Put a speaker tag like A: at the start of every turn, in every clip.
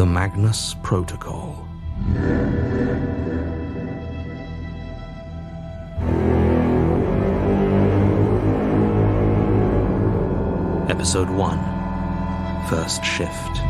A: The Magnus Protocol. Episode 1. First Shift.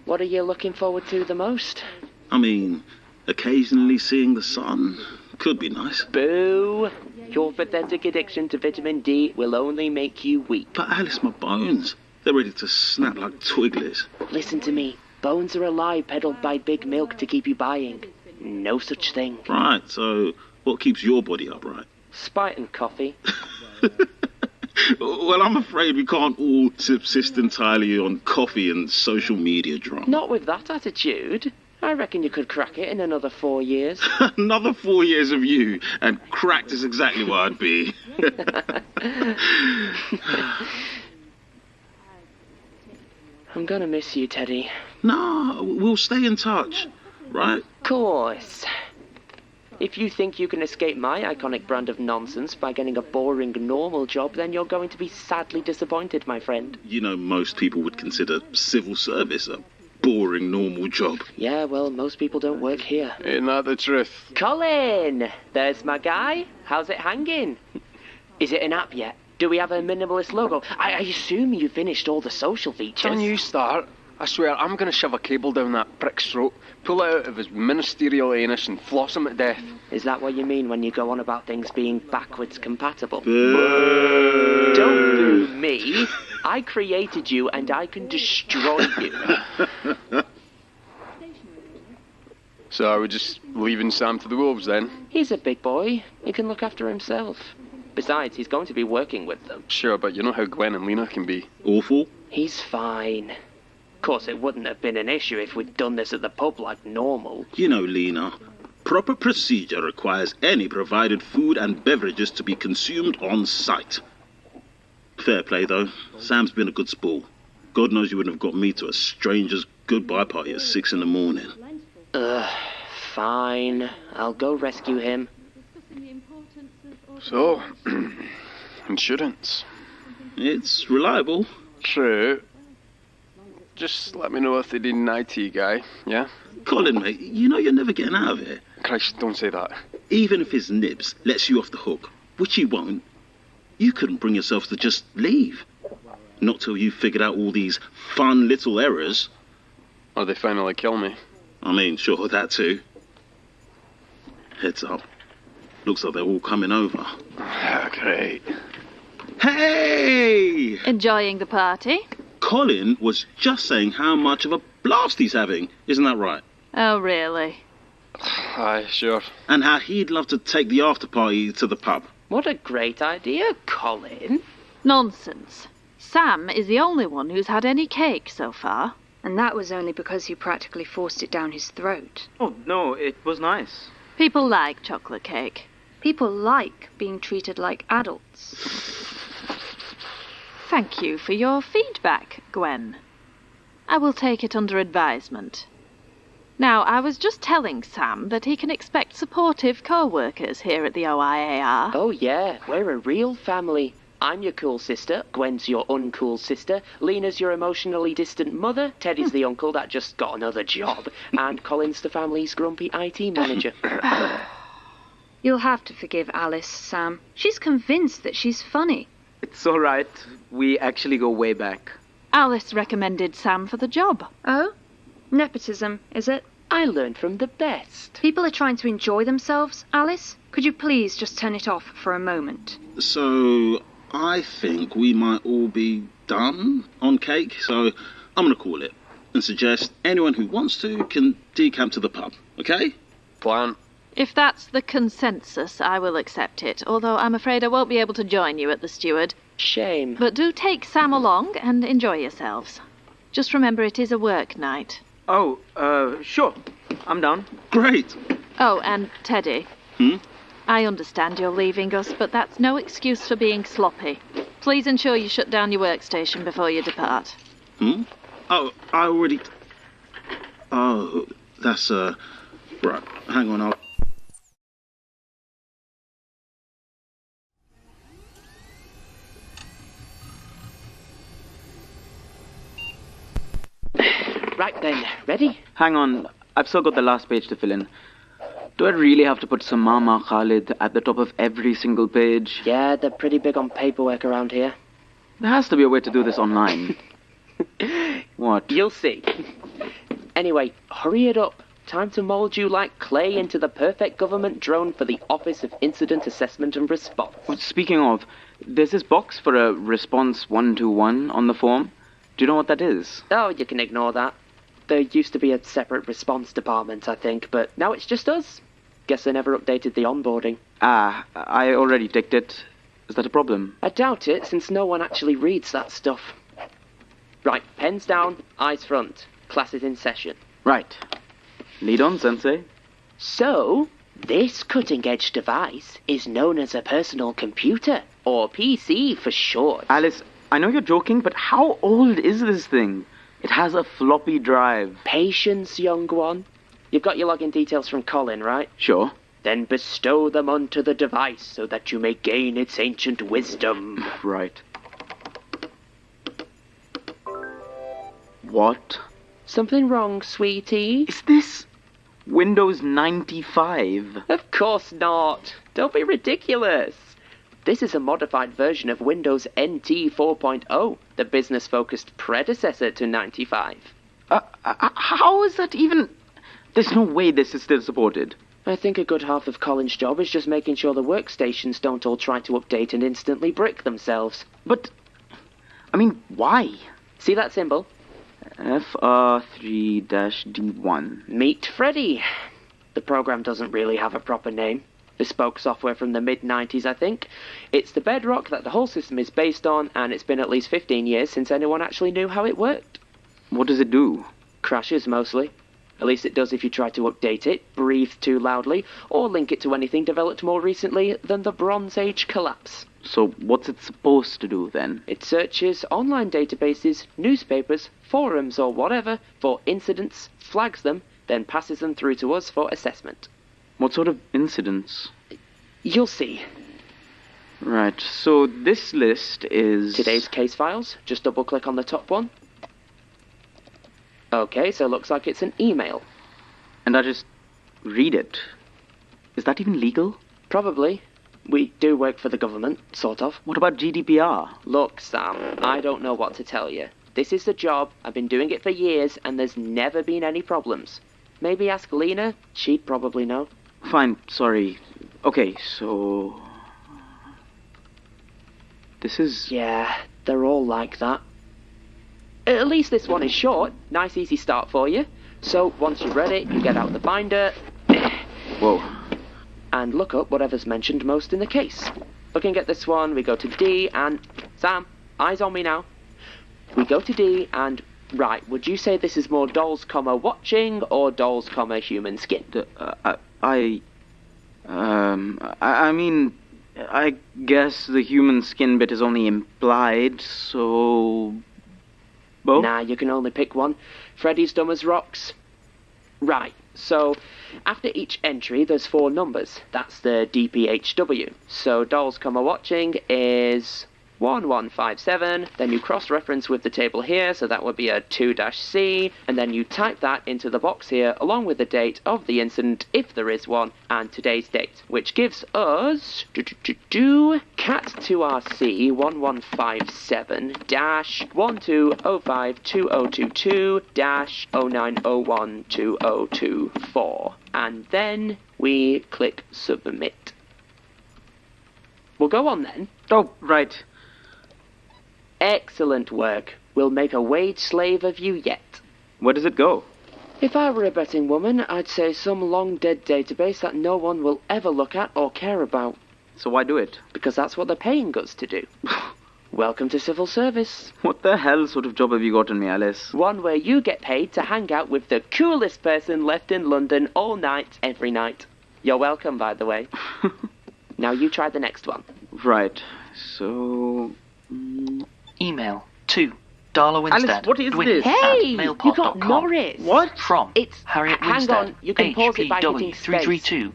B: What are you looking forward to the most?
C: I mean, occasionally seeing the sun could be nice.
B: Boo! Your pathetic addiction to vitamin D will only make you weak.
C: But Alice, my bones, they're ready to snap like twiglets.
B: Listen to me. Bones are a lie peddled by Big Milk to keep you buying. No such thing.
C: Right, so what keeps your body upright?
B: Spite and coffee.
C: Well, I'm afraid we can't all subsist entirely on coffee and social media drama.
B: Not with that attitude. I reckon you could crack it in another 4 years.
C: Another 4 years of you, and cracked is exactly where I'd be.
B: I'm gonna miss you, Teddy.
C: No, we'll stay in touch, right?
B: Course. If you think you can escape my iconic brand of nonsense by getting a boring, normal job, then you're going to be sadly disappointed, my friend.
C: You know, most people would consider civil service a boring, normal job.
B: Yeah, well, most people don't work here.
D: Ain't that the truth?
B: Colin! There's my guy. How's it hanging? Is it an app yet? Do we have a minimalist logo? I assume you finished all the social features.
D: Don't you start. I swear, I'm going to shove a cable down that prick's throat, pull it out of his ministerial anus and floss him to death.
B: Is that what you mean when you go on about things being backwards compatible?
C: Boo.
B: Don't boo me. I created you and I can destroy you.
D: So are we just leaving Sam to the wolves then?
B: He's a big boy. He can look after himself. Besides, he's going to be working with them.
D: Sure, but you know how Gwen and Lena can be.
C: Awful?
B: He's fine. Of course, it wouldn't have been an issue if we'd done this at the pub like normal.
C: You know, Lena, proper procedure requires any provided food and beverages to be consumed on site. Fair play, though. Sam's been a good sport. God knows you wouldn't have got me to a stranger's goodbye party at 6 in the morning.
B: Fine. I'll go rescue him.
D: So, insurance.
C: It's reliable.
D: True. Just let me know if they need an IT guy, yeah?
C: Colin, mate, you know you're never getting out of it.
D: Christ, don't say that.
C: Even if his nibs lets you off the hook, which he won't, you couldn't bring yourself to just leave. Not till you figured out all these fun little errors.
D: Or they finally kill me.
C: I mean, sure, that too. Heads up. Looks like they're all coming over.
D: Great.
C: Hey!
E: Enjoying the party?
C: Colin was just saying how much of a blast he's having. Isn't that right?
E: Oh, really?
D: Aye, sure.
C: And how he'd love to take the after party to the pub.
B: What a great idea, Colin.
E: Nonsense. Sam is the only one who's had any cake so far.
F: And that was only because you practically forced it down his throat.
G: Oh, no, it was nice.
E: People like chocolate cake.
F: People like being treated like adults.
E: Thank you for your feedback, Gwen. I will take it under advisement. Now, I was just telling Sam that he can expect supportive co-workers here at the OIAR.
B: Oh, yeah, we're a real family. I'm your cool sister, Gwen's your uncool sister, Lena's your emotionally distant mother, Teddy's the uncle that just got another job, and Colin's the family's grumpy IT manager.
F: You'll have to forgive Alice, Sam. She's convinced that she's funny.
G: It's all right. We actually go way back.
E: Alice recommended Sam for the job.
F: Oh? Nepotism, is it?
B: I learned from the best.
F: People are trying to enjoy themselves, Alice. Could you please just turn it off for a moment?
C: So, I think we might all be done on cake, so I'm going to call it and suggest anyone who wants to can decamp to the pub, okay?
D: Plan.
E: If that's the consensus, I will accept it, although I'm afraid I won't be able to join you at the Steward.
B: Shame.
E: But do take Sam along and enjoy yourselves. Just remember it is a work night.
G: Oh, sure. I'm down.
C: Great.
E: Oh, and Teddy. I understand you're leaving us, but that's no excuse for being sloppy. Please ensure you shut down your workstation before you depart.
C: Oh, I already... Oh, that's, Right, hang on, I'll...
B: Right then, ready?
G: Hang on. I've still got the last page to fill in. Do I really have to put Samama Khalid at the top of every single page?
B: Yeah, they're pretty big on paperwork around here.
G: There has to be a way to do this online. What?
B: You'll see. Anyway, hurry it up. Time to mould you like clay into the perfect government drone for the Office of Incident Assessment and Response.
G: Speaking of, there's this box for a response 121 on the form. Do you know what that is?
B: Oh, you can ignore that. There used to be a separate response department, I think, but now it's just us. Guess they never updated the onboarding.
G: Ah, I already ticked it. Is that a problem?
B: I doubt it, since no one actually reads that stuff. Right, pens down, eyes front. Class is in session.
G: Right. Lead on, Sensei.
B: So, this cutting-edge device is known as a personal computer, or PC for short.
G: Alice, I know you're joking, but how old is this thing? It has a floppy drive.
B: Patience, young one. You've got your login details from Colin, right?
G: Sure.
B: Then bestow them onto the device so that you may gain its ancient wisdom.
G: Right. What?
B: Something wrong, sweetie?
G: Is this Windows 95?
B: Of course not. Don't be ridiculous. This is a modified version of Windows NT 4.0, the business-focused predecessor to 95.
G: How is that even... There's no way this is still supported.
B: I think a good half of Colin's job is just making sure the workstations don't all try to update and instantly brick themselves.
G: But, I mean, why?
B: See that symbol?
G: FR3-D1.
B: Meet Freddy. The program doesn't really have a proper name. Bespoke software from the mid-90s, I think. It's the bedrock that the whole system is based on, and it's been at least 15 years since anyone actually knew how it worked.
G: What does it do?
B: Crashes, mostly. At least it does if you try to update it, breathe too loudly, or link it to anything developed more recently than the Bronze Age collapse.
G: So what's it supposed to do, then?
B: It searches online databases, newspapers, forums, or whatever for incidents, flags them, then passes them through to us for assessment.
G: What sort of incidents?
B: You'll see.
G: Right, so this list is...
B: Today's case files. Just double-click on the top one. Okay, so it looks like it's an email.
G: And I just read it. Is that even legal?
B: Probably. We do work for the government, sort of.
G: What about GDPR?
B: Look, Sam, I don't know what to tell you. This is the job, I've been doing it for years, and there's never been any problems. Maybe ask Lena, she'd probably know.
G: Fine, sorry. Okay, so... This is...
B: Yeah, they're all like that. At least this one is short. Nice easy start for you. So, once you've read it, you get out the binder.
G: Whoa.
B: And look up whatever's mentioned most in the case. Looking at this one, we go to D and... Sam, eyes on me now. We go to D and... Right, would you say this is more dolls, watching, or dolls, human skin?
G: I mean, I guess the human skin bit is only implied, so... Both?
B: Nah, you can only pick one. Freddy's dumb as rocks. Right, so after each entry there's 4 numbers. That's the DPHW. So dolls, watching is 1157. Then you cross-reference with the table here, so that would be a 2-C. And then you type that into the box here, along with the date of the incident, if there is one, and today's date, which gives us cat 2RC 1157-1205-2022-09012024. And then we click submit. We'll go on then.
G: Oh, right.
B: Excellent work. We'll make a wage slave of you yet.
G: Where does it go?
B: If I were a betting woman, I'd say some long-dead database that no one will ever look at or care about.
G: So why do it?
B: Because that's what they're paying us to do. Welcome to civil service.
G: What the hell sort of job have you gotten me, Alice?
B: One where you get paid to hang out with the coolest person left in London all night, every night. You're welcome, by the way. Now you try the next one.
G: Right. So...
H: Email to Darla Winstead.
G: Alice, what is
H: Gwyn
G: this?
B: Hey, you
H: @mailpod.com.
B: got Norris.
G: What?
H: From
B: It's...
H: Harriet
B: hang
H: Winstead.
B: on, you can pause it by hitting space.
H: 332.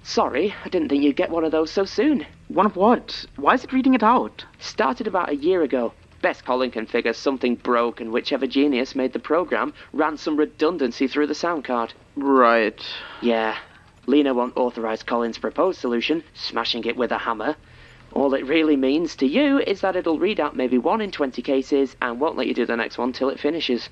B: Sorry, I didn't think you'd get one of those so soon.
G: One of what? Why is it reading it out?
B: Started about a year ago. Best Colin can figure something broke and whichever genius made the program ran some redundancy through the sound card.
G: Right.
B: Yeah, Lena won't authorize Colin's proposed solution, smashing it with a hammer. All it really means to you is that it'll read out maybe 1 in 20 cases and won't let you do the next one till it finishes.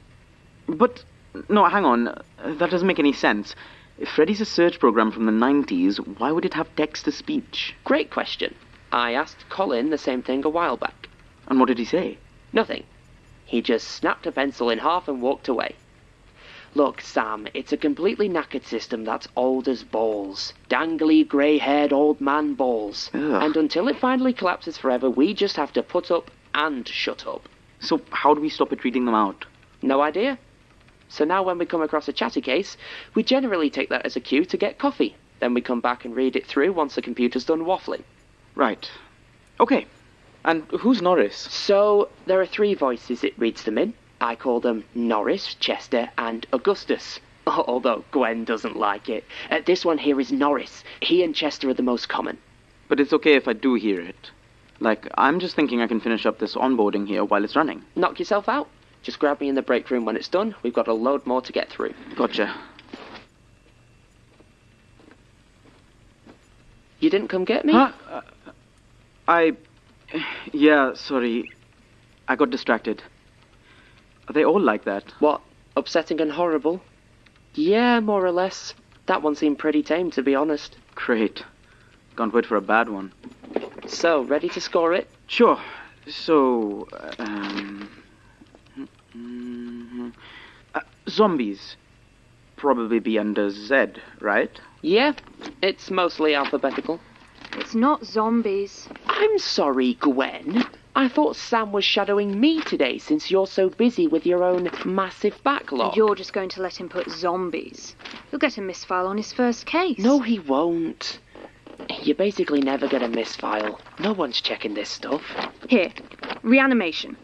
G: But, no, hang on. That doesn't make any sense. If Freddy's a search program from the 90s, why would it have text-to-speech?
B: Great question. I asked Colin the same thing a while back.
G: And what did he say?
B: Nothing. He just snapped a pencil in half and walked away. Look, Sam, it's a completely knackered system that's old as balls. Dangly, grey-haired old man balls.
G: Ugh.
B: And until it finally collapses forever, we just have to put up and shut up.
G: So how do we stop it reading them out?
B: No idea. So now when we come across a chatty case, we generally take that as a cue to get coffee. Then we come back and read it through once the computer's done waffling.
G: Right. Okay. And who's Norris?
B: So there are 3 voices it reads them in. I call them Norris, Chester, and Augustus. Although Gwen doesn't like it. This one here is Norris. He and Chester are the most common.
G: But it's okay if I do hear it. Like, I'm just thinking I can finish up this onboarding here while it's running.
B: Knock yourself out. Just grab me in the break room when it's done. We've got a load more to get through.
G: Gotcha.
B: You didn't come get me?
G: Huh? Yeah, sorry. I got distracted. Are they all like that?
B: What? Upsetting and horrible? Yeah, more or less. That one seemed pretty tame, to be honest.
G: Great. Can't wait for a bad one.
B: So, ready to score it?
G: Sure. So, zombies. Probably be under Z, right?
B: Yeah, it's mostly alphabetical.
F: It's not zombies.
B: I'm sorry, Gwen. I thought Sam was shadowing me today since you're so busy with your own massive backlog.
F: And you're just going to let him put zombies. He'll get a misfile on his first case.
B: No, he won't. You basically never get a misfile. No one's checking this stuff.
F: Here, reanimation.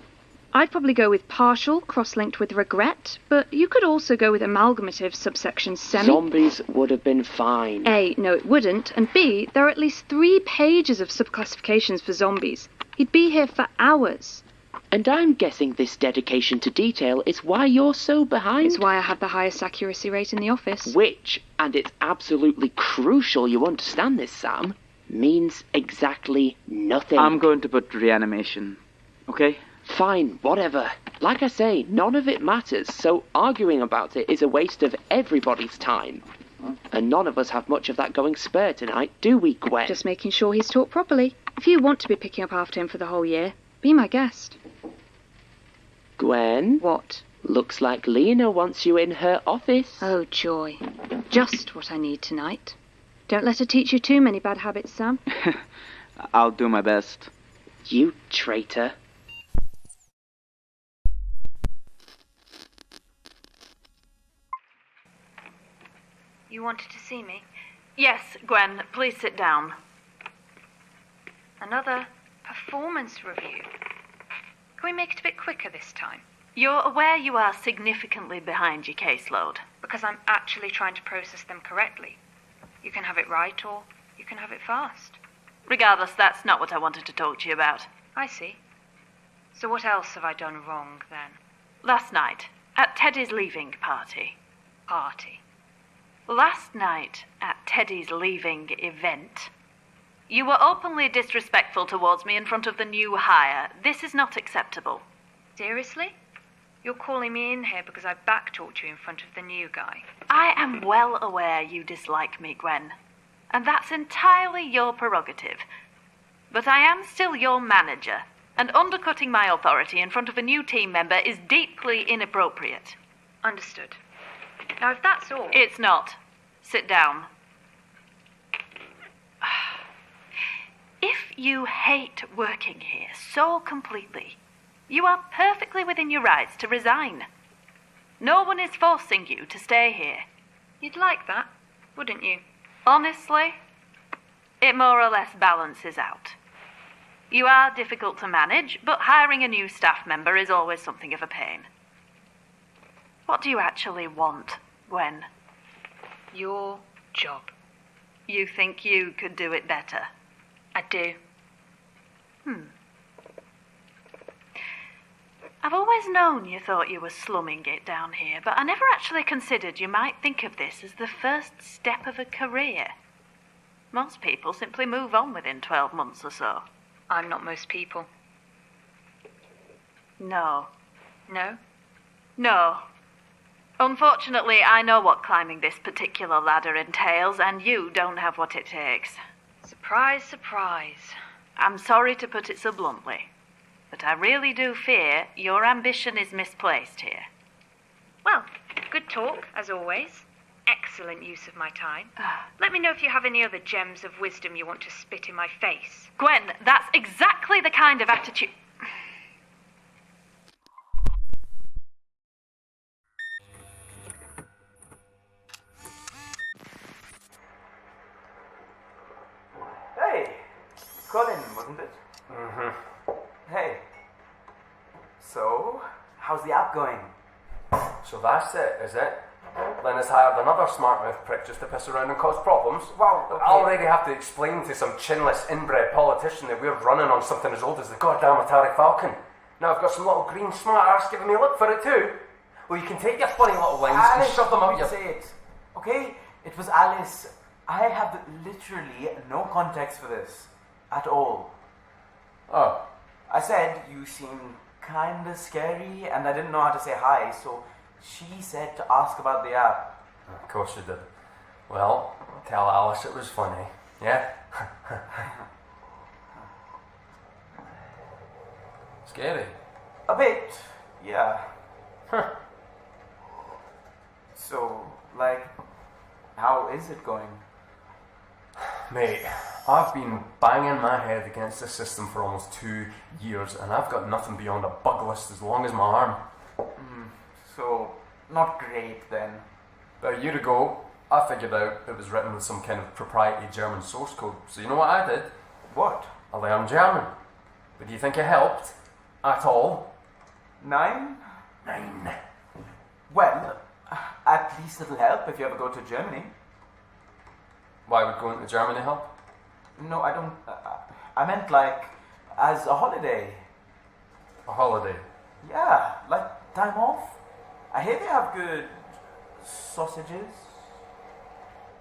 F: I'd probably go with partial, cross-linked with regret, but you could also go with amalgamative, subsection semi.
B: Zombies would have been fine.
F: A, no it wouldn't, and B, there are at least 3 pages of subclassifications for zombies. He'd be here for hours.
B: And I'm guessing this dedication to detail is why you're so behind.
F: It's why I have the highest accuracy rate in the office.
B: Which, and it's absolutely crucial you understand this, Sam, means exactly nothing.
G: I'm going to put reanimation. Okay?
B: Fine, whatever. Like I say, none of it matters, so arguing about it is a waste of everybody's time. And none of us have much of that going spare tonight, do we, Gwen?
F: Just making sure he's taught properly. If you want to be picking up after him for the whole year, be my guest.
B: Gwen?
F: What?
B: Looks like Lena wants you in her office.
F: Oh, joy. Just what I need tonight. Don't let her teach you too many bad habits, Sam.
G: I'll do my best.
B: You traitor.
F: You wanted to see me?
E: Yes, Gwen, please sit down.
F: Another performance review. Can we make it a bit quicker this time?
E: You're aware you are significantly behind your caseload.
F: Because I'm actually trying to process them correctly. You can have it right or you can have it fast.
E: Regardless, that's not what I wanted to talk to you about.
F: I see. So what else have I done wrong then?
E: Last night, at Teddy's leaving party.
F: Party.
E: Last night, at Teddy's leaving event, you were openly disrespectful towards me in front of the new hire. This is not acceptable.
F: Seriously? You're calling me in here because I backtalked you in front of the new guy.
E: I am well aware you dislike me, Gwen, and that's entirely your prerogative. But I am still your manager, And undercutting my authority in front of a new team member is deeply inappropriate.
F: Understood. Now, if that's all...
E: It's not. Sit down. If you hate working here so completely, you are perfectly within your rights to resign. No one is forcing you to stay here.
F: You'd like that, wouldn't you?
E: Honestly, it more or less balances out. You are difficult to manage, but hiring a new staff member is always something of a pain. What do you actually want, Gwen?
F: Your job.
E: You think you could do it better?
F: I do.
E: I've always known you thought you were slumming it down here, but I never actually considered you might think of this as the first step of a career. Most people simply move on within 12 months or so.
F: I'm not most people.
E: No.
F: No?
E: No. Unfortunately, I know what climbing this particular ladder entails, and you don't have what it takes.
F: Surprise, surprise.
E: I'm sorry to put it so bluntly, but I really do fear your ambition is misplaced here.
F: Well, good talk, as always. Excellent use of my time. Let me know if you have any other gems of wisdom you want to spit in my face.
E: Gwen, that's exactly the kind of attitude...
I: Hey! Colin, wasn't it? Mm-hmm. Hey. So, how's the app going?
J: So that's it, is it? Lynn has hired another smart-mouth prick just to piss around and cause problems.
I: Wow, okay.
J: I already have to explain to some chinless inbred politician that we're running on something as old as the goddamn Atari Falcon. Now I've got some little green smart arse giving me lip for it too. Well, you can take your funny little lines and shove them out your...
I: Say it. Okay? It was Alice. I have literally no context for this. At all.
J: Oh.
I: I said you seem kinda scary and I didn't know how to say hi, so she said to ask about the app.
J: Of course you did. Well, tell Alice it was funny. Yeah? Scary.
I: A bit, yeah.
J: Huh.
I: So, like, how is it going?
J: Mate, I've been banging my head against the system for almost 2 years and I've got nothing beyond a bug list as long as my arm.
I: So, not great then.
J: About a year ago, I figured out it was written with some kind of proprietary German source code. So you know what I did?
I: What?
J: I learned German. But do you think it helped? At all?
I: 9?
J: 9.
I: Well, at least it'll help if you ever go to Germany.
J: Why would going to Germany help?
I: No, I don't... I meant like, as a holiday.
J: A holiday?
I: Yeah, like time off. I hear they have good sausages.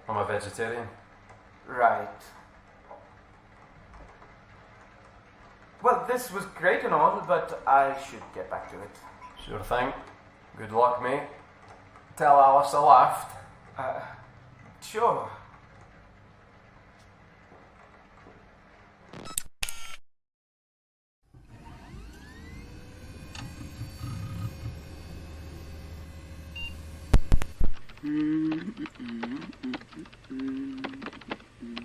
J: I'm a vegetarian.
I: Right. Well, this was great and all, but I should get back to it.
J: Sure thing. Good luck, mate. Tell Alice I laughed.
I: Sure.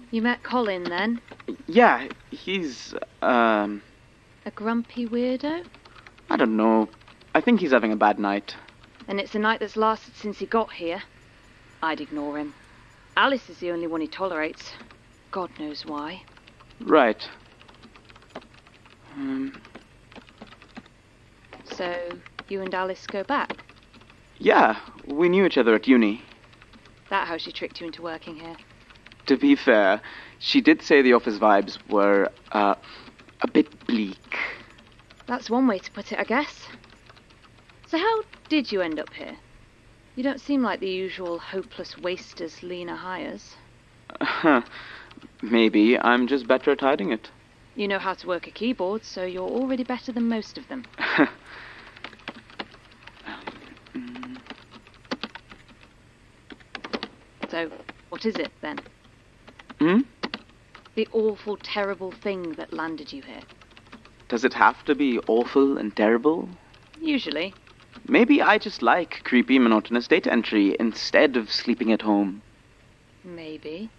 F: You met Colin then?
K: Yeah, he's,
F: A grumpy weirdo?
K: I don't know. I think he's having a bad night.
F: And it's a night that's lasted since he got here. I'd ignore him. Alice is the only one he tolerates. God knows why.
K: Right.
F: So, you and Alice go back?
K: Yeah, we knew each other at uni.
F: That how she tricked you into working here?
K: To be fair, she did say the office vibes were, a bit bleak.
F: That's one way to put it, I guess. So how did you end up here? You don't seem like the usual hopeless wasters Lena hires.
K: Maybe I'm just better at hiding it.
F: You know how to work a keyboard, so you're already better than most of them. So, what is it, then?
K: Hmm?
F: The awful, terrible thing that landed you here.
G: Does it have to be awful and terrible?
F: Usually.
G: Maybe I just like creepy, monotonous data entry instead of sleeping at home.
F: Maybe.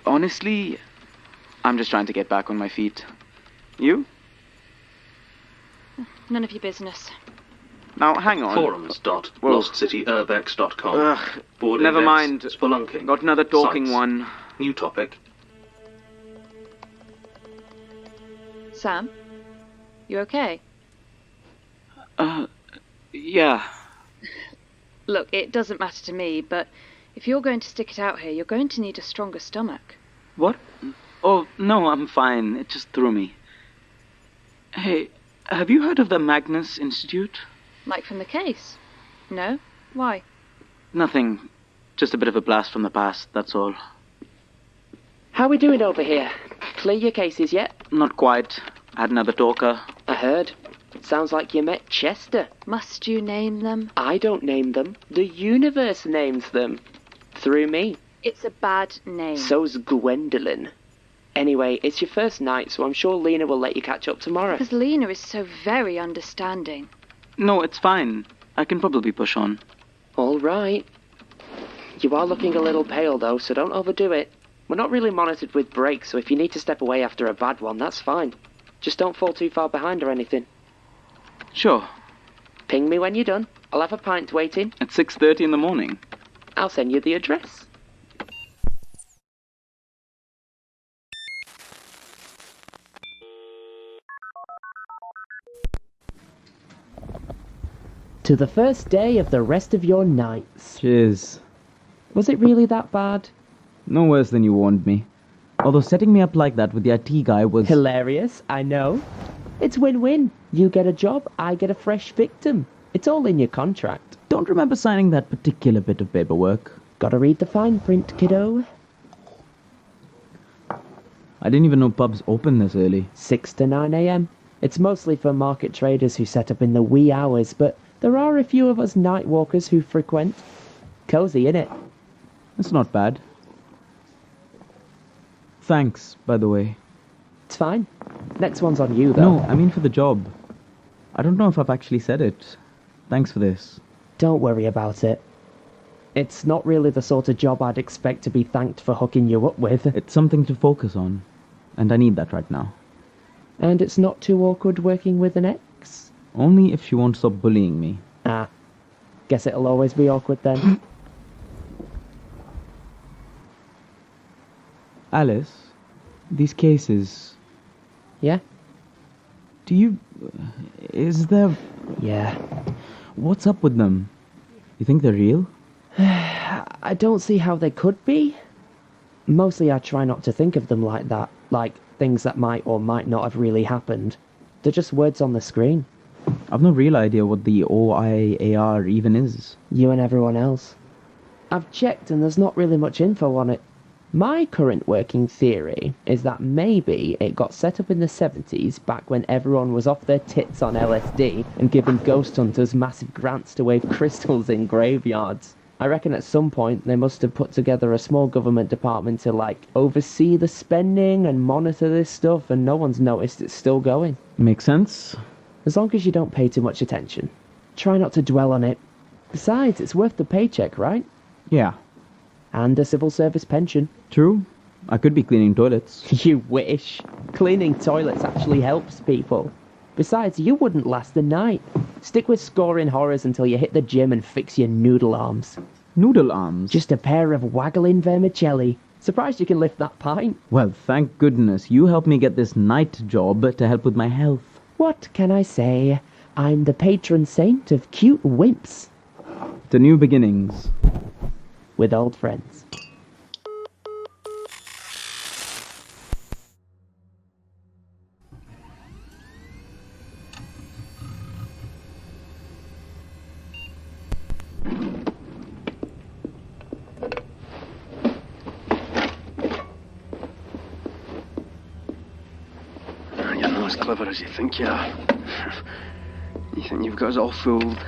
G: Honestly, I'm just trying to get back on my feet. You?
F: None of your business.
G: Now, hang on.
A: Forums.lostcityurbex.com. Board
G: Never
A: index,
G: mind.
A: Spelunking.
G: Got another talking
A: Sites.
G: one.
A: New topic.
F: Sam? You okay?
G: Yeah.
F: Look, it doesn't matter to me, but if you're going to stick it out here, you're going to need a stronger stomach.
G: What? Oh, no, I'm fine. It just threw me. Hey, have you heard of the Magnus Institute?
F: Like from the case? No? Why?
G: Nothing. Just a bit of a blast from the past, that's all.
B: How we doing over here? Clear your cases yet?
G: Not quite. Had another talker.
B: I heard. Sounds like you met Chester.
F: Must you name them?
B: I don't name them. The universe names them. Through me.
F: It's a bad name.
B: So's Gwendolyn. Anyway, it's your first night, so I'm sure Lena will let you catch up tomorrow.
F: Because Lena is so very understanding.
G: No, it's fine. I can probably push on.
B: All right. You are looking a little pale, though, so don't overdo it. We're not really monitored with breaks, so if you need to step away after a bad one, that's fine. Just don't fall too far behind or anything.
G: Sure.
B: Ping me when you're done. I'll have a pint waiting.
G: At 6:30 in the morning.
B: I'll send you the address. To the first day of the rest of your nights.
L: Cheers.
B: Was it really that bad?
L: No worse than you warned me. Although setting me up like that with the IT guy was...
B: Hilarious, I know. It's win-win. You get a job, I get a fresh victim. It's all in your contract.
L: Don't remember signing that particular bit of paperwork.
B: Gotta read the fine print, kiddo.
L: I didn't even know pubs open this early.
B: 6 to 9 a.m. It's mostly for market traders who set up in the wee hours, but there are a few of us night walkers who frequent. Cozy, innit?
L: That's not bad. Thanks, by the way.
B: It's fine. Next one's on you, though.
L: No, I mean for the job. I don't know if I've actually said it. Thanks for this.
B: Don't worry about it. It's not really the sort of job I'd expect to be thanked for hooking you up with.
L: It's something to focus on, and I need that right now.
B: And it's not too awkward working with an ex?
L: Only if she won't stop bullying me.
B: Ah. Guess it'll always be awkward then.
L: Alice, these cases...
B: Yeah?
L: Do you... Is there...
B: Yeah.
L: What's up with them? You think they're real?
B: I don't see how they could be. Mostly I try not to think of them like that, like things that might or might not have really happened. They're just words on the screen.
L: I've no real idea what the OIAR even is.
B: You and everyone else. I've checked and there's not really much info on it. My current working theory is that maybe it got set up in the 70s, back when everyone was off their tits on LSD and giving ghost hunters massive grants to wave crystals in graveyards. I reckon at some point they must have put together a small government department to, oversee the spending and monitor this stuff, and no one's noticed it's still going.
L: Makes sense.
B: As long as you don't pay too much attention. Try not to dwell on it. Besides, it's worth the paycheck, right?
L: Yeah.
B: And a civil service pension.
L: True. I could be cleaning toilets.
B: You wish. Cleaning toilets actually helps people. Besides, you wouldn't last the night. Stick with scoring horrors until you hit the gym and fix your noodle arms.
L: Noodle arms?
B: Just a pair of waggling vermicelli. Surprised you can lift that pint.
L: Well, thank goodness you helped me get this night job to help with my health.
B: What can I say? I'm the patron saint of cute wimps.
L: To new beginnings.
B: With old friends.
D: You're not as clever as you think you are. You think you've got us all fooled.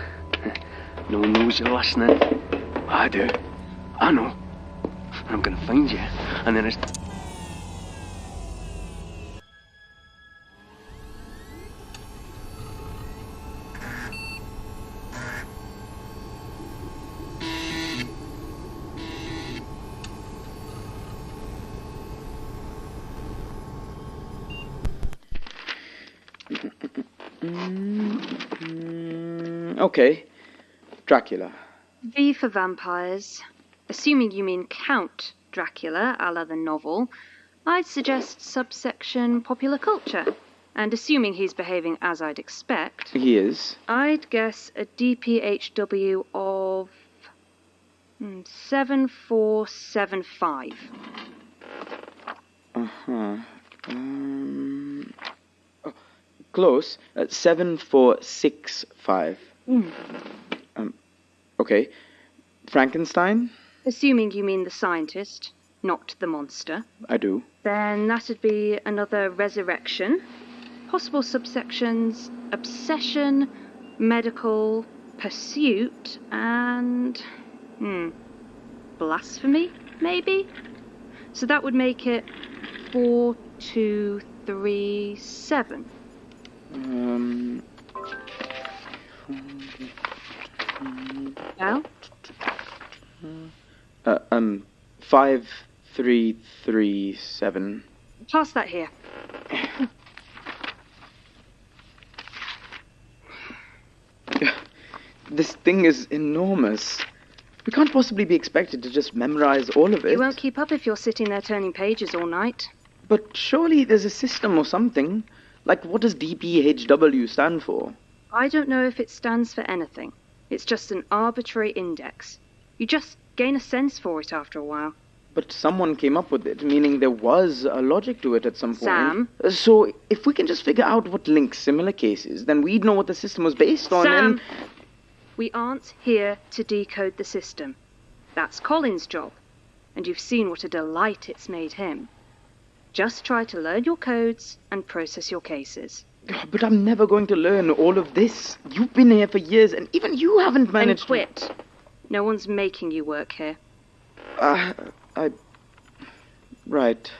D: No one knows you're listening. I do. I know. I'm gonna find you, and then it's...
K: Okay. Dracula.
F: V for vampires. Assuming you mean Count Dracula, a la the novel, I'd suggest subsection popular culture. And assuming he's behaving as I'd expect...
K: He is.
F: I'd guess a DPHW of... 7475.
K: Uh-huh. Close. 7465. Okay. Frankenstein?
F: Assuming you mean the scientist, not the monster.
K: I do.
F: Then that'd be another resurrection. Possible subsections: obsession, medical, pursuit, and... blasphemy, maybe? So that would make it 4237. Well?
K: 5337.
F: Pass that here.
K: This thing is enormous. We can't possibly be expected to just memorize all of it.
F: You won't keep up if you're sitting there turning pages all night.
K: But surely there's a system or something. Like, what does DPHW stand for?
F: I don't know if it stands for anything. It's just an arbitrary index. You just gain a sense for it after a while.
K: But someone came up with it, meaning there was a logic to it at some point.
F: Sam?
K: So if we can just figure out what links similar cases, then we'd know what the system was based on.
F: Sam! We aren't here to decode the system. That's Colin's job. And you've seen what a delight it's made him. Just try to learn your codes and process your cases.
K: But I'm never going to learn all of this. You've been here for years, and even you haven't managed
F: to... quit. No one's making you work here.
K: Right.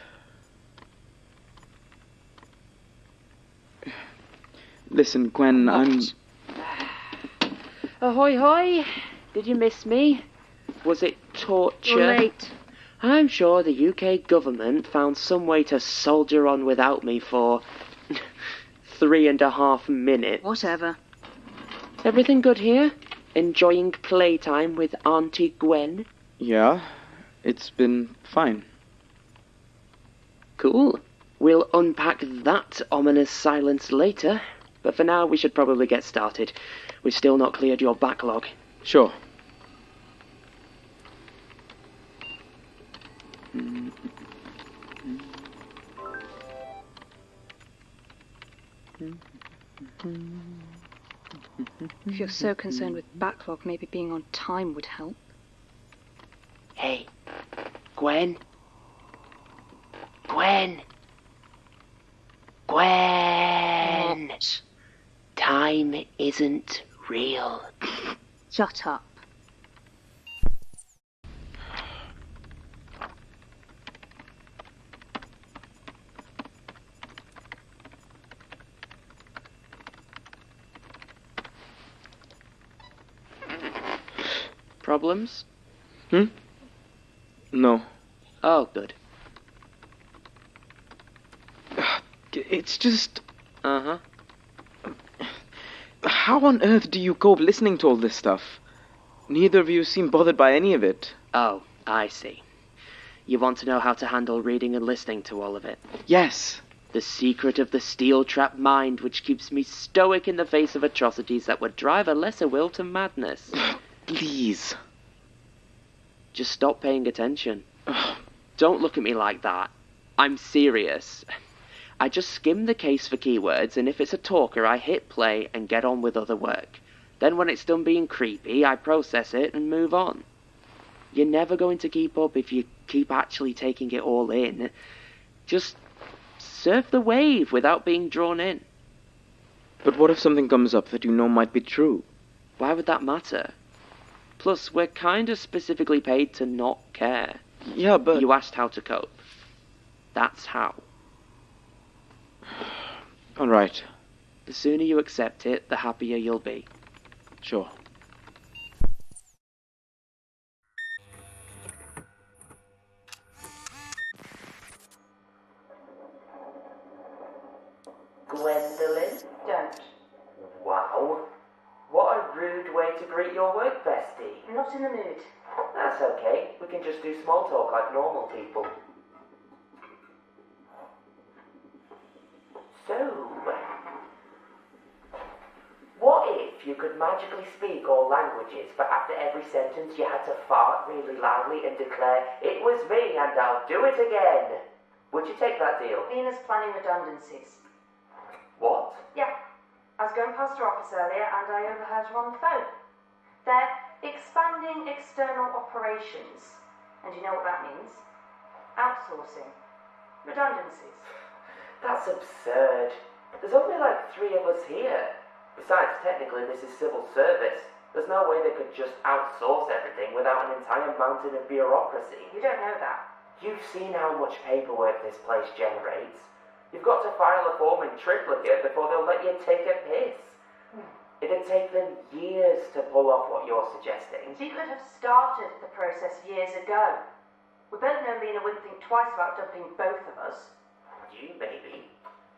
K: Listen, Gwen,
B: What? Ahoy, hoy! Did you miss me? Was it torture?
F: You're late.
B: I'm sure the UK government found some way to soldier on without me for 3.5 minutes.
F: Whatever.
B: Everything good here? Enjoying playtime with Auntie Gwen?
K: Yeah, it's been fine.
B: Cool. We'll unpack that ominous silence later, but for now we should probably get started. We've still not cleared your backlog.
K: Sure.
F: If you're so concerned with backlog, maybe being on time would help.
B: Hey, Gwen? Gwen? Gwen!
F: What?
B: Time isn't real.
F: Shut up.
B: Problems?
K: No.
B: Oh, good.
K: It's just...
B: Uh-huh.
K: How on earth do you cope listening to all this stuff? Neither of you seem bothered by any of it.
B: Oh, I see. You want to know how to handle reading and listening to all of it?
K: Yes.
B: The secret of the steel-trap mind which keeps me stoic in the face of atrocities that would drive a lesser will to madness.
K: Please.
B: Just stop paying attention. Don't look at me like that. I'm serious. I just skim the case for keywords, and if it's a talker, I hit play and get on with other work. Then when it's done being creepy, I process it and move on. You're never going to keep up if you keep actually taking it all in. Just surf the wave without being drawn in.
K: But what if something comes up that you know might be true?
B: Why would that matter? Plus, we're kind of specifically paid to not care.
K: Yeah, but...
B: You asked how to cope. That's how.
K: All right.
B: The sooner you accept it, the happier you'll be.
K: Sure.
B: Gwendolyn?
F: Don't.
B: your work, bestie?
F: I'm not in the mood.
B: That's okay. We can just do small talk like normal people. So, what if you could magically speak all languages, but after every sentence you had to fart really loudly and declare, "It was me and I'll do it again"? Would you take that deal?
F: Lena's planning redundancies.
B: What?
F: Yeah. I was going past her office earlier and I overheard her on the phone. They're expanding external operations. And you know what that means? Outsourcing. Redundancies.
B: That's absurd. There's only like 3 of us here. Besides, technically this is civil service. There's no way they could just outsource everything without an entire mountain of bureaucracy.
F: You don't know that.
B: You've seen how much paperwork this place generates. You've got to file a form in triplicate before they'll let you take a piss. It'd take them years to pull off what you're suggesting.
F: You could have started the process years ago. We both know Lena wouldn't think twice about dumping both of us.
B: You, maybe.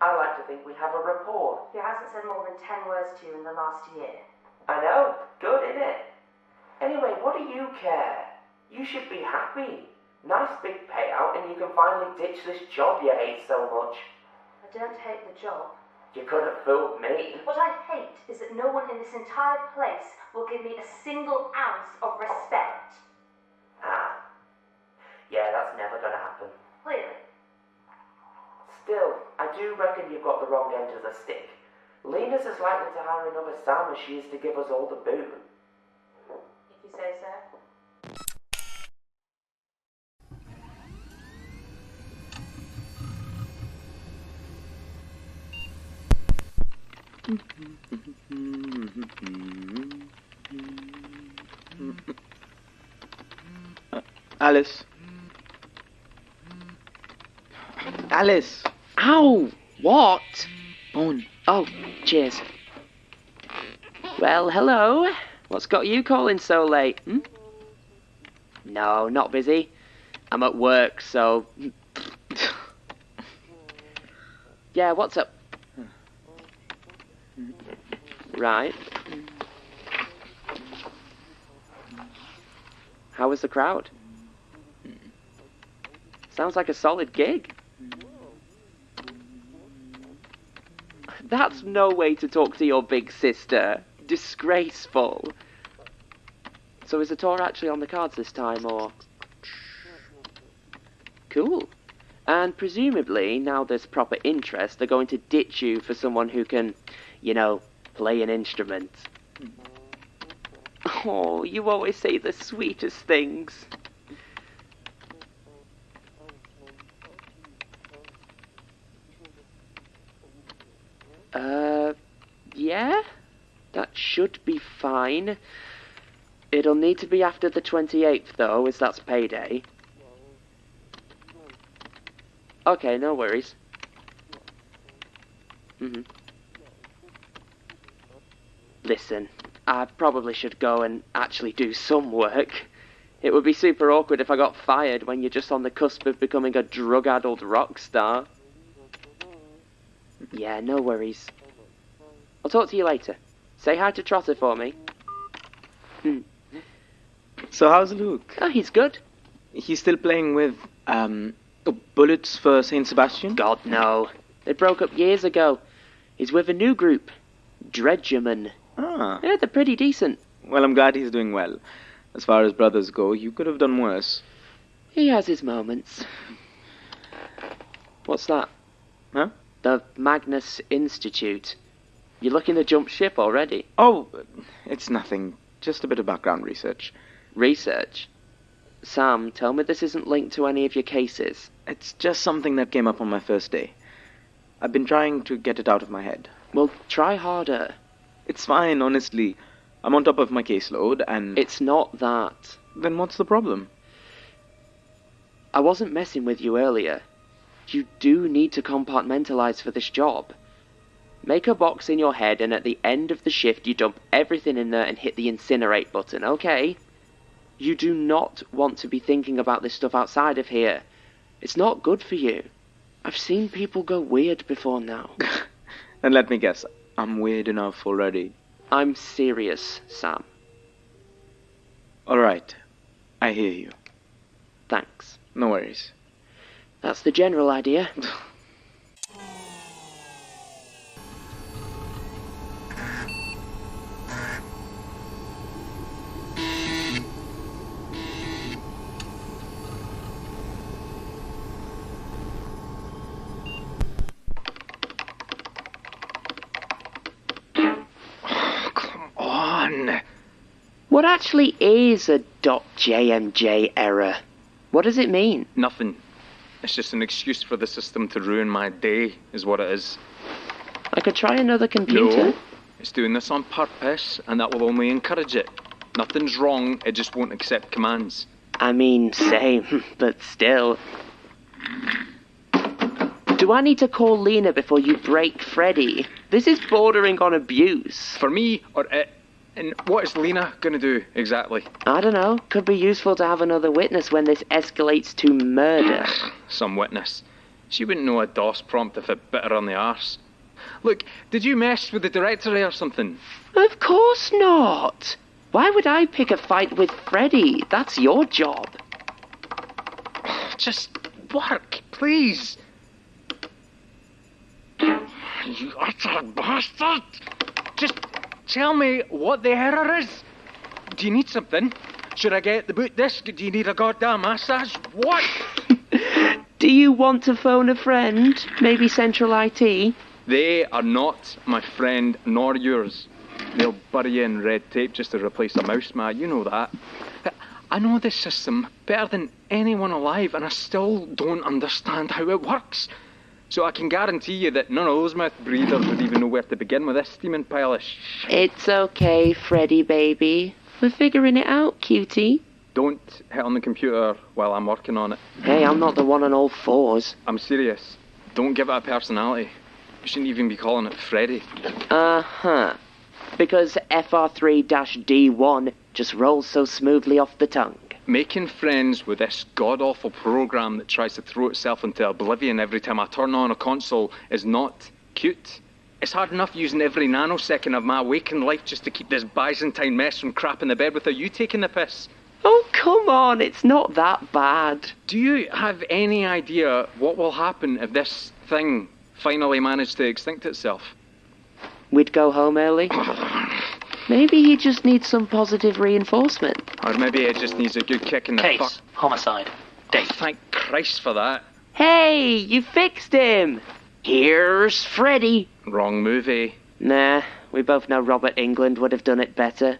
B: I like to think we have a rapport.
F: He hasn't said more than 10 words to you in the last year.
B: I know. Good, innit? Anyway, what do you care? You should be happy. Nice big payout and you can finally ditch this job you hate so much.
F: I don't hate the job.
B: You could have fooled me.
F: What I hate is that no one in this entire place will give me a single ounce of respect.
B: Ah. Yeah, that's never gonna happen.
F: Clearly.
B: Still, I do reckon you've got the wrong end of the stick. Lena's as likely to hire another Sam as she is to give us all the boon.
F: If you say so.
K: Alice. Alice!
B: Ow! What?
K: Bone.
B: Oh, cheers. Well, hello. What's got you calling so late? No, not busy. I'm at work, so... Yeah, what's up? Right. How was the crowd? Sounds like a solid gig. That's no way to talk to your big sister. Disgraceful. So is the tour actually on the cards this time, or...? Cool. And presumably, now there's proper interest, they're going to ditch you for someone who can, you know, play an instrument. Oh, you always say the sweetest things. Yeah? That should be fine. It'll need to be after the 28th, though, as that's payday. Okay, no worries. Listen, I probably should go and actually do some work. It would be super awkward if I got fired when you're just on the cusp of becoming a drug-addled rock star. Yeah, no worries. I'll talk to you later. Say hi to Trotter for me.
K: So how's Luke?
B: Oh, he's good.
K: He's still playing with, bullets for Saint Sebastian?
B: God, no. They broke up years ago. He's with a new group. Dredgerman.
K: Ah.
B: Yeah, they're pretty decent.
K: Well, I'm glad he's doing well. As far as brothers go, you could have done worse.
B: He has his moments. What's that?
K: Huh?
B: The Magnus Institute. You're looking to jump ship already?
K: Oh, it's nothing. Just a bit of background research.
B: Research? Sam, tell me this isn't linked to any of your cases.
K: It's just something that came up on my first day. I've been trying to get it out of my head.
B: Well, try harder.
K: It's fine, honestly. I'm on top of my caseload, and...
B: It's not that.
K: Then what's the problem?
B: I wasn't messing with you earlier. You do need to compartmentalize for this job. Make a box in your head, and at the end of the shift, you dump everything in there and hit the incinerate button, okay? You do not want to be thinking about this stuff outside of here. It's not good for you. I've seen people go weird before now.
K: And let me guess, I'm weird enough already.
B: I'm serious, Sam.
K: Alright, I hear you.
B: Thanks.
K: No worries.
B: That's the general idea. What actually is a .jmj error? What does it mean?
M: Nothing. It's just an excuse for the system to ruin my day, is what it is.
B: I could try another computer.
M: No, it's doing this on purpose, and that will only encourage it. Nothing's wrong, it just won't accept commands.
B: I mean, same, but still. Do I need to call Lena before you break Freddy? This is bordering on abuse.
M: For me, or it? And what is Lena gonna do, exactly?
B: I don't know. Could be useful to have another witness when this escalates to murder.
M: Some witness. She wouldn't know a DOS prompt if it bit her on the arse. Look, did you mess with the directory or something?
B: Of course not. Why would I pick a fight with Freddy? That's your job.
M: Just work, please. You utter bastard! Just tell me what the error is. Do you need something? Should I get the boot disk? Do you need a goddamn massage? What?
B: Do you want to phone a friend? Maybe Central IT?
M: They are not my friend nor yours. They'll bury you in red tape just to replace a mouse mat, you know that. I know this system better than anyone alive, and I still don't understand how it works. So I can guarantee you that none of those mouth breathers would even know where to begin with this steaming pile of shit.
B: It's okay, Freddy baby. We're figuring it out, cutie.
M: Don't hit on the computer while I'm working on it.
B: Hey, I'm not the one on all fours.
M: I'm serious. Don't give it a personality. You shouldn't even be calling it Freddy.
B: Uh-huh. Because FR3-D1 just rolls so smoothly off the tongue.
M: Making friends with this god-awful program that tries to throw itself into oblivion every time I turn on a console is not cute. It's hard enough using every nanosecond of my waking life just to keep this Byzantine mess from crapping the bed without you taking the piss.
B: Oh, come on, it's not that bad.
M: Do you have any idea what will happen if this thing finally managed to extinct itself?
B: We'd go home early. Maybe he just needs some positive reinforcement.
M: Or maybe it just needs a good kick in the fuck.
H: Case. Homicide. Date.
M: Thank Christ for that.
B: Hey, you fixed him. Here's Freddy.
M: Wrong movie.
B: Nah, we both know Robert England would have done it better.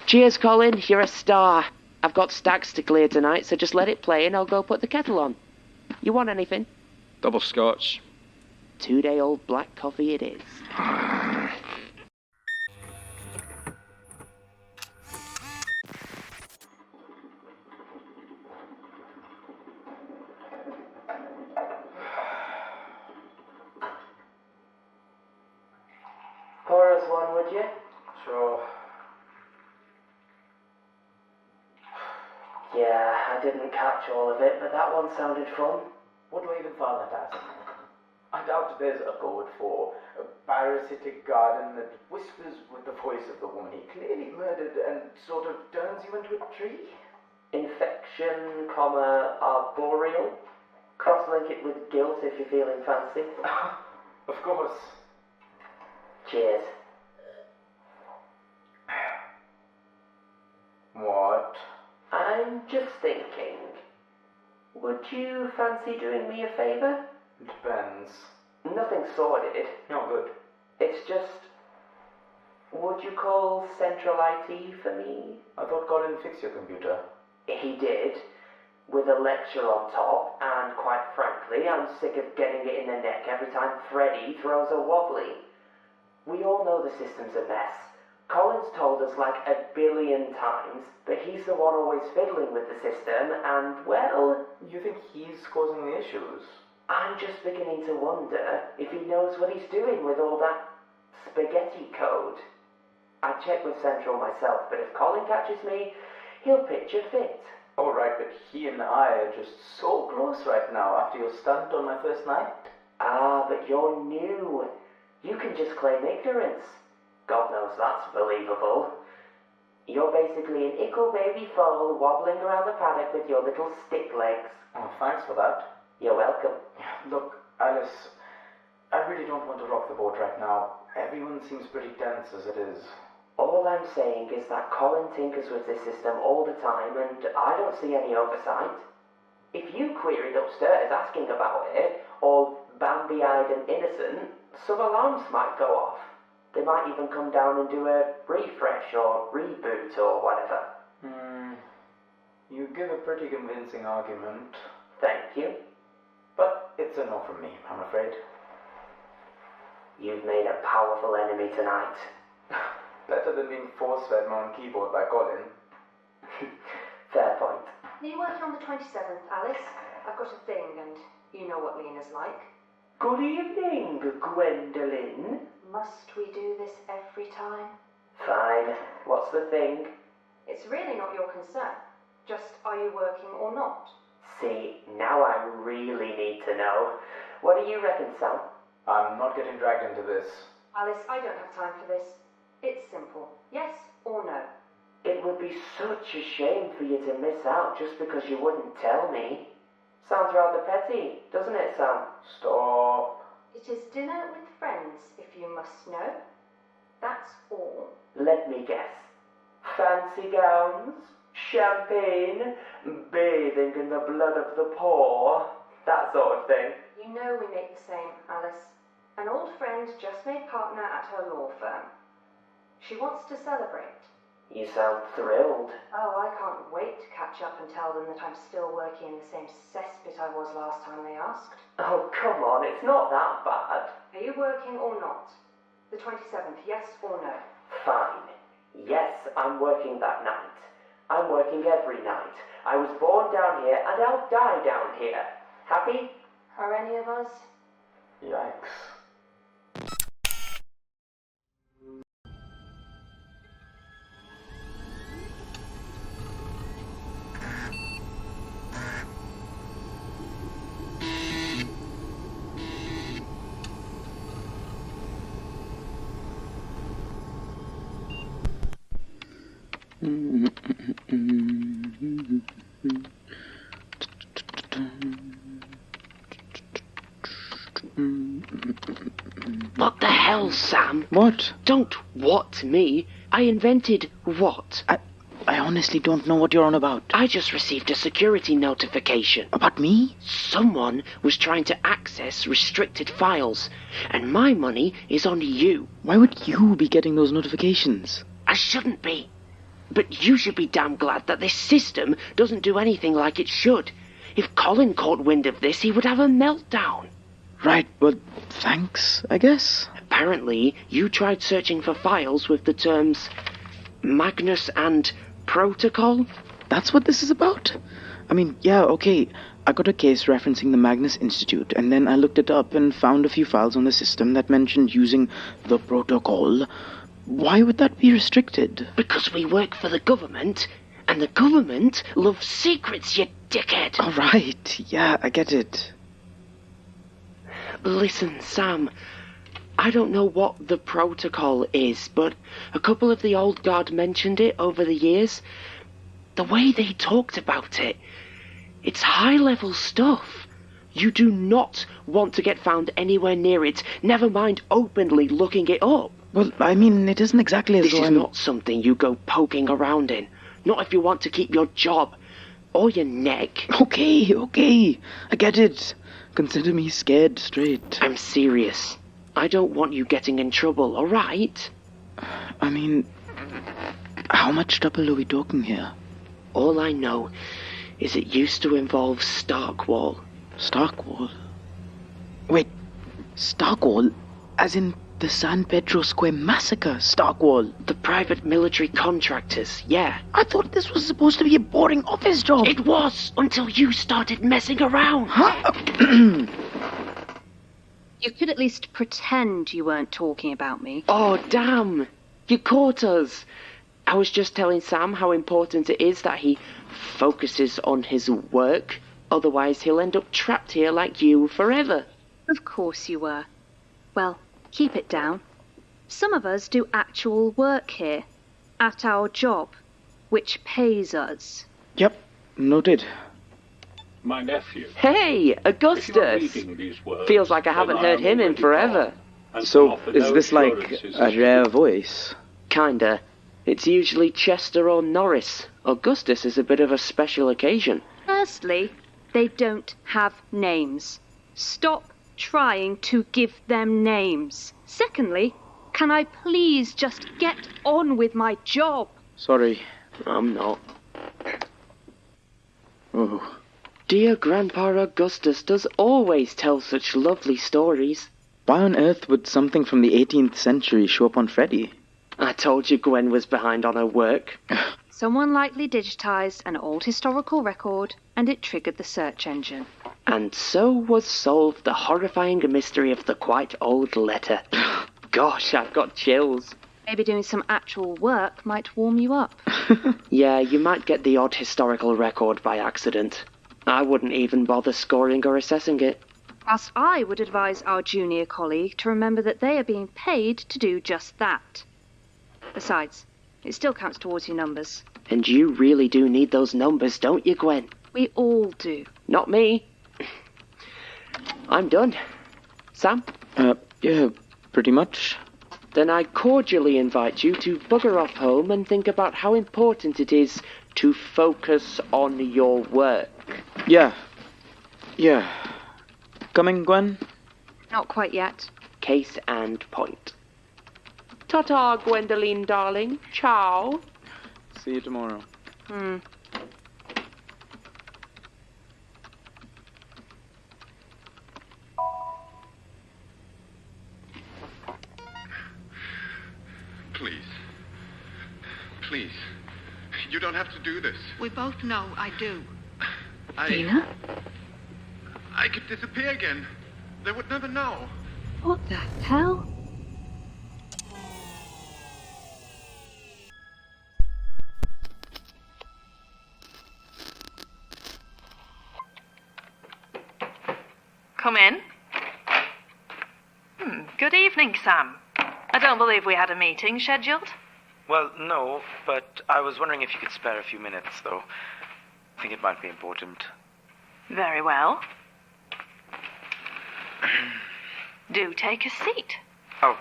B: Cheers, Colin, you're a star. I've got stacks to clear tonight, so just let it play and I'll go put the kettle on. You want anything?
M: Double scotch.
B: 2-day-old black coffee it is. Pour us one, would you?
I: Sure.
B: Yeah, I didn't catch all of it, but that one sounded fun.
I: What do I even find that as? I doubt there's a code for a parasitic garden that whispers with the voice of the woman he clearly murdered and sort of turns you into a tree.
B: Infection, arboreal. Cross-link it with guilt if you're feeling fancy.
I: Of course.
B: Cheers.
I: What?
B: I'm just thinking. Would you fancy doing me a favour?
I: Depends.
B: Nothing sordid.
I: No good.
B: It's just... Would you call Central IT for me?
I: I thought God didn't fix your computer.
B: He did. With a lecture on top, and quite frankly, I'm sick of getting it in the neck every time Freddy throws a wobbly. We all know the system's a mess. Colin's told us like 1 billion times that he's the one always fiddling with the system, and, well...
I: You think he's causing the issues?
B: I'm just beginning to wonder if he knows what he's doing with all that spaghetti code. I checked with Central myself, but if Colin catches me, he'll pitch a fit.
I: Alright, but he and I are just so close right now after your stunt on my first night.
B: Ah, but you're new. You can just claim ignorance. God knows that's believable. You're basically an ickle baby foal wobbling around the paddock with your little stick legs.
I: Oh, thanks for that.
B: You're welcome.
I: Look, Alice, I really don't want to rock the boat right now. Everyone seems pretty tense as it is.
B: All I'm saying is that Colin tinkers with this system all the time, and I don't see any oversight. If you queried upstairs asking about it, all Bambi-eyed and innocent, some alarms might go off. They might even come down and do a refresh or reboot or whatever.
I: You give a pretty convincing argument.
B: Thank you.
I: But it's a no from me, I'm afraid.
B: You've made a powerful enemy tonight.
I: Better than being force-fed on keyboard by Colin.
B: Fair point.
F: Are you working on the 27th, Alice? I've got a thing, and you know what Lena's like.
B: Good evening, Gwendolyn.
F: Must we do this every time?
B: Fine. What's the thing?
F: It's really not your concern. Just, are you working or not?
B: See, now I really need to know. What do you reckon, Sam?
I: I'm not getting dragged into this.
F: Alice, I don't have time for this. It's simple. Yes or no?
B: It would be such a shame for you to miss out just because you wouldn't tell me. Sounds rather petty, doesn't it, Sam?
I: Stop.
F: It is dinner with friends, if you must know. That's all.
B: Let me guess. Fancy gowns, champagne, bathing in the blood of the poor, that sort of thing.
F: You know we make the same, Alice. An old friend just made partner at her law firm. She wants to celebrate.
B: You sound thrilled.
F: Oh, I can't wait to catch up and tell them that I'm still working in the same cesspit I was last time they asked.
B: Oh, come on, it's not that bad.
F: Are you working or not? The 27th, yes or no?
B: Fine. Yes, I'm working that night. I'm working every night. I was born down here and I'll die down here. Happy?
F: Are any of us?
I: Yikes.
B: What the hell, Sam?
K: What?
B: Don't what me. I invented what?
K: I honestly don't know what you're on about.
B: I just received a security notification.
K: About me?
B: Someone was trying to access restricted files, and my money is on you.
K: Why would you be getting those notifications?
B: I shouldn't be. But you should be damn glad that this system doesn't do anything like it should. If Colin caught wind of this, he would have a meltdown.
K: Right, well, thanks, I guess.
B: Apparently, you tried searching for files with the terms Magnus and protocol.
K: That's what this is about? I mean, yeah, okay. I got a case referencing the Magnus Institute, and then I looked it up and found a few files on the system that mentioned using the protocol. Why would that be restricted?
B: Because we work for the government, and the government loves secrets, you dickhead.
K: All right, yeah, I get it.
B: Listen, Sam, I don't know what the protocol is, but a couple of the old guard mentioned it over the years. The way they talked about it, it's high-level stuff. You do not want to get found anywhere near it, never mind openly looking it up.
K: Well, I mean, it isn't exactly as
B: This
K: though
B: is
K: I'm...
B: not something you go poking around in. Not if you want to keep your job or your neck.
K: Okay, I get it. Consider me scared straight.
B: I'm serious. I don't want you getting in trouble, all right?
K: I mean, how much trouble are we talking here?
B: All I know is it used to involve Starkwall.
K: Starkwall? Wait, Starkwall? As in the San Pedro Square massacre, Starkwall?
B: The private military contractors, yeah.
K: I thought this was supposed to be a boring office job.
B: It was, until you started messing around.
K: Huh?
F: You could at least pretend you weren't talking about me.
B: Oh, damn. You caught us. I was just telling Sam how important it is that he focuses on his work. Otherwise, he'll end up trapped here like you forever.
F: Of course you were. Well, keep it down. Some of us do actual work here. at our job, which pays us.
K: Yep, noted.
N: My nephew.
B: Hey, Augustus! Feels like I haven't heard him in forever.
K: So, is this like a rare voice?
B: Kinda. It's usually Chester or Norris. Augustus is a bit of a special occasion.
F: Firstly, they don't have names. Stop trying to give them names. Secondly, can I please just get on with my job?
K: Sorry.
B: I'm not.
K: Oh.
B: Dear Grandpa Augustus does always tell such lovely stories.
K: Why on earth would something from the 18th century show up on Freddy?
B: I told you Gwen was behind on her work.
F: Someone likely digitized an old historical record, and it triggered the search engine.
B: And so was solved the horrifying mystery of the quite old letter. Gosh, I've got chills.
F: Maybe doing some actual work might warm you up.
B: Yeah, you might get the odd historical record by accident. I wouldn't even bother scoring or assessing it.
F: Whilst I would advise our junior colleague to remember that they are being paid to do just that. Besides, it still counts towards your numbers.
B: And you really do need those numbers, don't you, Gwen?
F: We all do.
B: Not me. I'm done. Sam?
K: Yeah, pretty much.
B: Then I cordially invite you to bugger off home and think about how important it is to focus on your work.
K: Yeah. Coming, Gwen?
F: Not quite yet.
B: Case and point. Ta-ta, Gwendoline, darling. Ciao.
K: See you tomorrow.
O: Please. You don't have to do this.
P: We both know I do.
F: Dina?
O: I could disappear again. They would never know.
F: What the hell?
E: Come in. Good evening, Sam. I don't believe we had a meeting scheduled.
Q: Well, no, but I was wondering if you could spare a few minutes, though. I think it might be important.
E: Very well. Do take a seat.
Q: Oh,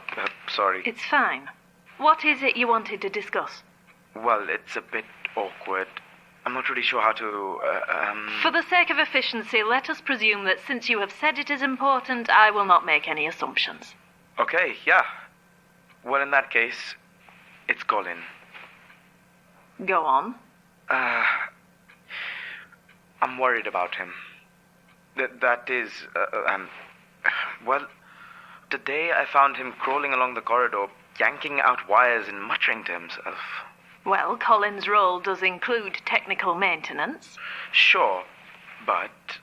Q: sorry.
E: It's fine. What is it you wanted to discuss?
Q: Well, it's a bit awkward. I'm not really sure how to,
E: For the sake of efficiency, let us presume that since you have said it is important, I will not make any assumptions.
Q: Okay, yeah. Well, in that case, it's Colin.
E: Go on.
Q: I'm worried about him. That is, well, today I found him crawling along the corridor, yanking out wires and muttering to himself.
E: Well, Colin's role does include technical maintenance.
Q: Sure, but,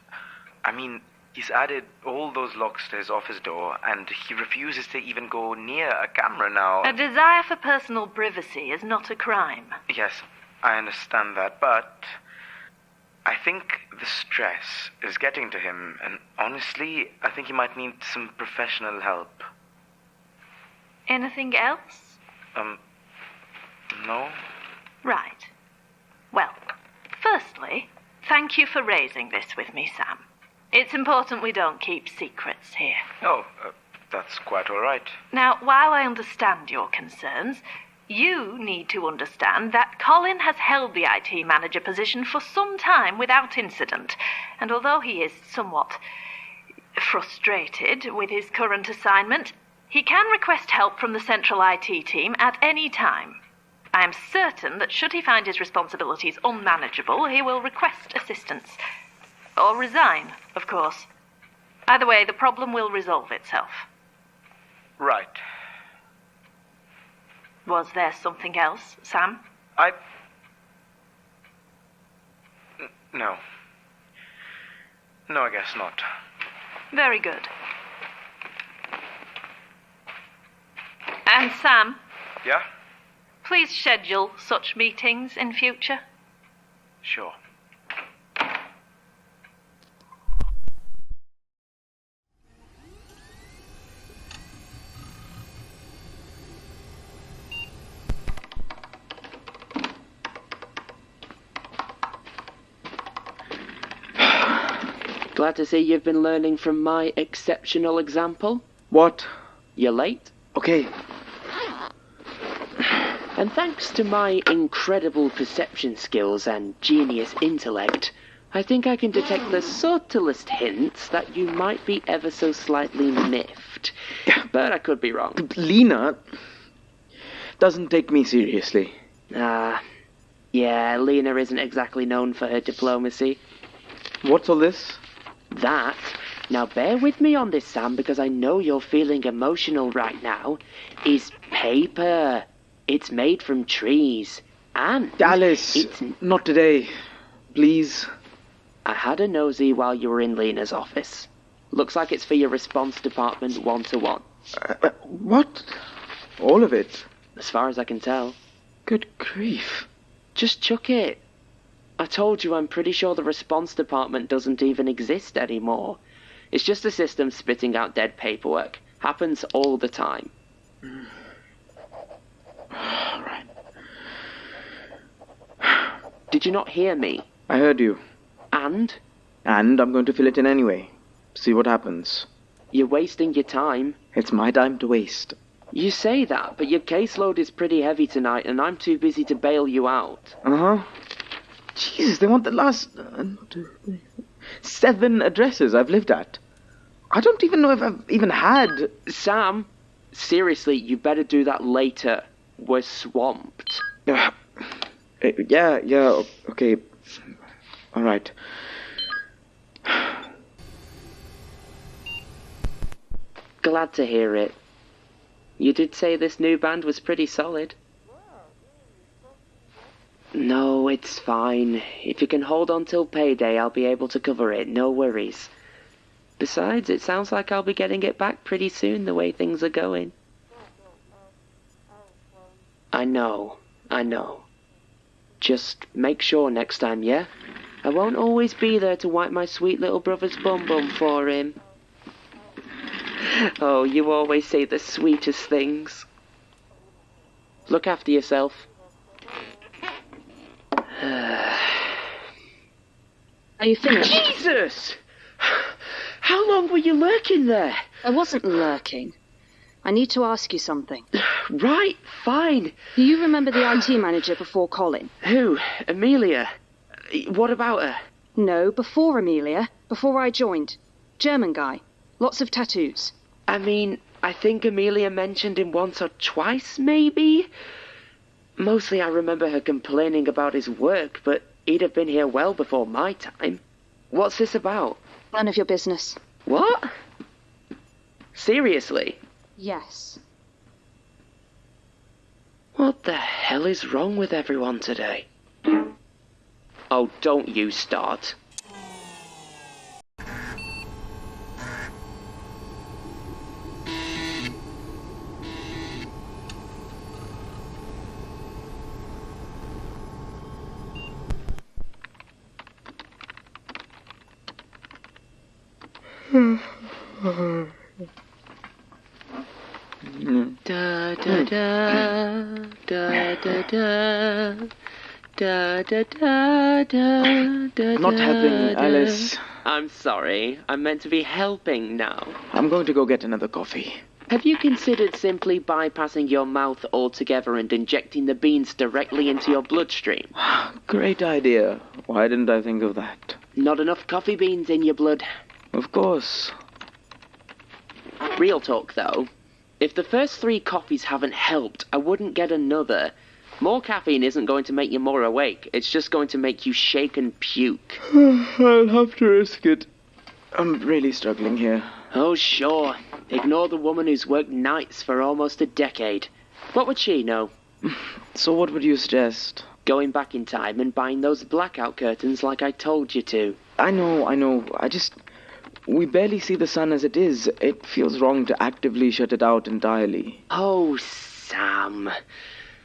Q: I mean, he's added all those locks to his office door, and he refuses to even go near a camera now.
E: A desire for personal privacy is not a crime.
Q: Yes, I understand that, but I think the stress is getting to him, and honestly, I think he might need some professional help.
E: Anything else?
Q: No?
E: Right. Well, firstly, thank you for raising this with me, Sam. It's important we don't keep secrets here.
Q: Oh, that's quite all right.
E: Now, while I understand your concerns, you need to understand that Colin has held the IT manager position for some time without incident, and although he is somewhat frustrated with his current assignment, he can request help from the central IT team at any time. I am certain that should he find his responsibilities unmanageable, he will request assistance. Or resign, of course. Either way, the problem will resolve itself.
Q: Right.
E: Was there something else, Sam?
Q: No. No, I guess not.
E: Very good. And Sam?
Q: Yeah?
E: Please schedule such meetings in future.
Q: Sure.
B: Glad to see you've been learning from my exceptional example.
K: What?
B: You're late.
K: Okay.
B: And thanks to my incredible perception skills and genius intellect, I think I can detect the subtlest hints that you might be ever so slightly miffed. But I could be wrong.
K: Lena doesn't take me seriously.
B: Yeah, Lena isn't exactly known for her diplomacy.
K: What's all this?
B: That. Now bear with me on this, Sam, because I know you're feeling emotional right now. Is paper. It's made from trees. And
K: Alice,
B: it's...
K: not today. Please.
B: I had a nosy while you were in Lena's office. Looks like it's for your response department 1-to-1.
K: What? All of it?
B: As far as I can tell.
K: Good grief.
B: Just chuck it. I told you I'm pretty sure the response department doesn't even exist anymore. It's just a system spitting out dead paperwork. Happens all the time.
K: Right.
B: Did you not hear me?
K: I heard you.
B: And?
K: And I'm going to fill it in anyway. See what happens.
B: You're wasting your time.
K: It's my time to waste.
B: You say that, but your caseload is pretty heavy tonight, and I'm too busy to bail you out.
K: Uh-huh. Jesus, they want the last 7 addresses I've lived at. I don't even know if I've even had...
B: Sam, seriously, you better do that later. We're swamped.
K: Yeah, okay. All right.
B: Glad to hear it. You did say this new band was pretty solid. No, it's fine. If you can hold on till payday, I'll be able to cover it, no worries. Besides, it sounds like I'll be getting it back pretty soon, the way things are going. I know. Just make sure next time, yeah? I won't always be there to wipe my sweet little brother's bum for him. Oh, you always say the sweetest things. Look after yourself.
F: Are you finished?
B: Jesus! How long were you lurking there?
F: I wasn't lurking. I need to ask you something.
B: Right, fine.
F: Do you remember the IT manager before Colin?
B: Who? Amelia? What about her?
F: No, before Amelia. Before I joined. German guy. Lots of tattoos.
B: I mean, I think Amelia mentioned him once or twice, maybe? Mostly I remember her complaining about his work, but he'd have been here well before my time. What's this about?
F: None of your business.
B: What? Seriously?
F: Yes.
B: What the hell is wrong with everyone today? Oh, don't you start. Da da da da da da da da da da.
K: Not helping, Alice.
B: I'm sorry. I'm meant to be helping now.
K: I'm going to go get another coffee.
B: Have you considered simply bypassing your mouth altogether and injecting the beans directly into your bloodstream?
K: Great idea. Why didn't I think of that?
B: Not enough coffee beans in your blood.
K: Of course.
B: Real talk, though. If the first 3 coffees haven't helped, I wouldn't get another. More caffeine isn't going to make you more awake. It's just going to make you shake and puke.
K: I'll have to risk it. I'm really struggling here.
B: Oh, sure. Ignore the woman who's worked nights for almost a decade. What would she know?
K: So what would you suggest?
B: Going back in time and buying those blackout curtains like I told you to.
K: I know. We barely see the sun as it is. It feels wrong to actively shut it out entirely.
B: Oh, Sam.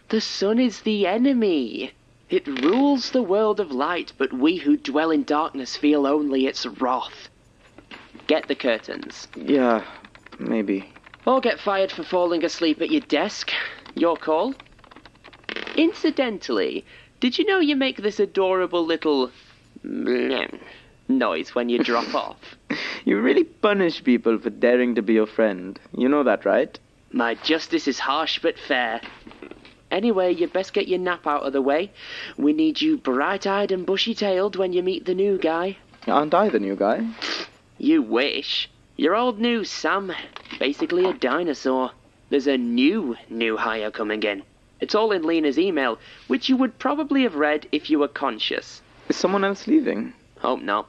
B: The sun is the enemy. It rules the world of light, but we who dwell in darkness feel only its wrath. Get the curtains.
K: Yeah, maybe.
B: Or get fired for falling asleep at your desk. Your call. Incidentally, did you know you make this adorable little noise when you drop off.
K: You really punish people for daring to be your friend. You know that, right?
B: My justice is harsh but fair. Anyway, you best get your nap out of the way. We need you bright-eyed and bushy-tailed when you meet the new guy.
K: Aren't I the new guy?
B: You wish. You're old news, Sam. Basically a dinosaur. There's a new hire coming in. It's all in Lena's email, which you would probably have read if you were conscious.
K: Is someone else leaving?
B: Hope not.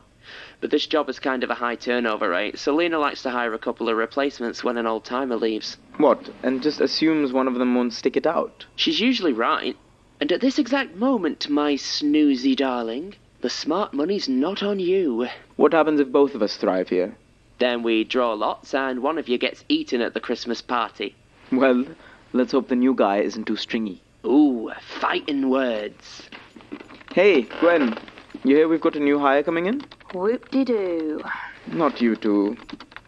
B: But this job is kind of a high turnover rate, so Lena likes to hire a couple of replacements when an old-timer leaves.
K: What, and just assumes one of them won't stick it out?
B: She's usually right. And at this exact moment, my snoozy darling, the smart money's not on you.
K: What happens if both of us thrive here?
B: Then we draw lots and one of you gets eaten at the Christmas party.
K: Well, let's hope the new guy isn't too stringy.
B: Ooh, fighting words.
K: Hey, Gwen, you hear we've got a new hire coming in?
F: Whoop-de-doo.
K: Not you two.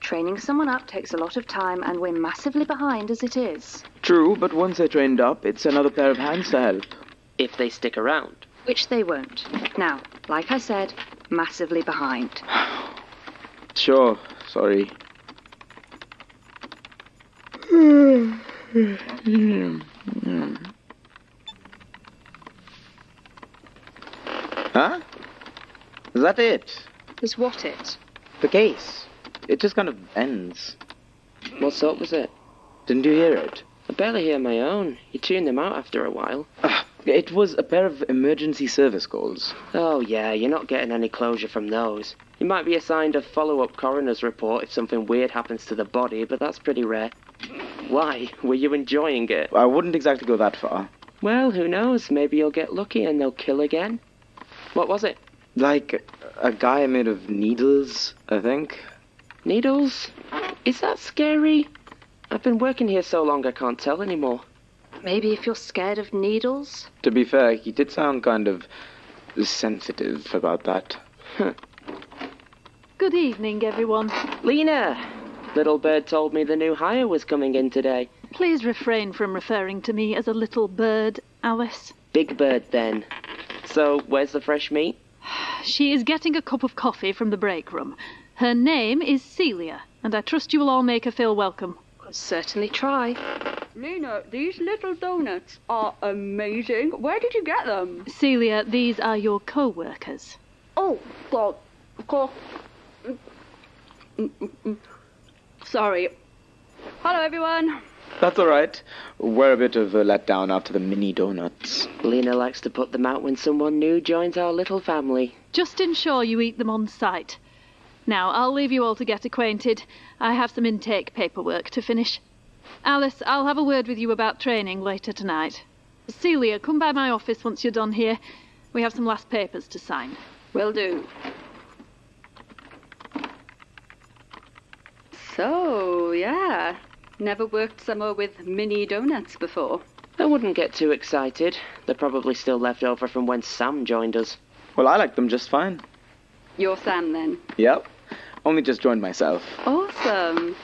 F: Training someone up takes a lot of time, and we're massively behind as it is.
K: True, but once they're trained up, it's another pair of hands to help.
B: If they stick around.
F: Which they won't. Now, like I said, massively behind.
K: Sure, sorry. Huh? Is that it?
F: Is what it?
K: The case. It just kind of ends.
B: What sort was it?
K: Didn't you hear it?
B: I barely hear my own. You tune them out after a while.
K: It was a pair of emergency service calls.
B: Oh yeah, you're not getting any closure from those. You might be assigned a follow-up coroner's report if something weird happens to the body, but that's pretty rare. Why? Were you enjoying it?
K: I wouldn't exactly go that far.
B: Well, who knows? Maybe you'll get lucky and they'll kill again. What was it?
K: Like a guy made of needles, I think.
B: Needles? Is that scary? I've been working here so long I can't tell anymore.
F: Maybe if you're scared of needles?
K: To be fair, he did sound kind of sensitive about that.
E: Good evening, everyone.
B: Lena! Little Bird told me the new hire was coming in today.
E: Please refrain from referring to me as a little bird, Alice.
B: Big Bird, then. So, where's the fresh meat?
E: She is getting a cup of coffee from the break room. Her name is Celia, and I trust you will all make her feel welcome.
F: Could certainly try.
R: Lena, these little donuts are amazing. Where did you get them?
E: Celia, these are your co-workers.
R: Oh, God. Of course. Sorry. Hello, everyone.
K: That's all right. We're a bit of a letdown after the mini donuts.
B: Lena likes to put them out when someone new joins our little family.
E: Just ensure you eat them on site. Now, I'll leave you all to get acquainted. I have some intake paperwork to finish. Alice, I'll have a word with you about training later tonight. Celia, come by my office once you're done here. We have some last papers to sign.
R: Will do. So, yeah. Never worked somewhere with mini donuts before.
B: I wouldn't get too excited. They're probably still left over from when Sam joined us.
K: Well, I like them just fine.
R: You're Sam, then?
K: Yep. Only just joined myself.
R: Awesome.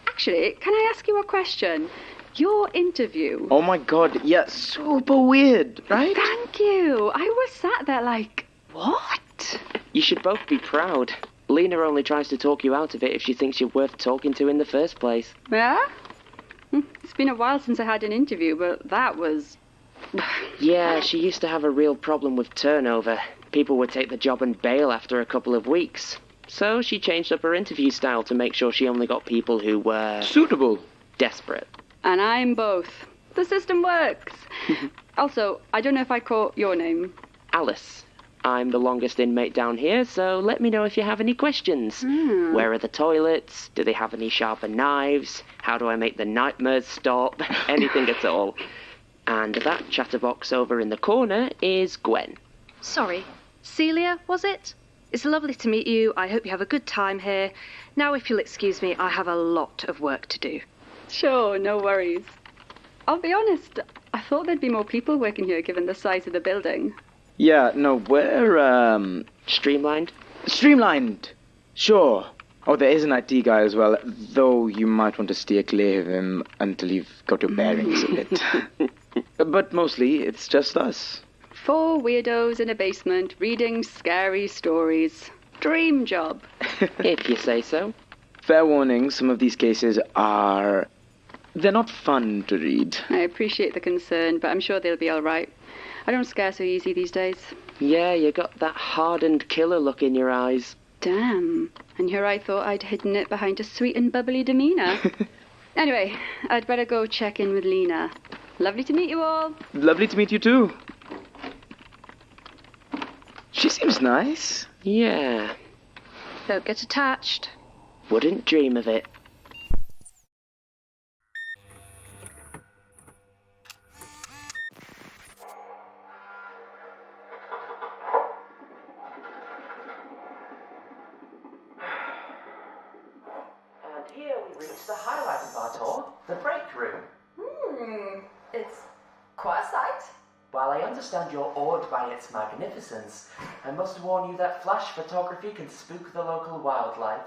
R: Actually, can I ask you a question? Your interview.
K: Oh my god, yeah, super weird, right?
R: Thank you. I was sat there like, what?
B: You should both be proud. Lena only tries to talk you out of it if she thinks you're worth talking to in the first place.
R: Yeah? It's been a while since I had an interview, but that was...
B: Yeah, she used to have a real problem with turnover. People would take the job and bail after a couple of weeks. So she changed up her interview style to make sure she only got people who were...
K: suitable.
B: Desperate.
R: And I'm both. The system works. Also, I don't know if I caught your name.
B: Alice. I'm the longest inmate down here, so let me know if you have any questions. Where are the toilets? Do they have any sharper knives? How do I make the nightmares stop? Anything at all. And that chatterbox over in the corner is Gwen.
F: Sorry, Celia, was it? It's lovely to meet you. I hope you have a good time here. Now, if you'll excuse me, I have a lot of work to do.
R: Sure, no worries. I'll be honest, I thought there'd be more people working here given the size of the building.
K: Yeah, no, we're,
B: streamlined?
K: Streamlined! Sure. Oh, there is an IT guy as well, though you might want to steer clear of him until you've got your bearings a bit. But mostly, it's just us.
R: 4 weirdos in a basement reading scary stories. dream job.
B: If you say so.
K: Fair warning, some of these cases are... they're not fun to read.
R: I appreciate the concern, but I'm sure they'll be all right. I don't scare so easy these days.
B: Yeah, you got that hardened killer look in your eyes.
R: Damn. And here I thought I'd hidden it behind a sweet and bubbly demeanour. Anyway, I'd better go check in with Lena. Lovely to meet you all.
K: Lovely to meet you too. She seems nice.
B: Yeah.
F: Don't get attached.
B: Wouldn't dream of it.
I: And here we reach the highlight of our tour, the break room.
S: It's quite a sight.
I: While I understand you're awed by its magnificence, I must warn you that flash photography can spook the local wildlife.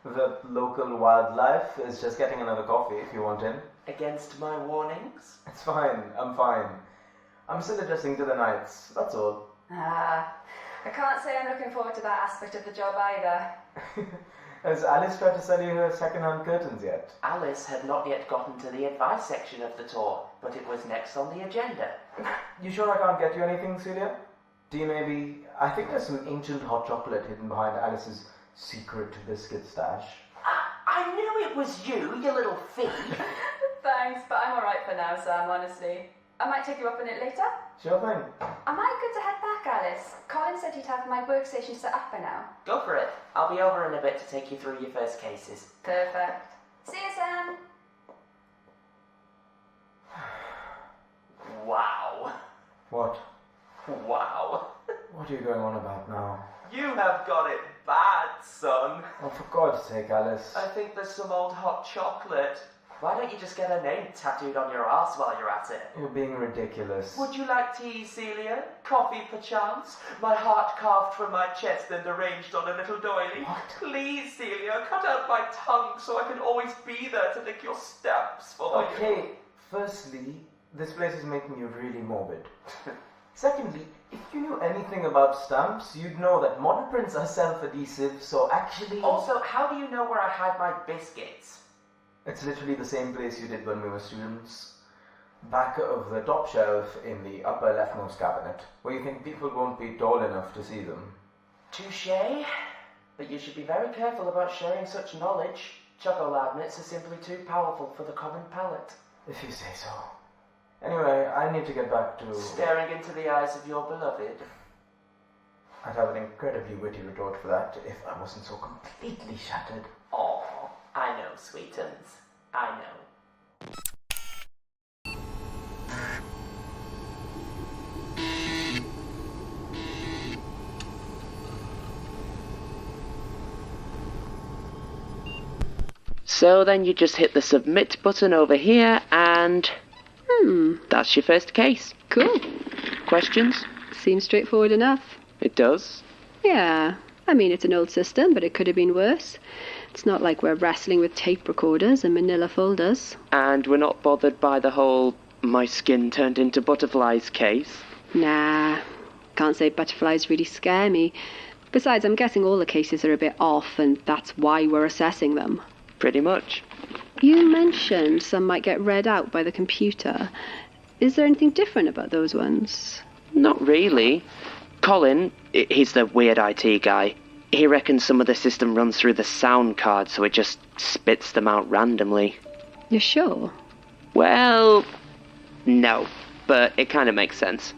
T: The local wildlife is just getting another coffee if you want in.
I: Against my warnings?
T: It's fine, I'm fine. I'm still adjusting to the nights, that's all.
S: I can't say I'm looking forward to that aspect of the job either.
T: Has Alice tried to sell you her second-hand curtains yet?
I: Alice had not yet gotten to the advice section of the tour, but it was next on the agenda.
T: You sure I can't get you anything, Celia? Do you maybe... I think there's some ancient hot chocolate hidden behind Alice's secret biscuit stash.
I: I knew it was you little thief.
S: Thanks, but I'm alright for now, Sam, honestly. I might take you up on it later.
T: Sure thing.
S: Am I good to head back, Alice? Colin said he'd have my workstation set up by now.
I: Go for it. I'll be over in a bit to take you through your first cases.
S: Perfect. See you, Sam.
I: Wow.
T: What?
I: Wow.
T: What are you going on about now?
I: You have got it bad, son.
T: Oh, for God's sake, Alice.
I: I think there's some old hot chocolate. Why don't you just get her name tattooed on your arse while you're at it?
T: You're being ridiculous.
I: Would you like tea, Celia? Coffee, perchance? My heart carved from my chest and arranged on a little doily.
T: What?
I: Please, Celia, cut out my tongue so I can always be there to lick your stamps for you.
T: Okay, firstly, this place is making you really morbid. Secondly, if you knew anything about stamps, you'd know that modern prints are self-adhesive, so actually...
I: Also, how do you know where I hide my biscuits?
T: It's literally the same place you did when we were students. Back of the top shelf in the upper leftmost cabinet, where you think people won't be tall enough to see them.
I: Touché. But you should be very careful about sharing such knowledge. Chocolate are simply too powerful for the common palate.
T: If you say so. Anyway, I need to get back to...
I: Staring into the eyes of your beloved.
T: I'd have an incredibly witty retort for that if I wasn't so completely shattered.
I: Aw, I know, sweetums. I know.
B: So then you just hit the submit button over here and... that's your first case.
R: Cool.
B: Questions?
R: Seems straightforward enough.
B: It does?
R: Yeah. I mean, it's an old system, but it could have been worse. It's not like we're wrestling with tape recorders and manila folders.
B: And we're not bothered by the whole my skin turned into butterflies case?
R: Nah. Can't say butterflies really scare me. Besides, I'm guessing all the cases are a bit off, and that's why we're assessing them.
B: Pretty much.
R: You mentioned some might get read out by the computer. Is there anything different about those ones?
B: Not really. Colin, he's the weird IT guy. He reckons some of the system runs through the sound card, so it just spits them out randomly.
R: You're sure?
B: Well, no, but it kind of makes sense.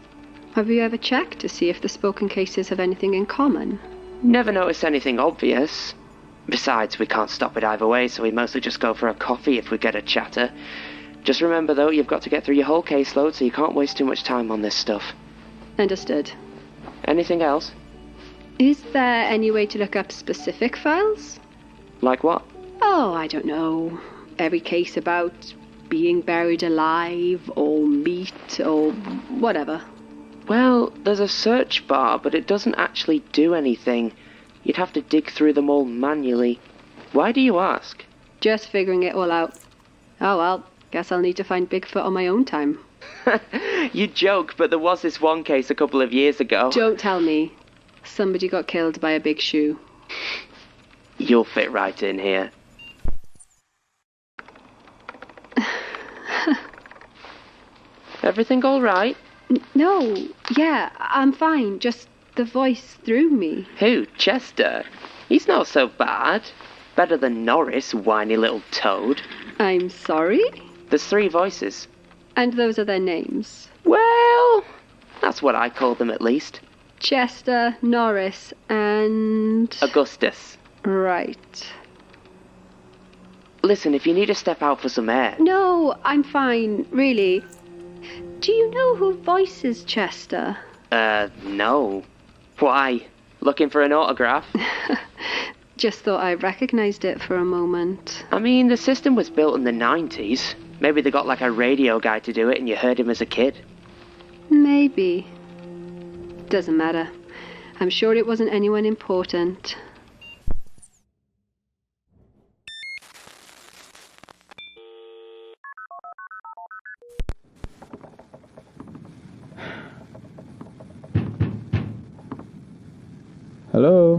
R: Have you ever checked to see if the spoken cases have anything in common?
B: Never noticed anything obvious. Besides, we can't stop it either way, so we mostly just go for a coffee if we get a chatter. Just remember, though, you've got to get through your whole caseload, so you can't waste too much time on this stuff.
R: Understood.
B: Anything else?
R: Is there any way to look up specific files?
B: Like what?
R: Oh, I don't know. Every case about being buried alive, or meat, or whatever.
B: Well, there's a search bar, but it doesn't actually do anything. You'd have to dig through them all manually. Why do you ask?
R: Just figuring it all out. Oh well, guess I'll need to find Bigfoot on my own time.
B: You joke, but there was this one case a couple of years ago.
R: Don't tell me. Somebody got killed by a big shoe.
B: You'll fit right in here. Everything all right?
R: No, yeah, I'm fine. Just the voice threw me.
B: Who, Chester? He's not so bad. Better than Norris, whiny little toad.
R: I'm sorry?
B: There's 3 voices.
R: And those are their names?
B: Well, that's what I call them at least.
R: Chester, Norris, and...
B: Augustus.
R: Right.
B: Listen, if you need to step out for some air...
R: No, I'm fine, really. Do you know who voices Chester?
B: No. Why? Looking for an autograph?
R: Just thought I recognised it for a moment.
B: I mean, the system was built in the 90s. Maybe they got like a radio guy to do it and you heard him as a kid.
R: Maybe. Doesn't matter. I'm sure it wasn't anyone important.
L: Hello?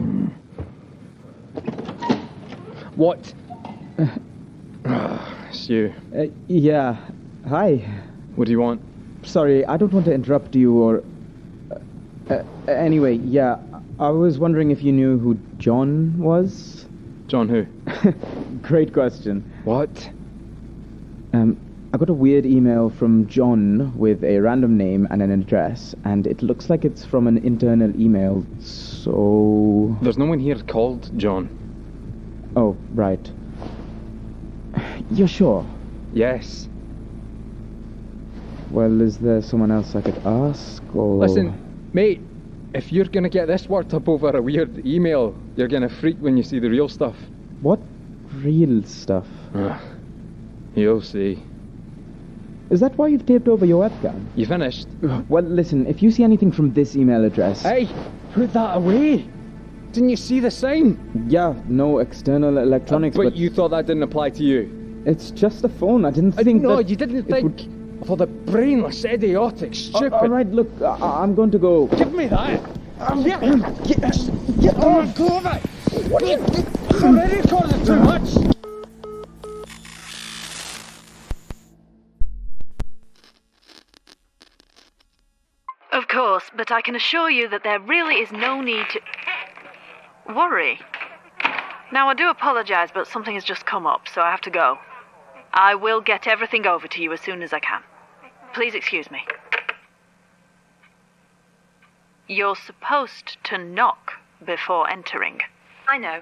M: What? It's you.
L: Yeah. Hi.
M: What do you want?
L: Sorry, I don't want to interrupt you or... anyway, yeah, I was wondering if you knew who John was?
M: John who?
L: Great question.
M: What?
L: I got a weird email from John with a random name and an address, and it looks like it's from an internal email, so...
M: There's no one here called John.
L: Oh, right. You're sure?
M: Yes.
L: Well, is there someone else I could ask, or...
M: Listen, mate, if you're gonna get this worked up over a weird email, you're gonna freak when you see the real stuff.
L: What real stuff?
M: You'll see.
L: Is that why you've taped over your webcam?
M: You finished?
L: Well, listen, if you see anything from this email address...
M: Hey, put that away! Didn't you see the sign?
L: Yeah, no external electronics,
M: but you thought that didn't apply to you?
L: It's just a phone, I didn't think
M: No,
L: that...
M: you didn't think... For the brainless, idiotic, stupid...
L: All right, look, I'm going to go.
M: Give me that! Get on, go over it! What are you... It's already causing too much!
E: Of course, but I can assure you that there really is no need to... worry. Now, I do apologise, but something has just come up, so I have to go. I will get everything over to you as soon as I can. Please excuse me. You're supposed to knock before entering.
F: I know.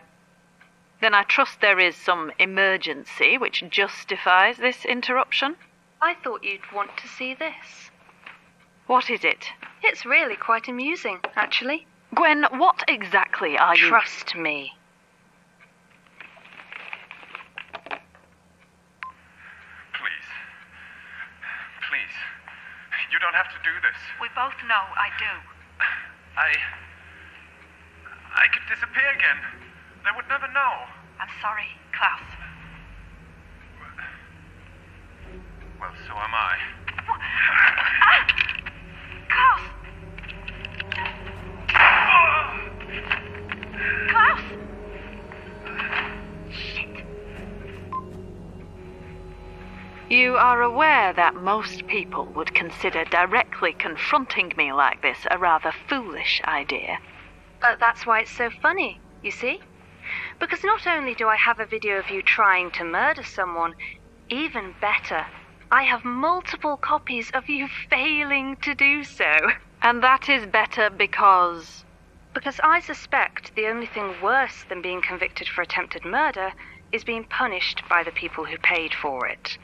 E: Then I trust there is some emergency which justifies this interruption?
F: I thought you'd want to see this.
E: What is it?
F: It's really quite amusing, actually.
E: Gwen, what exactly are you...
F: Trust me.
O: Please. You don't have to do this.
E: We both know I do.
O: I could disappear again. They would never know.
E: I'm sorry, Klaus.
O: Well, so am I.
E: Klaus! Klaus! Shit. You are aware that most people would consider directly confronting me like this a rather foolish idea.
F: That's why it's so funny, you see? Because not only do I have a video of you trying to murder someone, even better, I have multiple copies of you failing to do so.
E: And that is better because...
F: Because I suspect the only thing worse than being convicted for attempted murder is being punished by the people who paid for it.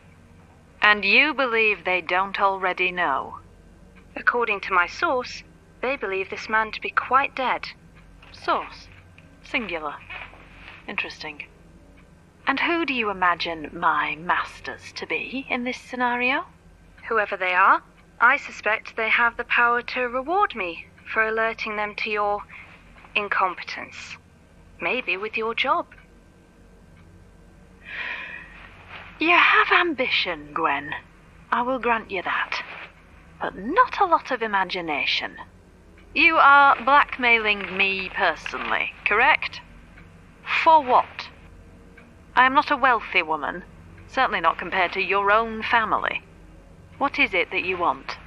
E: And you believe they don't already know?
F: According to my source, they believe this man to be quite dead.
E: Source? Singular. Interesting. And who do you imagine my masters to be in this scenario?
F: Whoever they are, I suspect they have the power to reward me for alerting them to your incompetence. Maybe with your job.
E: You have ambition, Gwen. I will grant you that. But not a lot of imagination. You are blackmailing me personally, correct? For what? I am not a wealthy woman, certainly not compared to your own family. What is it that you want?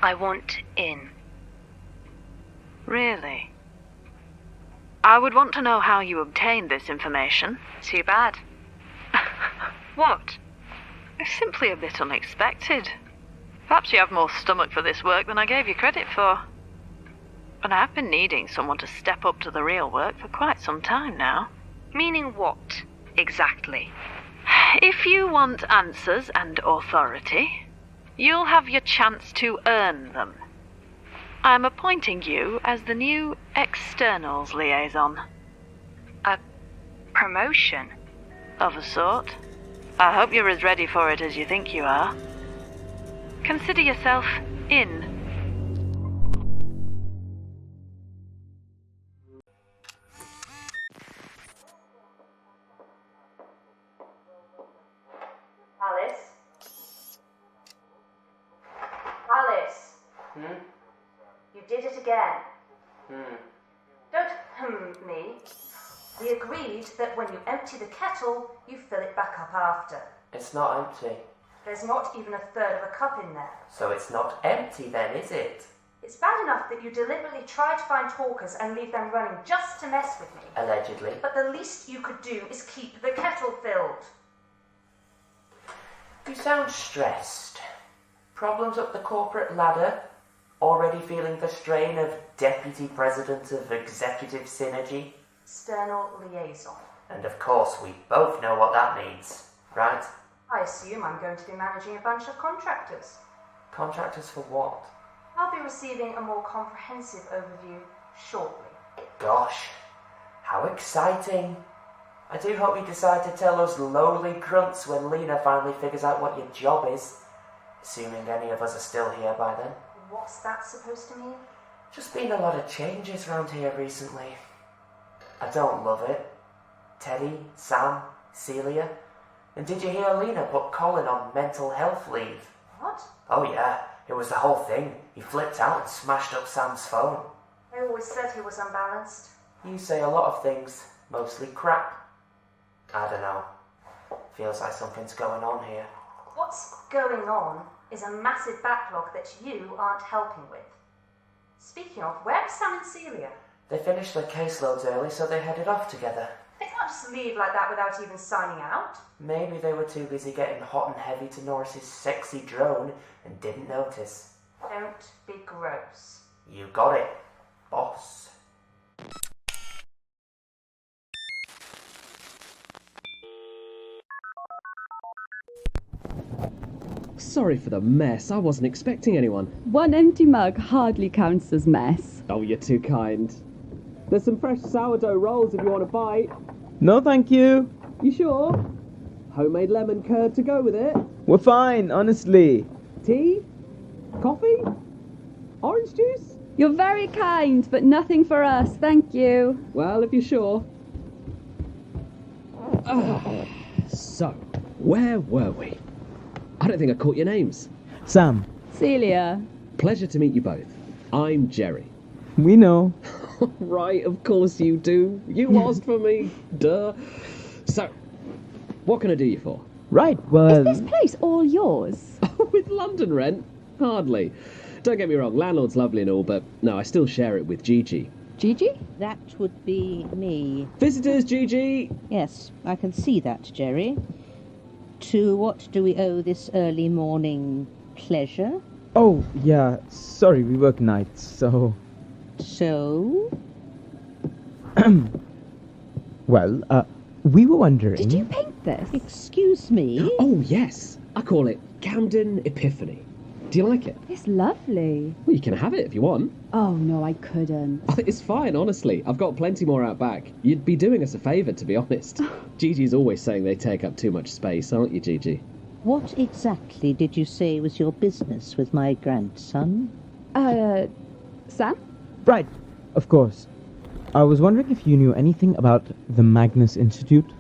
F: I want in.
E: Really? I would want to know how you obtained this information.
F: Too bad.
E: What? It's simply a bit unexpected. Perhaps you have more stomach for this work than I gave you credit for. But I have been needing someone to step up to the real work for quite some time now.
F: Meaning what, exactly?
E: If you want answers and authority, you'll have your chance to earn them. I'm appointing you as the new externals liaison.
F: A promotion?
E: Of a sort. I hope you're as ready for it as you think you are. Consider yourself in.
F: Alice? Alice? You did it again. Don't me. We agreed that when you empty the kettle, you fill it back up after.
U: It's not empty.
F: There's not even a third of a cup in there.
U: So it's not empty then, is it?
F: It's bad enough that you deliberately try to find talkers and leave them running just to mess with me.
U: Allegedly.
F: But the least you could do is keep the kettle filled.
U: You sound stressed. Problems up the corporate ladder? Already feeling the strain of Deputy President of Executive Synergy?
F: External liaison.
U: And of course, we both know what that means, right?
F: I assume I'm going to be managing a bunch of contractors.
U: Contractors for what?
F: I'll be receiving a more comprehensive overview shortly.
U: Gosh, how exciting. I do hope you decide to tell us lowly grunts when Lena finally figures out what your job is. Assuming any of us are still here by then.
F: What's that supposed to mean?
U: Just been a lot of changes around here recently. I don't love it. Teddy, Sam, Celia. And did you hear Lena put Colin on mental health leave?
F: What?
U: Oh yeah, it was the whole thing. He flipped out and smashed up Sam's phone.
F: I always said he was unbalanced.
U: You say a lot of things, mostly crap. I don't know. Feels like something's going on here.
F: What's going on is a massive backlog that you aren't helping with. Speaking of, where's Sam and Celia?
U: They finished their caseloads early, so they headed off together.
F: They can't just leave like that without even signing out.
U: Maybe they were too busy getting hot and heavy to Norris's sexy drone and didn't notice.
F: Don't be gross.
U: You got it, boss.
V: Sorry for the mess. I wasn't expecting anyone.
W: One empty mug hardly counts as mess.
V: Oh, you're too kind. There's some fresh sourdough rolls if you want a bite.
L: No, thank you.
V: You sure? Homemade lemon curd to go with it.
L: We're fine, honestly.
V: Tea? Coffee? Orange juice?
W: You're very kind, but nothing for us, thank you.
V: Well, if you're sure. So, where were we? I don't think I caught your names.
L: Sam.
W: Celia.
V: Pleasure to meet you both. I'm Jerry.
L: We know.
V: Right, of course you do. You asked for me. Duh. So, what can I do you for?
L: Right, well...
W: Is this place all yours?
V: With London rent? Hardly. Don't get me wrong, landlord's lovely and all, but no, I still share it with Gigi.
W: Gigi?
X: That would be me.
V: Visitors, Gigi!
X: Yes, I can see that, Jerry. To what do we owe this early morning pleasure?
L: Oh, yeah, sorry, we work nights, so...
X: So?
L: Well, we were wondering...
W: Did you paint this?
X: Excuse me?
V: Oh, yes. I call it Camden Epiphany. Do you like it?
W: It's lovely.
V: Well, you can have it if you want.
W: Oh, no, I couldn't.
V: It's fine, honestly. I've got plenty more out back. You'd be doing us a favour, to be honest. Gigi's always saying they take up too much space, aren't you, Gigi?
X: What exactly did you say was your business with my grandson?
W: Sam?
L: Right, of course. I was wondering if you knew anything about the Magnus Institute?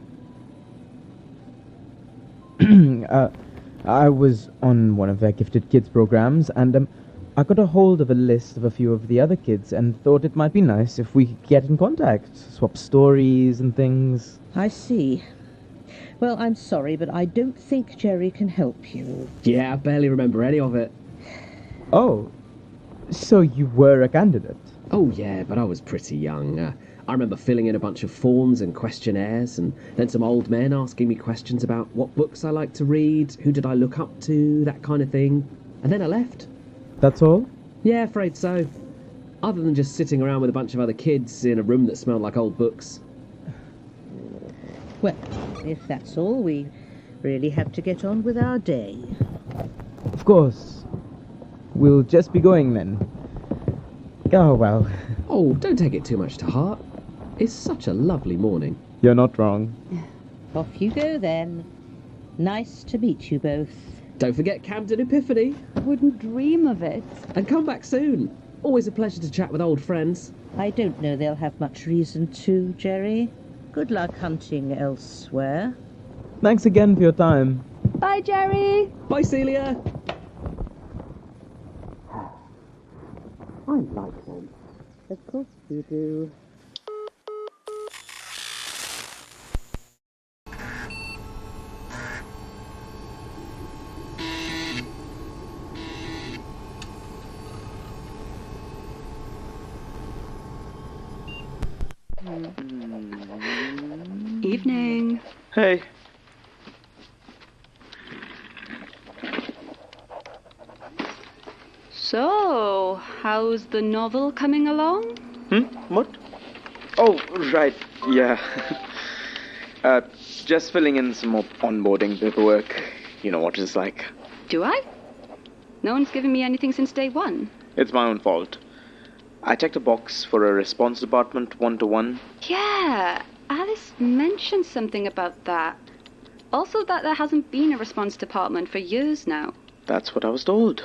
L: I was on one of their Gifted Kids programs, and I got a hold of a list of a few of the other kids and thought it might be nice if we could get in contact, swap stories and things.
X: I see. Well, I'm sorry, but I don't think Jerry can help you.
V: Yeah, I barely remember any of it.
L: Oh, so you were a candidate?
V: Oh, yeah, but I was pretty young. I remember filling in a bunch of forms and questionnaires, and then some old men asking me questions about what books I liked to read, who did I look up to, that kind of thing. And then I left.
L: That's all?
V: Yeah, afraid so. Other than just sitting around with a bunch of other kids in a room that smelled like old books.
X: Well, if that's all, we really have to get on with our day.
L: Of course. We'll just be going then. Oh, well.
V: Oh, don't take it too much to heart. It's such a lovely morning.
L: You're not wrong.
X: Off you go then. Nice to meet you both.
V: Don't forget Camden Epiphany.
W: Wouldn't dream of it.
V: And come back soon. Always a pleasure to chat with old friends.
X: I don't know they'll have much reason to, Jerry. Good luck hunting elsewhere.
L: Thanks again for your time.
W: Bye, Jerry.
V: Bye, Celia.
X: I like them. Of course you do.
F: Evening.
K: Hey.
F: So, how's the novel coming along?
K: What? Oh, right, yeah. Just filling in some more onboarding paperwork. You know what it's like.
F: Do I? No one's given me anything since day one.
K: It's my own fault. I checked a box for a response department 1-to-1.
F: Yeah, Alice mentioned something about that. Also that there hasn't been a response department for years now.
K: That's what I was told.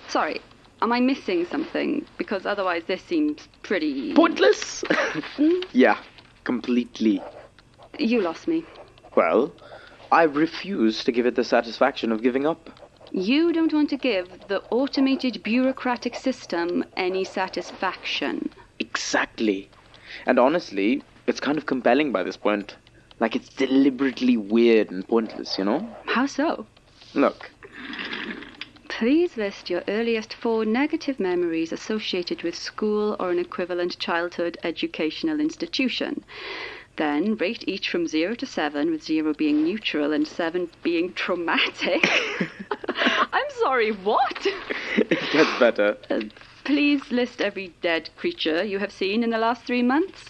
F: Sorry, am I missing something? Because otherwise this seems pretty...
K: Pointless? Yeah, completely.
F: You lost me.
K: Well, I refuse to give it the satisfaction of giving up.
F: You don't want to give the automated bureaucratic system any satisfaction.
K: Exactly. And honestly, it's kind of compelling by this point. Like it's deliberately weird and pointless, you know?
F: How so?
K: Look.
F: Please list your earliest 4 negative memories associated with school or an equivalent childhood educational institution. Then rate each from 0 to 7, with 0 being neutral and 7 being traumatic. I'm sorry, what?
K: It gets better.
F: Please list every dead creature you have seen in the last 3 months.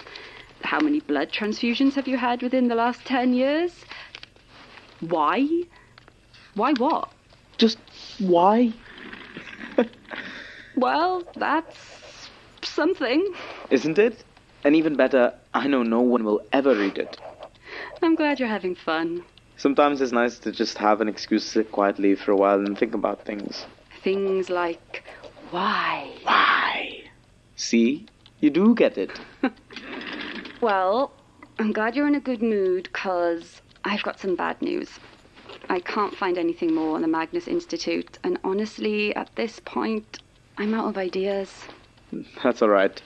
F: How many blood transfusions have you had within the last 10 years? Why? Why what?
K: Just why?
F: Well, that's something.
K: Isn't it? And even better, I know no one will ever read it.
F: I'm glad you're having fun.
K: Sometimes it's nice to just have an excuse to sit quietly for a while and think about things.
F: Things like, why?
K: Why? See? You do get it.
F: Well, I'm glad you're in a good mood, 'cause I've got some bad news. I can't find anything more on the Magnus Institute, and honestly, at this point, I'm out of ideas.
K: That's all right.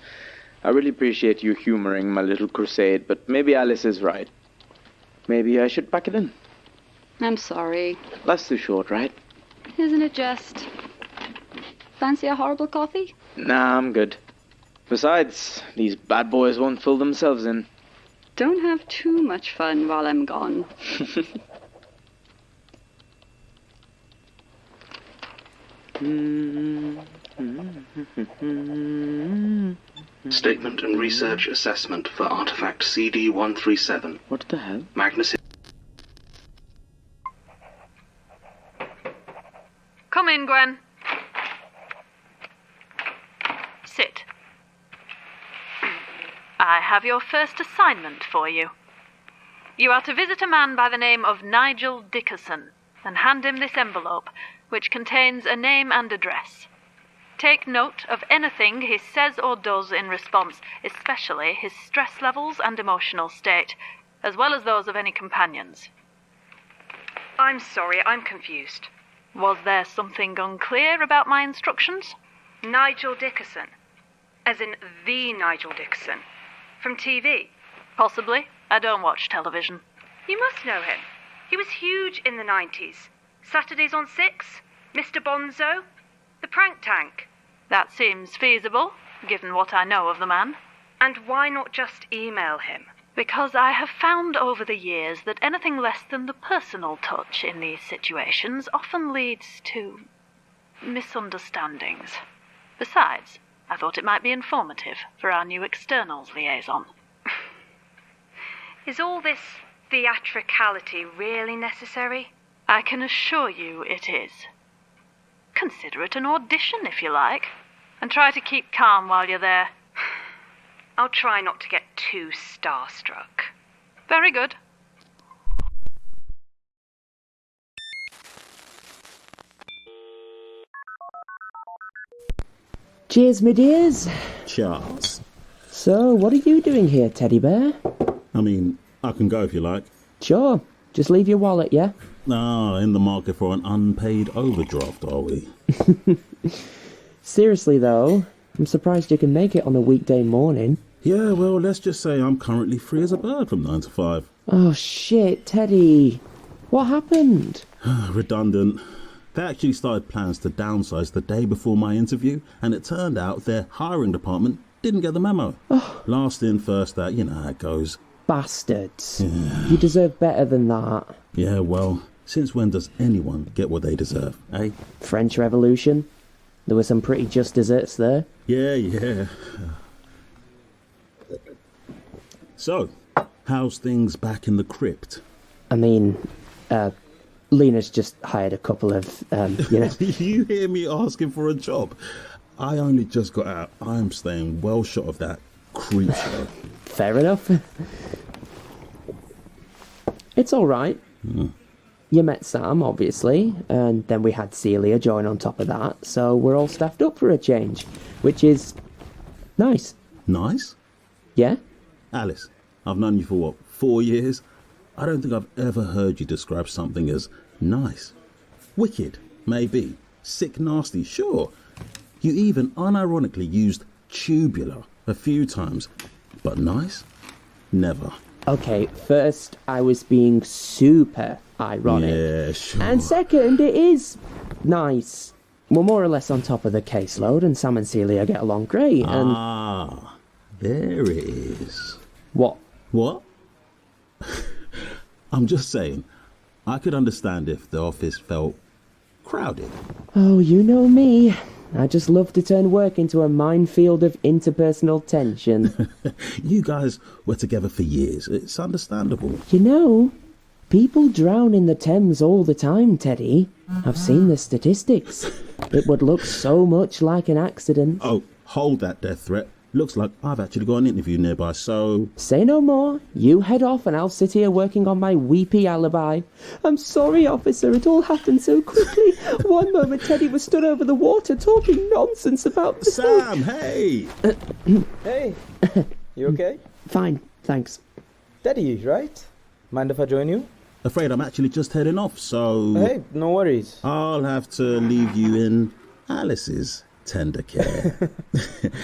K: I really appreciate you humoring my little crusade, but maybe Alice is right. Maybe I should pack it in.
F: I'm sorry.
K: Life's too short, right?
F: Isn't it just? Fancy a horrible coffee?
K: Nah, I'm good. Besides, these bad boys won't fill themselves in.
F: Don't have too much fun while I'm gone.
A: Statement and research assessment for artifact CD-137.
K: What the hell?
A: Magnus.
E: Come in, Gwen. Sit. I have your first assignment for you. You are to visit a man by the name of Nigel Dickerson and hand him this envelope, which contains a name and address. Take note of anything he says or does in response, especially his stress levels and emotional state, as well as those of any companions.
F: I'm sorry, I'm confused.
E: Was there something unclear about my instructions?
F: Nigel Dickerson. As in the Nigel Dickerson. From TV.
E: Possibly. I don't watch television.
F: You must know him. He was huge in the 90s. Saturdays on 6, Mr. Bonzo, The Prank Tank.
E: That seems feasible, given what I know of the man.
F: And why not just email him?
E: Because I have found over the years that anything less than the personal touch in these situations often leads to misunderstandings. Besides, I thought it might be informative for our new externals liaison.
F: Is all this theatricality really necessary?
E: I can assure you it is. Consider it an audition if you like, and try to keep calm while you're there.
F: I'll try not to get too starstruck.
E: Very good.
C: Cheers, my dears.
D: Charles.
C: So, what are you doing here, teddy bear?
D: I mean, I can go if you like.
C: Sure. Just leave your wallet, yeah?
D: Ah, in the market for an unpaid overdraft, are we?
C: Seriously, though, I'm surprised you can make it on a weekday morning.
D: Yeah, well, let's just say I'm currently free as a bird from 9 to 5.
C: Oh, shit, Teddy. What happened?
D: Redundant. They actually started plans to downsize the day before my interview, and it turned out their hiring department didn't get the memo.
C: Oh.
D: Last in, first out, you know how it goes.
C: Bastards.
D: Yeah.
C: You deserve better than that.
D: Yeah, well, since when does anyone get what they deserve, eh?
C: French Revolution. There were some pretty just desserts there.
D: Yeah. So, how's things back in the crypt?
C: I mean, Lena's just hired a couple of, you know...
D: You hear me asking for a job? I only just got out. I'm staying well short of that creep show.
C: Fair enough. It's all right.
D: Hmm.
C: You met Sam, obviously, and then we had Celia join on top of that, so we're all staffed up for a change, which is nice.
D: Nice?
C: Yeah?
D: Alice, I've known you for, what, 4 years? I don't think I've ever heard you describe something as nice. Wicked, maybe. Sick nasty, sure. You even unironically used tubular a few times. But nice? Never.
C: Okay, first, I was being super ironic.
D: Yeah, sure.
C: And second, it is nice. We're more or less on top of the caseload, and Sam and Celia get along great, and...
D: Ah, there it is.
C: What?
D: What? I'm just saying, I could understand if the office felt crowded.
C: Oh, you know me. I just love to turn work into a minefield of interpersonal tension.
D: You guys were together for years. It's understandable.
C: You know, people drown in the Thames all the time, Teddy. I've seen the statistics. It would look so much like an accident.
D: Oh, hold that death threat. Looks like I've actually got an interview nearby, so...
C: Say no more. You head off and I'll sit here working on my weepy alibi. I'm sorry, officer, it all happened so quickly. One moment Teddy was stood over the water talking nonsense about...
D: Sam, hey!
L: Hey, you okay?
C: Fine, thanks.
L: Teddy, right? Mind if I join you?
D: Afraid I'm actually just heading off, so...
L: Hey, no worries.
D: I'll have to leave you in Alice's tender care.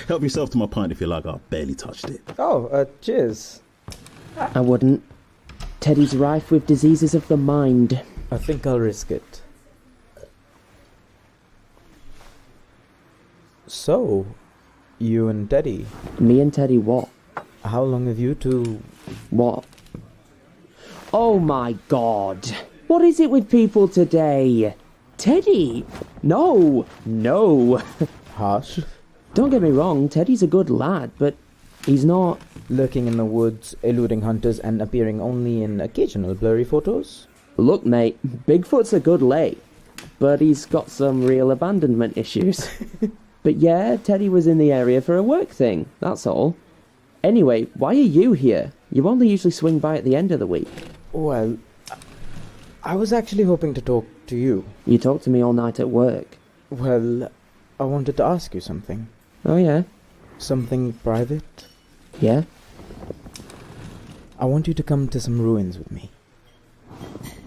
D: Help yourself to my pint if you like. I barely touched it.
L: Oh, cheers.
C: I wouldn't. Teddy's rife with diseases of the mind.
L: I think I'll risk it. So, you and Teddy?
C: Me and Teddy what?
L: How long have you two...
C: What? Oh my god. What is it with people today? Teddy! No!
L: Harsh?
C: Don't get me wrong, Teddy's a good lad, but he's not...
L: Lurking in the woods, eluding hunters, and appearing only in occasional blurry photos?
C: Look, mate, Bigfoot's a good lay, but he's got some real abandonment issues. But yeah, Teddy was in the area for a work thing, that's all. Anyway, why are you here? You only usually swing by at the end of the week.
L: Well, I was actually hoping to talk to you.
C: You talked to me all night at work.
L: Well, I wanted to ask you something.
C: Oh, yeah?
L: Something private?
C: Yeah?
L: I want you to come to some ruins with me.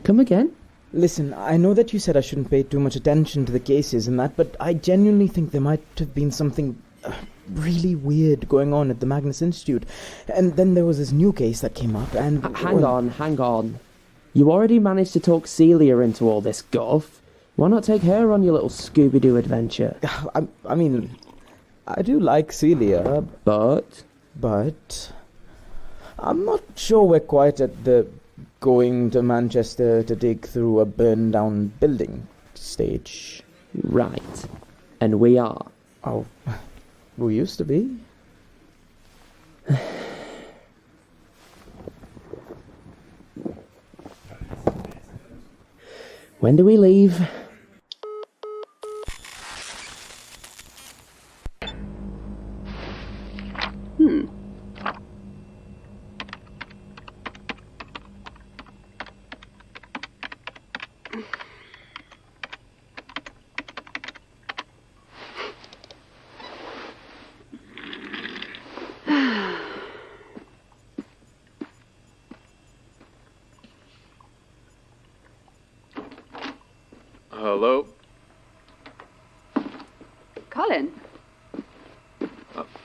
C: Come again?
L: Listen, I know that you said I shouldn't pay too much attention to the cases and that, but I genuinely think there might have been something really weird going on at the Magnus Institute. And then there was this new case that came up, and...
C: Hang on. You already managed to talk Celia into all this guff. Why not take her on your little Scooby-Doo adventure?
L: I mean, I do like Celia,
C: but
L: I'm not sure we're quite at the going to Manchester to dig through a burned-down building stage.
C: Right. And we are.
L: Oh, we used to be.
C: When do we leave?
M: Hello?
R: Colin?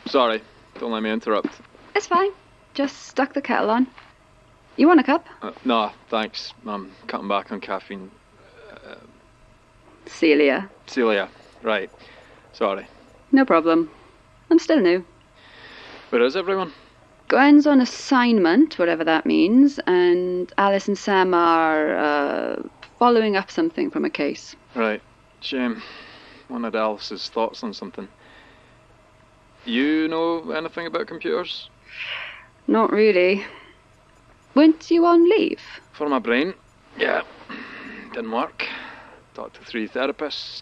M: Sorry, don't let me interrupt.
R: It's fine. Just stuck the kettle on. You want a cup?
M: No, thanks. I'm cutting back on caffeine.
R: Celia.
M: Celia, right. Sorry.
R: No problem. I'm still new.
M: Where is everyone?
R: Gwen's on assignment, whatever that means, and Alice and Sam are following up something from a case.
M: Right. Shame. Wanted Alice's thoughts on something. You know anything about computers?
R: Not really. Weren't you on leave?
M: For my brain? Yeah. Didn't work. Talked to 3 therapists.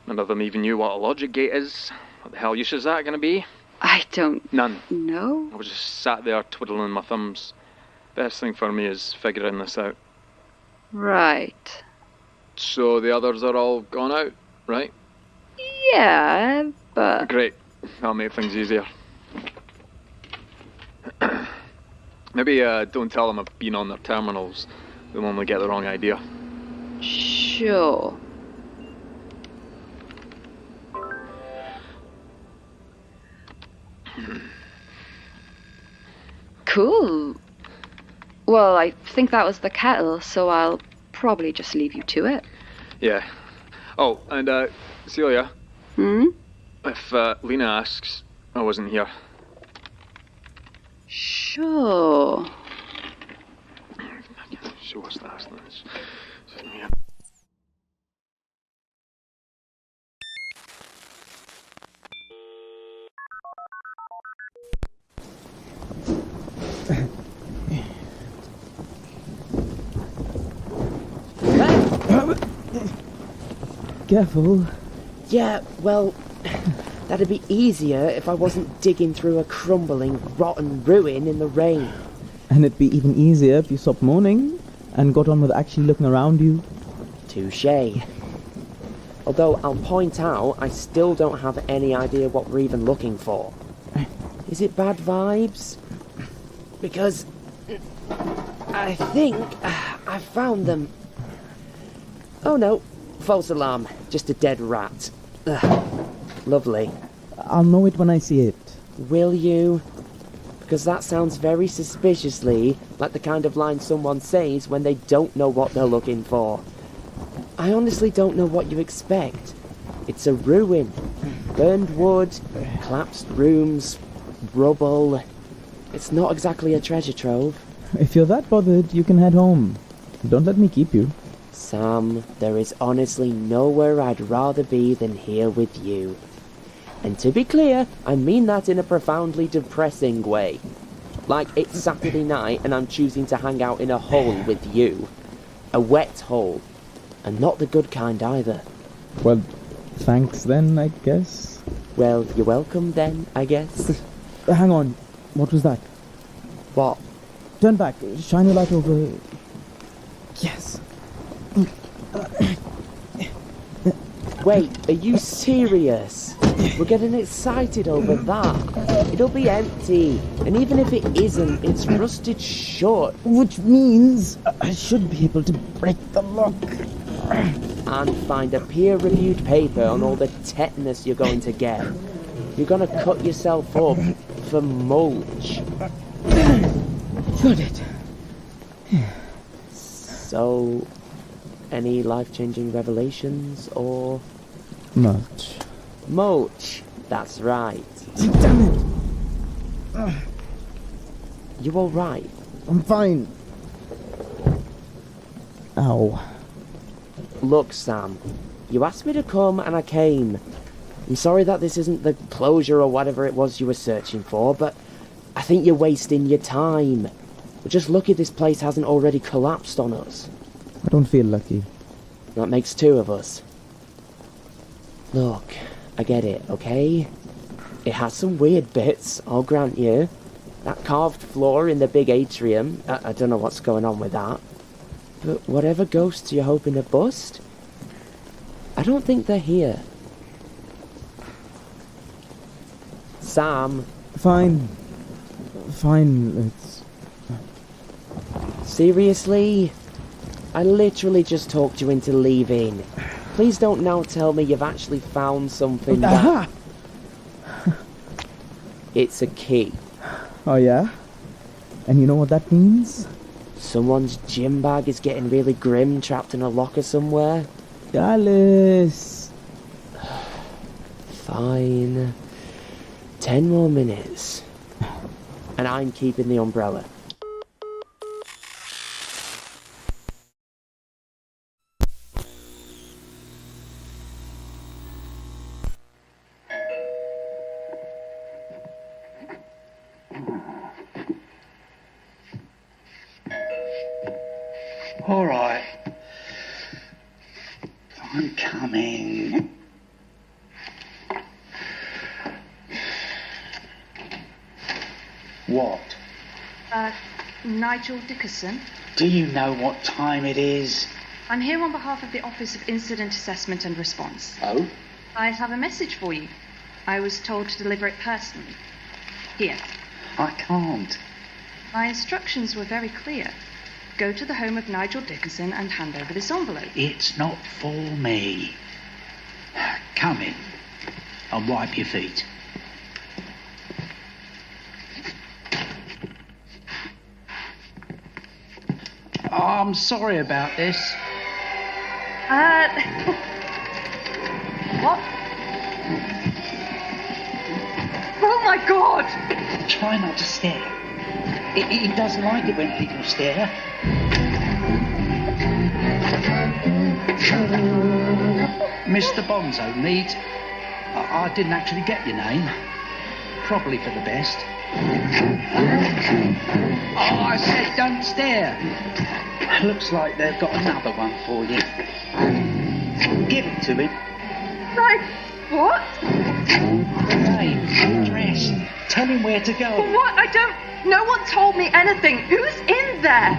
M: None of them even knew what a logic gate is. What the hell use is that going to be?
R: I don't...
M: None.
R: No?
M: I was just sat there twiddling my thumbs. Best thing for me is figuring this out.
R: Right.
M: So the others are all gone out, right?
R: Yeah, but...
M: Great. That'll make things easier. Maybe don't tell them I've been on their terminals. They'll only get the wrong idea.
R: Sure. Cool. Well, I think that was the kettle, so I'll probably just leave you to it.
M: Yeah. Oh, and Celia.
R: Hmm?
M: If Lena asks, I wasn't here.
R: Sure.
M: So what's that?
L: Careful.
C: Yeah, well, that'd be easier if I wasn't digging through a crumbling, rotten ruin in the rain.
L: And it'd be even easier if you stopped moaning and got on with actually looking around you.
C: Touché. Although I'll point out, I still don't have any idea what we're even looking for. Is it bad vibes? Because I think I found them. Oh no, false alarm. Just a dead rat. Ugh. Lovely.
L: I'll know it when I see it.
C: Will you? Because that sounds very suspiciously like the kind of line someone says when they don't know what they're looking for. I honestly don't know what you expect. It's a ruin. Burned wood, collapsed rooms, rubble. It's not exactly a treasure trove.
L: If you're that bothered, you can head home. Don't let me keep you.
C: Sam, there is honestly nowhere I'd rather be than here with you. And to be clear, I mean that in a profoundly depressing way. Like it's Saturday night and I'm choosing to hang out in a hole with you. A wet hole. And not the good kind either.
L: Well, thanks then, I guess.
C: Well, you're welcome then, I guess.
L: Hang on. What was that?
C: What?
L: Turn back. Shine your light over... Yes.
C: Wait, are you serious? We're getting excited over that. It'll be empty. And even if it isn't, it's rusted shut.
L: Which means I should be able to break the lock.
C: And find a peer-reviewed paper on all the tetanus you're going to get. You're going to cut yourself up for mulch.
L: Got it.
C: So, any life-changing revelations, or...?
L: Mulch.
C: Mulch, that's right.
L: Damn it!
C: You alright?
L: I'm fine. Ow.
C: Look, Sam, you asked me to come and I came. I'm sorry that this isn't the closure or whatever it was you were searching for, but I think you're wasting your time. We're just lucky this place hasn't already collapsed on us.
L: I don't feel lucky.
C: That makes two of us. Look, I get it, okay? It has some weird bits, I'll grant you. That carved floor in the big atrium, I don't know what's going on with that. But whatever ghosts you're hoping to bust, I don't think they're here. Sam.
L: Fine. It's...
C: Seriously? I literally just talked you into leaving. Please don't now tell me you've actually found something that... It's a key.
L: Oh yeah? And you know what that means?
C: Someone's gym bag is getting really grim, trapped in a locker somewhere.
L: Dallas!
C: Fine. 10 more minutes. And I'm keeping the umbrella.
G: All right. I'm coming. What?
F: Nigel Dickerson.
G: Do you know what time it is?
F: I'm here on behalf of the Office of Incident Assessment and Response.
G: Oh?
F: I have a message for you. I was told to deliver it personally. Here.
G: I can't.
F: My instructions were very clear. Go to the home of Nigel Dickerson and hand over this envelope.
G: It's not for me. Come in and wipe your feet. I'm sorry about this.
F: What? Oh my God!
G: Try not to stare. He doesn't like it when people stare. Mr. Bonzo, meet. I didn't actually get your name. Probably for the best. Oh, I said don't stare. Looks like they've got another one for you. Give it to him.
F: Like, what?
G: Name, address. Tell him where to go.
F: What? I don't... No one told me anything. Who's in there?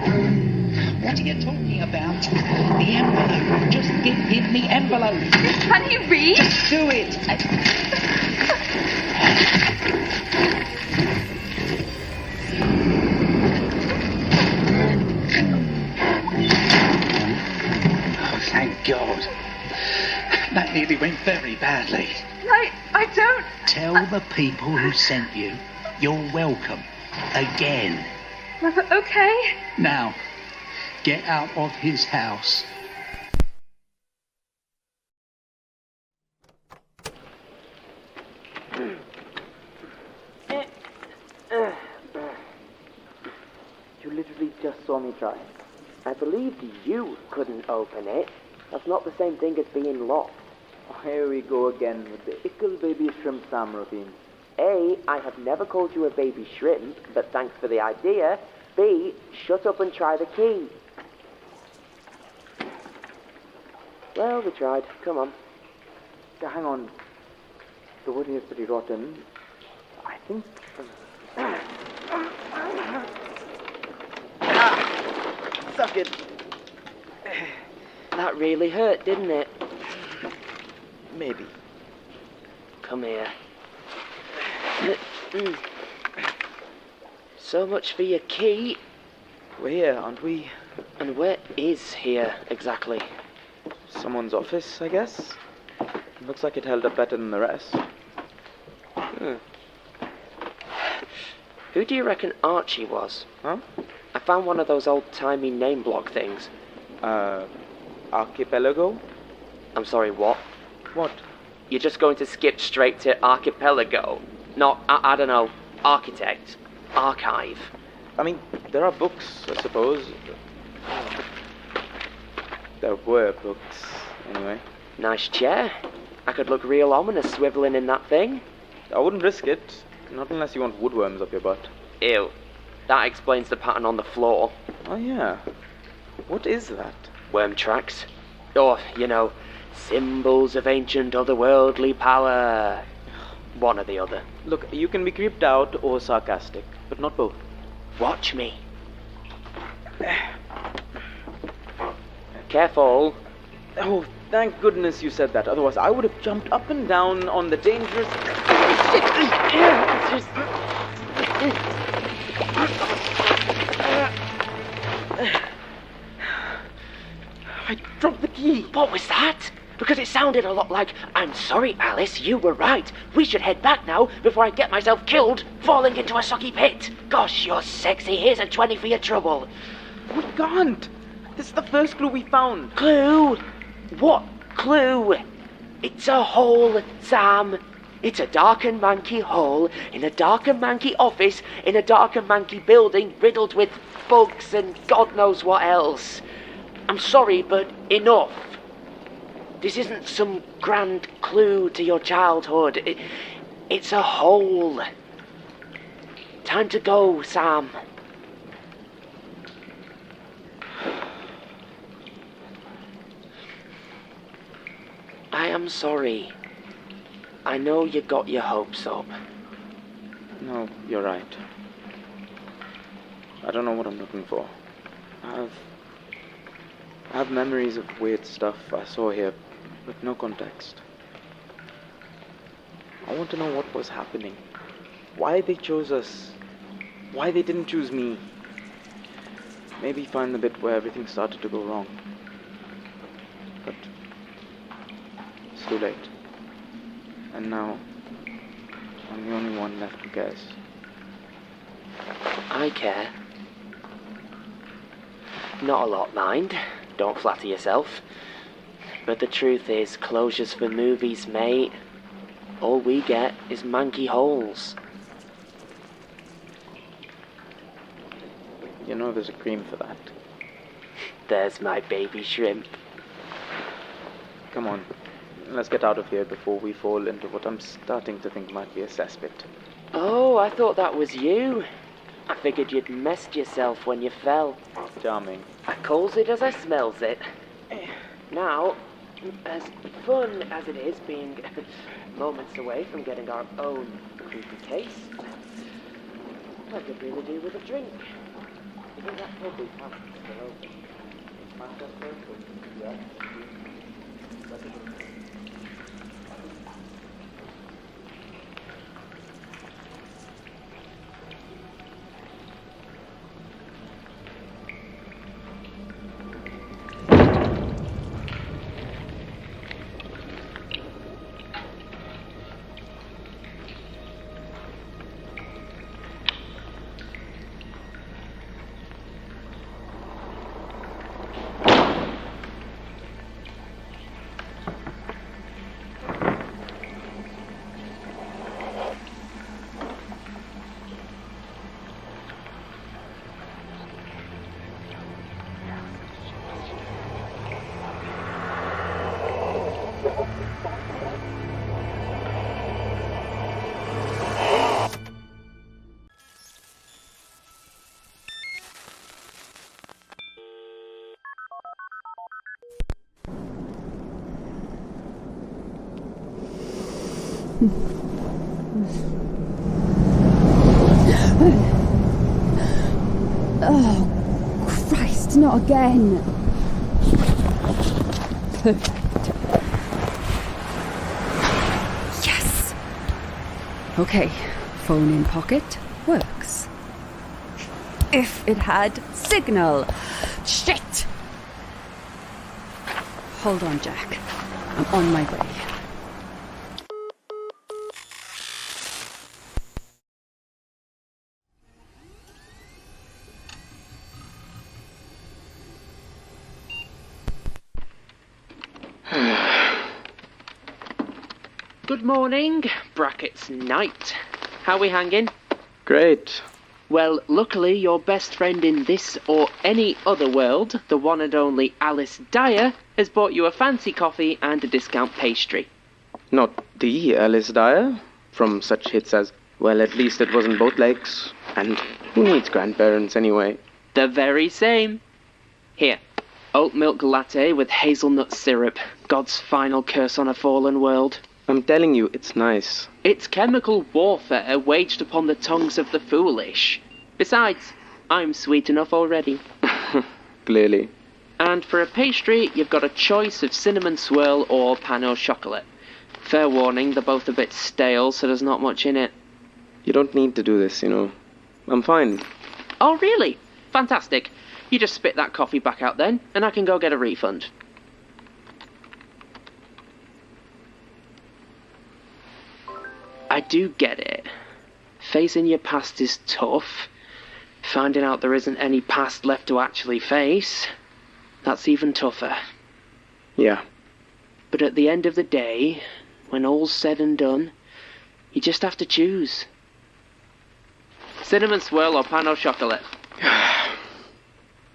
G: What are you talking about? The envelope. Just give him the envelope.
F: Can he read?
G: Do it. Oh, thank God. That nearly went very badly.
F: I don't...
G: Tell the people who sent you you're welcome. Again.
F: Okay.
G: Now, get out of his house.
C: You literally just saw me try. I believed you couldn't open it. That's not the same thing as being locked.
I: Here we go again with the ickle baby shrimp Sam routine.
C: A, I have never called you a baby shrimp, but thanks for the idea. B, shut up and try the key. Well, we tried. Come on.
I: Yeah, hang on. The wood here is pretty rotten. I think...
C: Suck it. That really hurt, didn't it?
I: Maybe.
B: Come here. So much for your key.
K: We're here, aren't we?
B: And where is here, exactly?
K: Someone's office, I guess. Looks like it held up better than the rest.
B: Who do you reckon Archie was?
K: Huh?
B: I found one of those old-timey name block things.
K: Archipelago?
B: I'm sorry, what?
K: What?
B: You're just going to skip straight to archipelago? Not, I don't know, architect, archive.
K: I mean, there are books, I suppose. There were books, anyway.
B: Nice chair. I could look real ominous swiveling in that thing.
K: I wouldn't risk it. Not unless you want woodworms up your butt.
B: Ew. That explains the pattern on the floor.
K: Oh, yeah. What is that?
B: Worm tracks. Or, you know, symbols of ancient otherworldly power. One or the other.
K: Look, you can be creeped out or sarcastic, but not both.
B: Watch me. Careful.
K: Oh, thank goodness you said that. Otherwise, I would have jumped up and down on the dangerous... I dropped the key.
B: What was that? Because it sounded a lot like, I'm sorry, Alice, you were right. We should head back now before I get myself killed falling into a soggy pit. Gosh, you're sexy. Here's a 20 for your trouble.
K: We can't. This is the first clue we found.
B: Clue? What clue? It's a hole, Sam. It's a dark and manky hole in a dark and manky office in a dark and manky building riddled with bugs and God knows what else. I'm sorry, but enough. This isn't some grand clue to your childhood. It's a hole. Time to go, Sam. I am sorry. I know you got your hopes up.
K: No, you're right. I don't know what I'm looking for. I have memories of weird stuff I saw here, but no context. I want to know what was happening. Why they chose us. Why they didn't choose me. Maybe find the bit where everything started to go wrong. But it's too late. And now I'm the only one left who cares.
B: I care. Not a lot, mind. Don't flatter yourself. But the truth is, closures for movies, mate. All we get is manky holes.
K: You know there's a cream for that.
B: There's my baby shrimp.
K: Come on, let's get out of here before we fall into what I'm starting to think might be a cesspit.
B: Oh, I thought that was you. I figured you'd messed yourself when you fell.
K: Charming.
B: I calls it as I smells it. Now, as fun as it is being moments away from getting our own creepy case, I could really do with a drink. You think that pub we passed is still open? It's Manchester open? Yeah.
W: Oh, Christ, not again. Yes! Okay, phone in pocket works. If it had signal. Shit! Hold on, Jack. I'm on my way.
B: Good morning, brackets night. How we hanging?
K: Great.
B: Well, luckily your best friend in this or any other world, the one and only Alice Dyer, has bought you a fancy coffee and a discount pastry.
K: Not the Alice Dyer? From such hits as, well, at least it wasn't both legs. And who needs grandparents anyway?
B: The very same. Here, oat milk latte with hazelnut syrup. God's final curse on a fallen world.
K: I'm telling you, it's nice.
B: It's chemical warfare waged upon the tongues of the foolish. Besides, I'm sweet enough already.
K: Clearly.
B: And for a pastry, you've got a choice of cinnamon swirl or pan au chocolate. Fair warning, they're both a bit stale, so there's not much in it.
K: You don't need to do this, you know. I'm fine.
B: Oh, really? Fantastic. You just spit that coffee back out then, and I can go get a refund. I do get it. Facing your past is tough. Finding out there isn't any past left to actually face, that's even tougher.
K: Yeah.
B: But at the end of the day, when all's said and done, you just have to choose. Cinnamon swirl or pan au chocolate?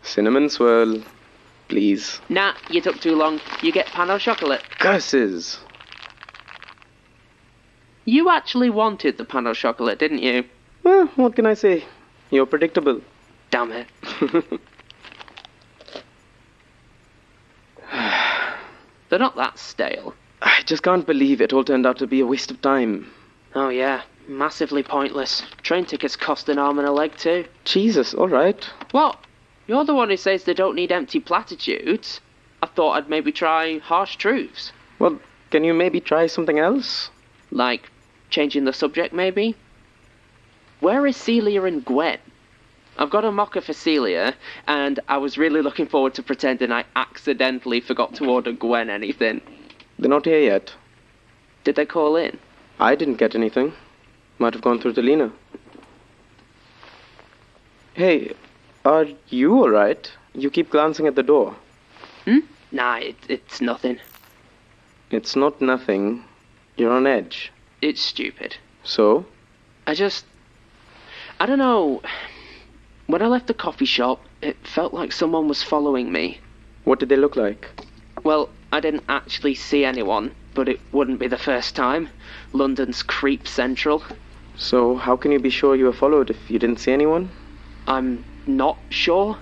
K: Cinnamon swirl, please.
B: Nah, you took too long. You get pan au chocolate.
K: Curses!
B: You actually wanted the pan au chocolate, didn't you?
K: Well, what can I say? You're predictable.
B: Damn it. They're not that stale.
K: I just can't believe it all turned out to be a waste of time.
B: Oh yeah, massively pointless. Train tickets cost an arm and a leg too.
K: Jesus, alright.
B: What? You're the one who says they don't need empty platitudes. I thought I'd maybe try harsh truths.
K: Well, can you maybe try something else?
B: Like changing the subject, maybe? Where is Celia and Gwen? I've got a mocker for Celia, and I was really looking forward to pretending I accidentally forgot to order Gwen anything.
K: They're not here yet.
B: Did they call in?
K: I didn't get anything. Might have gone through to Lena. Hey, are you alright? You keep glancing at the door.
B: Nah, it's nothing.
K: It's not nothing. You're on edge.
B: It's stupid.
K: So?
B: I don't know. When I left the coffee shop, it felt like someone was following me.
K: What did they look like?
B: Well, I didn't actually see anyone, but it wouldn't be the first time. London's creep central.
K: So, how can you be sure you were followed if you didn't see anyone?
B: I'm not sure.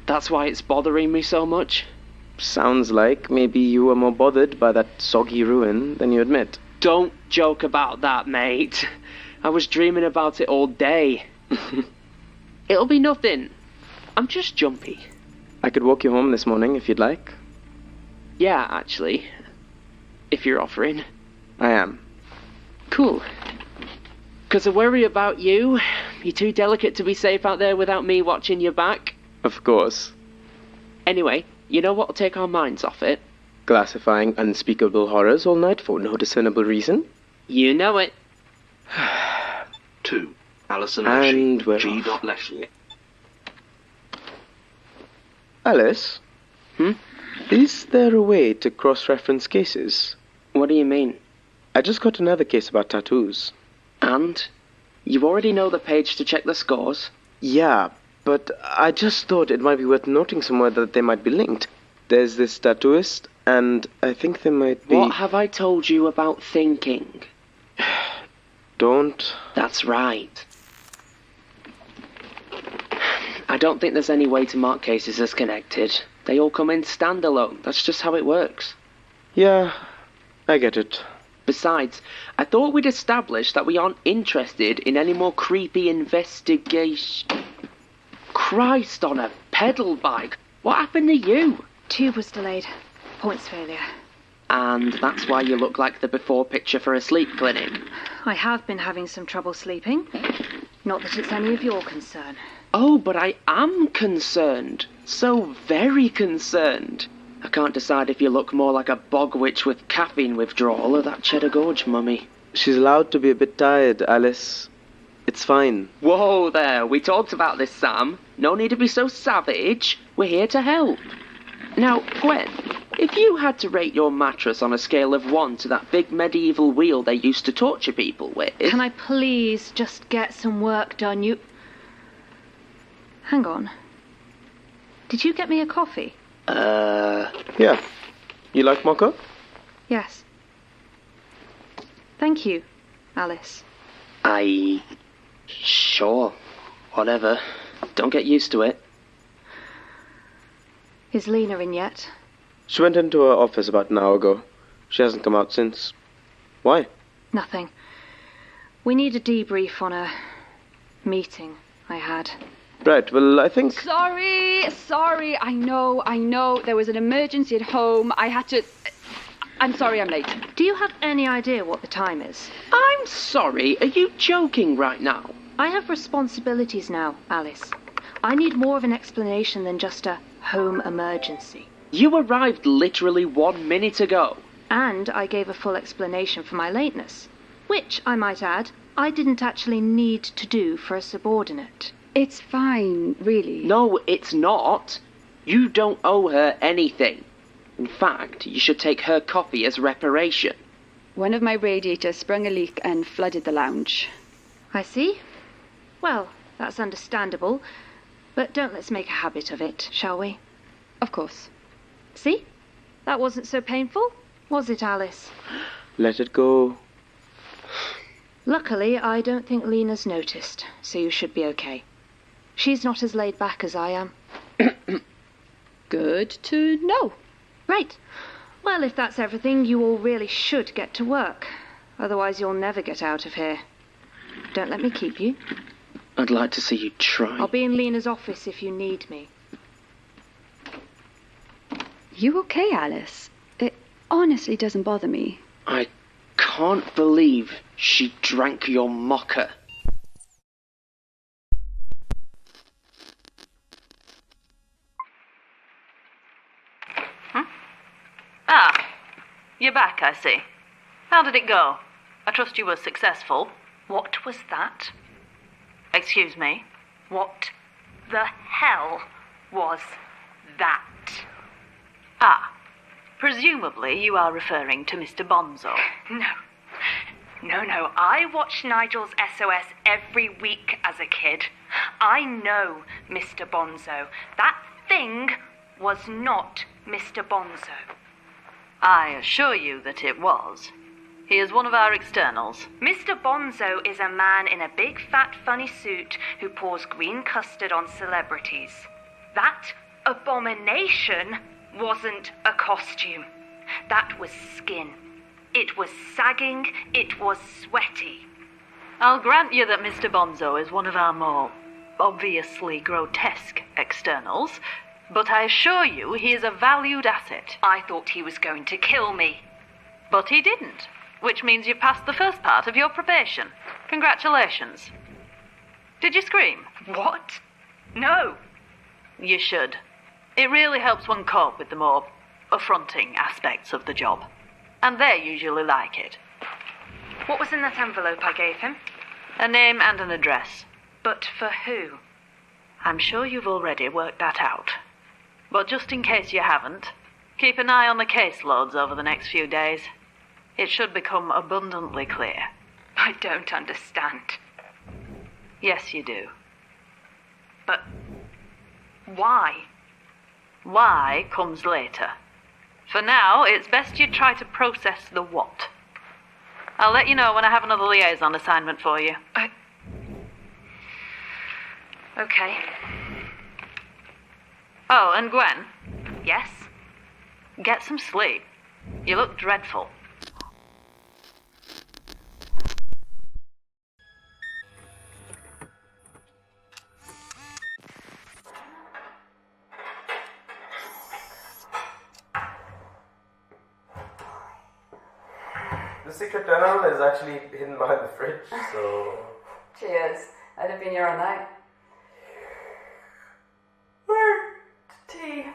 B: That's why it's bothering me so much.
K: Sounds like maybe you were more bothered by that soggy ruin than you admit.
B: Don't joke about that, mate. I was dreaming about it all day. It'll be nothing. I'm just jumpy.
K: I could walk you home this morning if you'd like.
B: Yeah, actually. If you're offering.
K: I am.
B: Cool. 'Cause I worry about you. You're too delicate to be safe out there without me watching your back.
K: Of course.
B: Anyway, you know what'll take our minds off it?
K: Classifying unspeakable horrors all night for no discernible reason?
B: You know it.
A: 2. Alison
K: And we're
A: G.
K: off.
A: Leslie.
K: Alice? Is there a way to cross-reference cases?
B: What do you mean?
K: I just got another case about tattoos.
B: And? You already know the page to check the scores?
K: Yeah, but I just thought it might be worth noting somewhere that they might be linked. There's this tattooist, and I think there might be...
B: What have I told you about thinking?
K: Don't.
B: That's right. I don't think there's any way to mark cases as connected. They all come in standalone. That's just how it works.
K: Yeah, I get it.
B: Besides, I thought we'd established that we aren't interested in any more creepy investigation... Christ on a pedal bike! What happened to you?
F: Tube was delayed. Points failure.
B: And that's why you look like the before picture for a sleep clinic.
F: I have been having some trouble sleeping. Not that it's any of your concern.
B: Oh, but I am concerned. So very concerned. I can't decide if you look more like a bog witch with caffeine withdrawal or that Cheddar Gorge mummy.
H: She's allowed to be a bit tired, Alice. It's fine.
B: Whoa there, we talked about this, Sam. No need to be so savage. We're here to help. Now, Gwen, if you had to rate your mattress on a scale of 1 to that big medieval wheel they used to torture people with...
F: Can I please just get some work done? Hang on. Did you get me a coffee?
H: Yeah. You like mocha?
F: Yes. Thank you, Alice.
B: Sure. Whatever. Don't get used to it.
F: Is Lena in yet?
H: She went into her office about an hour ago. She hasn't come out since. Why?
F: Nothing. We need a debrief on a meeting I had.
H: Right, well, I think...
W: Sorry, I know. There was an emergency at home. I had to... I'm sorry I'm late.
F: Do you have any idea what the time is?
B: I'm sorry, are you joking right now?
F: I have responsibilities now, Alice. I need more of an explanation than just a home emergency.
B: You arrived literally 1 minute ago.
F: And I gave a full explanation for my lateness, which, I might add, I didn't actually need to do for a subordinate.
W: It's fine, really.
B: No, it's not. You don't owe her anything. In fact, you should take her coffee as reparation.
W: One of my radiators sprung a leak and flooded the lounge.
F: I see. Well, that's understandable. But don't let's make a habit of it, shall we?
W: Of course.
F: See? That wasn't so painful, was it, Alice?
H: Let it go.
F: Luckily, I don't think Lena's noticed, so you should be okay. She's not as laid back as I am.
W: Good to know.
F: Right. Well, if that's everything, you all really should get to work. Otherwise, you'll never get out of here. Don't let me keep you.
B: I'd like to see you try.
F: I'll be in Lena's office if you need me.
W: You okay, Alice? It honestly doesn't bother me.
B: I can't believe she drank your mocha.
E: Ah, you're back, I see. How did it go? I trust you were successful. What was that? Excuse me? What the hell was that? Ah, presumably you are referring to Mr. Bonzo.
F: No, I watched Nigel's SOS every week as a kid. I know Mr. Bonzo. That thing was not Mr. Bonzo.
E: I assure you that it was. He is one of our externals.
F: Mr. Bonzo is a man in a big fat funny suit who pours green custard on celebrities. That abomination wasn't a costume. That was skin. It was sagging, it was sweaty.
E: I'll grant you that Mr. Bonzo is one of our more obviously grotesque externals, but I assure you he is a valued asset.
F: I thought he was going to kill me.
E: But he didn't, which means you passed the first part of your probation. Congratulations. Did you scream?
F: What? No.
E: You should. It really helps one cope with the more affronting aspects of the job. And they usually like it.
F: What was in that envelope I gave him?
E: A name and an address.
F: But for who?
E: I'm sure you've already worked that out. But just in case you haven't, keep an eye on the caseloads over the next few days. It should become abundantly clear.
F: I don't understand.
E: Yes, you do.
F: But why?
E: Why comes later. For now, it's best you try to process the what. I'll let you know when I have another liaison assignment for you.
F: Okay.
E: Oh, and Gwen?
F: Yes?
E: Get some sleep. You look dreadful.
T: The secret tunnel is actually hidden behind the fridge, so...
S: Cheers. I'd have been here all night. Tea.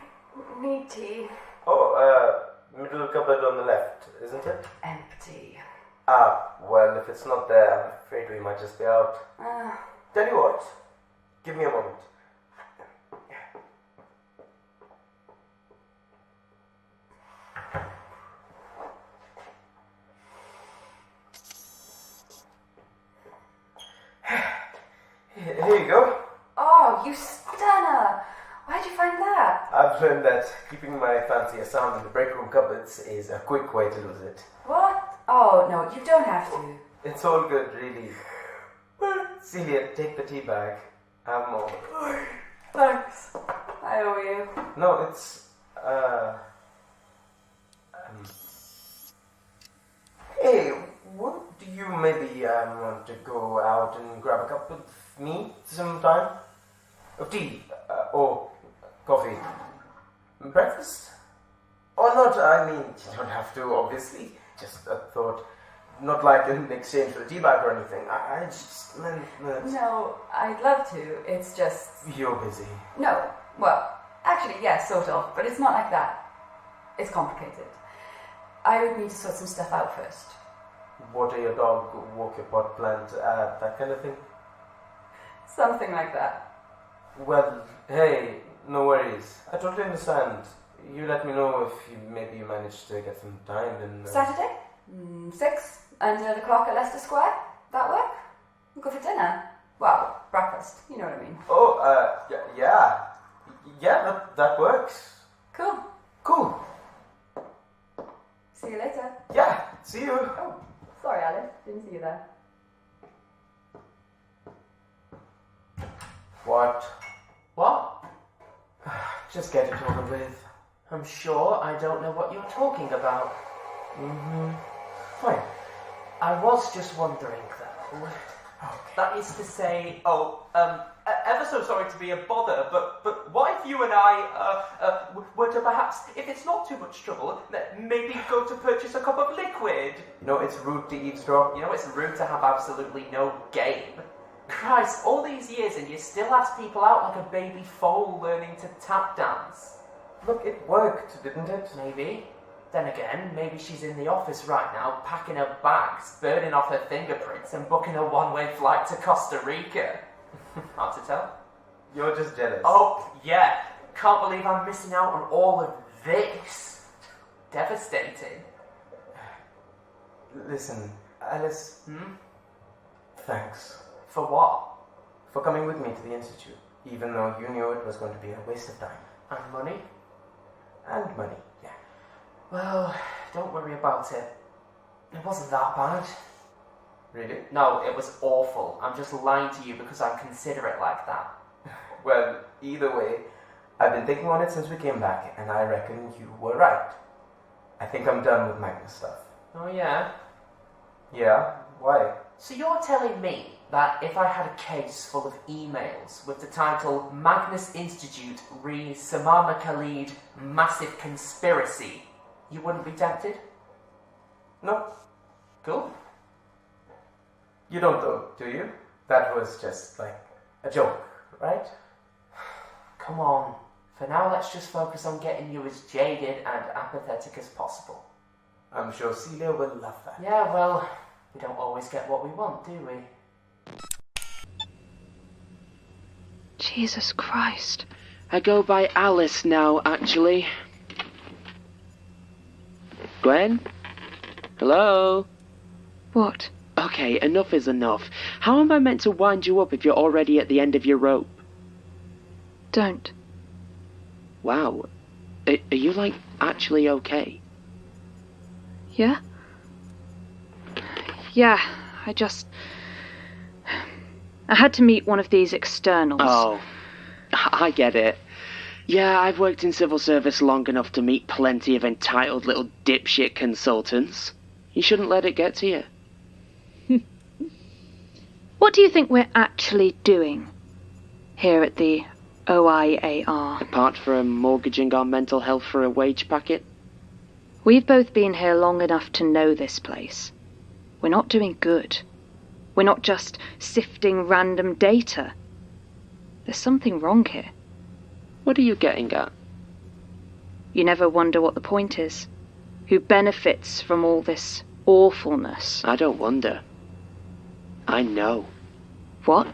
S: Need tea.
T: Oh, middle cupboard on the left, isn't it?
S: Empty.
T: Ah, well, if it's not there, I'm afraid we might just be out. Tell you what, give me a moment. Here you go.
S: Oh, you stunner! Where'd you find that?
T: I've learned that keeping my fancy sound in the break room cupboards is a quick way to lose it.
S: What? Oh, no, you don't have to.
T: It's all good, really. Celia, take the tea bag. Have more.
S: Thanks. I owe you.
T: No, it's, Hey, what do you maybe, want to go out and grab a cup with me sometime? Of tea, or coffee. Breakfast? Or not, I mean, you don't have to, obviously. Just a thought. Not like in exchange for a tea bag or anything. I just meant that...
S: No, I'd love to. It's just...
T: You're busy.
S: No. Well, actually, yes, sort of. But it's not like that. It's complicated. I would need to sort some stuff out first.
T: Water your dog, walk your pot plant, that kind of thing?
S: Something like that.
T: Well, hey, no worries. I totally understand. You let me know if maybe you manage to get some time and...
S: Saturday? 6? Under the clock at Leicester Square? That work? We'll go for dinner. Well, breakfast. You know what I mean.
T: Oh, yeah. Yeah, that works.
S: Cool.
T: Cool.
S: See you later.
T: Yeah, see you.
S: Oh, sorry, Alice. Didn't see you there.
T: What?
U: What?
T: Just get it over with.
U: I'm sure I don't know what you're talking about.
T: Fine.
U: I was just wondering, though.
T: Okay.
U: That is to say, ever so sorry to be a bother, but what if you and I were to perhaps, if it's not too much trouble, maybe go to purchase a cup of liquid?
T: You know, it's rude to eavesdrop.
U: You know, it's rude to have absolutely no game. Christ, all these years and you still ask people out like a baby foal learning to tap dance.
T: Look, it worked, didn't it?
U: Maybe. Then again, maybe she's in the office right now, packing her bags, burning off her fingerprints, and booking a one-way flight to Costa Rica. Hard to tell.
T: You're just jealous.
U: Oh, yeah. Can't believe I'm missing out on all of this. Devastating.
T: Listen, Alice. Thanks.
U: For what?
T: For coming with me to the Institute, even though you knew it was going to be a waste of time.
U: And money?
T: And money, yeah.
U: Well, don't worry about it. It wasn't that bad.
T: Really?
U: No, it was awful. I'm just lying to you because I'm considerate like that.
T: Well, either way, I've been thinking on it since we came back, and I reckon you were right. I think I'm done with Magnus stuff.
U: Oh, yeah?
T: Yeah? Why?
U: So you're telling me that if I had a case full of emails with the title Magnus Institute re Samama Khalid Massive Conspiracy, you wouldn't be tempted?
T: No.
U: Cool.
T: You don't though, do you? That was just like a joke, right?
U: Come on. For now, let's just focus on getting you as jaded and apathetic as possible.
T: I'm sure Celia will love that.
U: Yeah, well, we don't always get what we want, do we?
E: Jesus Christ.
B: I go by Alice now, actually. Gwen? Hello?
E: What?
B: Okay, enough is enough. How am I meant to wind you up if you're already at the end of your rope?
E: Don't.
B: Wow. Are you, like, actually okay?
E: Yeah? Yeah, I had to meet one of these externals.
B: Oh, I get it. Yeah, I've worked in civil service long enough to meet plenty of entitled little dipshit consultants. You shouldn't let it get to you.
E: What do you think we're actually doing here at the OIAR?
B: Apart from mortgaging our mental health for a wage packet?
E: We've both been here long enough to know this place.
F: We're not doing good. We're not just sifting random data. There's something wrong here.
B: What are you getting at?
F: You never wonder what the point is. Who benefits from all this awfulness?
B: I don't wonder. I know.
F: What?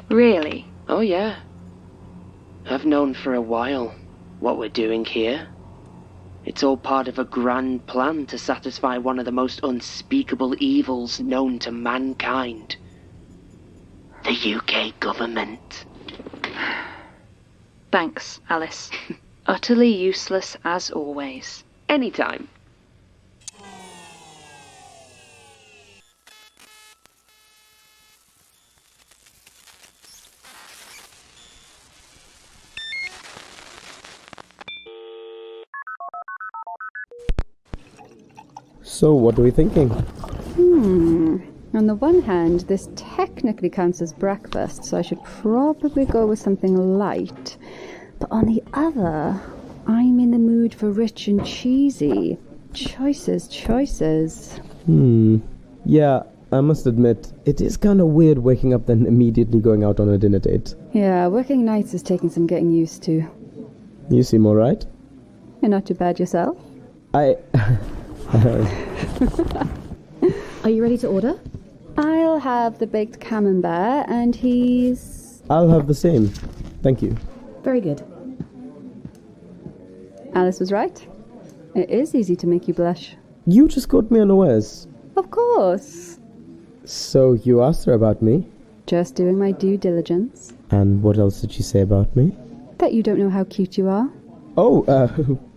F: Really?
B: Oh yeah. I've known for a while what we're doing here. It's all part of a grand plan to satisfy one of the most unspeakable evils known to mankind. The UK government.
F: Thanks, Alice. Utterly useless as always.
B: Anytime.
C: So, what are we thinking?
R: On the one hand, this technically counts as breakfast, so I should probably go with something light. But on the other, I'm in the mood for rich and cheesy. Choices.
C: Yeah, I must admit, it is kind of weird waking up then immediately going out on a dinner date.
R: Yeah, working nights is taking some getting used to.
C: You seem alright.
R: You're not too bad yourself.
J: Are you ready to order?
R: I'll have the baked camembert, and he's...
C: I'll have the same. Thank you.
J: Very good.
R: Alice was right. It is easy to make you blush.
C: You just caught me unawares.
R: Of course.
C: So you asked her about me?
R: Just doing my due diligence.
C: And what else did she say about me?
R: That you don't know how cute you are.
C: Oh,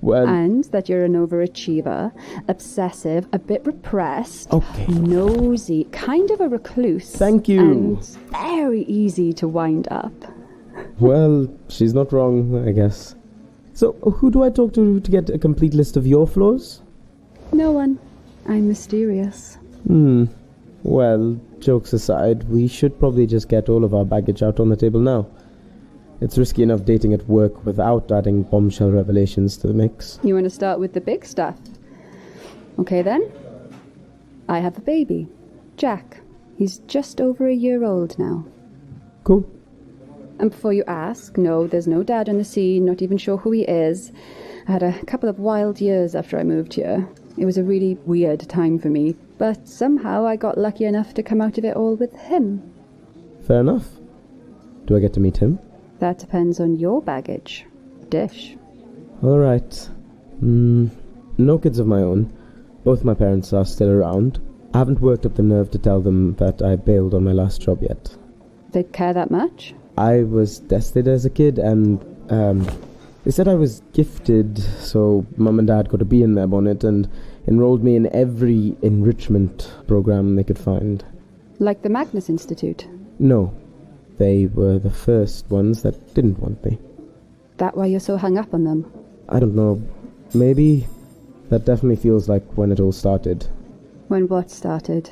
C: well...
R: And that you're an overachiever, obsessive, a bit repressed,
C: okay,
R: nosy, kind of a recluse.
C: Thank you.
R: And very easy to wind up.
C: Well, she's not wrong, I guess. So, who do I talk to get a complete list of your flaws?
R: No one. I'm mysterious.
C: Well, jokes aside, we should probably just get all of our baggage out on the table now. It's risky enough dating at work without adding bombshell revelations to the mix.
R: You want to start with the big stuff? Okay then. I have a baby. Jack. He's just over a year old now.
C: Cool.
R: And before you ask, no, there's no dad on the scene, not even sure who he is. I had a couple of wild years after I moved here. It was a really weird time for me, but somehow I got lucky enough to come out of it all with him.
C: Fair enough. Do I get to meet him?
R: That depends on your baggage. Dish.
C: Alright. No kids of my own. Both my parents are still around. I haven't worked up the nerve to tell them that I bailed on my last job yet.
R: They care that much?
C: I was tested as a kid and, they said I was gifted, so Mum and Dad got a bee in their bonnet and enrolled me in every enrichment program they could find.
R: Like the Magnus Institute?
C: No. They were the first ones that didn't want me.
R: That why you're so hung up on them?
C: I don't know. Maybe. That definitely feels like when it all started.
R: When what started?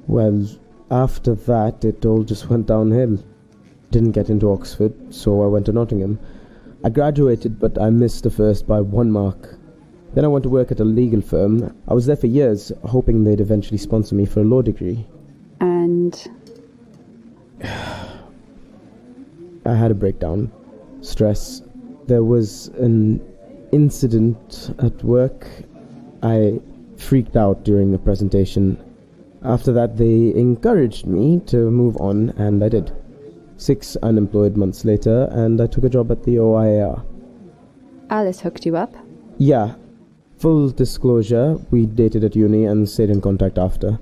C: Well, after that, it all just went downhill. Didn't get into Oxford, so I went to Nottingham. I graduated, but I missed the first by 1 mark. Then I went to work at a legal firm. I was there for years, hoping they'd eventually sponsor me for a law degree.
R: And...
C: I had a breakdown. Stress. There was an incident at work. I freaked out during a presentation. After that, they encouraged me to move on, and I did. 6 unemployed months later, and I took a job at the OIAR.
R: Alice hooked you up?
C: Yeah. Full disclosure, we dated at uni and stayed in contact after.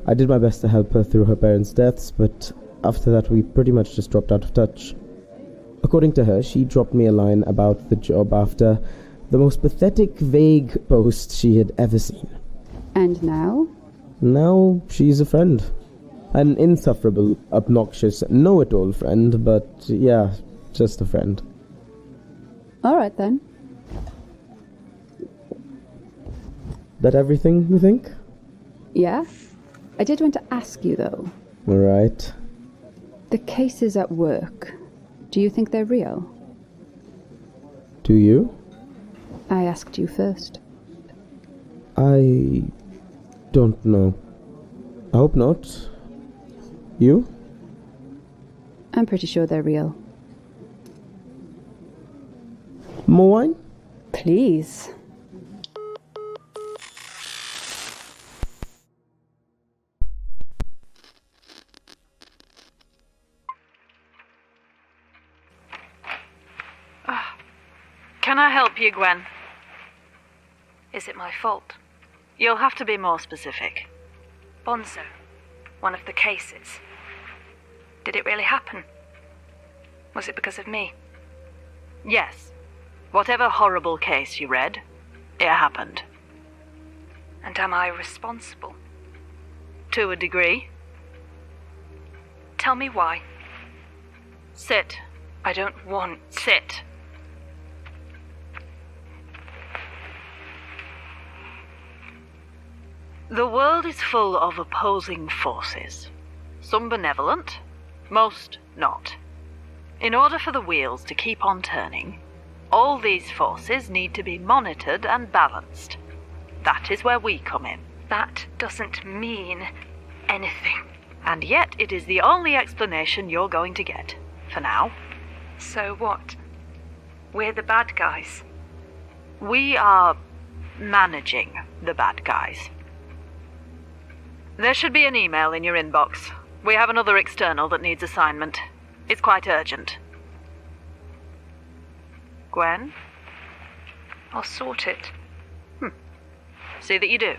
C: I did my best to help her through her parents' deaths, but after that we pretty much just dropped out of touch. According to her, she dropped me a line about the job after the most pathetic, vague post she had ever seen.
R: And now?
C: Now she's a friend. An insufferable, obnoxious, know-it-all friend, but yeah, just a friend.
R: All right then.
C: That everything, you think?
R: Yeah. I did want to ask you, though.
C: All right.
R: The cases at work, do you think they're real?
C: Do you?
R: I asked you first.
C: I don't know.
L: I hope not. You?
R: I'm pretty sure they're real.
L: More wine?
R: Please.
E: Can I help you, Gwen? Is it my fault? You'll have to be more specific.
F: Bonzo, one of the cases. Did it really happen? Was it because of me?
E: Yes. Whatever horrible case you read, it happened.
F: And am I responsible?
E: To a degree.
F: Tell me why.
E: Sit.
F: I don't want...
E: Sit. The world is full of opposing forces. Some benevolent, most not. In order for the wheels to keep on turning, all these forces need to be monitored and balanced. That is where we come in.
F: That doesn't mean anything.
E: And yet it is the only explanation you're going to get, for now.
F: So what? We're the bad guys.
E: We are managing the bad guys. There should be an email in your inbox. We have another external that needs assignment. It's quite urgent. Gwen?
F: I'll sort it.
E: See that you do.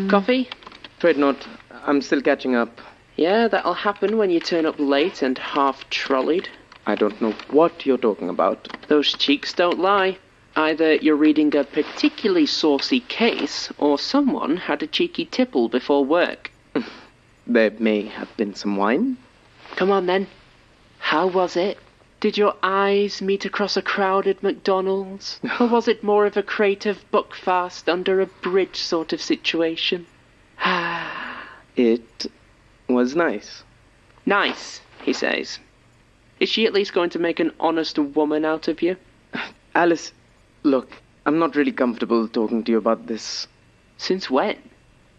B: Coffee?
H: Afraid not. I'm still catching up.
B: Yeah, that'll happen when you turn up late and half-trolleyed.
H: I don't know what you're talking about.
B: Those cheeks don't lie. Either you're reading a particularly saucy case, or someone had a cheeky tipple before work.
H: There may have been some wine.
B: Come on then. How was it? Did your eyes meet across a crowded McDonald's? Or was it more of a crate of Buckfast under a bridge sort of situation?
H: It was nice.
B: Nice, he says. Is she at least going to make an honest woman out of you?
H: Alice, look, I'm not really comfortable talking to you about this.
B: Since when?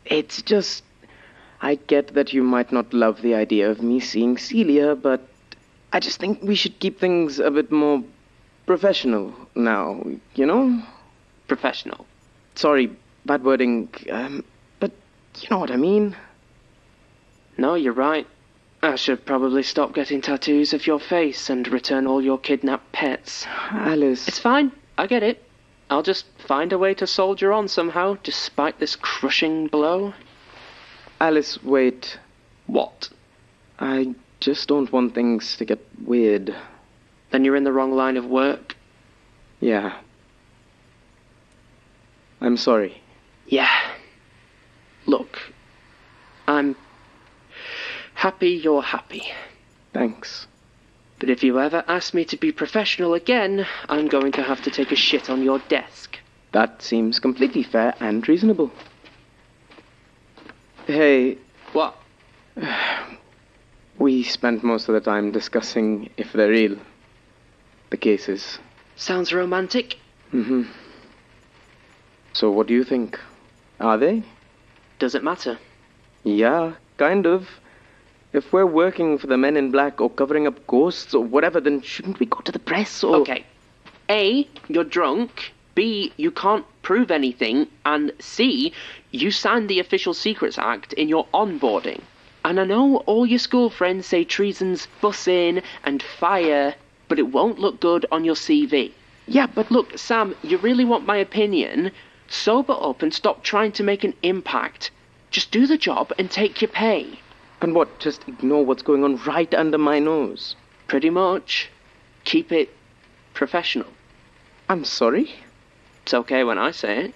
H: It's just... I get that you might not love the idea of me seeing Celia, but I just think we should keep things a bit more professional now, you know?
B: Professional?
H: Sorry, bad wording, but you know what I mean.
B: No, you're right. I should probably stop getting tattoos of your face and return all your kidnapped pets.
H: Alice...
B: It's fine. I get it. I'll just find a way to soldier on somehow, despite this crushing blow.
H: Alice, wait.
B: What?
H: I just don't want things to get weird.
B: Then you're in the wrong line of work.
H: Yeah. I'm sorry.
B: Yeah. Look, I'm happy you're happy.
H: Thanks.
B: But if you ever ask me to be professional again, I'm going to have to take a shit on your desk.
H: That seems completely fair and reasonable. Hey.
B: What?
H: We spent most of the time discussing if they're real. The cases.
B: Sounds romantic.
H: Mm-hmm. So what do you think? Are they?
B: Does it matter?
H: Yeah, kind of. If we're working for the Men in Black or covering up ghosts or whatever, then shouldn't we go to the press or...
B: Okay. A, you're drunk. B, you can't prove anything. And C, you signed the Official Secrets Act in your onboarding. And I know all your school friends say treason's fussing and fire, but it won't look good on your CV. Yeah, but look, Sam, you really want my opinion? Sober up and stop trying to make an impact. Just do the job and take your pay.
H: And what, just ignore what's going on right under my nose?
B: Pretty much. Keep it professional.
H: I'm sorry?
B: It's okay when I say it.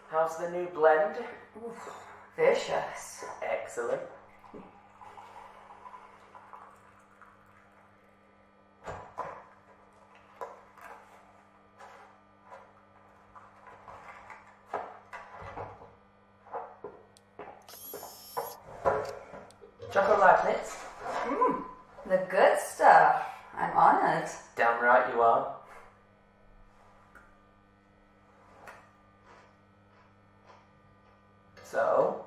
U: How's the new blend? Oof, vicious. Excellent. Chocolate Leibniz?
S: The good stuff. I'm honoured.
U: Damn right you are. So,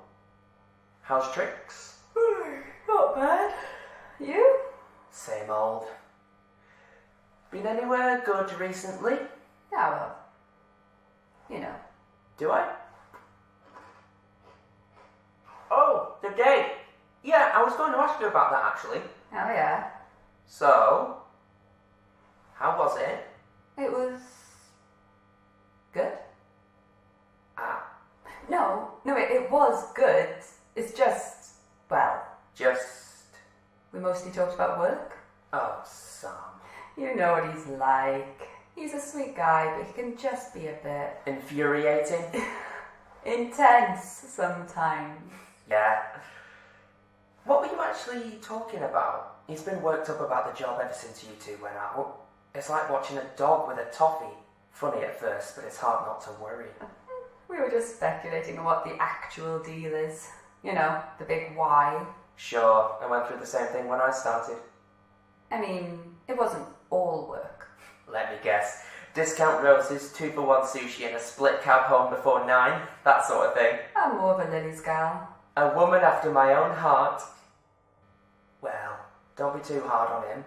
U: how's tricks?
S: Not bad. You?
U: Same old. Been anywhere good recently?
S: Yeah, well, you know.
U: Do I? Oh, the date. Yeah, I was going to ask you about that actually.
S: Oh, yeah.
U: So, how was it?
S: It was good.
U: Ah.
S: No, it was good. It's just, well, we mostly talked about work.
U: Oh, Sam.
S: You know what he's like. He's a sweet guy, but he can just be a bit
U: infuriating.
S: Intense sometimes.
U: Yeah. What were you actually talking about? He's been worked up about the job ever since you two went out. It's like watching a dog with a toffee. Funny at first, but it's hard not to worry.
S: We were just speculating on what the actual deal is. You know, the big why.
U: Sure, I went through the same thing when I started.
S: I mean, it wasn't all work.
U: Let me guess. Discount roses, 2-for-1 sushi, and a split cab home before 9. That sort of thing.
S: I'm more of a Lily's gal.
U: A woman after my own heart. Well, don't be too hard on him.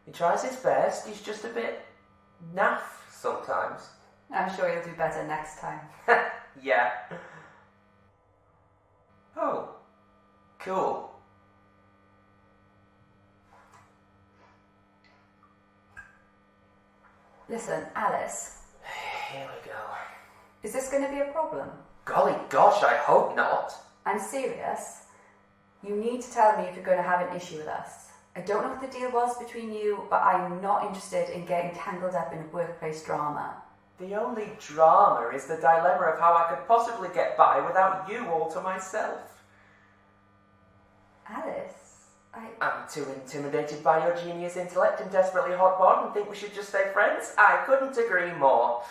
U: He tries his best, he's just a bit naff sometimes.
S: I'm sure you'll do better next time.
U: Yeah. Oh, cool.
S: Listen, Alice.
U: Here we go.
S: Is this going to be a problem?
U: Golly gosh, I hope not.
S: I'm serious. You need to tell me if you're going to have an issue with us. I don't know what the deal was between you, but I'm not interested in getting tangled up in workplace drama.
U: The only drama is the dilemma of how I could possibly get by without you all to myself.
S: Alice,
U: I'm too intimidated by your genius intellect and desperately hot bod and think we should just stay friends. I couldn't agree more.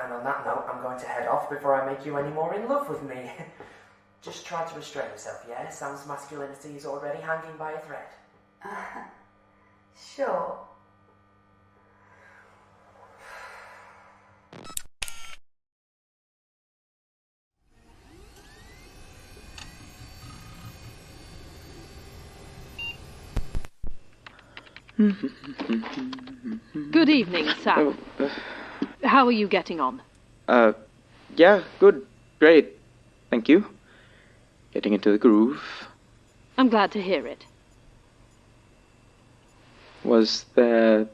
U: And on that note, I'm going to head off before I make you any more in love with me. Just try to restrain yourself, yeah? Sam's masculinity is already hanging by a thread.
S: Sure.
E: Good evening, Sam. How are you getting on?
K: Yeah, good. Great. Thank you. Getting into the groove.
E: I'm glad to hear it.
K: Was there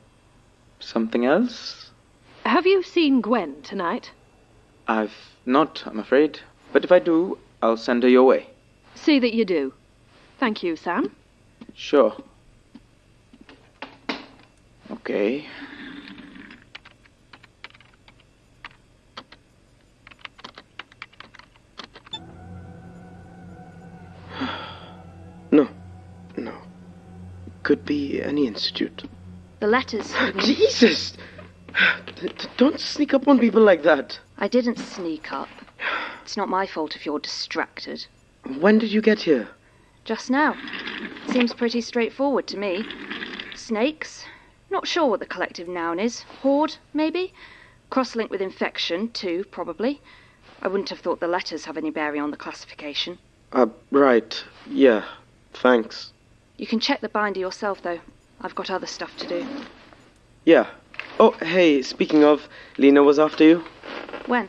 K: something else?
E: Have you seen Gwen tonight?
K: I've not, I'm afraid. But if I do, I'll send her your way.
E: See that you do. Thank you, Sam.
K: Sure. Okay. No. Could be any institute.
J: The letters.
K: Jesus! Don't sneak up on people like that.
J: I didn't sneak up. It's not my fault if you're distracted.
K: When did you get here?
J: Just now. Seems pretty straightforward to me. Snakes? Not sure what the collective noun is. Horde, maybe? Cross-linked with infection, too, probably. I wouldn't have thought the letters have any bearing on the classification.
K: Right. Yeah. Thanks.
J: You can check the binder yourself, though. I've got other stuff to do.
K: Yeah. Oh, hey, speaking of, Lena was after you.
J: When?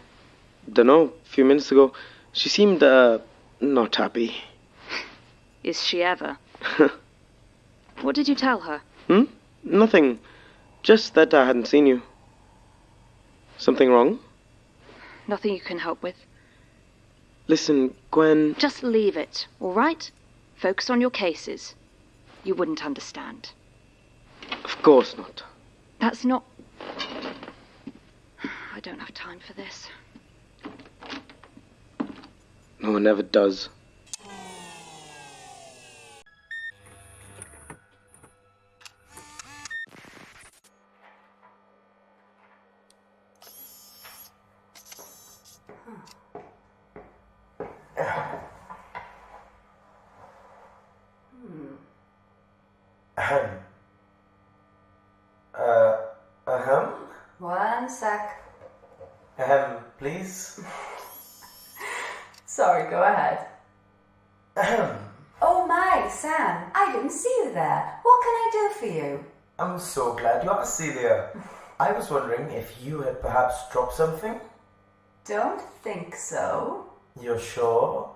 K: Dunno, a few minutes ago. She seemed, not happy.
J: Is she ever? What did you tell her?
K: Nothing. Just that I hadn't seen you. Something wrong?
J: Nothing you can help with.
K: Listen, Gwen...
J: Just leave it, all right? Focus on your cases. You wouldn't understand.
K: Of course not.
J: That's not... I don't have time for this.
K: No one ever does.
S: 1 sec.
T: Please?
S: Sorry, go ahead. Oh my, Sam, I didn't see you there. What can I do for you?
T: I'm so glad you are, Celia. I was wondering if you had perhaps dropped something?
S: Don't think so.
T: You're sure?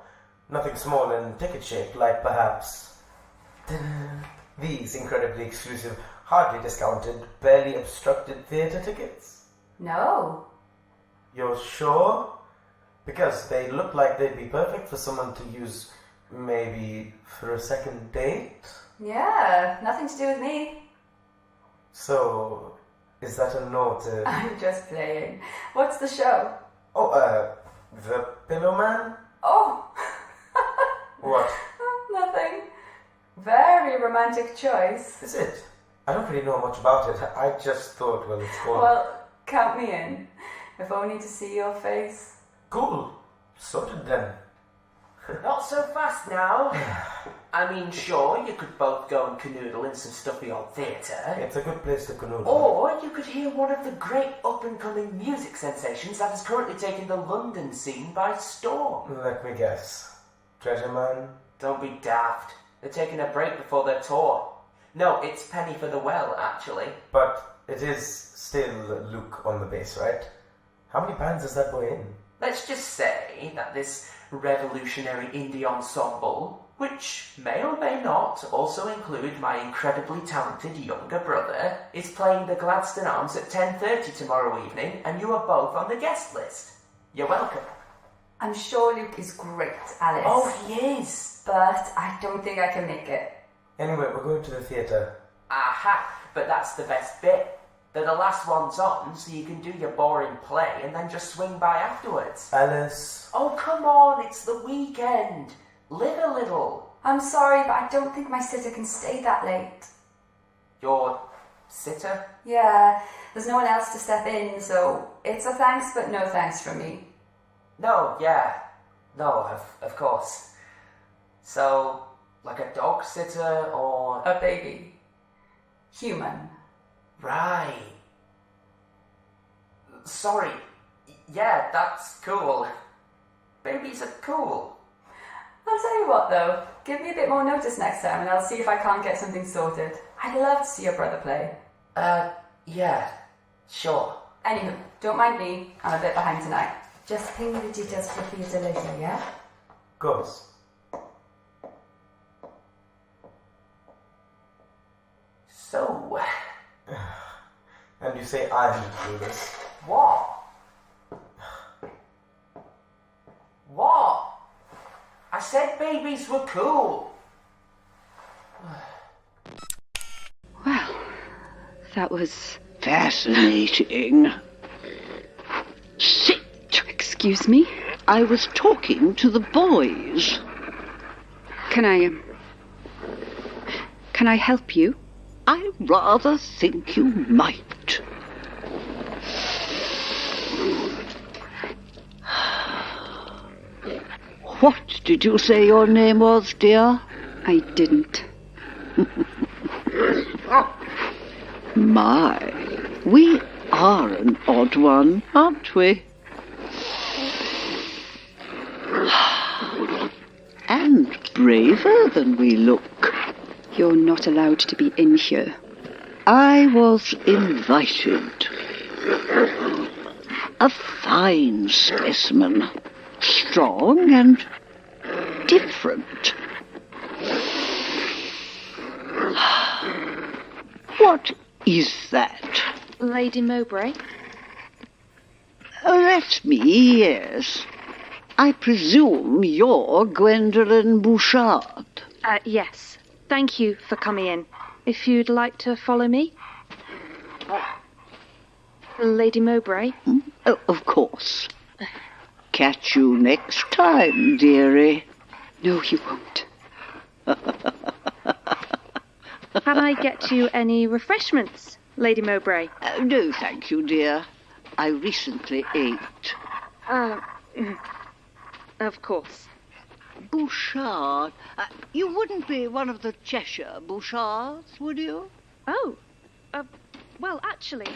T: Nothing small and ticket-shaped, like perhaps these incredibly exclusive, hardly discounted, barely obstructed theatre tickets?
S: No.
T: You're sure? Because they look like they'd be perfect for someone to use, maybe for a second date?
S: Yeah, nothing to do with me.
T: So, is that a no to...
S: I'm just playing. What's the show?
T: Oh, The Pillow Man?
S: Oh!
T: What?
S: Nothing. Very romantic choice.
T: Is it? I don't really know much about it. I just thought, well, it's cool.
S: Well, count me in. If only to see your face.
T: Cool. Sorted then.
U: Not so fast now. I mean, sure, you could both go and canoodle in some stuffy old theatre.
T: It's a good place to canoodle.
U: Or you could hear one of the great up-and-coming music sensations that is currently taking the London scene by storm.
T: Let me guess. Treasure Man?
U: Don't be daft. They're taking a break before their tour. No, it's Penny for the Well, actually.
T: But it is still Luke on the bass, right? How many bands is that boy in?
U: Let's just say that this revolutionary indie ensemble, which may or may not also include my incredibly talented younger brother, is playing the Gladstone Arms at 10:30 tomorrow evening, and you are both on the guest list. You're welcome.
S: I'm sure Luke is great, Alice.
U: Oh, he is.
S: But I don't think I can make it.
T: Anyway, we're going to the theatre.
U: Aha, but that's the best bit. They're the last ones on, so you can do your boring play and then just swing by afterwards.
T: Alice.
U: Oh, come on, it's the weekend. Live a little.
S: I'm sorry, but I don't think my sitter can stay that late.
U: Your sitter?
S: Yeah, there's no one else to step in, so it's a thanks but no thanks from me.
U: No, yeah. No, of course. So, like a dog sitter or...
S: A baby. Human.
U: Right. Sorry. Yeah, that's cool. Babies are cool.
S: I'll tell you what though, give me a bit more notice next time and I'll see if I can't get something sorted. I'd love to see your brother play.
U: Yeah, sure.
S: Anywho, don't mind me, I'm a bit behind tonight. Just ping me the details for the theatre later, yeah?
T: Goes.
U: So...
T: And you say I need to do this.
U: What? What? I said babies were cool.
W: Well, that was...
N: fascinating. Sit.
W: Excuse me?
N: I was talking to the boys.
W: Can I help you?
N: I rather think you might. What did you say your name was, dear?
W: I didn't.
N: My, we are an odd one, aren't we? And braver than we look.
W: You're not allowed to be in here.
N: I was invited. A fine specimen. Strong and different. What is that?
J: Lady Mowbray?
N: That's me, yes. I presume you're Gwendolen Bouchard.
J: Yes. Thank you for coming in. If you'd like to follow me. Lady Mowbray?
N: Oh, of course. Catch you next time, dearie.
W: No, you won't.
J: Can I get you any refreshments, Lady Mowbray?
N: No, thank you, dear. I recently ate.
J: Of course.
N: Bouchard. You wouldn't be one of the Cheshire Bouchards, would you?
J: Oh. Well, actually...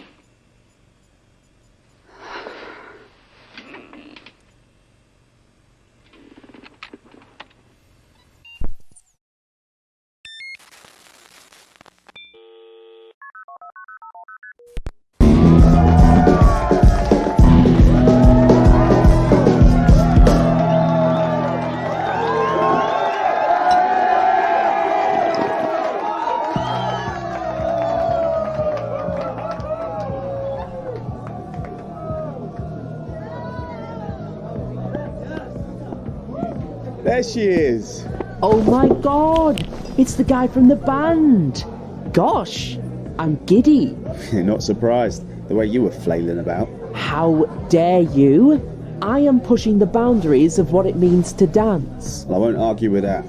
O: There she is.
C: Oh my god! It's the guy from the band! Gosh, I'm giddy.
O: Not surprised, the way you were flailing about.
C: How dare you? I am pushing the boundaries of what it means to dance.
O: Well, I won't argue with that.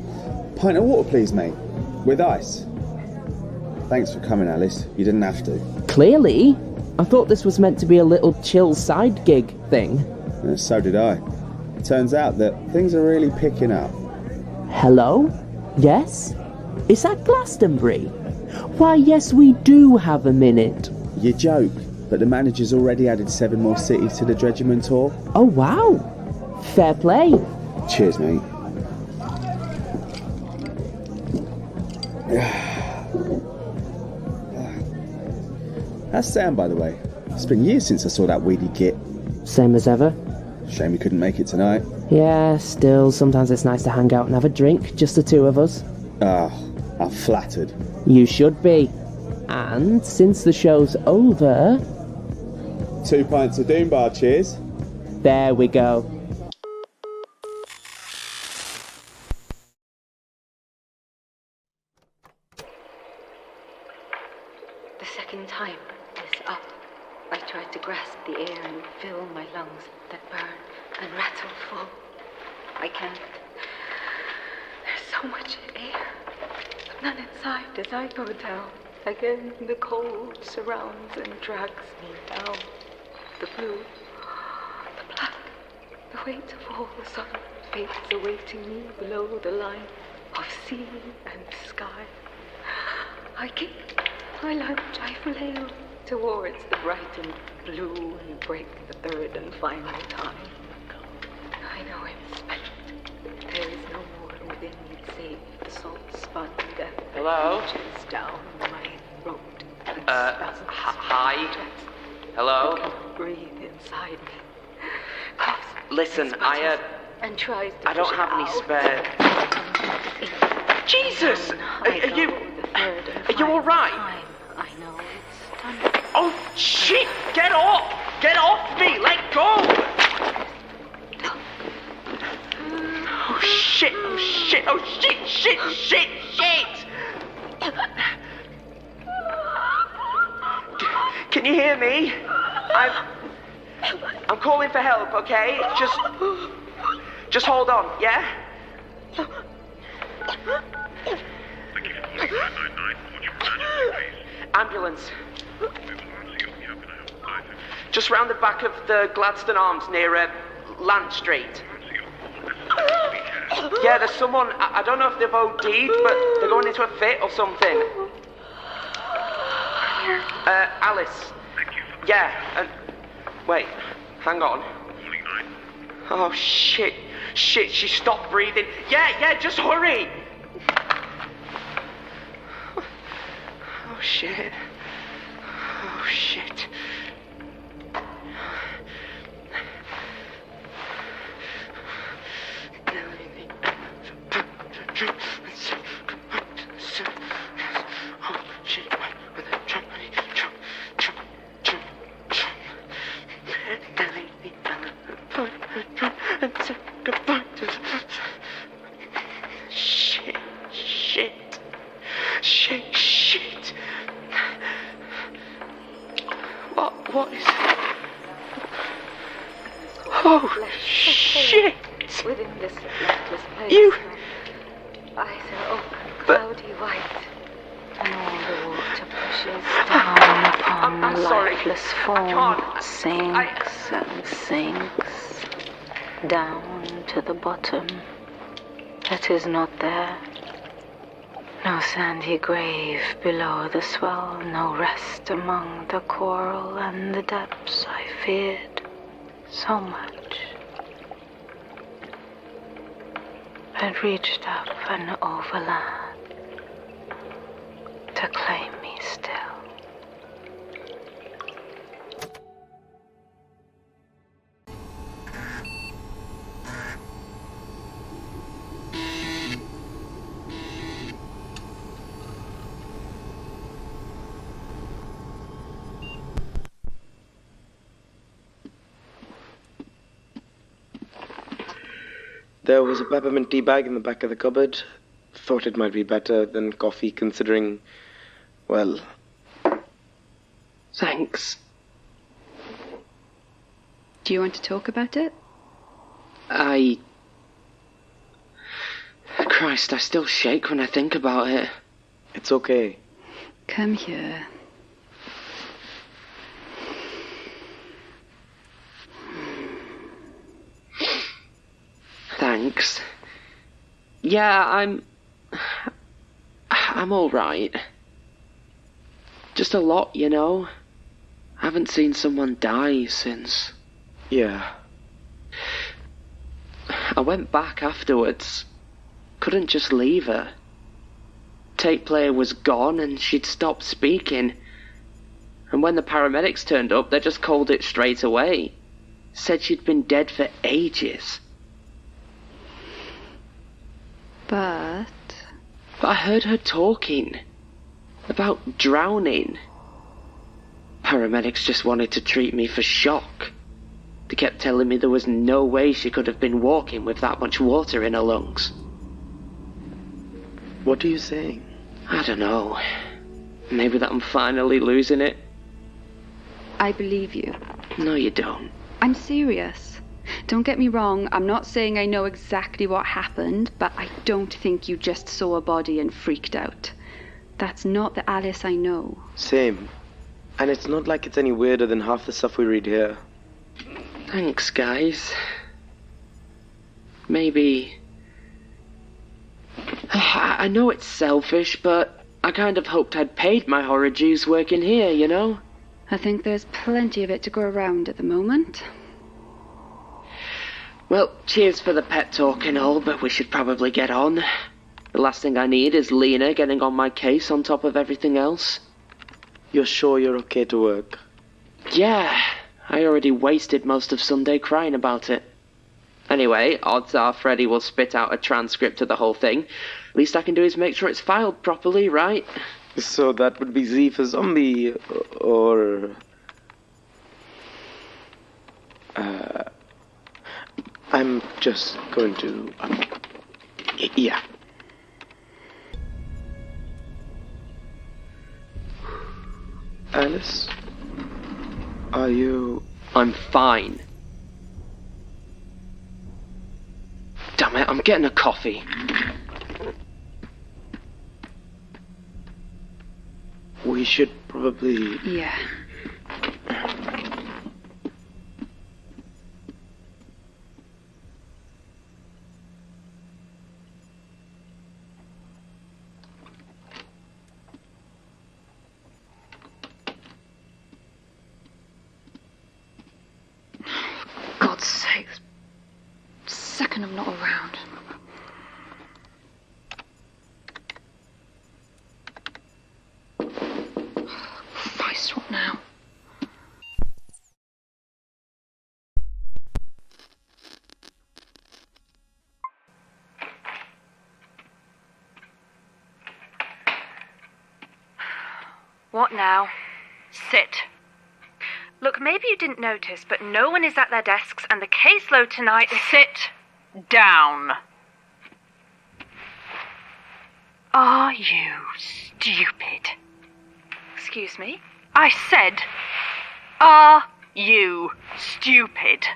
O: Pint of water, please, mate. With ice. Thanks for coming, Alice. You didn't have to.
C: Clearly. I thought this was meant to be a little chill side gig thing.
O: So did I. It turns out that things are really picking up.
C: Hello? Yes? Is that Glastonbury? Why, yes, we do have a minute.
O: You joke, but the manager's already added 7 more cities to the Dredgerman tour.
C: Oh, wow. Fair play.
O: Cheers, mate. How's Sam, by the way? It's been years since I saw that weedy git.
C: Same as ever.
O: Shame we couldn't make it tonight.
C: Yeah, still, sometimes it's nice to hang out and have a drink, just the two of us.
O: Ah, I'm flattered.
C: You should be. And since the show's over...
O: 2 pints of Doom Bar, cheers.
C: There we go.
P: The second time is up. I tried to grasp the air and fill my lungs that burn and rattle full. I can't. There's so much air, but none inside as I go down. Again, the cold surrounds and drags me down. The blue, the black, the weight of all the sun fades awaiting me below the line of sea and sky. I keep my lunge, I flail towards the brightened blue and break the third and final time. I know I'm spent. There is no more within me save the salt spun death that
B: Hello?
P: reaches down my throat.
B: Hi? Hello?
P: I can breathe inside me. Coughs,
B: Listen,
P: and tries to
B: I don't
P: push
B: have any
P: it
B: spare... Jesus! Are you alright?
P: I know it's done.
B: Oh, shit! Get off! Get off me! Let go! Oh, shit! Oh, shit! Oh, shit! Shit! Shit! Shit! Can you hear me? I'm calling for help, okay? Just hold on, yeah? Ambulance. Just round the back of the Gladstone Arms near Land Street. Yeah, there's someone, I don't know if they've OD'd, but they're going into a fit or something. Alice. Yeah, wait, hang on. Oh, shit, she stopped breathing. Yeah, just hurry. Oh, shit. Oh, shit. Shit. What is... Oh, shit!
P: Within this lightless place,
B: You...
P: eyes are open, cloudy white, and all the water pushes down upon
B: I'm
P: the
B: sorry.
P: lifeless form, sinks and sinks down to the bottom. It is not there. No sandy grave below the swell, no rest among the coral and the depths I feared so much. It reached up and overland to claim me still.
H: There was a peppermint tea bag in the back of the cupboard. Thought it might be better than coffee, considering, well...
B: Thanks.
W: Do you want to talk about it?
B: Christ, I still shake when I think about it.
H: It's okay.
W: Come here.
B: Thanks. Yeah, I'm all right. Just a lot, you know. I haven't seen someone die since.
H: Yeah.
B: I went back afterwards. Couldn't just leave her. Tape player was gone and she'd stopped speaking. And when the paramedics turned up, they just called it straight away. Said she'd been dead for ages.
W: But
B: I heard her talking. About drowning. Paramedics just wanted to treat me for shock. They kept telling me there was no way she could have been walking with that much water in her lungs.
H: What are you saying?
B: I don't know. Maybe that I'm finally losing it.
W: I believe you.
B: No, you don't.
W: I'm serious. Don't get me wrong, I'm not saying I know exactly what happened, but I don't think you just saw a body and freaked out. That's not the Alice I know.
H: Same. And it's not like it's any weirder than half the stuff we read here.
B: Thanks, guys. Maybe... I know it's selfish, but I kind of hoped I'd paid my horror dues working here, you know?
W: I think there's plenty of it to go around at the moment.
B: Well, cheers for the pet talk and all, but we should probably get on. The last thing I need is Lena getting on my case on top of everything else.
H: You're sure you're okay to work?
B: Yeah, I already wasted most of Sunday crying about it. Anyway, odds are Freddy will spit out a transcript of the whole thing. Least I can do is make sure it's filed properly, right?
H: So that would be Z for zombie, or... I'm just going to... yeah. Alice? Are you...
B: I'm fine. Damn it, I'm getting a coffee.
H: We should probably...
W: Yeah.
J: God's sake. Second I'm not around. Christ, what now?
F: What now? Sit. Look, maybe you didn't notice, but no one is at their desks, and the caseload tonight is...
E: Sit down. Are you stupid?
F: Excuse me?
E: I said, are you stupid?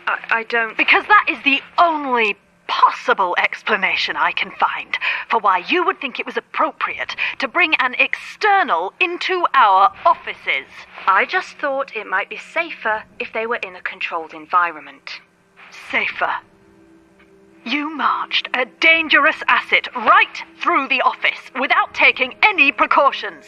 F: I don't...
E: Because that is the only possible explanation I can find for why you would think it was appropriate to bring an external into our offices.
F: I just thought it might be safer if they were in a controlled environment.
E: Safer? You marched a dangerous asset right through the office without taking any precautions.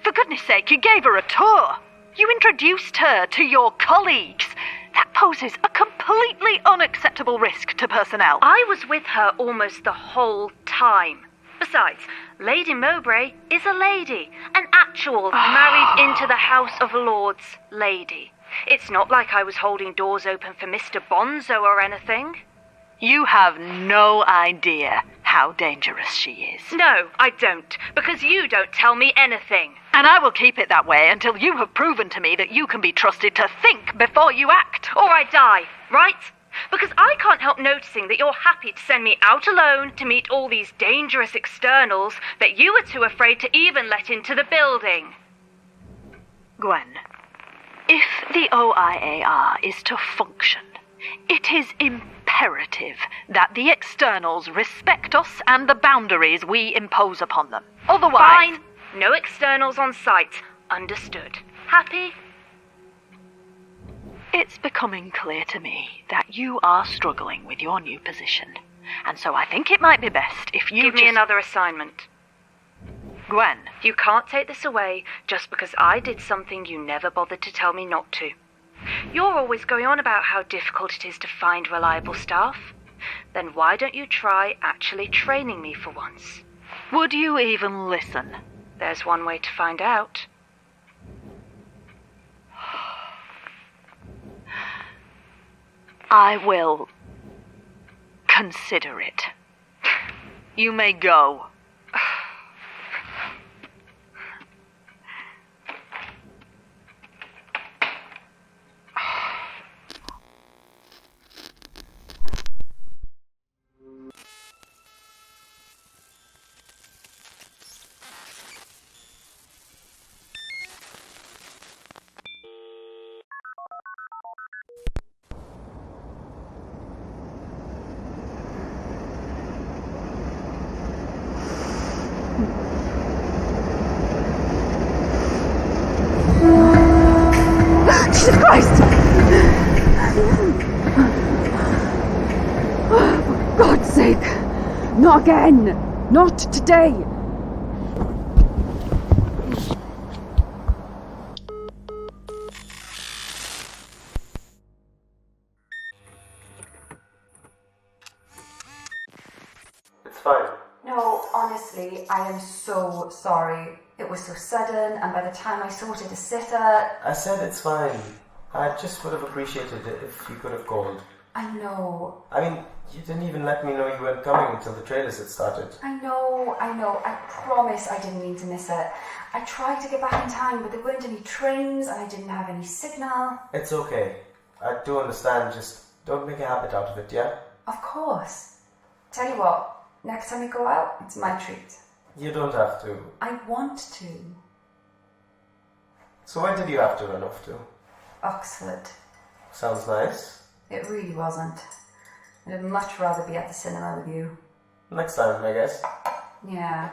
E: For goodness sake, you gave her a tour. You introduced her to your colleagues. That poses a completely unacceptable risk to personnel.
F: I was with her almost the whole time. Besides, Lady Mowbray is a lady, an actual married into the House of Lords lady. It's not like I was holding doors open for Mr. Bonzo or anything.
E: You have no idea how dangerous she is.
F: No, I don't, because you don't tell me anything.
E: And I will keep it that way until you have proven to me that you can be trusted to think before you act.
F: Or I die, right? Because I can't help noticing that you're happy to send me out alone to meet all these dangerous externals that you were too afraid to even let into the building.
E: Gwen, if the OIAR is to function, it is imperative that the externals respect us and the boundaries we impose upon them. Otherwise...
F: Fine. No externals on site. Understood. Happy?
E: It's becoming clear to me that you are struggling with your new position. And so I think it might be best if you
F: Give me another assignment.
E: Gwen.
F: You can't take this away just because I did something you never bothered to tell me not to. You're always going on about how difficult it is to find reliable staff. Then why don't you try actually training me for once?
E: Would you even listen?
F: There's one way to find out.
E: I will consider it. You may go.
R: Jesus Christ! For God's sake! Not again! Not today!
T: It's fine.
S: No, honestly, I am so sorry. It was so sudden, and by the time I sorted a sitter...
T: I said it's fine. I just would have appreciated it if you could have called.
S: I know.
T: I mean, you didn't even let me know you weren't coming until the trailers had started.
S: I know. I promise I didn't mean to miss it. I tried to get back in time, but there weren't any trains, and I didn't have any signal.
T: It's okay. I do understand, just don't make a habit out of it, yeah?
S: Of course. Tell you what, next time we go out, it's my treat.
T: You don't have to.
S: I want to.
T: So where did you have to run off to?
S: Oxford.
T: Sounds nice.
S: It really wasn't. I'd much rather be at the cinema with you.
T: Next time, I guess.
S: Yeah.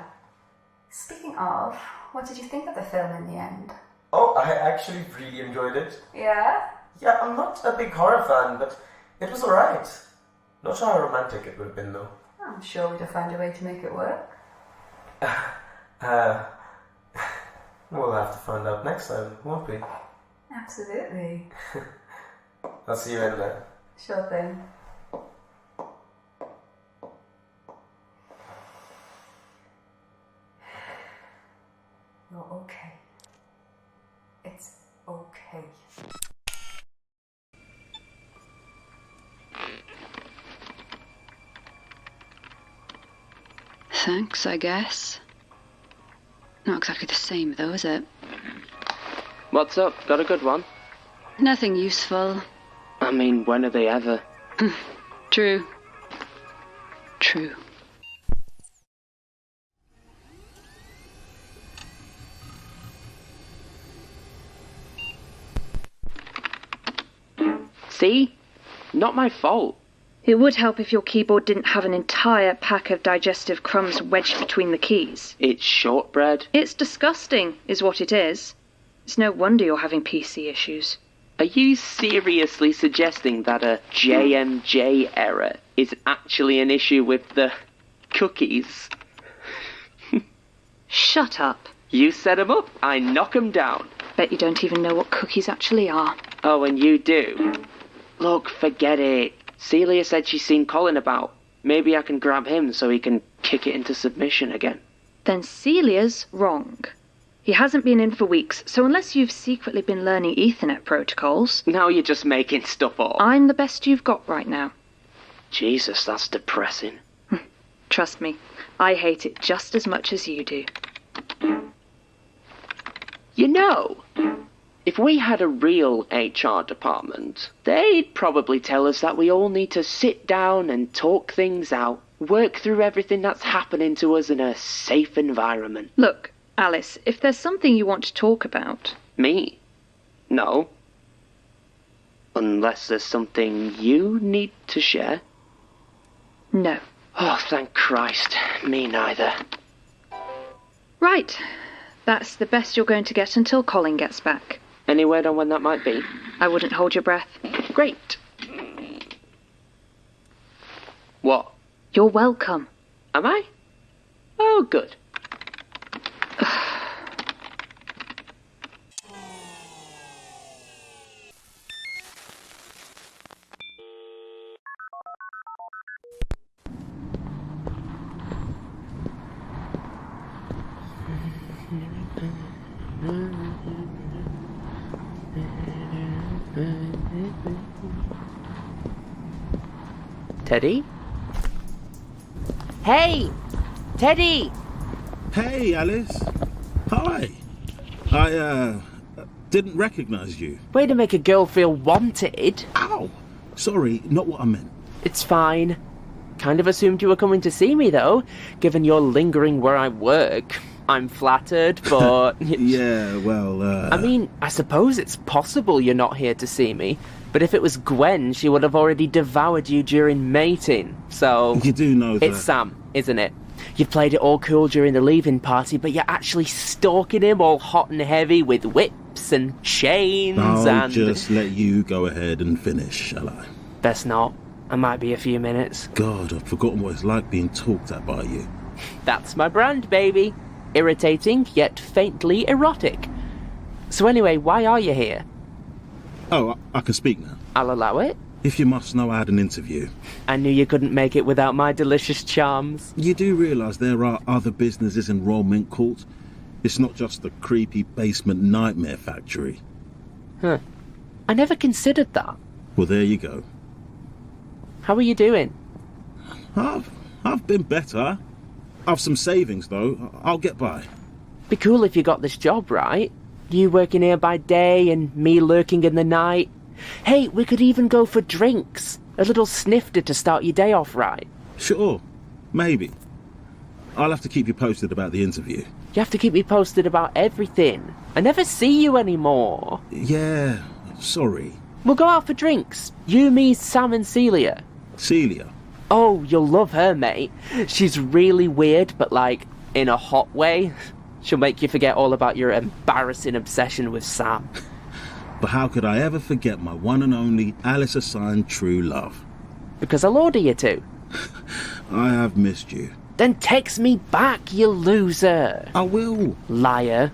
S: Speaking of, what did you think of the film in the end?
T: Oh, I actually really enjoyed it.
S: Yeah?
T: Yeah, I'm not a big horror fan, but it was alright. Not sure how romantic it would have been, though.
S: I'm sure we'd have found a way to make it work.
T: We'll have to find out next time, won't we?
S: Absolutely.
T: I'll see you in there.
S: Sure thing. You're okay. It's okay.
W: Thanks, I guess. Not exactly the same, though, is it?
B: What's up? Got a good one?
W: Nothing useful.
B: I mean, when are they ever?
W: True. True.
B: See? Not my fault.
F: It would help if your keyboard didn't have an entire pack of digestive crumbs wedged between the keys.
B: It's shortbread.
F: It's disgusting, is what it is. It's no wonder you're having PC issues.
B: Are you seriously suggesting that a JMJ error is actually an issue with the cookies?
F: Shut up.
B: You set 'em up, I knock 'em down.
F: Bet you don't even know what cookies actually are.
B: Oh, and you do? Look, forget it. Celia said she's seen Colin about. Maybe I can grab him so he can kick it into submission again.
F: Then Celia's wrong. He hasn't been in for weeks, so unless you've secretly been learning Ethernet protocols...
B: Now you're just making stuff up.
F: I'm the best you've got right now.
B: Jesus, that's depressing.
F: Trust me, I hate it just as much as you do.
B: You know, If we had a real HR department, they'd probably tell us that we all need to sit down and talk things out, work through everything that's happening to us in a safe environment.
F: Look, Alice, if there's something you want to talk about...
B: Me? No. Unless there's something you need to share.
F: No.
B: Oh, thank Christ. Me neither.
F: Right. That's the best you're going to get until Colin gets back.
B: Any word on when that might be?
F: I wouldn't hold your breath.
B: Great. What?
F: You're welcome.
B: Am I? Oh, good. Teddy? Hey! Teddy!
D: Hey, Alice. Hi. I, didn't recognise you.
B: Way to make a girl feel wanted.
D: Ow! Sorry, not what I meant.
B: It's fine. Kind of assumed you were coming to see me, though, given you're lingering where I work. I'm flattered, but...
D: Yeah, well,
B: I mean, I suppose it's possible you're not here to see me, but if it was Gwen, she would have already devoured you during mating, so...
D: You do know that...
B: It's Sam, isn't it? You've played it all cool during the leaving party, but you're actually stalking him all hot and heavy with whips and chains
D: I'll just let you go ahead and finish, shall I?
B: Best not. I might be a few minutes.
D: God, I've forgotten what it's like being talked at by you.
B: That's my brand, baby. Irritating, yet faintly erotic. So anyway, why are you here?
D: Oh, I can speak now.
B: I'll allow it.
D: If you must know, I had an interview.
B: I knew you couldn't make it without my delicious charms.
D: You do realise there are other businesses in Rollmint Court? It's not just the creepy basement nightmare factory.
B: Huh. I never considered that.
D: Well, there you go.
B: How are you doing?
D: I've been better. I've some savings, though. I'll get by.
B: Be cool if you got this job, right? You working here by day and me lurking in the night. Hey, we could even go for drinks. A little snifter to start your day off right.
D: Sure. Maybe. I'll have to keep you posted about the interview.
B: You have to keep me posted about everything. I never see you anymore.
D: Yeah, sorry.
B: We'll go out for drinks. You, me, Sam and Celia.
D: Celia?
B: Oh, you'll love her, mate. She's really weird, but, like, in a hot way. She'll make you forget all about your embarrassing obsession with Sam.
D: But how could I ever forget my one and only Alice-assigned true love?
B: Because I'll order you to.
D: I have missed you.
B: Then text me back, you loser.
D: I will.
B: Liar.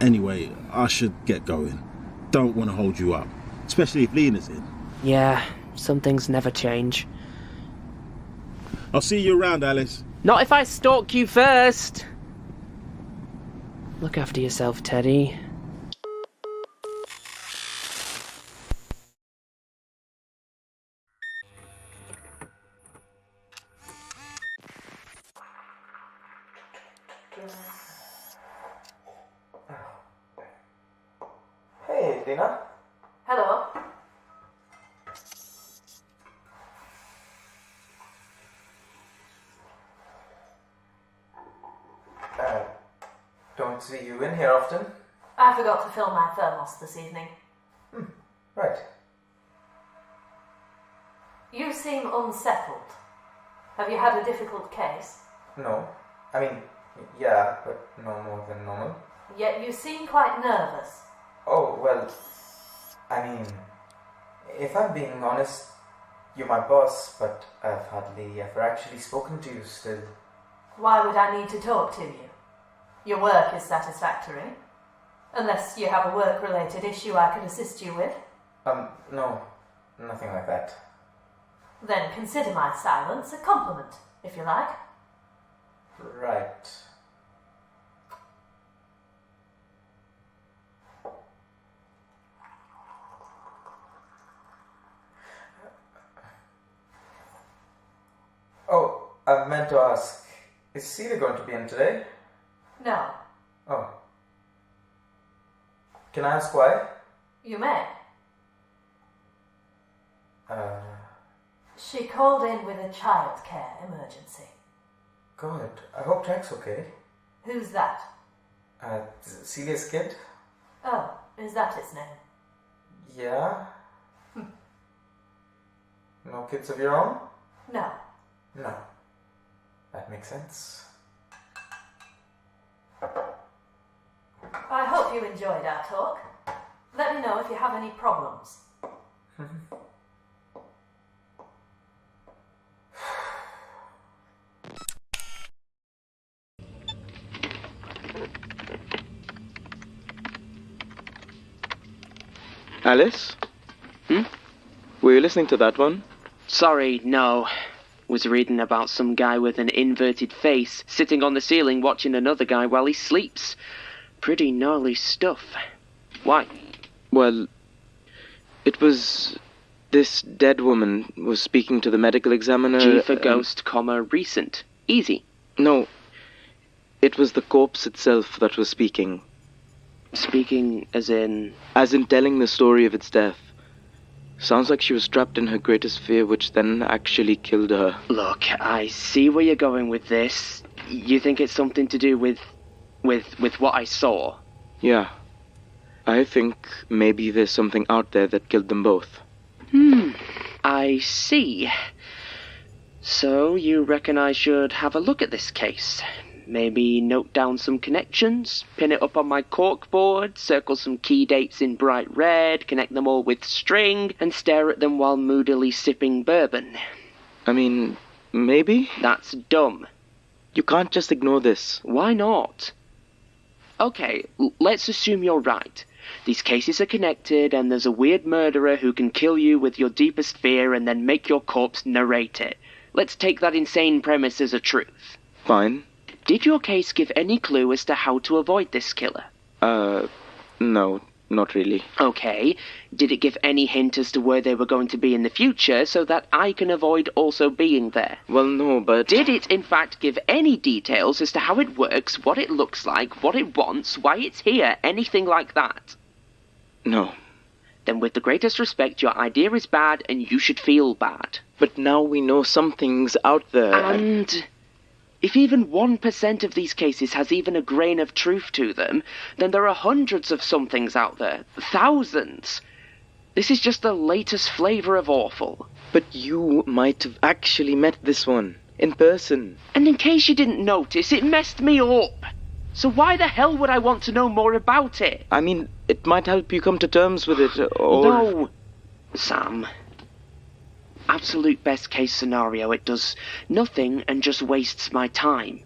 D: Anyway, I should get going. Don't want to hold you up. Especially if Lena's in.
B: Yeah, some things never change.
D: I'll see you around, Alice.
B: Not if I stalk you first. Look after yourself, Teddy.
T: Hey, Lena.
S: Hello.
T: Don't see you in here often.
S: I forgot to fill my thermos this evening.
T: Right.
S: You seem unsettled. Have you had a difficult case?
T: No. I mean, yeah, but no more than normal.
S: Yet you seem quite nervous.
T: Oh, well, I mean, if I'm being honest, you're my boss, but I've hardly ever actually spoken to you still.
S: Why would I need to talk to you? Your work is satisfactory. Unless you have a work-related issue I could assist you with.
T: No. Nothing like that.
S: Then consider my silence a compliment, if you like.
T: Right. Oh, I meant to ask, is Celia going to be in today?
S: No.
T: Can I ask why?
M: You may.
T: Uh,
M: She called in with a childcare emergency.
T: good. I hope Jack's okay.
M: Who's that?
T: Celia's kid?
M: Oh, is that its name?
T: Yeah? No kids of your own?
M: No.
T: No. That makes sense.
M: I hope you enjoyed our talk. Let me know if you have any problems.
K: Alice? Were you listening to that one?
B: Sorry, no. Was reading about some guy with an inverted face sitting on the ceiling watching another guy while he sleeps. Pretty gnarly stuff. Why?
K: Well, it was... This dead woman was speaking to the medical examiner...
B: G for ghost, recent. Easy.
K: No. It was the corpse itself that was speaking.
B: Speaking as in...
K: As in telling the story of its death. Sounds like she was trapped in her greatest fear, which then actually killed her.
B: Look, I see where you're going with this. You think it's something to do with what I saw?
K: Yeah. I think maybe there's something out there that killed them both.
B: I see. So you reckon I should have a look at this case? Maybe note down some connections, pin it up on my corkboard, circle some key dates in bright red, connect them all with string, and stare at them while moodily sipping bourbon.
K: I mean, maybe?
B: That's dumb.
K: You can't just ignore this.
B: Why not? Okay, let's assume you're right. These cases are connected, and there's a weird murderer who can kill you with your deepest fear and then make your corpse narrate it. Let's take that insane premise as a truth.
K: Fine.
B: Did your case give any clue as to how to avoid this killer?
K: No, not really.
B: Okay. Did it give any hint as to where they were going to be in the future so that I can avoid also being there?
K: Well, no, but...
B: Did it, in fact, give any details as to how it works, what it looks like, what it wants, why it's here, anything like that?
K: No.
B: Then with the greatest respect, your idea is bad and you should feel bad.
K: But now we know something's out there.
B: And... if even 1% of these cases has even a grain of truth to them, then there are hundreds of somethings out there. Thousands. This is just the latest flavour of awful.
K: But you might have actually met this one. In person.
B: And in case you didn't notice, it messed me up. So why the hell would I want to know more about it?
K: I mean, it might help you come to terms with it, or...
B: No, Sam. Absolute best case scenario, it does nothing and just wastes my time.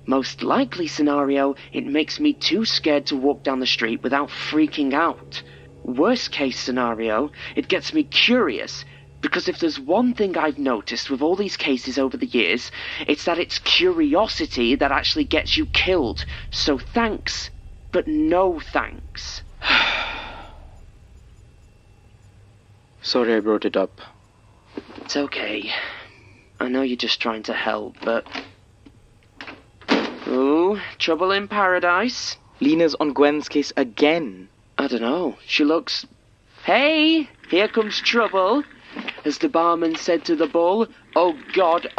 B: Most likely scenario, it makes me too scared to walk down the street without freaking out. Worst case scenario, it gets me curious, because if there's one thing I've noticed with all these cases over the years, it's that it's curiosity that actually gets you killed. So thanks, but no thanks.
K: Sorry I brought it up.
B: It's okay. I know you're just trying to help, but... Ooh, trouble in paradise?
K: Lena's on Gwen's case again.
B: I don't know. She looks... Hey, here comes trouble. As the barman said to the bull, oh God,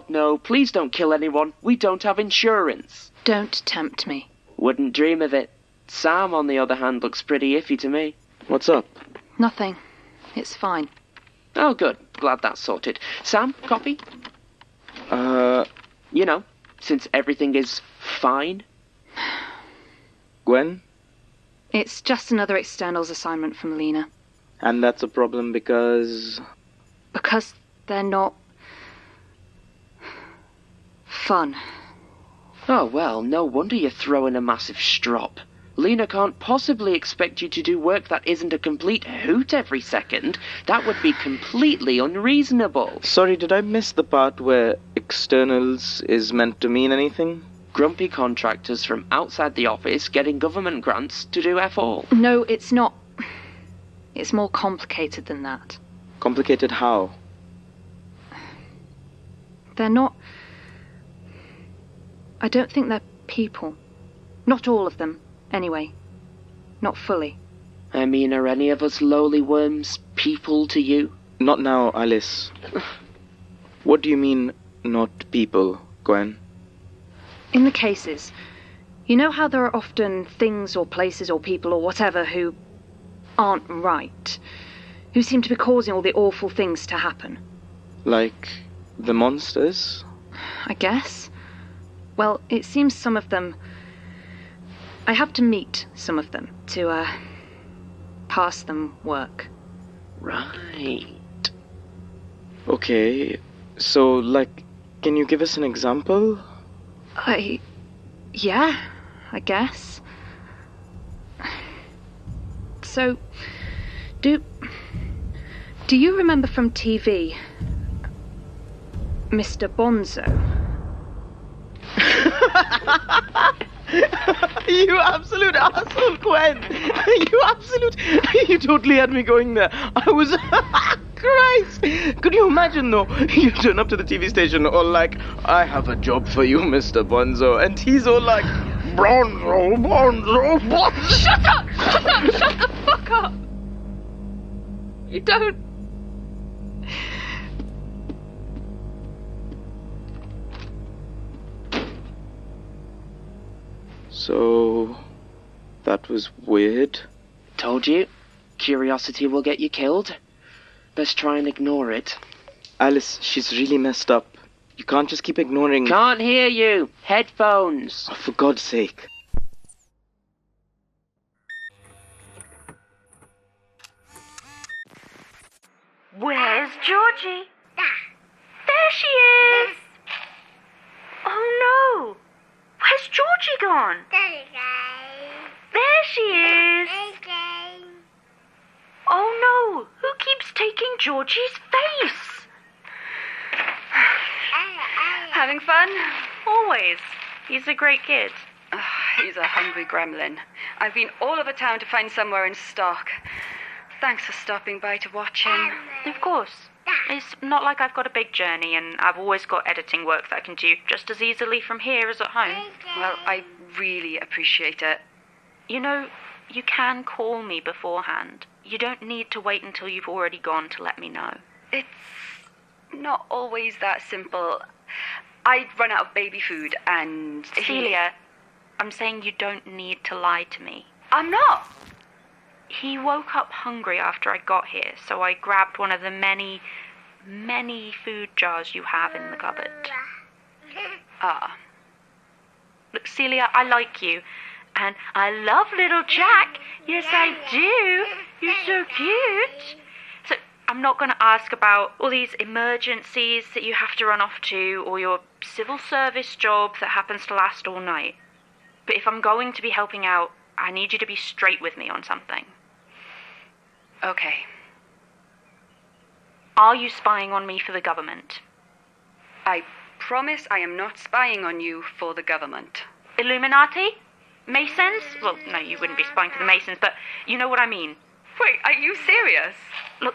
B: no, please don't kill anyone. We don't have insurance.
F: Don't tempt me.
B: Wouldn't dream of it. Sam, on the other hand, looks pretty iffy to me.
K: What's up?
F: Nothing. It's fine.
B: Oh, good. Glad that's sorted. Sam, coffee? You know, since everything is fine.
K: Gwen?
F: It's just another externals assignment from Lena.
K: And that's a problem because...
F: Because they're not... fun.
B: Oh, well, no wonder you're throwing a massive strop. Lena can't possibly expect you to do work that isn't a complete hoot every second. That would be completely unreasonable.
K: Sorry, did I miss the part where externals is meant to mean anything?
B: Grumpy contractors from outside the office getting government grants to do F all.
F: No, it's not. It's more complicated than that.
K: Complicated how?
F: They're not... I don't think they're people. Not all of them, anyway. Not fully.
B: I mean, are any of us lowly worms people to you?
K: Not now, Alice. What do you mean, not people, Gwen?
F: In the cases, you know how there are often things or places or people or whatever who aren't right? Who seem to be causing all the awful things to happen?
K: Like the monsters?
F: I guess. Well, it seems some of them... I have to meet some of them to, pass them work.
B: Right.
K: Okay, so, like, can you give us an example?
F: Yeah, I guess. So, do you remember from TV Mr. Bonzo?
K: You absolute asshole, Gwen! You totally had me going there. I was... Christ! Could you imagine, though? You turn up to the TV station all like, I have a job for you, Mr. Bonzo. And he's all like, Bonzo.
F: Shut up! Shut the fuck up! You don't...
K: So... that was weird.
B: Told you. Curiosity will get you killed. Best try and ignore it.
K: Alice, she's really messed up. You can't just keep ignoring...
B: Can't hear you. Headphones.
K: Oh, for God's sake.
G: Where's Georgie? There she is! Oh no! Where's Georgie gone? There she is! Oh no! Who keeps taking Georgie's face?
W: Having fun?
G: Always. He's a great kid.
W: He's a hungry gremlin. I've been all over town to find somewhere in stock. Thanks for stopping by to watch him.
G: Of course. It's not like I've got a big journey and I've always got editing work that I can do just as easily from here as at home.
W: Well, I really appreciate it.
G: You know, you can call me beforehand. You don't need to wait until you've already gone to let me know.
W: It's not always that simple. I'd run out of baby food and...
G: Celia, I'm saying you don't need to lie to me.
W: I'm not!
G: He woke up hungry after I got here, so I grabbed one of the many, many food jars you have in the cupboard.
W: Ah.
G: Look, Celia, I like you. And I love little Jack. Yes, I do. You're so cute. So I'm not going to ask about all these emergencies that you have to run off to or your civil service job that happens to last all night. But if I'm going to be helping out, I need you to be straight with me on something.
W: Okay.
G: Are you spying on me for the government?
W: I promise I am not spying on you for the government.
G: Illuminati? Masons? Well, no, you wouldn't be spying for the Masons, but you know what I mean.
W: Wait, are you serious?
G: Look,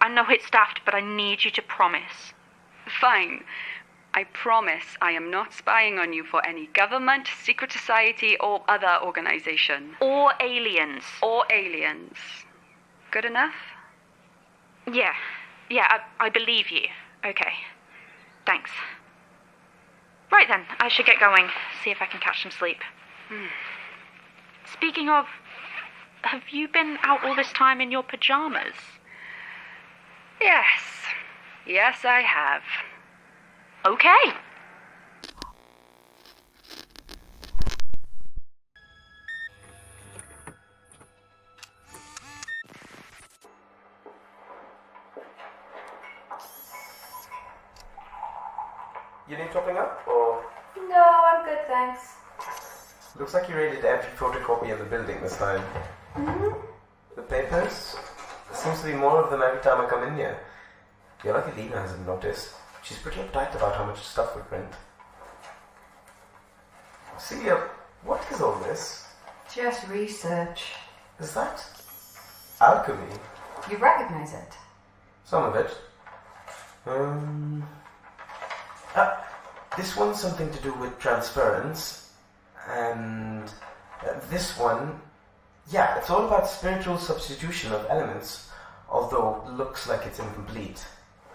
G: I know it's daft, but I need you to promise.
W: Fine. I promise I am not spying on you for any government, secret society, or other organization.
G: Or aliens.
W: Or aliens. Good enough?
G: Yeah, I believe you. Okay, thanks. Right then, I should get going, see if I can catch some sleep. Speaking of, have you been out all this time in your pajamas?
W: Yes, I have.
G: Okay.
T: You need topping up, or...?
S: No, I'm good, thanks.
T: Looks like you raided every photocopy in the building this time. The papers? There seems to be more of them every time I come in here. You're lucky Lena hasn't noticed. She's pretty uptight about how much stuff we print. Celia, what is all this?
S: Just research.
T: Is that alchemy?
S: You recognize it?
T: Some of it. This one's something to do with transference, and this one Yeah, it's all about spiritual substitution of elements, although looks like it's incomplete.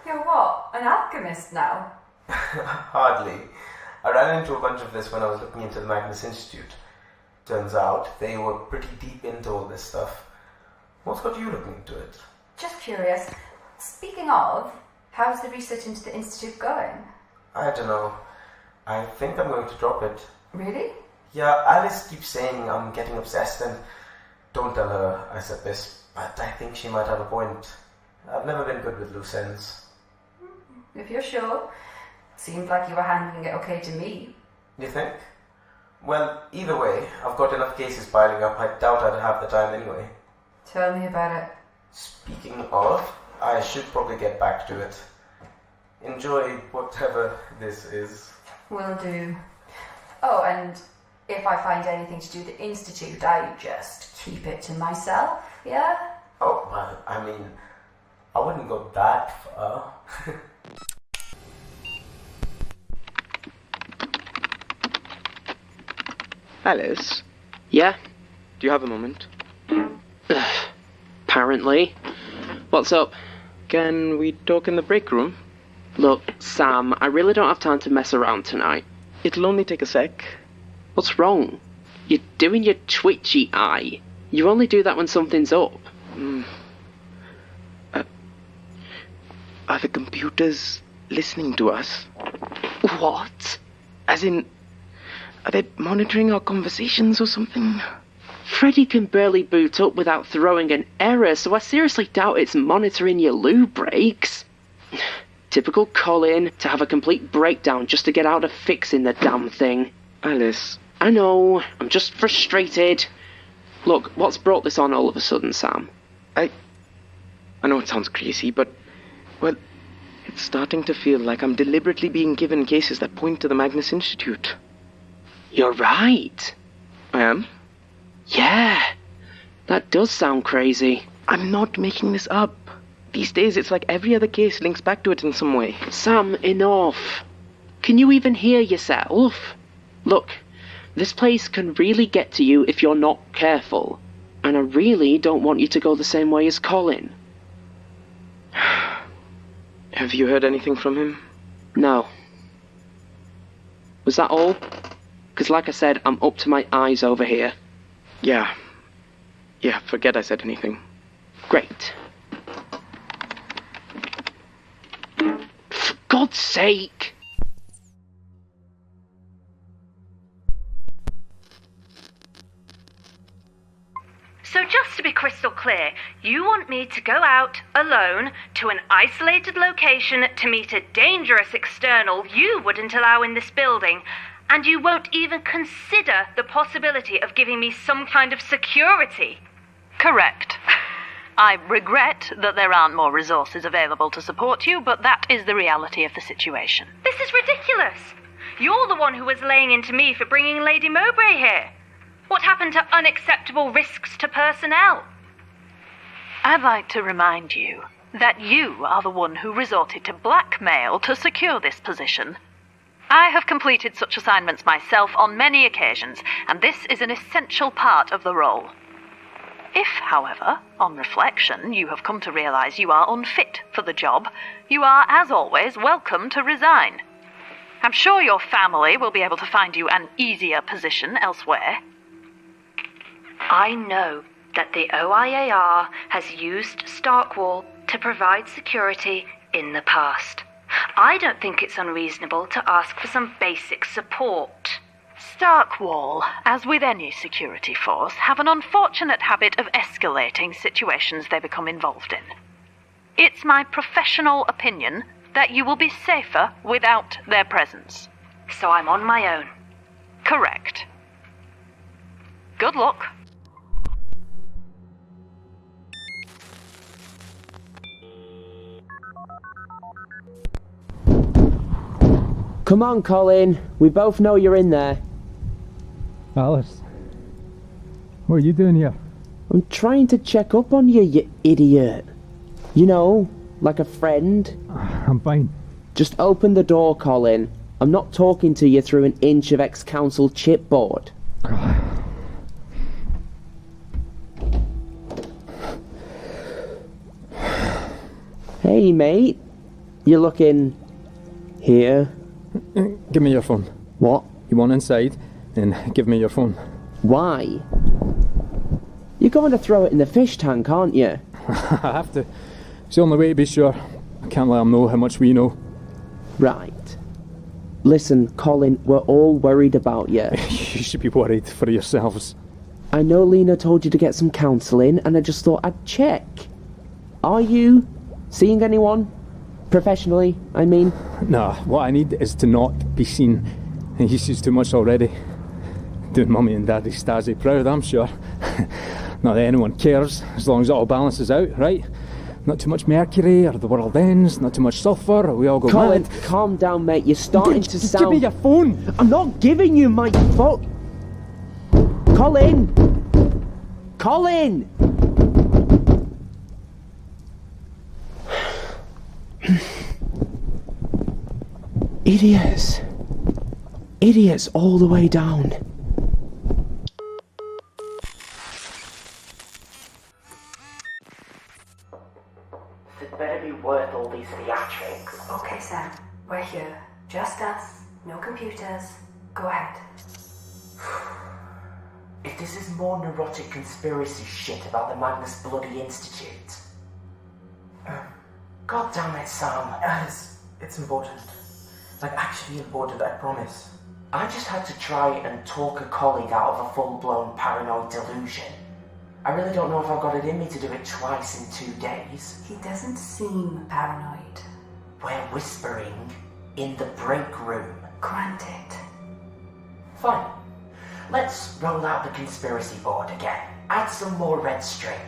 S: You're what? An alchemist now?
T: Hardly. I ran into a bunch of this when I was looking into the Magnus Institute. Turns out they were pretty deep into all this stuff. What's got you looking into it?
S: Just curious. Speaking of, how's the research into the Institute going?
T: I don't know. I think I'm going to drop it.
S: Really?
T: Yeah, Alice keeps saying I'm getting obsessed, and don't tell her I said this, but I think she might have a point. I've never been good with loose ends.
S: If you're sure. Seemed like you were handling it okay to me.
T: You think? Well, either way, I've got enough cases piling up. I doubt I'd have the time anyway.
S: Tell me about it.
T: Speaking of, I should probably get back to it. Enjoy whatever this is.
S: Will do. Oh, and if I find anything to do with the Institute, I just keep it to myself, yeah?
T: Oh, well, I mean, I wouldn't go that far.
H: Alice?
B: Yeah?
H: Do you have a moment?
B: Apparently. What's up?
H: Can we talk in the break room?
B: Look, Sam, I really don't have time to mess around tonight.
H: It'll only take a sec.
B: What's wrong? You're doing your twitchy eye. You only do that when something's up.
H: Are the computers listening to us?
B: What?
H: As in, are they monitoring our conversations or something?
B: Freddy can barely boot up without throwing an error, so I seriously doubt it's monitoring your loo breaks. Typical Colin, to have a complete breakdown just to get out of fixing the damn thing.
H: Alice.
B: I know, I'm just frustrated. Look, what's brought this on all of a sudden, Sam?
H: I know it sounds crazy, but, well, it's starting to feel like I'm deliberately being given cases that point to the Magnus Institute.
B: You're right.
H: I am?
B: Yeah, that does sound crazy.
H: I'm not making this up. These days, it's like every other case links back to it in some way.
B: Sam, enough. Can you even hear yourself? Look, this place can really get to you if you're not careful. And I really don't want you to go the same way as Colin.
H: Have you heard anything from him?
B: No. Was that all? Because like I said, I'm up to my eyes over here.
H: Yeah, forget I said anything.
B: Great. For God's sake!
G: So just to be crystal clear, you want me to go out alone to an isolated location to meet a dangerous external you wouldn't allow in this building, and you won't even consider the possibility of giving me some kind of security?
E: Correct. I regret that there aren't more resources available to support you, but that is the reality of the situation.
G: This is ridiculous. You're the one who was laying into me for bringing Lady Mowbray here. What happened to unacceptable risks to personnel?
E: I'd like to remind you that you are the one who resorted to blackmail to secure this position. I have completed such assignments myself on many occasions, and this is an essential part of the role. If, however, on reflection, you have come to realize you are unfit for the job, you are, as always, welcome to resign. I'm sure your family will be able to find you an easier position elsewhere.
F: I know that the OIAR has used Starkwall to provide security in the past. I don't think it's unreasonable to ask for some basic support.
E: Starkwall, as with any security force, have an unfortunate habit of escalating situations they become involved in. It's my professional opinion that you will be safer without their presence.
F: So I'm on my own.
E: Correct. Good luck.
C: Come on, Colin. We both know you're in there.
I: Alice, what are you doing here?
C: I'm trying to check up on you, you idiot. You know, like a friend.
I: I'm fine.
C: Just open the door, Colin. I'm not talking to you through an inch of ex-council chipboard. Hey, mate. You're looking... here.
I: Give me your phone.
C: What?
I: You want inside, and give me your phone.
C: Why? You're going to throw it in the fish tank, aren't you?
I: I have to. It's the only way to be sure. I can't let them know how much we know.
C: Right. Listen, Colin, we're all worried about you.
I: You should be worried for yourselves.
C: I know Lena told you to get some counselling, and I just thought I'd check. Are you seeing anyone? Professionally, I mean?
I: Nah, what I need is to not be seen. He sees too much already. Doing Mummy and Daddy Stasi proud, I'm sure. Not that anyone cares, as long as it all balances out, right? Not too much mercury, or the world ends. Not too much sulphur, or we all go
C: Colin,
I: mad.
C: calm down, mate. You're starting to sound...
I: Give me your phone!
C: I'm not giving you my phone! Colin! Colin! Idiots. Idiots all the way down.
U: It better be worth all these theatrics.
S: Okay, Sam. We're here. Just us. No computers. Go ahead.
U: If this is more neurotic conspiracy shit about the Magnus Bloody Institute... God damn it, Sam.
T: Alice, it's important. Like, actually important, I promise.
U: I just had to try and talk a colleague out of a full-blown paranoid delusion. I really don't know if I've got it in me to do it twice in 2 days.
S: He doesn't seem paranoid.
U: We're whispering in the break room.
S: Granted.
U: Fine. Let's roll out the conspiracy board again. Add some more red string.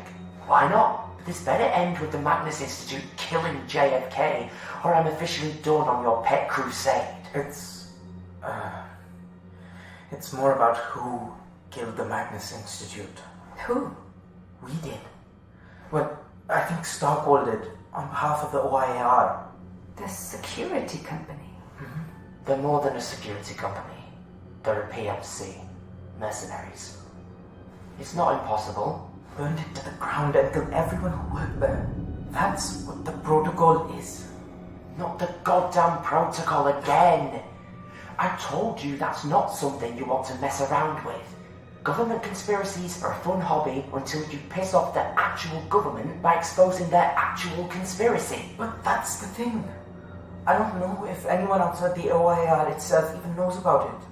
U: Why not? This better end with the Magnus Institute killing JFK, or I'm officially done on your pet crusade.
T: It's more about who killed the Magnus Institute.
S: Who?
T: We did. Well, I think Stockwell did, on behalf of the OIAR.
S: The security company?
U: Mm-hmm. They're more than a security company. They're a PMC. Mercenaries. It's not impossible.
T: Burned it to the ground and killed everyone who worked there. That's what the protocol is.
U: Not the goddamn protocol again. I told you that's not something you want to mess around with. Government conspiracies are a fun hobby until you piss off the actual government by exposing their actual conspiracy.
T: But that's the thing. I don't know if anyone outside the OIR itself even knows about it.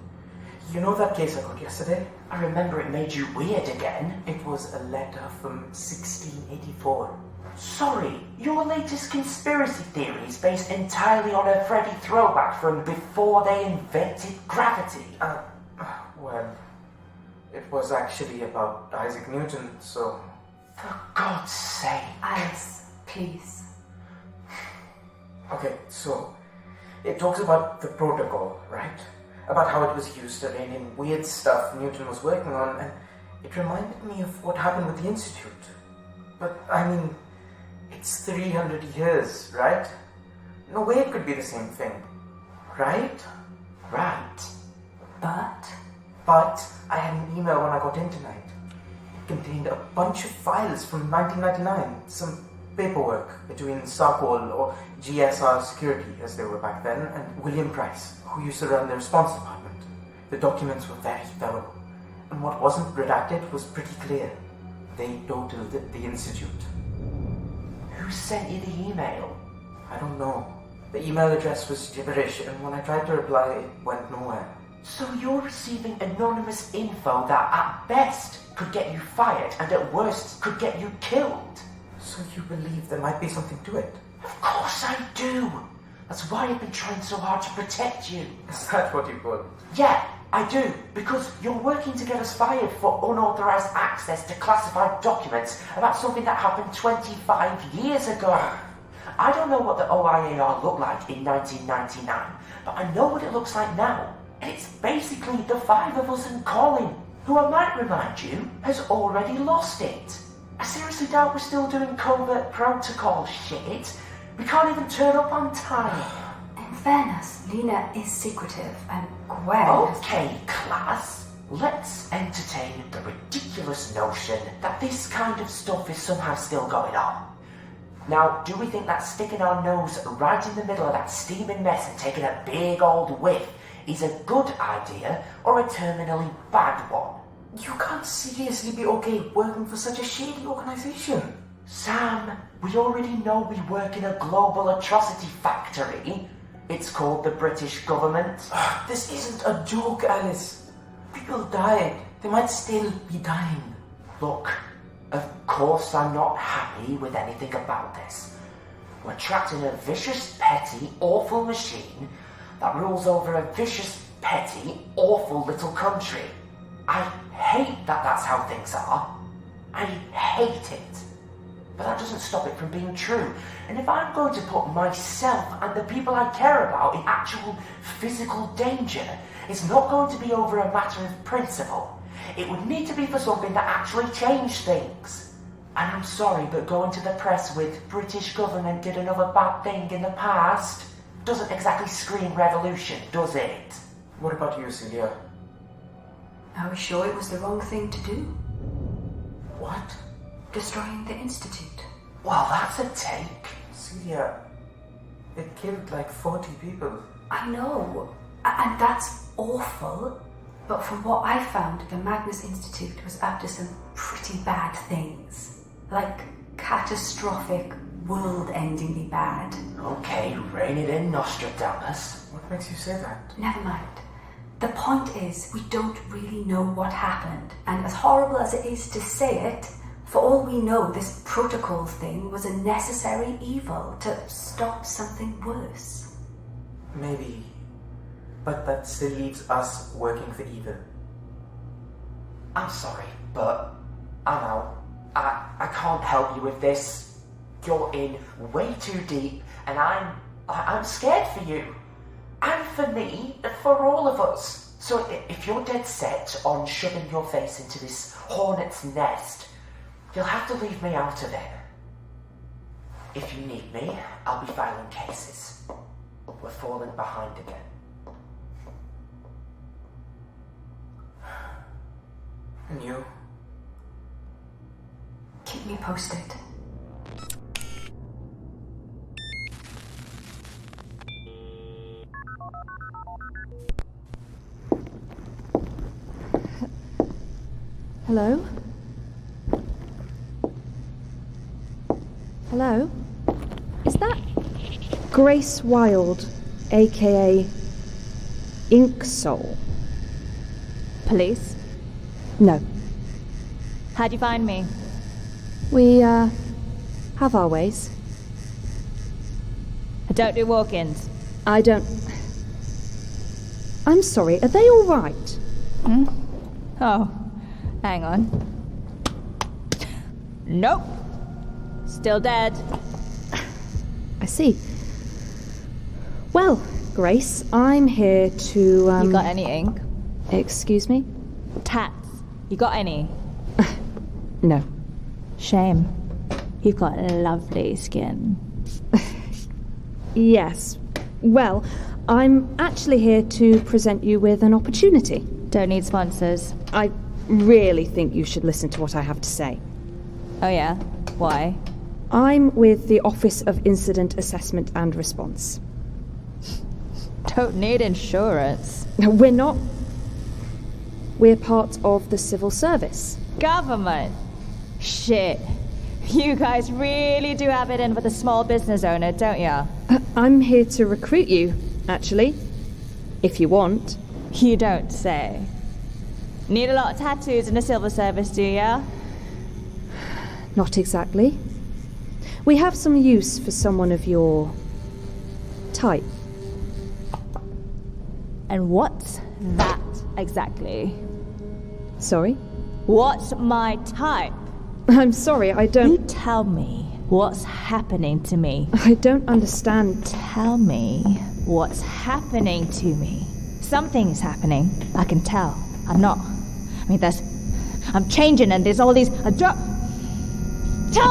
T: You know that case I got yesterday?
U: I remember it made you weird again.
T: It was a letter from 1684.
U: Sorry, your latest conspiracy theory is based entirely on a Freddy throwback from before they invented gravity.
T: Well, it was actually about Isaac Newton, so...
U: For God's sake.
S: Alice, please.
T: Okay, so... It talks about the protocol, right? About how it was used to rein in weird stuff Newton was working on, and it reminded me of what happened with the Institute. But, I mean, it's 300 years, right? No way it could be the same thing, right?
U: Right.
T: But I had an email when I got in tonight. It contained a bunch of files from 1999, some paperwork between Stockwell, or GSR Security as they were back then, and William Price, who used to run the response department. The documents were very thorough, and what wasn't redacted was pretty clear. They totaled the Institute.
U: Who sent you the email?
T: I don't know. The email address was gibberish, and when I tried to reply, it went nowhere.
U: So you're receiving anonymous info that at best could get you fired, and at worst could get you killed?
T: So you believe there might be something to it?
U: Of course I do! That's why I've been trying so hard to protect you.
T: Is that what you put?
U: Yeah, I do, because you're working to get us fired for unauthorized access to classified documents about something that happened 25 years ago. I don't know what the OIAR looked like in 1999, but I know what it looks like now. And it's basically the 5 of us and Colin, who I might remind you, has already lost it. I seriously doubt we're still doing covert protocol shit. We can't even turn up on time.
S: In fairness, Lena is secretive, and Gwen...
U: Okay, class. Let's entertain the ridiculous notion that this kind of stuff is somehow still going on. Now, do we think that sticking our nose right in the middle of that steaming mess and taking a big old whiff is a good idea or a terminally bad one?
T: You can't seriously be okay working for such a shady organisation.
U: Sam, we already know we work in a global atrocity factory. It's called the British government.
T: This isn't a joke, Alice. People died. They might still be dying.
U: Look, of course I'm not happy with anything about this. We're trapped in a vicious, petty, awful machine that rules over a vicious, petty, awful little country. I hate that that's how things are. I hate it. But that doesn't stop it from being true. And if I'm going to put myself and the people I care about in actual physical danger, it's not going to be over a matter of principle. It would need to be for something that actually changed things. And I'm sorry, but going to the press with British government did another bad thing in the past doesn't exactly scream revolution, does it?
T: What about you, Celia?
S: Are we sure it was the wrong thing to do?
T: What?
S: Destroying the Institute.
U: Well, that's a take.
T: Celia, it killed like 40 people.
S: I know, and that's awful. But from what I found, the Magnus Institute was up to some pretty bad things. Like catastrophic, world-endingly bad.
U: Okay, rein it in, Nostradamus.
T: What makes you say that?
S: Never mind. The point is, we don't really know what happened. And as horrible as it is to say it, for all we know, this protocol thing was a necessary evil to stop something worse.
T: Maybe. But that still leaves us working for evil.
U: I'm sorry, but I'm out. I can't help you with this. You're in way too deep, and I'm scared for you. And for me, and for all of us. So if you're dead set on shoving your face into this hornet's nest, you'll have to leave me out of it. If you need me, I'll be filing cases. We're falling behind again.
T: And you?
S: Keep me posted.
J: Hello? Hello? Is that Grace Wilde, aka Ink Soul?
A: Police?
J: No.
A: How'd you find me?
J: We, have our ways.
A: I don't do walk-ins.
J: I don't... I'm sorry, are they alright?
A: Oh, hang on. Nope. Still dead.
J: I see. Well, Grace, I'm here to,
A: You got any ink?
J: Excuse me?
A: Tats. You got any?
J: No.
A: Shame. You've got lovely skin.
J: Yes. Well, I'm actually here to present you with an opportunity.
A: Don't need sponsors.
J: I really think you should listen to what I have to say.
A: Oh yeah? Why?
J: I'm with the Office of Incident Assessment and Response.
A: Don't need insurance.
J: We're not. We're part of the civil service.
A: Government? Shit. You guys really do have it in for the small business owner, don't ya?
J: I'm here to recruit you, actually. If you want.
A: You don't say. Need a lot of tattoos in the civil service, do ya?
J: Not exactly. We have some use for someone of your type.
A: And what's that exactly?
J: Sorry?
A: What's my type?
J: I'm sorry, I don't...
A: You tell me what's happening to me.
J: I don't understand.
A: Tell me what's happening to me. Something's happening. I can tell. I'm not. I mean, I'm changing and there's all these... Tell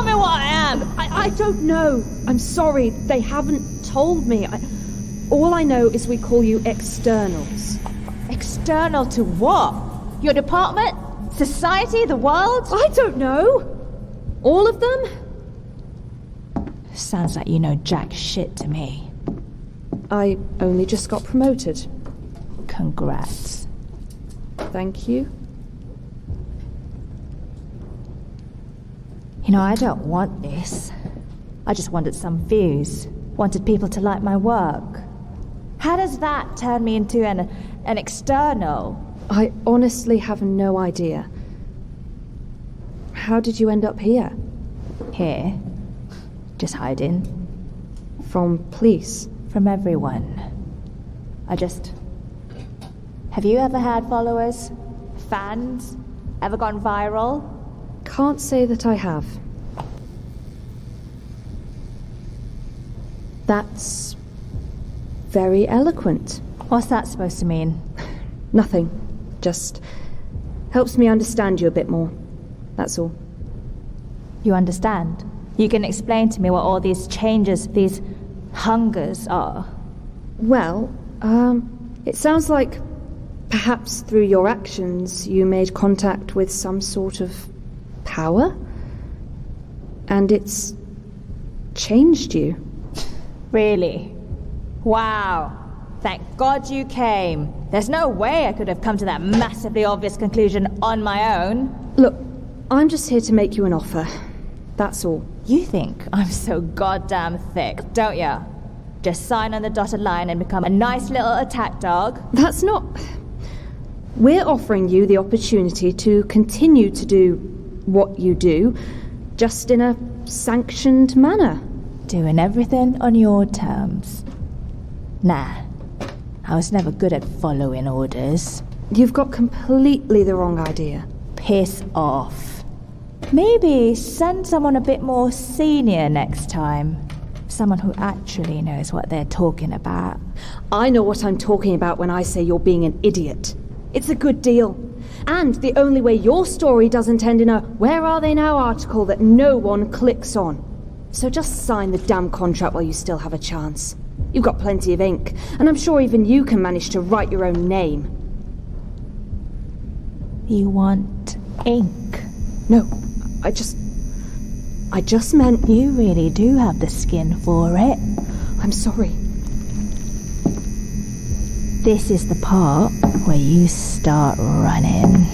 A: me what I am!
J: I don't know. I'm sorry. They haven't told me. All I know is we call you externals.
A: External to what? Your department? Society? The world?
J: I don't know. All of them?
A: Sounds like you know jack shit to me.
J: I only just got promoted.
A: Congrats.
J: Thank you.
A: You know, I don't want this. I just wanted some views. Wanted people to like my work. How does that turn me into an external?
J: I honestly have no idea. How did you end up here?
A: Here? Just hiding.
J: From police?
A: From everyone. Have you ever had followers? Fans? Ever gone viral?
J: Can't say that I have. That's very eloquent.
A: What's that supposed to mean?
J: Nothing. Just helps me understand you a bit more. That's all.
A: You understand? You can explain to me what all these changes, these hungers are.
J: Well, it sounds like perhaps through your actions you made contact with some sort of power? And it's changed you.
A: Really? Wow. Thank God you came. There's no way I could have come to that massively obvious conclusion on my own.
J: Look, I'm just here to make you an offer. That's all.
A: You think I'm so goddamn thick, don't ya? Just sign on the dotted line and become a nice little attack dog?
J: That's not... We're offering you the opportunity to continue to do what you do, just in a sanctioned manner.
A: Doing everything on your terms. Nah, I was never good at following orders.
J: You've got completely the wrong idea.
A: Piss off. Maybe send someone a bit more senior next time. Someone who actually knows what they're talking about.
J: I know what I'm talking about when I say you're being an idiot. It's a good deal. And the only way your story doesn't end in a "Where are they now?" article that no one clicks on. So just sign the damn contract while you still have a chance. You've got plenty of ink, and I'm sure even you can manage to write your own name.
A: You want ink?
J: No, I just meant...
A: You really do have the skin for it.
J: I'm sorry.
A: This is the part where you start running.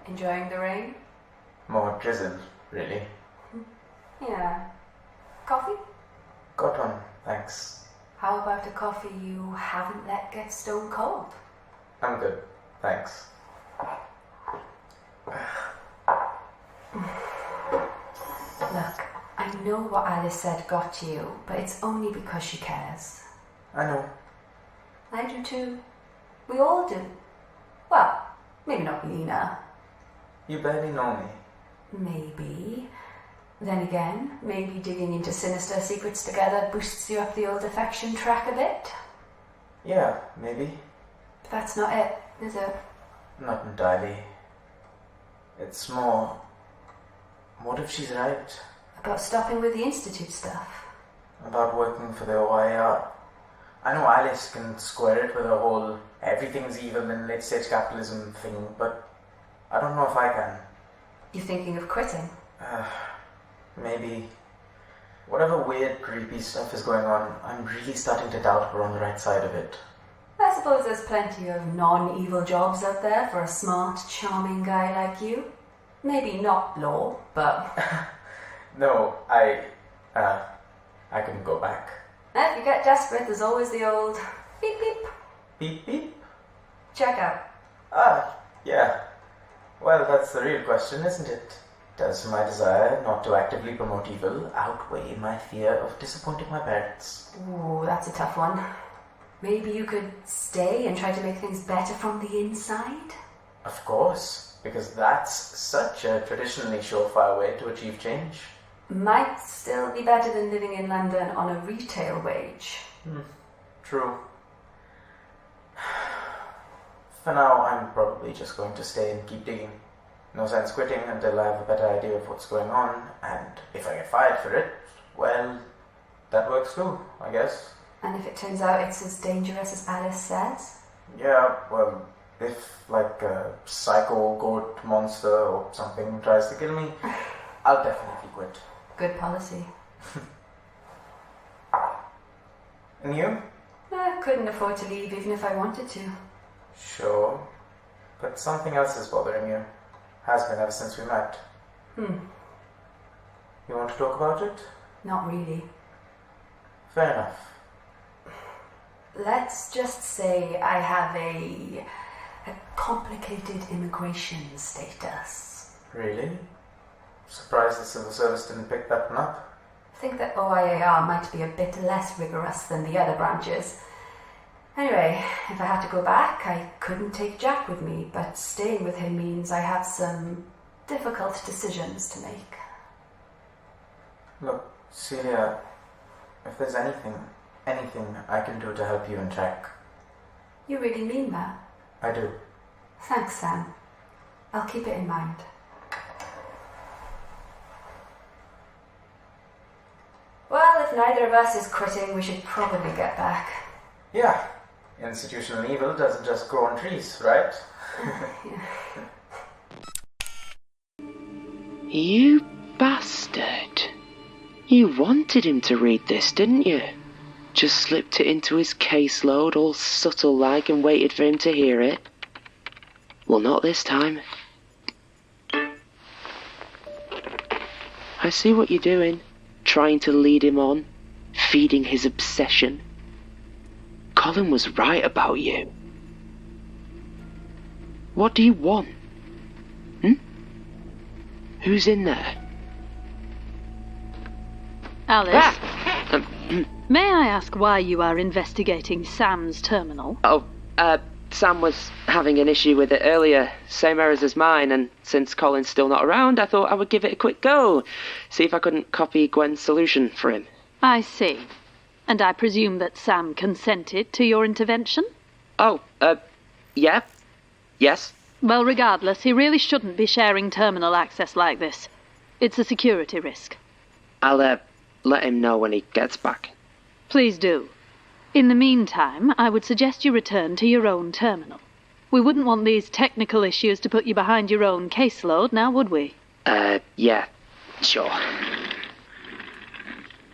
S: Enjoying the rain?
T: More drizzle, really.
S: Yeah. Coffee?
T: Got one, thanks.
S: How about a coffee you haven't let get stone cold?
T: I'm good, thanks.
S: Look, I know what Alice said got you, but it's only because she cares.
T: I know.
S: I do too. We all do. Well, maybe not Lena.
T: You barely know me.
S: Maybe. Then again, maybe digging into sinister secrets together boosts you up the old affection track a bit.
T: Yeah, maybe.
S: But that's not it, is it?
T: Not entirely. It's more... What if she's right?
S: About stopping with the Institute stuff?
T: About working for the OIR. I know Alice can square it with her whole everything's evil in late-stage capitalism thing, but I don't know if I can.
S: You thinking of quitting?
T: Maybe. Whatever weird, creepy stuff is going on, I'm really starting to doubt we're on the right side of it.
S: I suppose there's plenty of non-evil jobs out there for a smart, charming guy like you. Maybe not law, but...
T: No, I couldn't go back.
S: If you get desperate, there's always the old beep beep.
T: Beep beep?
S: Check out.
T: Yeah. Well, that's the real question, isn't it? Does my desire not to actively promote evil outweigh my fear of disappointing my parents?
S: Ooh, that's a tough one. Maybe you could stay and try to make things better from the inside?
T: Of course, because that's such a traditionally surefire way to achieve change.
S: Might still be better than living in London on a retail wage.
T: True. For now, I'm probably just going to stay and keep digging. No sense quitting until I have a better idea of what's going on, and if I get fired for it, well, that works too, I guess.
S: And if it turns out it's as dangerous as Alice says?
T: Yeah, well, if like a psycho goat monster or something tries to kill me, I'll definitely quit.
S: Good policy.
T: And you?
S: I couldn't afford to leave even if I wanted to.
T: Sure. But something else is bothering you. Has been ever since we met. You want to talk about it?
S: Not really.
T: Fair enough.
S: Let's just say I have a complicated immigration status.
T: Really? Surprised the civil service didn't pick that one up.
S: I think that OIAR might be a bit less rigorous than the other branches. Anyway, if I had to go back, I couldn't take Jack with me, but staying with him means I have some difficult decisions to make.
T: Look, Celia, if there's anything I can do to help you and Jack.
S: You really mean that?
T: I do.
S: Thanks, Sam. I'll keep it in mind. Well, if neither of us is quitting, we should probably get back.
T: Yeah. Institutional evil doesn't just grow on trees, right?
B: You bastard. You wanted him to read this, didn't you? Just slipped it into his caseload all subtle like and waited for him to hear it. Well, not this time. I see what you're doing. Trying to lead him on. Feeding his obsession. Colin was right about you. What do you want? Who's in there?
E: Alice, may I ask why you are investigating Sam's terminal?
B: Oh, Sam was having an issue with it earlier, same errors as mine, and since Colin's still not around, I thought I would give it a quick go, see if I couldn't copy Gwen's solution for him.
E: I see. And I presume that Sam consented to your intervention?
B: Oh, yeah. Yes.
E: Well, regardless, he really shouldn't be sharing terminal access like this. It's a security risk.
B: I'll, let him know when he gets back.
E: Please do. In the meantime, I would suggest you return to your own terminal. We wouldn't want these technical issues to put you behind your own caseload, now would we?
B: Yeah, sure.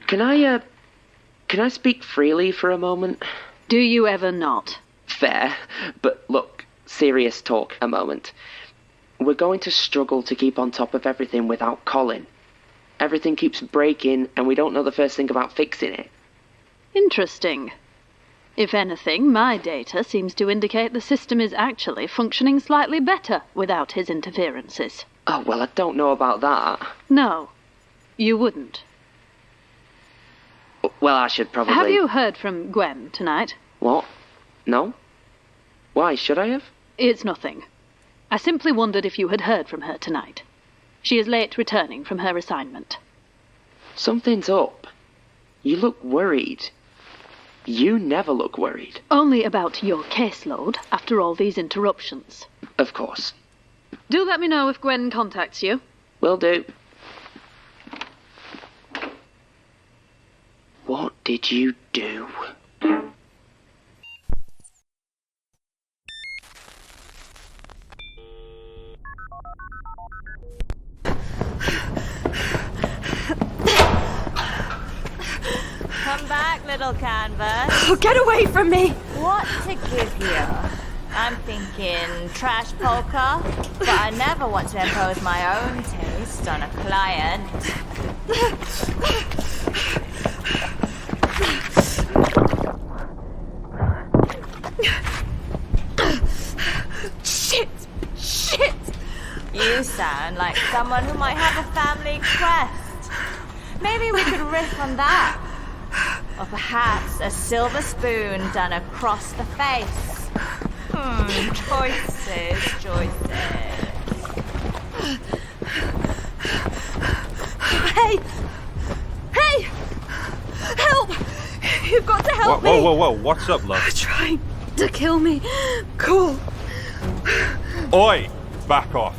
B: Can I speak freely for a moment?
E: Do you ever not?
B: Fair, but look, serious talk a moment. We're going to struggle to keep on top of everything without Colin. Everything keeps breaking and we don't know the first thing about fixing it.
E: Interesting. If anything, my data seems to indicate the system is actually functioning slightly better without his interferences.
B: Oh, well, I don't know about that.
E: No, you wouldn't.
B: Well, I should probably...
E: Have you heard from Gwen tonight?
B: What? No? Why, should I have?
E: It's nothing. I simply wondered if you had heard from her tonight. She is late returning from her assignment.
B: Something's up. You look worried. You never look worried.
E: Only about your caseload after all these interruptions.
B: Of course.
E: Do let me know if Gwen contacts you.
B: Will do. What did you do?
A: Come back, little canvas.
S: Oh, get away from me!
A: What to give you? I'm thinking trash polka, but I never want to impose my own taste on a client. Shit! You sound like someone who might have a family crest. Maybe we could riff on that. Or perhaps a silver spoon done across the face. Choices. Hey! Help! You've got to help me!
L: Whoa, what's up, love?
S: They're trying to kill me. Cool.
L: Oi! Back off.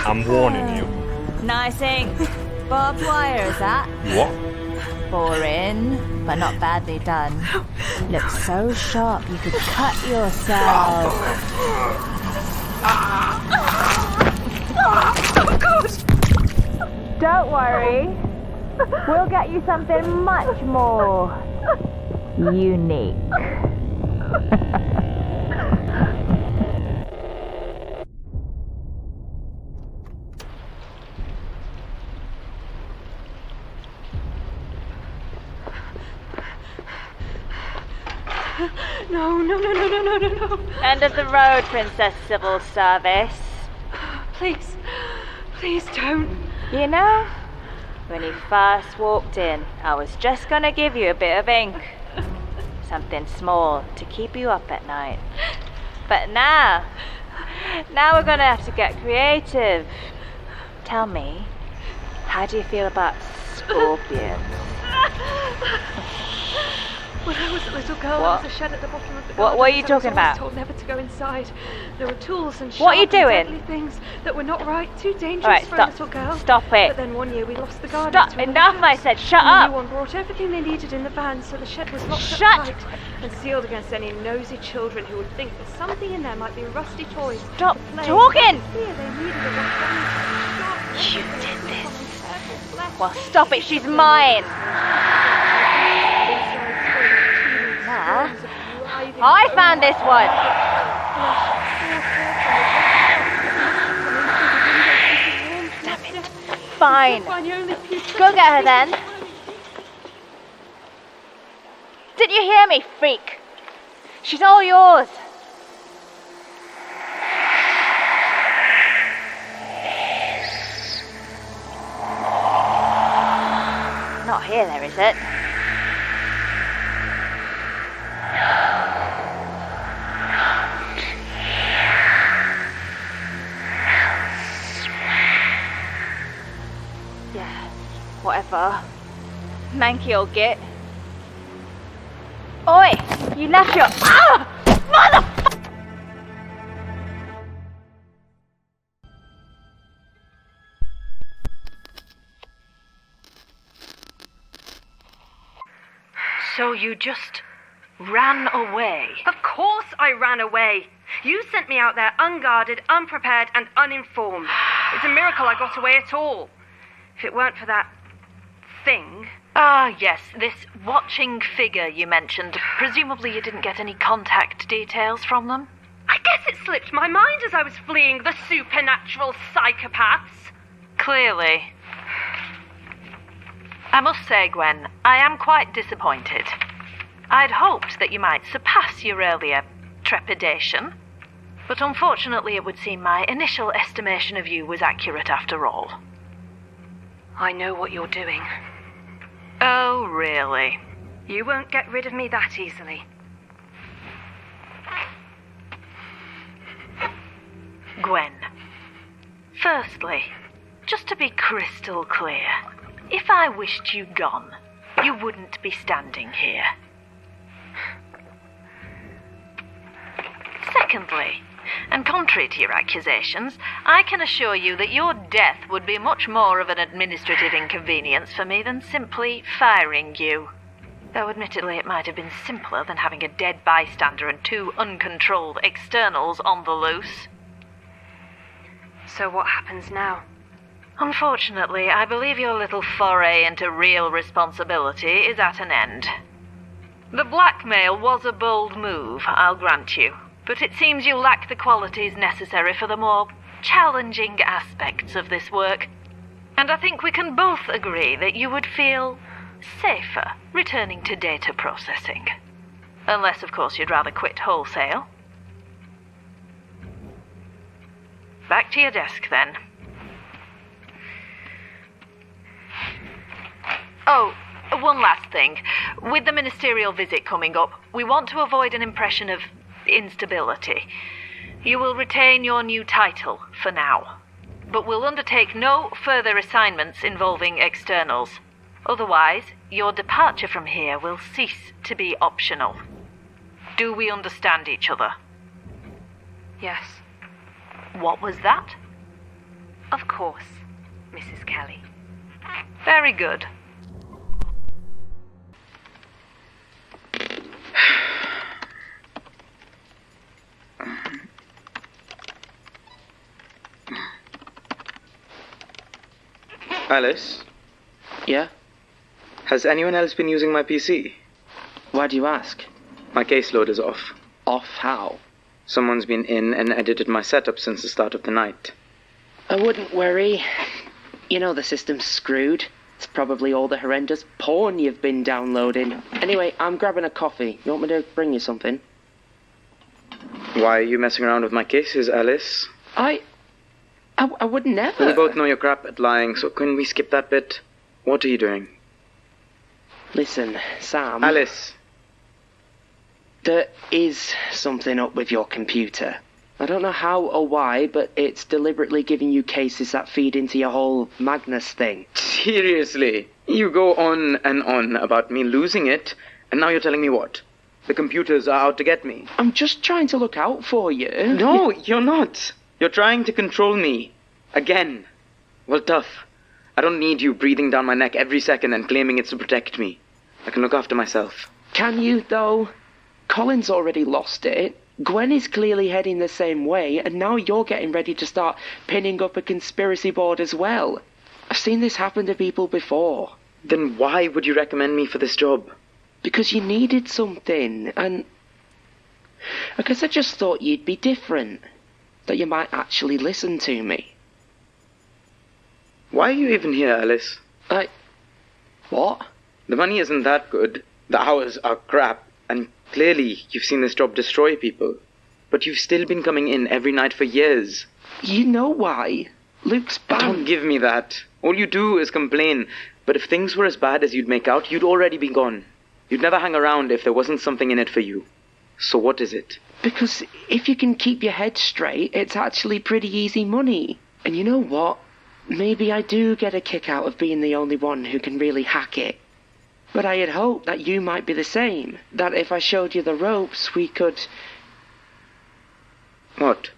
L: I'm warning you.
A: Nice ink. Barbed wire, is that?
L: What?
A: Boring, but not badly done. Looks so sharp you could cut yourself.
M: Oh, God!
A: Don't worry. We'll get you something much more unique.
M: No.
A: End of the road, Princess Civil Service.
M: Please don't.
A: You know, when you first walked in, I was just gonna give you a bit of ink. Something small to keep you up at night. But now we're gonna have to get creative. Tell me, how do you feel about scorpions?
M: When I was a little girl,
A: What?
M: there was a shed at the bottom of the garden.
A: What are you
M: and
A: talking
M: I was
A: about?
M: always told never to go inside. There were tools and
A: What are you
M: sharp and
A: doing?
M: deadly things that were not right, too dangerous
A: Alright,
M: for
A: stop.
M: a little girl.
A: Stop it.
M: But then one year we lost the garden.
A: Stop.
M: to another
A: Enough, I
M: house.
A: said. Shut
M: And
A: up.
M: The new one brought everything they needed in the van, so the shed was locked
A: Shut.
M: up tight and sealed against any nosy children who would think that something in there might be rusty toys.
A: Stop
M: to play.
A: talking.
M: Fear they needed a rough
A: You did this. Well, stop it. She's mine. Ma, I found this one. Damn it. Fine. Go get her then. Didn't you hear me, freak? She's all yours. Not here, there, is it? Yeah, whatever. Manky old git. Oi! You left your... Ah! Mother...
G: So you just ran away?
F: Of course I ran away. You sent me out there unguarded, unprepared, and uninformed. It's a miracle I got away at all. If it weren't for that thing...
G: Ah, yes, this watching figure you mentioned. Presumably you didn't get any contact details from them?
F: I guess it slipped my mind as I was fleeing the supernatural psychopaths.
G: Clearly. I must say, Gwen, I am quite disappointed. I'd hoped that you might surpass your earlier trepidation, but unfortunately it would seem my initial estimation of you was accurate after all.
F: I know what you're doing.
G: Oh, really?
F: You won't get rid of me that easily.
G: Gwen, firstly, just to be crystal clear, if I wished you gone, you wouldn't be standing here. Secondly, and contrary to your accusations, I can assure you that your death would be much more of an administrative inconvenience for me than simply firing you. Though admittedly it might have been simpler than having a dead bystander and 2 uncontrolled externals on the loose.
F: So what happens now?
G: Unfortunately, I believe your little foray into real responsibility is at an end. The blackmail was a bold move, I'll grant you, but it seems you lack the qualities necessary for the more challenging aspects of this work. And I think we can both agree that you would feel safer returning to data processing. Unless, of course, you'd rather quit wholesale. Back to your desk, then. Oh, one last thing. With the ministerial visit coming up, we want to avoid an impression of instability. You will retain your new title for now, but will undertake no further assignments involving externals. Otherwise, your departure from here will cease to be optional. Do we understand each other?
F: Yes.
G: What was that?
F: Of course, Mrs. Kelly.
G: Very good.
K: Alice?
B: Yeah?
K: Has anyone else been using my PC?
B: Why do you ask?
K: My caseload is off.
B: Off how?
K: Someone's been in and edited my setup since the start of the night.
B: I wouldn't worry. You know the system's screwed. It's probably all the horrendous porn you've been downloading. Anyway, I'm grabbing a coffee. You want me to bring you something?
K: Why are you messing around with my cases, Alice?
B: I would never.
K: We both know you're crap at lying, so can we skip that bit? What are you doing?
B: Listen, Sam.
K: Alice.
B: There is something up with your computer. I don't know how or why, but it's deliberately giving you cases that feed into your whole Magnus thing.
K: Seriously? You go on and on about me losing it, and now you're telling me what? The computers are out to get me.
B: I'm just trying to look out for you.
K: No, you're not. You're trying to control me. Again. Well, tough. I don't need you breathing down my neck every second and claiming it's to protect me. I can look after myself.
B: Can you, though? Colin's already lost it. Gwen is clearly heading the same way, and now you're getting ready to start pinning up a conspiracy board as well. I've seen this happen to people before.
K: Then why would you recommend me for this job?
B: Because you needed something, and I guess I just thought you'd be different. That you might actually listen to me.
K: Why are you even here, Alice?
B: What?
K: The money isn't that good. The hours are crap. And clearly you've seen this job destroy people. But you've still been coming in every night for years.
B: You know why? Luke's bad.
K: Don't give me that. All you do is complain. But if things were as bad as you'd make out, you'd already be gone. You'd never hang around if there wasn't something in it for you. So what is it?
B: Because if you can keep your head straight, it's actually pretty easy money. And you know what? Maybe I do get a kick out of being the only one who can really hack it. But I had hoped that you might be the same. That if I showed you the ropes, we could...
K: What?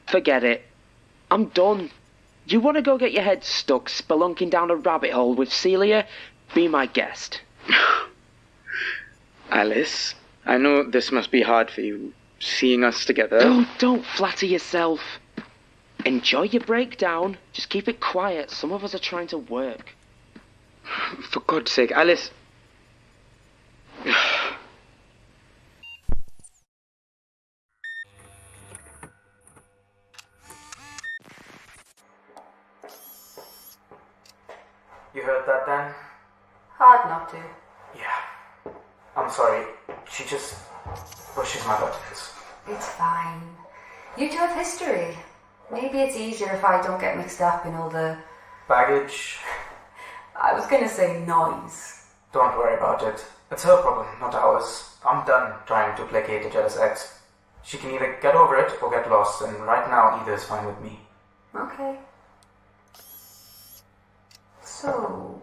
B: Forget it. I'm done. You want to go get your head stuck spelunking down a rabbit hole with Celia? Be my guest.
K: Alice, I know this must be hard for you, seeing us together.
B: Oh, don't flatter yourself. Enjoy your breakdown. Just keep it quiet. Some of us are trying to work.
K: For God's sake, Alice.
T: You heard that, Dan?
S: Hard not to.
T: Yeah. I'm sorry. She just pushes my buttons.
S: It's fine. You two have history. Maybe it's easier if I don't get mixed up in all the...
T: Baggage.
S: I was gonna say noise.
T: Don't worry about it. It's her problem, not ours. I'm done trying to placate a jealous ex. She can either get over it or get lost, and right now either is fine with me.
S: Okay. So,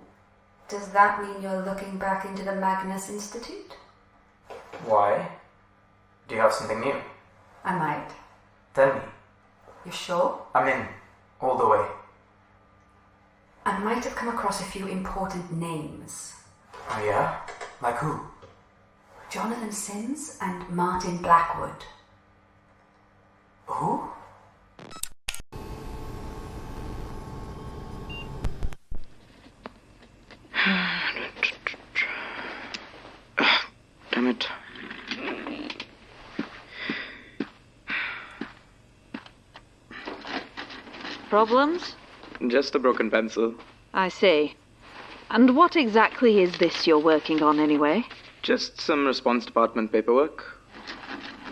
S: does that mean you're looking back into the Magnus Institute?
T: Why? Do you have something new?
S: I might.
T: Tell me.
S: You sure?
T: I'm in. All the way.
S: I might have come across a few important names.
T: Oh yeah? Like who?
S: Jonathan Sims and Martin Blackwood.
T: Who?
K: Damn it.
E: Problems?
K: Just a broken pencil.
E: I see. And what exactly is this you're working on anyway?
K: Just some response department paperwork.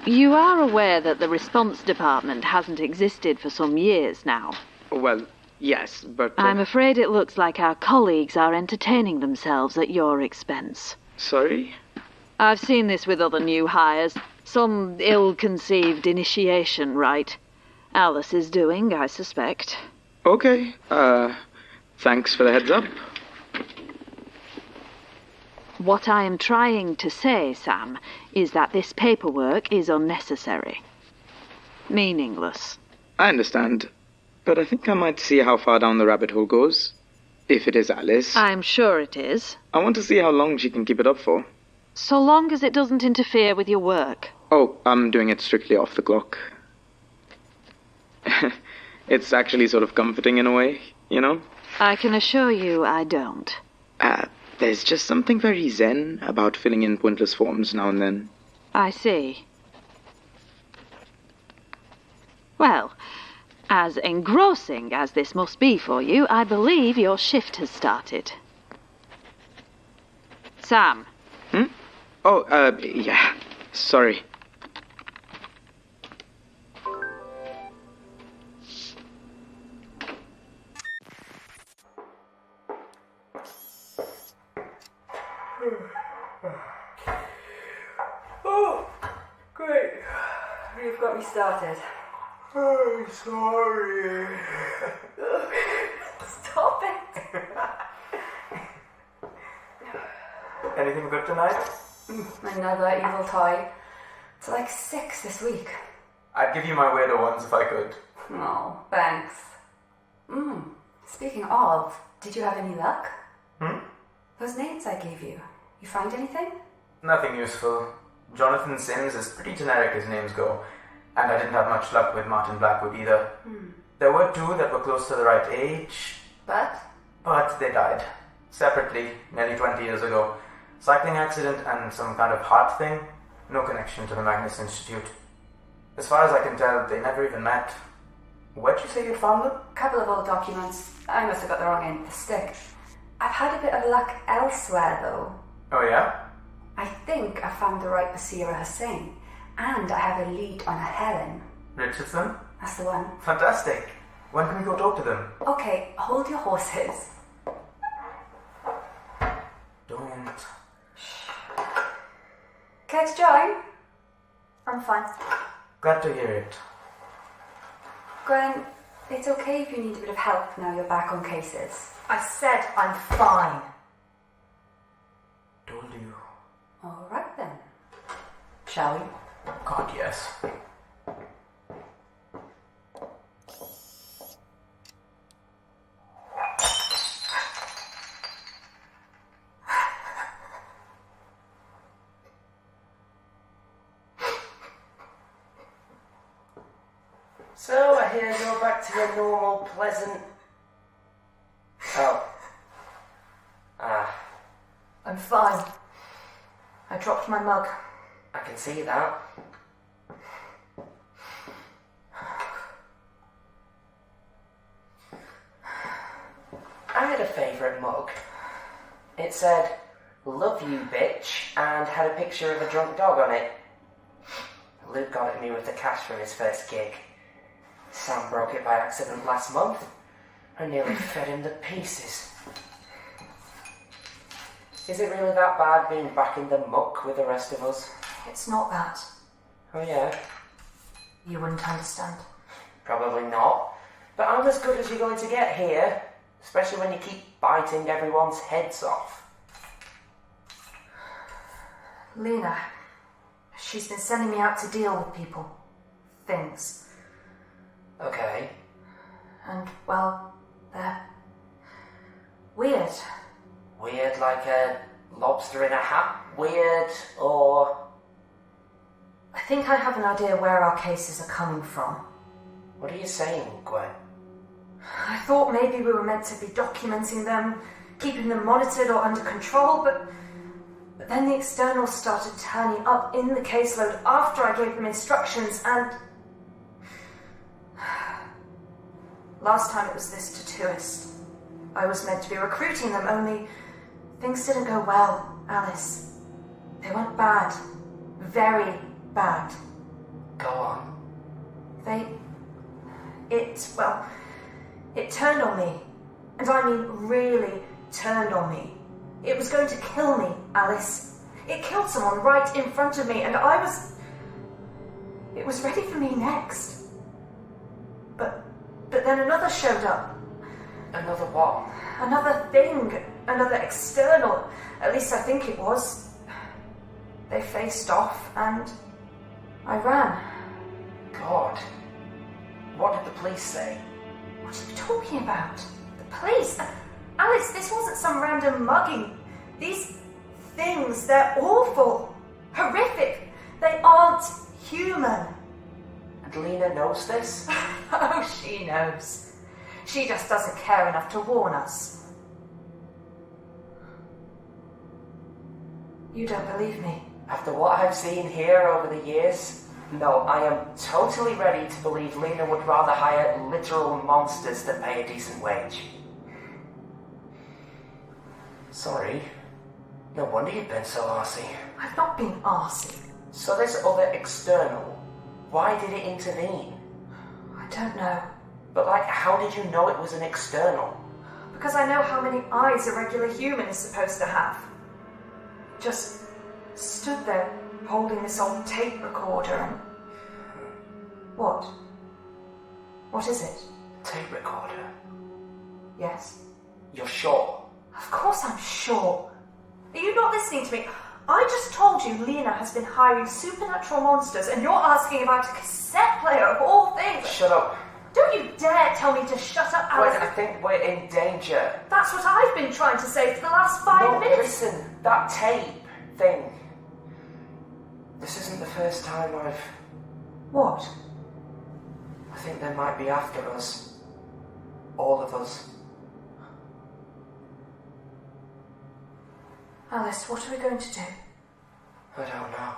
E: You are aware that the response department hasn't existed for some years now.
K: Well, yes, but...
E: I'm afraid it looks like our colleagues are entertaining themselves at your expense.
K: Sorry?
E: I've seen this with other new hires. Some ill-conceived initiation rite. Alice is doing, I suspect.
K: Okay, thanks for the heads up.
E: What I am trying to say, Sam, is that this paperwork is unnecessary. Meaningless.
K: I understand, but I think I might see how far down the rabbit hole goes. If it is Alice.
E: I'm sure it is.
K: I want to see how long she can keep it up for.
E: So long as it doesn't interfere with your work.
K: Oh, I'm doing it strictly off the clock. It's actually sort of comforting in a way, you know?
E: I can assure you I don't.
K: There's just something very zen about filling in pointless forms now and then.
E: I see. Well, as engrossing as this must be for you, I believe your shift has started. Sam.
K: Oh, yeah. Sorry.
M: Oh, great. You've got me started. Oh, sorry. Stop it.
T: Anything good tonight?
S: Another evil toy. It's like 6 this week.
T: I'd give you my weirdo ones if I could.
S: Oh, thanks. Speaking of, did you have any luck? Those names I gave you. You find anything?
T: Nothing useful. Jonathan Sims is pretty generic as names go, and I didn't have much luck with Martin Blackwood either. There were 2 that were close to the right age.
S: But
T: they died. Separately, nearly 20 years ago. Cycling accident and some kind of heart thing. No connection to the Magnus Institute. As far as I can tell, they never even met. Where'd you say you found them?
S: couple of old documents. I must have got the wrong end of the stick. I've had a bit of luck elsewhere, though.
T: Oh, yeah?
S: I think I found the right Basira Hussain, and I have a lead on a Helen.
T: Richardson?
S: That's the one.
T: Fantastic. When can we go talk to them?
S: Okay, hold your horses.
T: Don't.
S: Care to join? I'm fine.
T: Glad to hear it.
S: Gwen, it's okay if you need a bit of help now you're back on cases.
M: I said I'm fine.
T: Told you.
S: All right then. Shall we?
T: God, yes.
U: So, I hear you're back to your normal, pleasant... Oh.
M: I'm fine. I dropped my mug.
U: I can see that. I had a favourite mug. It said, "Love you, bitch," and had a picture of a drunk dog on it. Luke got at me with the cash from his first gig. Sam broke it by accident last month. I nearly fed him to pieces. Is it really that bad being back in the muck with the rest of us?
M: It's not that.
U: Oh yeah?
M: You wouldn't understand.
U: Probably not. But I'm as good as you're going to get here. Especially when you keep biting everyone's heads off.
M: Lena, she's been sending me out to deal with people. Things.
U: Okay.
M: And, well, they're weird.
U: Weird like a lobster in a hat? Weird, or...
M: I think I have an idea where our cases are coming from.
U: What are you saying, Gwen?
M: I thought maybe we were meant to be documenting them, keeping them monitored or under control, but then the externals started turning up in the caseload after I gave them instructions, and... Last time it was this tattooist. I was meant to be recruiting them, only things didn't go well, Alice. They went bad. Very bad.
U: Go on.
M: It turned on me. And I mean really turned on me. It was going to kill me, Alice. It killed someone right in front of me, and it was ready for me next. But then another showed up.
U: Another what?
M: Another thing. Another external. At least I think it was. They faced off, and I ran.
U: God. What did the police say?
M: What are you talking about? The police? Alice, this wasn't some random mugging. These things, they're awful. Horrific. They aren't human.
U: And Lena knows this?
M: Oh, she knows. She just doesn't care enough to warn us. You don't believe me?
U: After what I've seen here over the years, no, I am totally ready to believe Lena would rather hire literal monsters than pay a decent wage. Sorry. No wonder you've been so arsey.
M: I've not been arsey.
U: So this other external, why did it intervene?
M: I don't know.
U: But how did you know it was an external?
M: Because I know how many eyes a regular human is supposed to have. Just stood there holding this old tape recorder and... What? What is it?
U: Tape recorder?
M: Yes.
U: You're sure?
M: Of course I'm sure. Are you not listening to me? I just told you Lena has been hiring supernatural monsters and you're asking about a cassette player of all things.
U: Shut up.
M: Don't you dare tell me to shut up, Alice.
U: Gwen, I think we're in danger.
M: That's what I've been trying to say for the last 5 minutes.
U: Listen, that tape thing. This isn't the first time I've...
M: What?
U: I think they might be after us. All of us.
M: Alice, what are we going to do?
U: I don't know.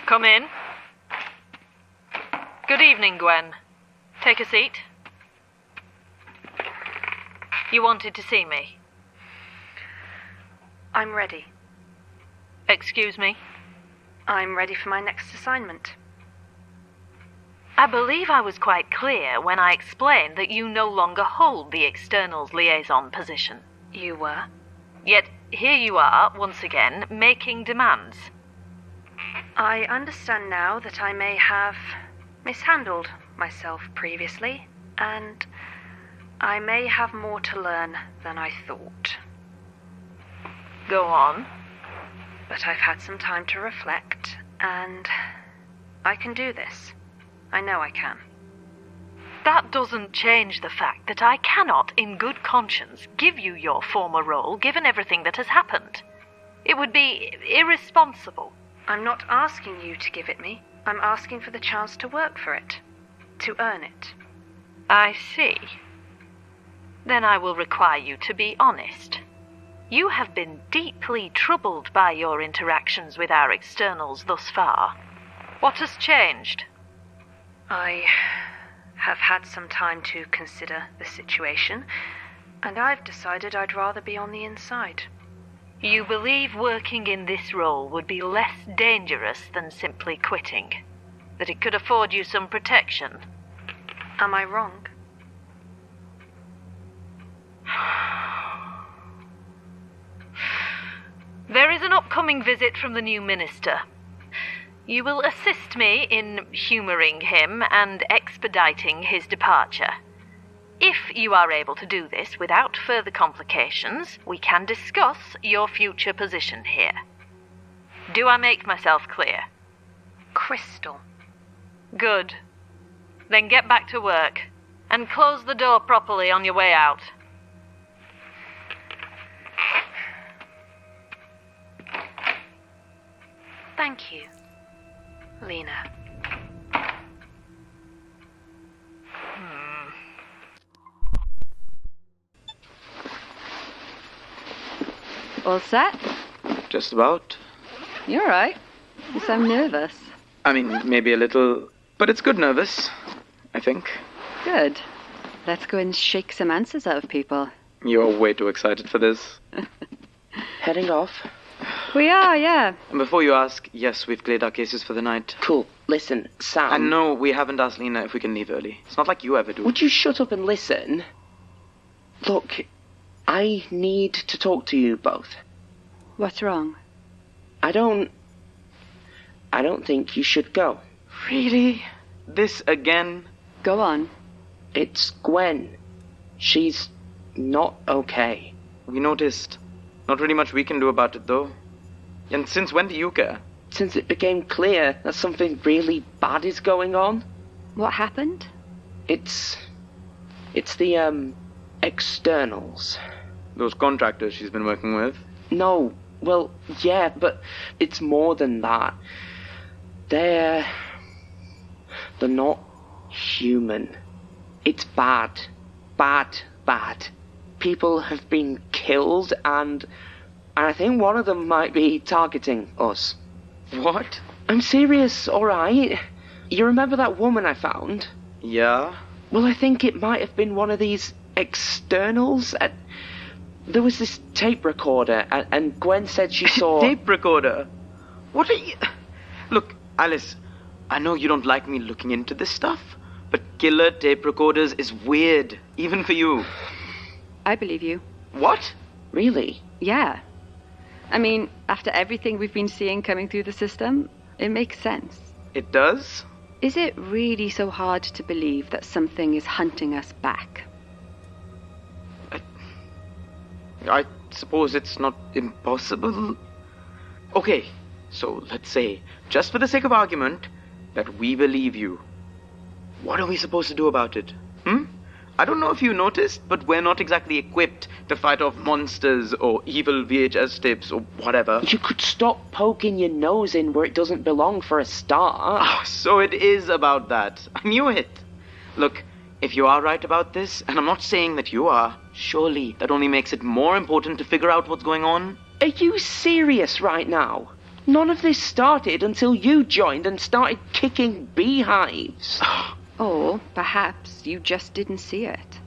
E: Come in. Good evening, Gwen. Take a seat. You wanted to see me?
F: I'm ready.
E: Excuse me?
F: I'm ready for my next assignment.
E: I believe I was quite clear when I explained that you no longer hold the externals liaison position.
F: You were?
E: Yet here you are, once again, making demands.
F: I understand now that I may have mishandled myself previously, and I may have more to learn than I thought.
E: Go on.
F: But I've had some time to reflect, and I can do this. I know I can.
E: That doesn't change the fact that I cannot, in good conscience, give you your former role given everything that has happened. It would be irresponsible.
F: I'm not asking you to give it me. I'm asking for the chance to work for it. To earn it.
E: I see. Then I will require you to be honest. You have been deeply troubled by your interactions with our externals thus far. What has changed?
F: I have had some time to consider the situation, and I've decided I'd rather be on the inside.
E: You believe working in this role would be less dangerous than simply quitting? That it could afford you some protection?
F: Am I wrong?
E: There is an upcoming visit from the new minister. You will assist me in humouring him and expediting his departure. If you are able to do this without further complications, we can discuss your future position here. Do I make myself clear?
F: Crystal.
E: Good. Then get back to work, and close the door properly on your way out.
F: Thank you, Lena.
R: All set?
K: Just about.
R: You're right. You sound nervous.
K: I mean, maybe a little, but it's good nervous, I think.
R: Good. Let's go and shake some answers out of people.
K: You're way too excited for this.
B: Heading off?
R: We are, yeah.
K: And before you ask, yes, we've cleared our cases for the night.
B: Cool. Listen, Sam...
K: And no, we haven't asked Lena if we can leave early. It's not like you ever do.
B: Would you shut up and listen? Look, I need to talk to you both.
R: What's wrong?
B: I don't think you should go.
K: Really? This again?
R: Go on.
B: It's Gwen. She's not okay.
K: We noticed. Not really much we can do about it, though. And since when do you care?
B: Since it became clear that something really bad is going on.
R: What happened?
B: It's the, externals.
K: Those contractors she's been working with?
B: No, well, yeah, but it's more than that. They're not human. It's bad. Bad, bad. People have been killed, and I think one of them might be targeting us.
K: What?
B: I'm serious, alright? You remember that woman I found?
K: Yeah?
B: Well, I think it might have been one of these externals. There was this tape recorder, and Gwen said she saw...
K: Tape recorder? What are you... Look, Alice, I know you don't like me looking into this stuff, but killer tape recorders is weird, even for you.
W: I believe you.
K: What?
B: Really?
W: Yeah. I mean, after everything we've been seeing coming through the system, it makes sense.
K: It does?
W: Is it really so hard to believe that something is hunting us back?
K: I suppose it's not impossible. Okay, so let's say, just for the sake of argument, that we believe you. What are we supposed to do about it? I don't know if you noticed, but we're not exactly equipped to fight off monsters or evil VHS tapes or whatever.
B: You could stop poking your nose in where it doesn't belong for a start.
K: Oh, so it is about that. I knew it. Look, if you are right about this, and I'm not saying that you are, surely that only makes it more important to figure out what's going on.
B: Are you serious right now? None of this started until you joined and started kicking beehives.
W: Or perhaps you just didn't see it.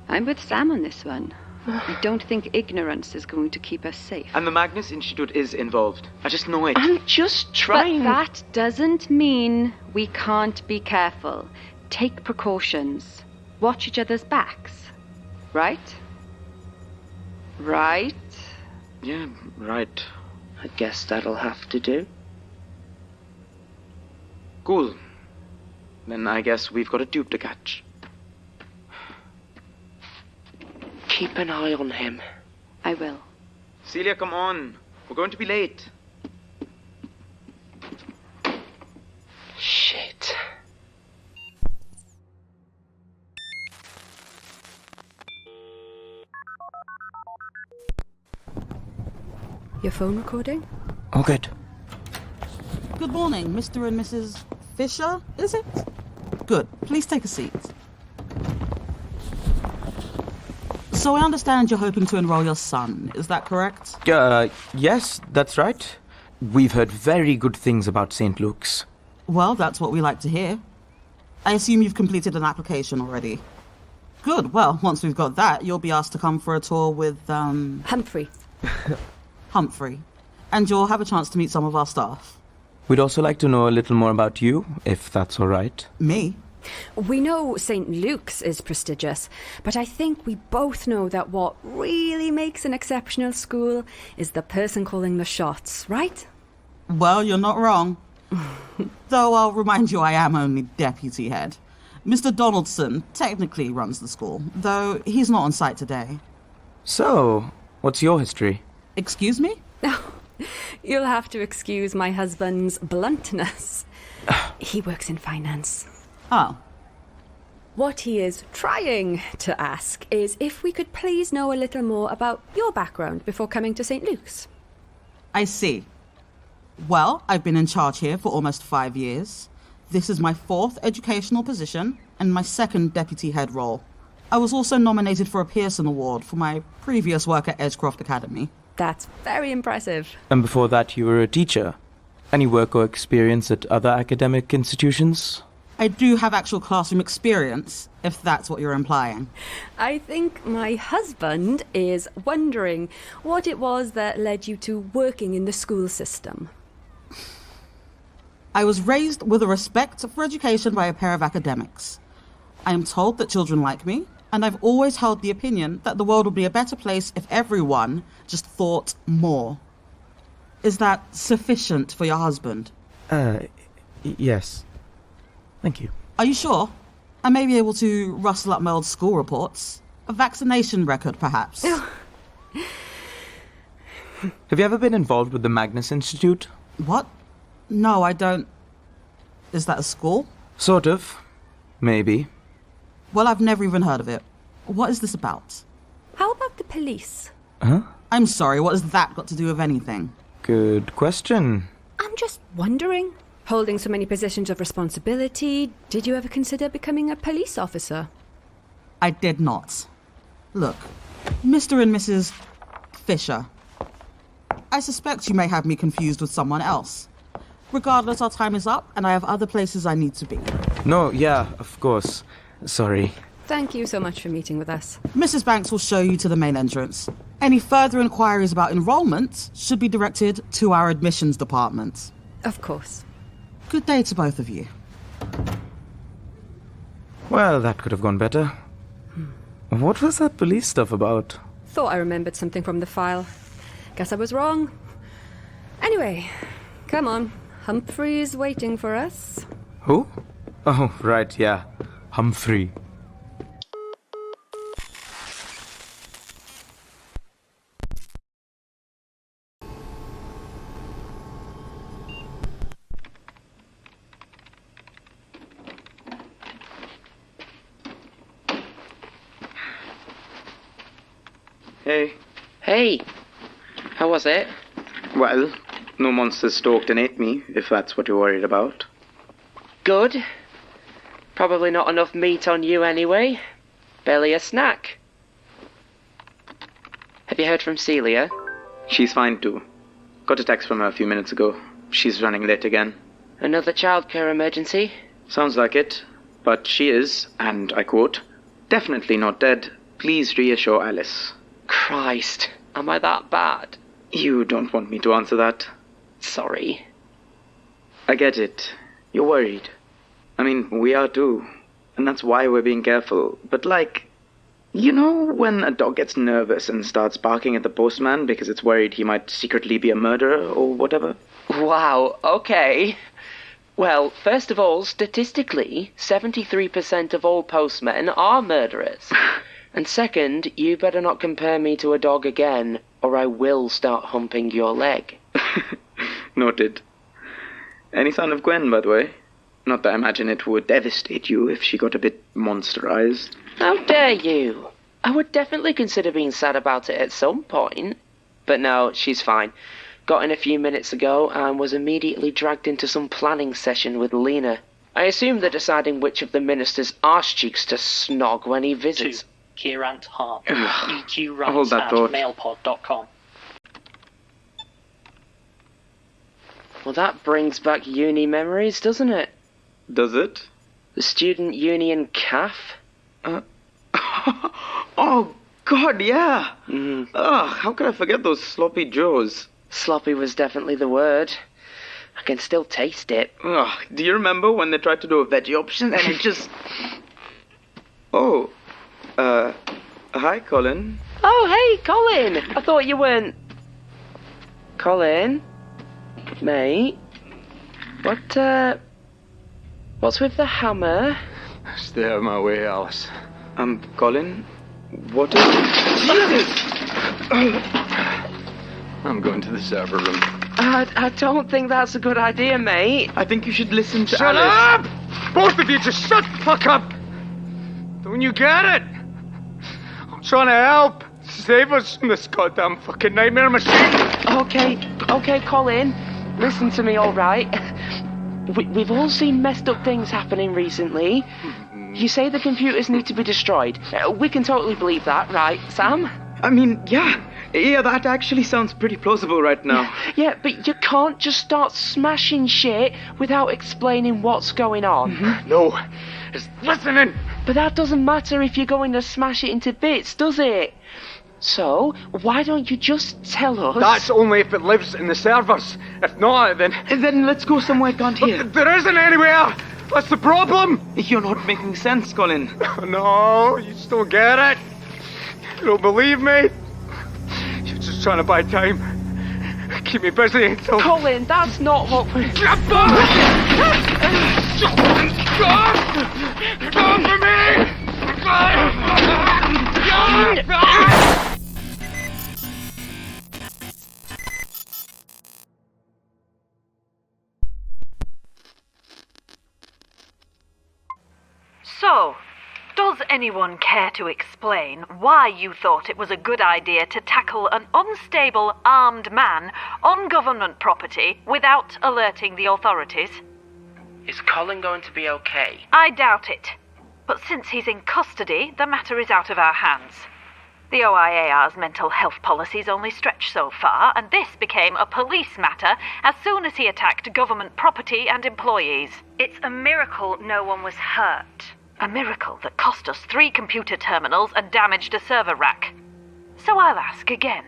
W: I'm with Sam on this one. I don't think ignorance is going to keep us safe.
K: And the Magnus Institute is involved. I just know it.
B: I'm just trying...
W: But that doesn't mean we can't be careful. Take precautions. Watch each other's backs. Right? Right?
K: Yeah, right.
B: I guess that'll have to do.
K: Cool. Then I guess we've got a tube to catch.
B: Keep an eye on him.
W: I will.
K: Celia, come on. We're going to be late.
B: Shit.
R: Your phone recording?
N: Oh, good.
Q: Good morning, Mr. and Mrs. Fisher, is it? Good. Please take a seat. So I understand you're hoping to enroll your son, is that correct?
N: Yes, that's right. We've heard very good things about St. Luke's.
Q: Well, that's what we like to hear. I assume you've completed an application already. Good. Well, once we've got that, you'll be asked to come for a tour with,
R: Humphrey.
Q: Humphrey. And you'll have a chance to meet some of our staff.
N: We'd also like to know a little more about you, if that's all right.
Q: Me?
R: We know St. Luke's is prestigious, but I think we both know that what really makes an exceptional school is the person calling the shots, right?
Q: Well, you're not wrong. Though I'll remind you I am only deputy head. Mr. Donaldson technically runs the school, though he's not on site today.
N: So, what's your history?
Q: Excuse me?
R: You'll have to excuse my husband's bluntness. He works in finance.
Q: Oh.
R: What he is trying to ask is if we could please know a little more about your background before coming to St. Luke's.
Q: I see. Well, I've been in charge here for almost 5 years. This is my 4th educational position and my 2nd deputy head role. I was also nominated for a Pearson Award for my previous work at Edgecroft Academy.
R: That's very impressive.
N: And before that you were a teacher. Any work or experience at other academic institutions?
Q: I do have actual classroom experience, if that's what you're implying.
R: I think my husband is wondering what it was that led you to working in the school system.
Q: I was raised with a respect for education by a pair of academics. I am told that children like me, and I've always held the opinion that the world would be a better place if everyone just thought more. Is that sufficient for your husband?
N: Yes. Thank you.
Q: Are you sure? I may be able to rustle up my old school reports. A vaccination record, perhaps.
N: Have you ever been involved with the Magnus Institute?
Q: What? No, I don't. Is that a school?
N: Sort of. Maybe.
Q: Well, I've never even heard of it. What is this about?
O: How about the police?
N: Huh?
Q: I'm sorry, what has that got to do with anything?
N: Good question.
O: I'm just wondering. Holding so many positions of responsibility, did you ever consider becoming a police officer?
Q: I did not. Look, Mr. and Mrs. Fisher. I suspect you may have me confused with someone else. Regardless, our time is up, and I have other places I need to be.
N: No, yeah, of course. Sorry.
O: Thank you so much for meeting with us.
Q: Mrs. Banks will show you to the main entrance. Any further inquiries about enrollment should be directed to our admissions department.
O: Of course.
Q: Good day to both of you.
N: Well, that could have gone better. What was that police stuff about?
O: Thought I remembered something from the file. Guess I was wrong. Anyway, come on. Humphrey's waiting for us.
N: Who? Oh, right, yeah. Humphrey.
K: Hey.
B: Hey, how was it?
K: Well, no monsters stalked and ate me, if that's what you're worried about.
B: Good. Probably not enough meat on you anyway. Barely a snack. Have you heard from Celia?
K: She's fine too. Got a text from her a few minutes ago. She's running late again.
B: Another childcare emergency?
K: Sounds like it. But she is, and I quote, definitely not dead. Please reassure Alice.
B: Christ, am I that bad?
K: You don't want me to answer that.
B: Sorry.
K: I get it. You're worried. I mean, we are too. And that's why we're being careful. But you know when a dog gets nervous and starts barking at the postman because it's worried he might secretly be a murderer or whatever?
B: Wow, okay. Well, first of all, statistically, 73% of all postmen are murderers. And second, you better not compare me to a dog again, or I will start humping your leg.
K: Noted. Any sign of Gwen, by the way? Not that I imagine it would devastate you if she got a bit monsterized.
B: How dare you? I would definitely consider being sad about it at some point. But no, she's fine. Got in a few minutes ago and was immediately dragged into some planning session with Lena. I assume they're deciding which of the minister's arse cheeks to snog when he visits.
P: Kirant Hart.
K: Hold that thought.
P: Mailpod.com.
B: Well, that brings back uni memories, doesn't it?
K: Does it?
B: The student union CAF?
K: Oh, God, yeah. Ugh, how could I forget those sloppy joes?
B: Sloppy was definitely the word. I can still taste it.
K: Ugh, do you remember when they tried to do a veggie option and it just... Oh, hi, Colin.
B: Oh, hey, Colin. I thought you weren't... Colin? Mate? What's with the hammer?
I: Stay out of my way, Alice.
K: Colin? What is...
I: I'm going to the server room.
B: I don't think that's a good idea, mate.
K: I think you should listen to
V: Shut
K: Alice.
V: up! Both of you just shut the fuck up! Don't you get it? I'm trying to help. Save us from this goddamn fucking nightmare machine.
B: Okay, Colin. Listen to me, all right? We've all seen messed up things happening recently. You say the computers need to be destroyed. We can totally believe that, right, Sam?
K: I mean, yeah, that actually sounds pretty plausible right now.
B: Yeah, but you can't just start smashing shit without explaining what's going on.
V: No, it's listening.
B: But that doesn't matter if you're going to smash it into bits, does it? So, why don't you just tell us...
V: That's only if it lives in the servers. If not, then...
K: Then let's go somewhere I can't hear.
V: There isn't anywhere! That's the problem!
K: You're not making sense, Colin.
V: No, you just don't get it. You don't believe me. You're just trying to buy time. Keep me busy until...
B: Colin, that's not what we're...
V: Go for me!
G: So, does
C: Does anyone care to explain why you thought it was a good idea to tackle an unstable, armed man on government property without alerting the authorities?
B: Is Colin going to be okay?
C: I doubt it. But since he's in custody, the matter is out of our hands. The OIAR's mental health policies only stretch so far, and this became a police matter as soon as he attacked government property and employees.
F: It's a miracle no one was hurt.
C: A miracle that cost us 3 computer terminals and damaged a server rack. So I'll ask again.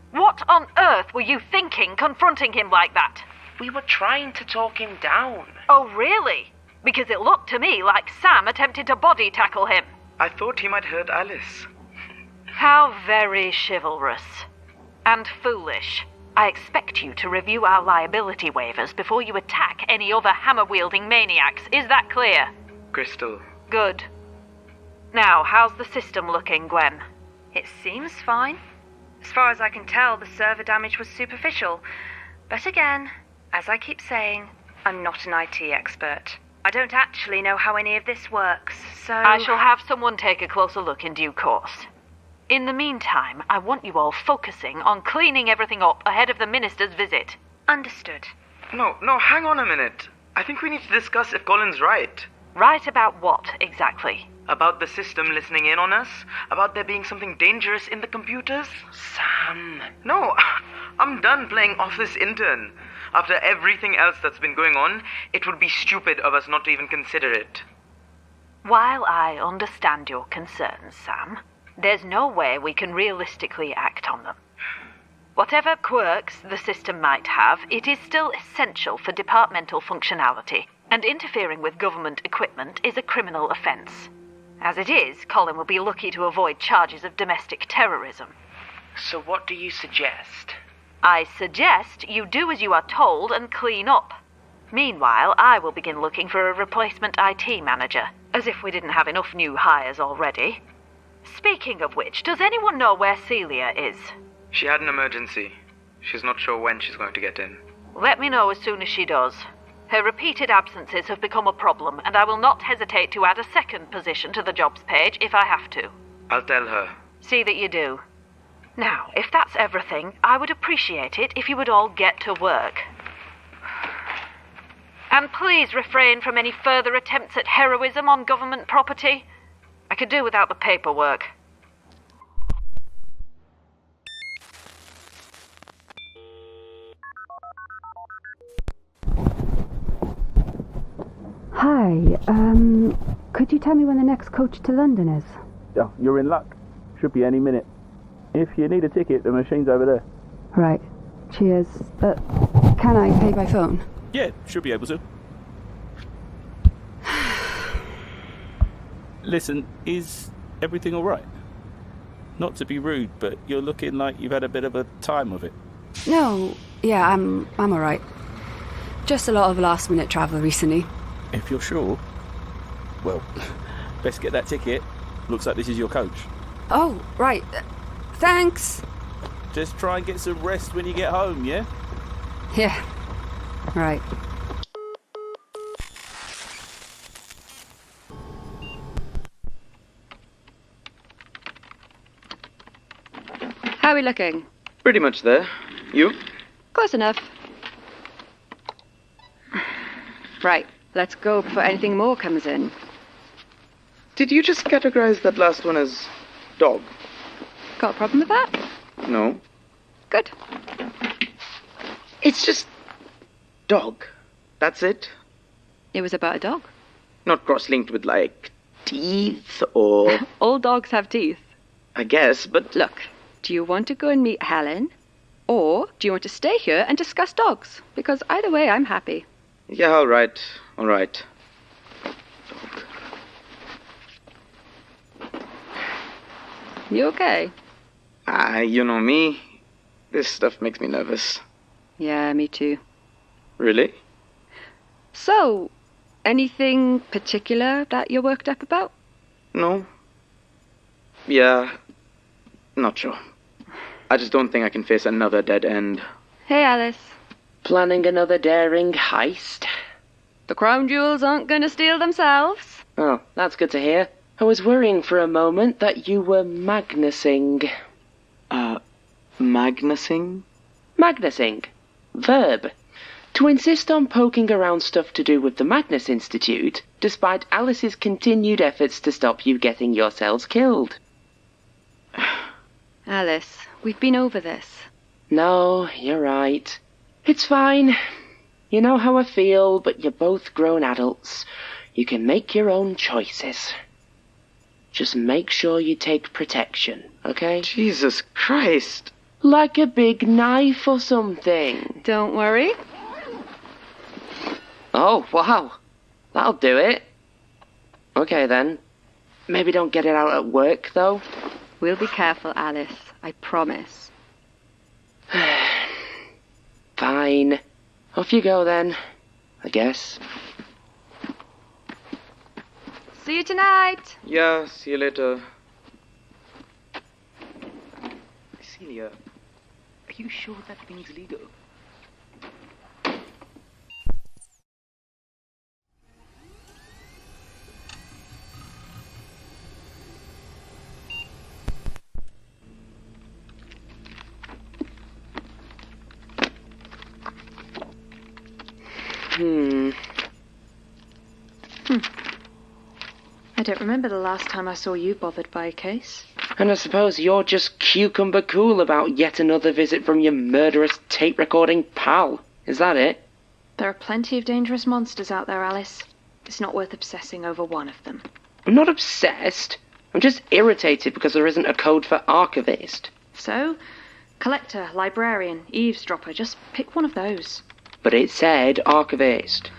C: What on earth were you thinking confronting him like that?
B: We were trying to talk him down.
C: Oh, really? Because it looked to me like Sam attempted to body tackle him.
D: I thought he might hurt Alice.
C: How very chivalrous. And foolish. I expect you to review our liability waivers before you attack any other hammer-wielding maniacs. Is that clear?
D: Crystal.
C: Good. Now, how's the system looking, Gwen?
F: It seems fine. As far as I can tell, the server damage was superficial. But again, as I keep saying, I'm not an IT expert. I don't actually know how any of this works, so...
C: I shall have someone take a closer look in due course. In the meantime, I want you all focusing on cleaning everything up ahead of the minister's visit.
F: Understood.
D: No, hang on a minute. I think we need to discuss if Colin's right.
C: Right about what, exactly?
D: About the system listening in on us? About there being something dangerous in the computers?
B: Sam...
D: No, I'm done playing office intern. After everything else that's been going on, it would be stupid of us not to even consider it.
C: While I understand your concerns, Sam, there's no way we can realistically act on them. Whatever quirks the system might have, it is still essential for departmental functionality, and interfering with government equipment is a criminal offence. As it is, Colin will be lucky to avoid charges of domestic terrorism.
B: So what do you suggest?
C: I suggest you do as you are told and clean up. Meanwhile, I will begin looking for a replacement IT manager, as if we didn't have enough new hires already. Speaking of which, does anyone know where Celia is?
D: She had an emergency. She's not sure when she's going to get in.
C: Let me know as soon as she does. Her repeated absences have become a problem, and I will not hesitate to add a second position to the jobs page if I have to.
D: I'll tell her.
C: See that you do. Now, if that's everything, I would appreciate it if you would all get to work. And please refrain from any further attempts at heroism on government property. I could do without the paperwork.
R: Hi, could you tell me when the next coach to London is?
H: Yeah, you're in luck. Should be any minute. If you need a ticket, the machine's over there.
R: Right. Cheers. Can I pay by phone?
H: Yeah, should be able to. Listen, is everything alright? Not to be rude, but you're looking like you've had a bit of a time of it.
O: No, yeah, I'm alright. Just a lot of last-minute travel recently.
H: If you're sure. Well, best get that ticket. Looks like this is your coach.
O: Oh, right. Thanks.
H: Just try and get some rest when you get home, yeah?
O: Yeah. Right. How are we looking?
K: Pretty much there. You?
O: Close enough. Right. Let's go before anything more comes in.
K: Did you just categorize that last one as dog?
O: Got a problem with that?
K: No.
O: Good.
K: It's just dog. That's it.
O: It was about a dog.
K: Not cross-linked with, like, teeth or...
O: All dogs have teeth.
K: I guess, but...
O: Look, do you want to go and meet Helen? Or do you want to stay here and discuss dogs? Because either way, I'm happy.
K: Yeah, all right. All right.
O: You okay?
K: You know me. This stuff makes me nervous.
O: Yeah, me too.
K: Really?
O: So, anything particular that you're worked up about?
K: No. Yeah, not sure. I just don't think I can face another dead end.
O: Hey, Alice.
B: Planning another daring heist?
O: The crown jewels aren't going to steal themselves.
B: Oh, that's good to hear. I was worrying for a moment that you were magnussing.
K: Magnussing?
B: Magnussing. Verb. To insist on poking around stuff to do with the Magnus Institute, despite Alice's continued efforts to stop you getting yourselves killed.
W: Alice, we've been over this.
B: No, you're right. It's fine. You know how I feel, but you're both grown adults. You can make your own choices. Just make sure you take protection, okay?
K: Jesus Christ.
B: Like a big knife or something.
W: Don't worry.
B: Oh, wow. That'll do it. Okay, then. Maybe don't get it out at work, though.
W: We'll be careful, Alice. I promise.
B: Fine. Off you go, then. I guess.
W: See you tonight.
K: Yeah, see you later. Celia, are you sure that thing's legal?
F: I don't remember the last time I saw you bothered by a case.
B: And I suppose you're just cucumber cool about yet another visit from your murderous tape-recording pal. Is that it?
F: There are plenty of dangerous monsters out there, Alice. It's not worth obsessing over one of them.
B: I'm not obsessed. I'm just irritated because there isn't a code for archivist.
F: So, collector, librarian, eavesdropper, just pick one of those.
B: But it said archivist.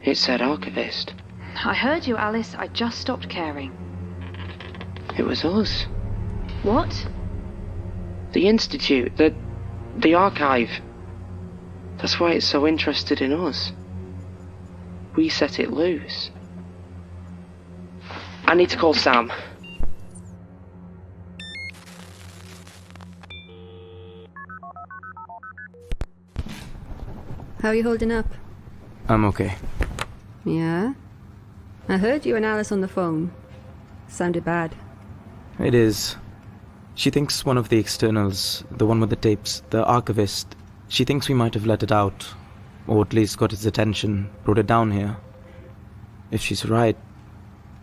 B: It said archivist.
F: I heard you, Alice. I just stopped caring.
B: It was us.
F: What?
B: The Institute, the archive. That's why it's so interested in us. We set it loose. I need to call Sam.
O: How are you holding up?
N: I'm okay.
O: Yeah? I heard you and Alice on the phone. Sounded bad.
N: It is. She thinks one of the externals, the one with the tapes, the archivist, she thinks we might have let it out, or at least got its attention, brought it down here. If she's right,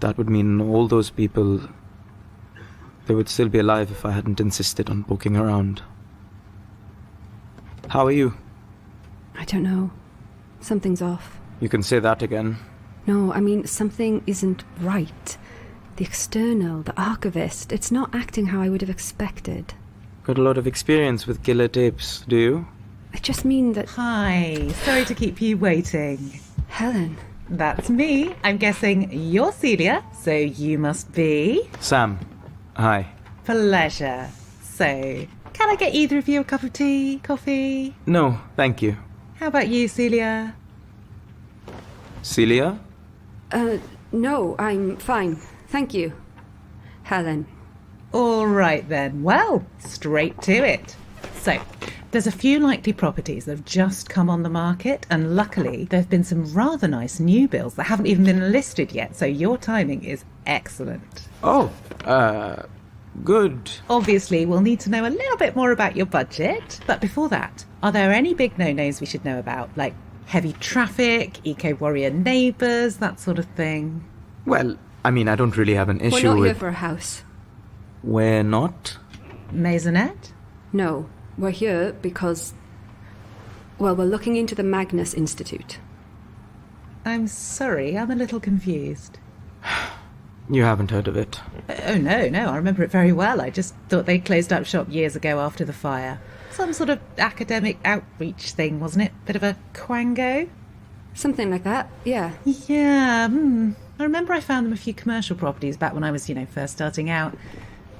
N: that would mean all those people, they would still be alive if I hadn't insisted on poking around. How are you?
O: I don't know. Something's off.
N: You can say that again.
O: No, I mean, something isn't right. The external, the archivist, it's not acting how I would have expected.
N: Got a lot of experience with killer tapes, do you?
O: I just mean that...
A: Hi, sorry to keep you waiting.
O: Helen.
A: That's me. I'm guessing you're Celia, so you must be...
N: Sam. Hi.
A: Pleasure. So, can I get either of you a cup of tea, coffee?
N: No, thank you.
A: How about you, Celia?
N: Celia?
O: No, I'm fine. Thank you. Helen.
A: All right then. Well, straight to it. So, there's a few likely properties that have just come on the market, and luckily there have been some rather nice new bills that haven't even been listed yet, so your timing is excellent.
N: Oh, good.
A: Obviously, we'll need to know a little bit more about your budget, but before that, are there any big no-nos we should know about, like heavy traffic, eco-warrior neighbours, that sort of thing?
N: Well, I mean, I don't really have an issue with...
O: We're not here for a house.
N: We're not?
A: Maisonette?
O: No, we're here because... well, we're looking into the Magnus Institute.
A: I'm sorry, I'm a little confused.
N: You haven't heard of it?
A: Oh, no, I remember it very well. I just thought they closed up shop years ago after the fire. Some sort of academic outreach thing, wasn't it? Bit of a quango?
O: Something like that, yeah.
A: Yeah, I remember I found them a few commercial properties back when I was, first starting out.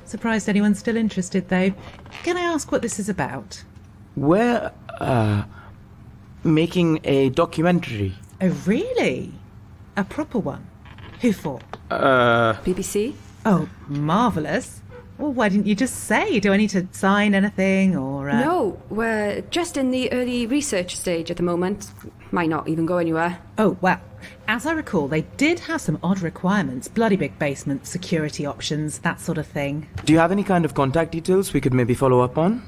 A: Surprised anyone's still interested, though. Can I ask what this is about?
N: We're, making a documentary.
A: Oh, really? A proper one? Who for?
O: BBC?
A: Oh, marvellous. Well, why didn't you just say? Do I need to sign anything or...
O: No, we're just in the early research stage at the moment. Might not even go anywhere.
A: Oh, well, as I recall, they did have some odd requirements. Bloody big basement, security options, that sort of thing.
N: Do you have any kind of contact details we could maybe follow up on?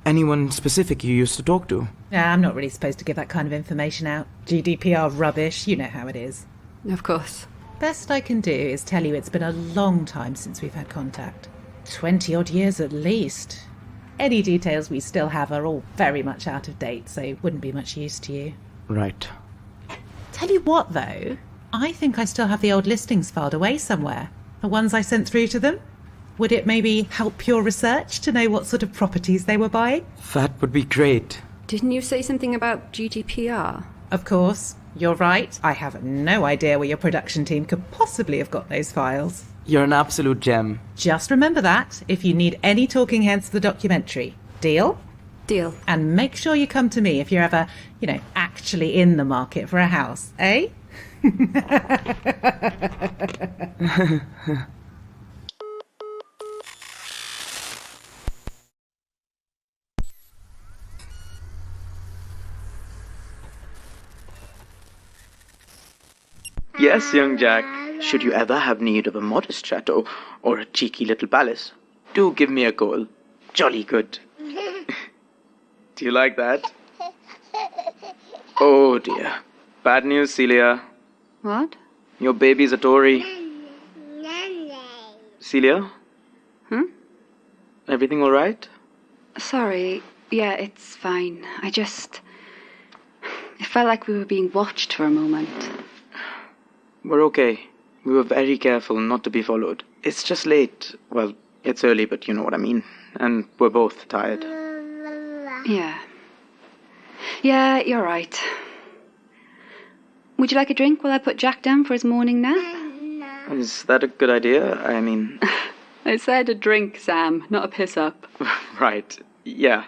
N: Anyone specific you used to talk to?
A: Yeah, I'm not really supposed to give that kind of information out. GDPR rubbish, you know how it is.
O: Of course.
A: Best I can do is tell you it's been a long time since we've had contact. 20-odd years at least. Any details we still have are all very much out of date, so wouldn't be much use to you.
N: Right.
A: Tell you what, though, I think I still have the old listings filed away somewhere. The ones I sent through to them. Would it maybe help your research to know what sort of properties they were buying?
N: That would be great.
O: Didn't you say something about GDPR?
A: Of course. You're right. I have no idea where your production team could possibly have got those files.
N: You're an absolute gem.
A: Just remember that if you need any talking heads for the documentary. Deal?
O: Deal.
A: And make sure you come to me if you're ever, actually in the market for a house, eh?
K: Yes, young Jack. Should you ever have need of a modest chateau or a cheeky little palace, do give me a call. Jolly good. Do you like that? Oh dear. Bad news, Celia.
W: What?
K: Your baby's a Tory. Celia? Everything all right?
W: Sorry. Yeah, it's fine. It felt like we were being watched for a moment.
K: We're okay. We were very careful not to be followed. It's just late. Well, it's early, but you know what I mean. And we're both tired.
W: Yeah. Yeah, you're right. Would you like a drink while I put Jack down for his morning nap?
K: Is that a good idea? I mean...
W: I said a drink, Sam, not a piss-up.
K: Right. Yeah.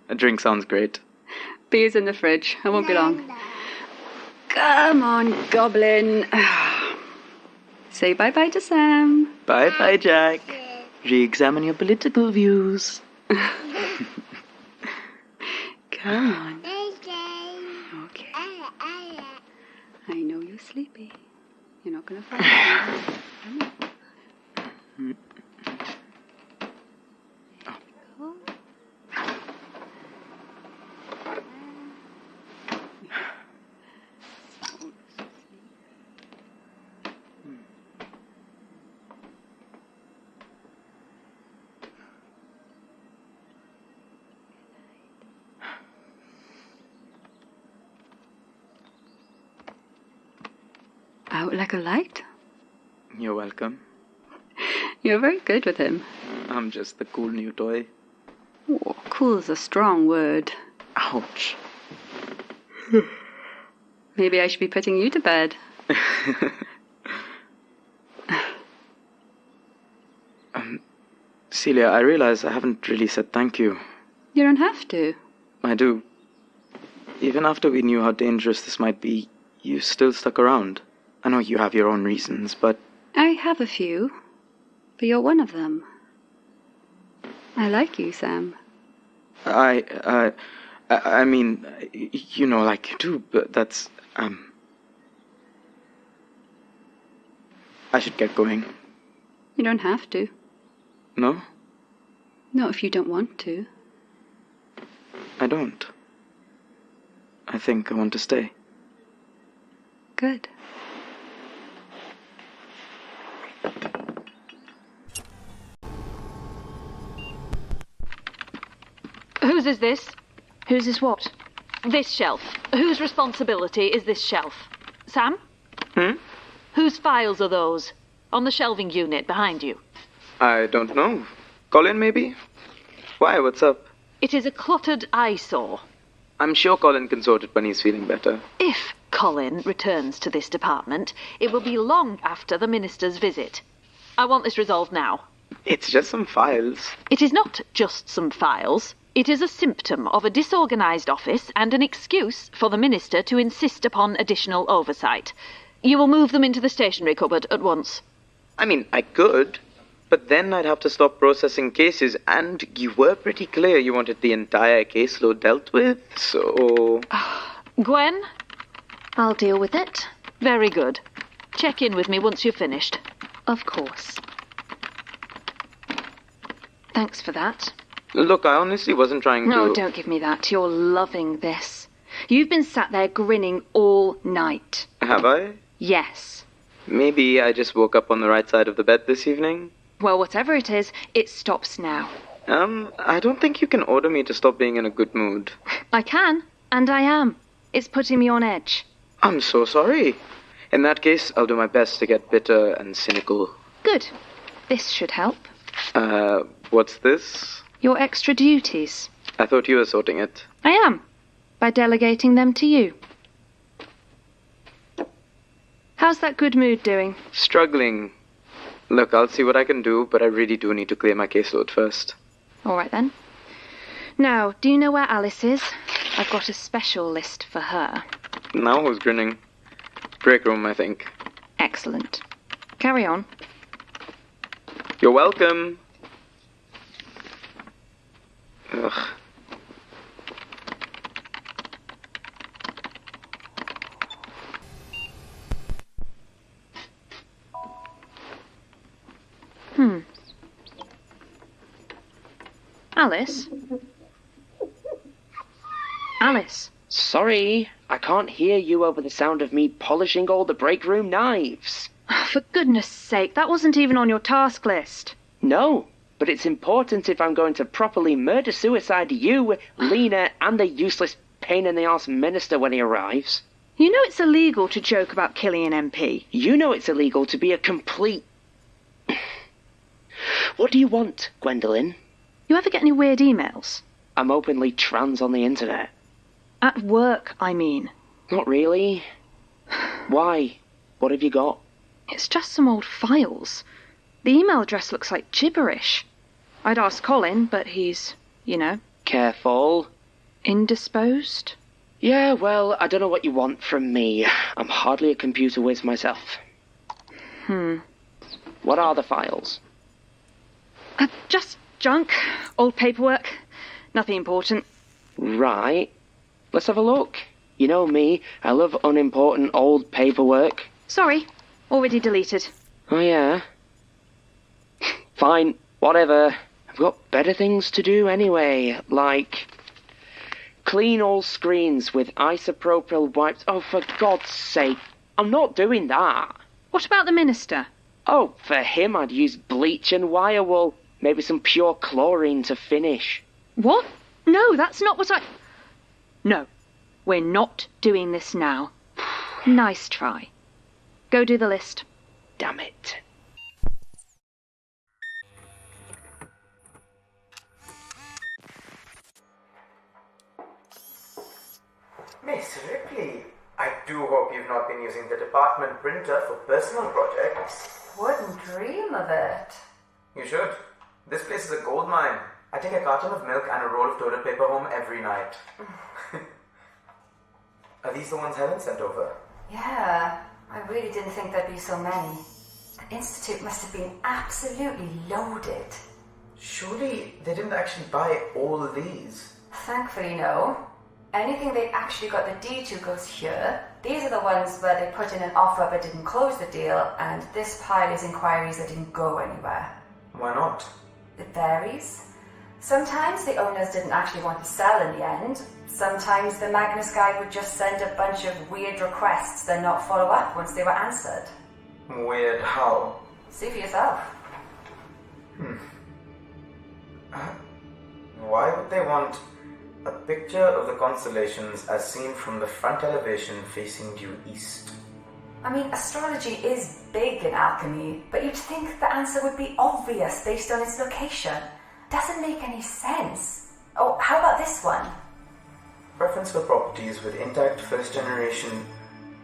K: A drink sounds great.
W: Beer's in the fridge. I won't be long. Come on, Goblin. Say bye-bye to Sam.
K: Bye-bye, Jack. Re-examine your political views.
W: Come on. Okay. I know you're sleepy. You're not going to fall asleep. Out like a light?
K: You're welcome.
W: You're very good with him.
K: I'm just the cool new toy.
W: Oh, cool's a strong word.
K: Ouch.
W: Maybe I should be putting you to bed.
K: Celia, I realize I haven't really said thank you.
W: You don't have to.
K: I do. Even after we knew how dangerous this might be, you still stuck around. I know you have your own reasons, but...
W: I have a few, but you're one of them. I like you, Sam.
K: I mean, you know, like you do, but that's, I should get going.
W: You don't have to.
K: No?
W: Not if you don't want to.
K: I don't. I think I want to stay.
W: Good.
E: Whose is this?
G: Whose is what?
E: This shelf. Whose responsibility is this shelf? Sam?
K: Hmm?
E: Whose files are those? On the shelving unit behind you.
K: I don't know. Colin, maybe? Why, what's up?
E: It is a cluttered eyesore.
K: I'm sure Colin can sort it when he's feeling better.
E: If Colin returns to this department, it will be long after the minister's visit. I want this resolved now.
K: It's just some files.
E: It is not just some files. It is a symptom of a disorganised office and an excuse for the minister to insist upon additional oversight. You will move them into the stationery cupboard at once.
K: I mean, I could, But then I'd have to stop processing cases, and you were pretty clear you wanted the entire caseload dealt with, so...
E: Gwen?
W: I'll deal with it.
E: Very good. Check in with me once you're finished.
W: Of course. Thanks for that.
K: Look, I honestly wasn't trying to...
W: No, don't give me that. You're loving this. You've been sat there grinning all night.
K: Have I?
W: Yes.
K: Maybe I just woke up on the right side of the bed this evening?
W: Well, whatever it is, it stops now.
K: I don't think you can order me to stop being in a good mood.
W: I can, and I am. It's putting me on edge.
K: I'm so sorry. In that case, I'll do my best to get bitter and cynical.
W: Good. This should help.
K: What's this?
W: Your extra duties.
K: I thought you were sorting it.
W: I am. By delegating them to you. How's that good mood doing?
K: Struggling. Look, I'll see what I can do, but I really do need to clear my caseload first.
W: All right, then. Now, do you know where Alice is? I've got a special list for her.
K: Now who's grinning? Break room, I think.
W: Excellent. Carry on.
K: You're welcome. Ugh.
W: Alice? Alice?
B: Sorry, I can't hear you over the sound of me polishing all the break room knives.
W: For goodness sake, that wasn't even on your task list.
B: No, but it's important if I'm going to properly murder-suicide you, Lena, and the useless pain-in-the-arse minister when he arrives.
W: You know it's illegal to joke about killing an MP.
B: You know it's illegal to be a complete... What do you want, Gwendolyn?
W: You ever get any weird emails?
B: I'm openly trans on the internet.
W: At work, I mean.
B: Not really. Why? What have you got?
W: It's just some old files. The email address looks like gibberish. I'd asked Colin, but he's, you know...
B: Careful.
W: Indisposed?
B: Yeah, well, I don't know what you want from me. I'm hardly a computer whiz myself. What are the files?
W: Just junk. Old paperwork. Nothing important.
B: Right. Let's have a look. You know me, I love unimportant old paperwork.
W: Sorry. Already deleted.
B: Oh, yeah? Fine. Whatever. I've got better things to do anyway, like... Clean all screens with isopropyl wipes. Oh, for God's sake. I'm not doing that.
W: What about the minister?
B: Oh, for him I'd use bleach and wire wool. Maybe some pure chlorine to finish.
W: What? No, that's not what I... No, we're not doing this now. Nice try. Go do the list.
B: Damn it.
T: Miss Ripley, I do hope you've not been using the department printer for personal projects.
M: Wouldn't dream of it.
T: You should. This place is a gold mine. I take a carton of milk and a roll of toilet paper home every night. Are these the ones Helen sent over?
M: Yeah, I really didn't think there'd be so many. The Institute must have been absolutely loaded.
T: Surely they didn't actually buy all these.
M: Thankfully, no. Anything they actually got the deed to goes here. These are the ones where they put in an offer but didn't close the deal, and this pile is inquiries that didn't go anywhere.
T: Why not?
M: It varies. Sometimes the owners didn't actually want to sell in the end. Sometimes the Magnus guy would just send a bunch of weird requests, then not follow up once they were answered.
T: Weird how?
M: See for yourself.
T: Why would they want a picture of the constellations as seen from the front elevation facing due east?
M: I mean, astrology is big in alchemy, but you'd think the answer would be obvious based on its location. Doesn't make any sense. Oh, how about this one?
T: Preference for properties with intact first-generation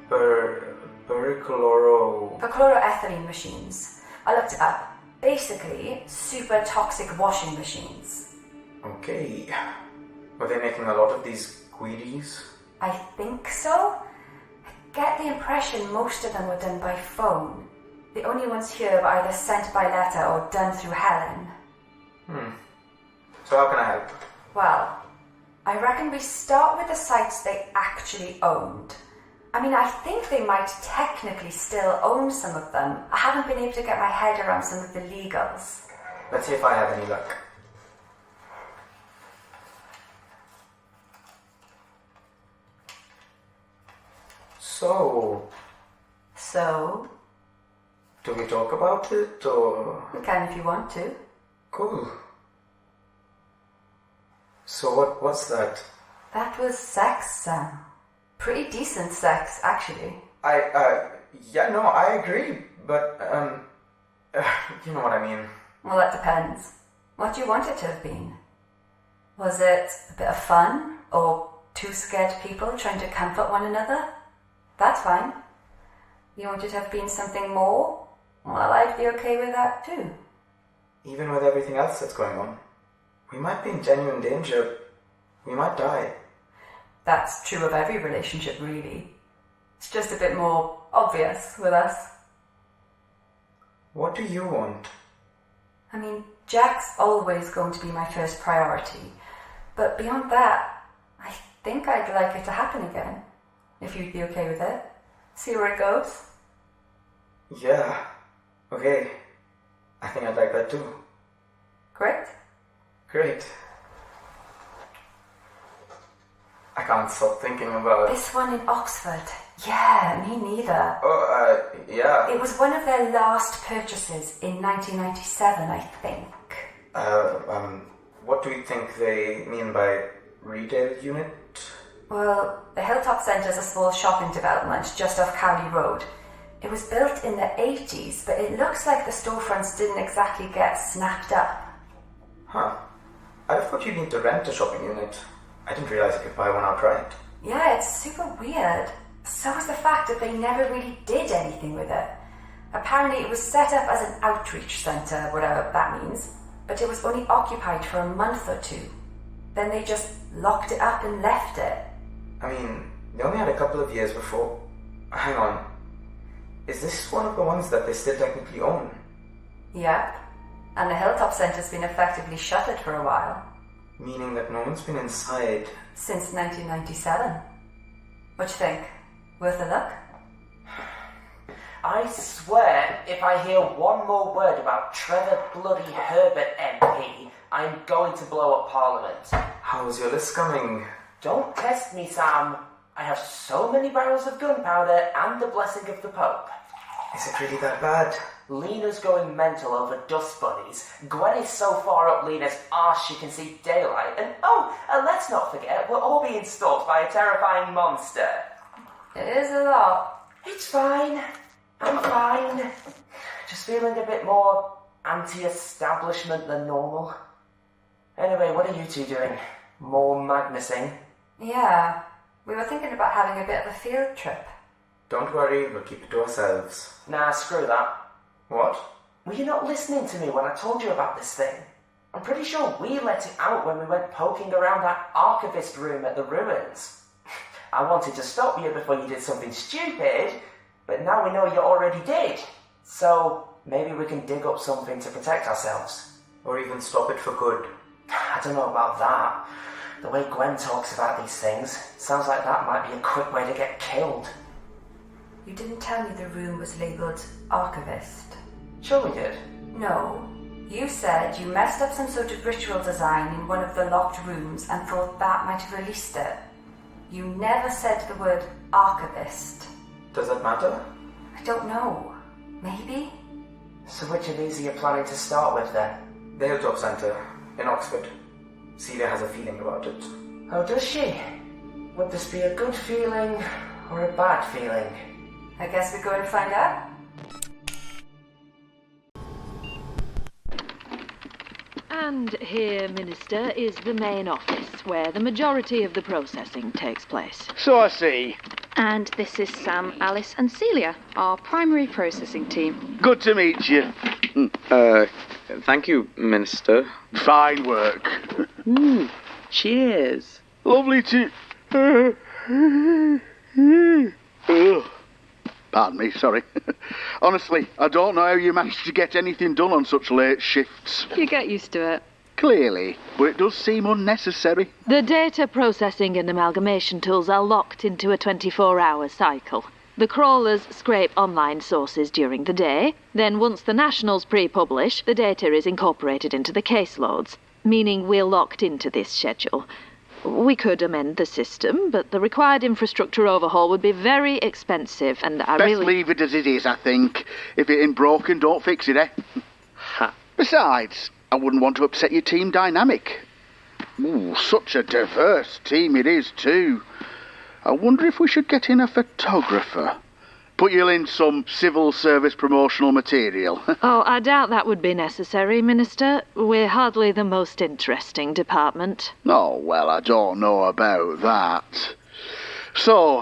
M: perchloroethylene machines. I looked it up. Basically, super toxic washing machines.
T: Okay. Were they making a lot of these queries?
M: I think so. I get the impression most of them were done by phone. The only ones here were either sent by letter or done through Helen.
T: So how can I help?
M: Well, I reckon we start with the sites they actually owned. I mean, I think they might technically still own some of them. I haven't been able to get my head around some of the legals.
T: Let's see if I have any luck. So, do we talk about it, or...?
M: We can if you want to.
T: Cool. So what's that?
M: That was sex, Sam. Pretty decent sex, actually.
T: Yeah, no, I agree, but, you know what I mean.
M: Well, that depends. What do you want it to have been? Was it a bit of fun, or two scared people trying to comfort one another? That's fine. You want it to have been something more? Well, I'd be okay with that too.
T: Even with everything else that's going on, we might be in genuine danger. We might die.
M: That's true of every relationship, really. It's just a bit more obvious with us.
T: What do you want?
M: I mean, Jack's always going to be my first priority. But beyond that, I think I'd like it to happen again. If you'd be okay with it. See where it goes?
T: Yeah. Okay. I think I'd like that too.
M: Great.
T: Great. I can't stop thinking about...
M: This one in Oxford. Yeah, me neither.
T: Oh, yeah.
M: It was one of their last purchases in 1997, I think.
T: What do you think they mean by retail unit?
M: Well, the Hilltop Centre's a small shopping development just off Cowley Road. It was built in the 80s, but it looks like the storefronts didn't exactly get snapped up.
T: Huh. I thought you'd need to rent a shopping unit. I didn't realize you could buy one outright.
M: Yeah, it's super weird. So is the fact that they never really did anything with it. Apparently it was set up as an outreach centre, whatever that means, but it was only occupied for a month or two. Then they just locked it up and left it.
T: I mean, they only had a couple of years before... Hang on. Is this one of the ones that they still technically own?
M: Yep. And the Hilltop Centre's been effectively shuttered for a while.
T: Meaning that no one's been inside...
M: Since 1997. What do you think? Worth a look?
U: I swear, if I hear one more word about Trevor bloody Herbert MP, I'm going to blow up Parliament.
T: How's your list coming?
U: Don't test me, Sam. I have so many barrels of gunpowder and the blessing of the Pope.
T: Is it really that bad?
U: Lena's going mental over dust bunnies. Gwen is so far up Lena's arse she can see daylight. And let's not forget, we're all being stalked by a terrifying monster.
M: It is a lot.
U: It's fine. I'm fine. Just feeling a bit more anti-establishment than normal. Anyway, what are you two doing? More Magnussing?
M: Yeah. We were thinking about having a bit of a field trip.
T: Don't worry, we'll keep it to ourselves.
U: Nah, screw that.
T: What?
U: Were you not listening to me when I told you about this thing? I'm pretty sure we let it out when we went poking around that archivist room at the ruins. I wanted to stop you before you did something stupid, but now we know you already did. So, maybe we can dig up something to protect ourselves.
T: Or even stop it for good.
U: I don't know about that. The way Gwen talks about these things, sounds like that might be a quick way to get killed.
M: You didn't tell me the room was labelled archivist.
U: Sure we did.
M: No. You said you messed up some sort of ritual design in one of the locked rooms and thought that might have released it. You never said the word archivist.
T: Does that matter?
M: I don't know. Maybe?
U: So which of these are you planning to start with then?
T: The Hilltop Centre, in Oxford. Celia has a feeling about it.
U: Oh, does she? Would this be a good feeling or a bad feeling?
M: I guess we go and find out.
E: And here, Minister, is the main office, where the majority of the processing takes place.
V: So I see.
F: And this is Sam, Alice and Celia, our primary processing team.
V: Good to meet you.
K: Thank you, Minister.
V: Fine work.
K: Cheers.
V: Lovely to...
J: Pardon me, sorry. Honestly, I don't know how you manage to get anything done on such late shifts.
W: You get used to it.
J: Clearly, but it does seem unnecessary.
C: The data processing and amalgamation tools are locked into a 24-hour cycle. The crawlers scrape online sources during the day, then once the nationals pre-publish, the data is incorporated into the caseloads, meaning we're locked into this schedule. We could amend the system, but the required infrastructure overhaul would be very expensive, and I
J: Best leave it as it is, I think. If it ain't broken, don't fix it, eh? Besides, I wouldn't want to upset your team dynamic. Ooh, such a diverse team it is, too. I wonder if we should get in a photographer. Put you in some civil service promotional material.
C: Oh, I doubt that would be necessary, Minister. We're hardly the most interesting department.
J: Oh, well, I don't know about that. So,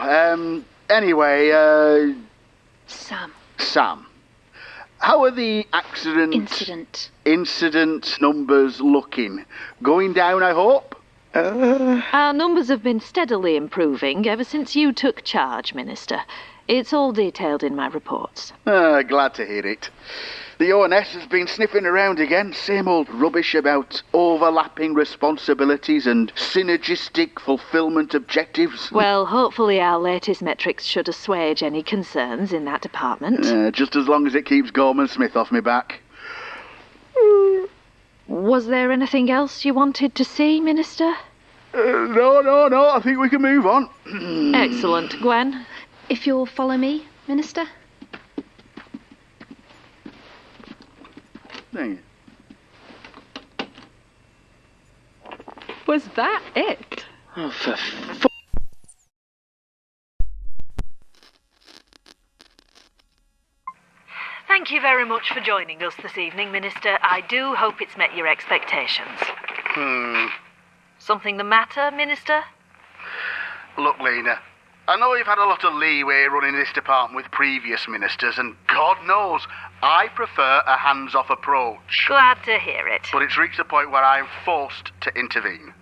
J: anyway, Sam. How are the incident numbers looking? Going down, I hope?
C: Our numbers have been steadily improving ever since you took charge, Minister. It's all detailed in my reports.
J: Glad to hear it. The ONS has been sniffing around again. Same old rubbish about overlapping responsibilities and synergistic fulfilment objectives.
C: Well, hopefully our latest metrics should assuage any concerns in that department.
J: Just as long as it keeps Gorman Smith off my back.
C: Was there anything else you wanted to see, Minister?
J: No. I think we can move on.
C: Excellent. Gwen?
O: If you'll follow me, Minister.
J: Dang it.
E: Was that it?
K: Oh, for
C: Thank you very much for joining us this evening, Minister. I do hope it's met your expectations. Something the matter, Minister?
J: Look, Lena, I know you've had a lot of leeway running this department with previous ministers, and God knows, I prefer a hands-off approach.
C: Glad to hear it.
J: But it's reached a point where I am forced to intervene.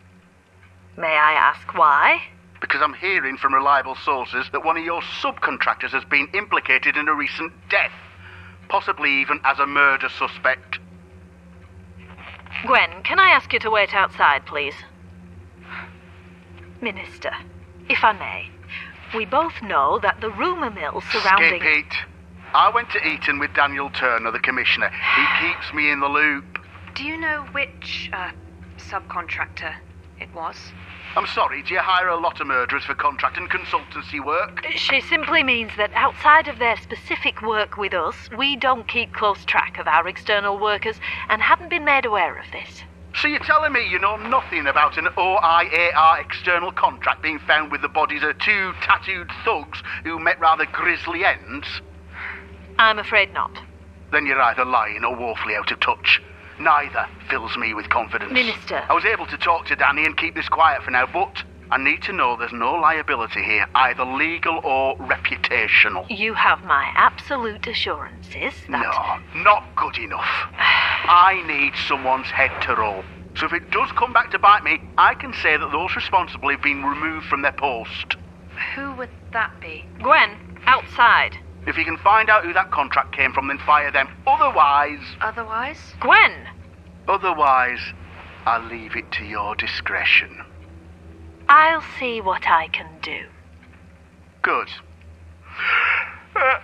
C: May I ask why?
J: Because I'm hearing from reliable sources that one of your subcontractors has been implicated in a recent death. Possibly even as a murder suspect.
C: Gwen, can I ask you to wait outside, please? Minister, if I may, we both know that the rumour mill surrounding...
J: Skip it. I went to Eton with Daniel Turner, the commissioner. He keeps me in the loop.
F: Do you know which subcontractor it was?
J: I'm sorry, do you hire a lot of murderers for contract and consultancy work?
C: She simply means that outside of their specific work with us, we don't keep close track of our external workers and hadn't been made aware of this.
J: So you're telling me you know nothing about an OIAR external contract being found with the bodies of two tattooed thugs who met rather grisly ends?
C: I'm afraid not.
J: Then you're either lying or woefully out of touch. Neither fills me with confidence.
C: Minister.
J: I was able to talk to Danny and keep this quiet for now, but I need to know there's no liability here, either legal or reputational.
C: You have my absolute assurances that...
J: No, not good enough. I need someone's head to roll. So if it does come back to bite me, I can say that those responsible have been removed from their post.
F: Who would that be?
C: Gwen, outside.
J: If you can find out who that contract came from, then fire them. Otherwise...
F: Otherwise?
C: Gwen!
J: Otherwise, I'll leave it to your discretion.
C: I'll see what I can do.
J: Good.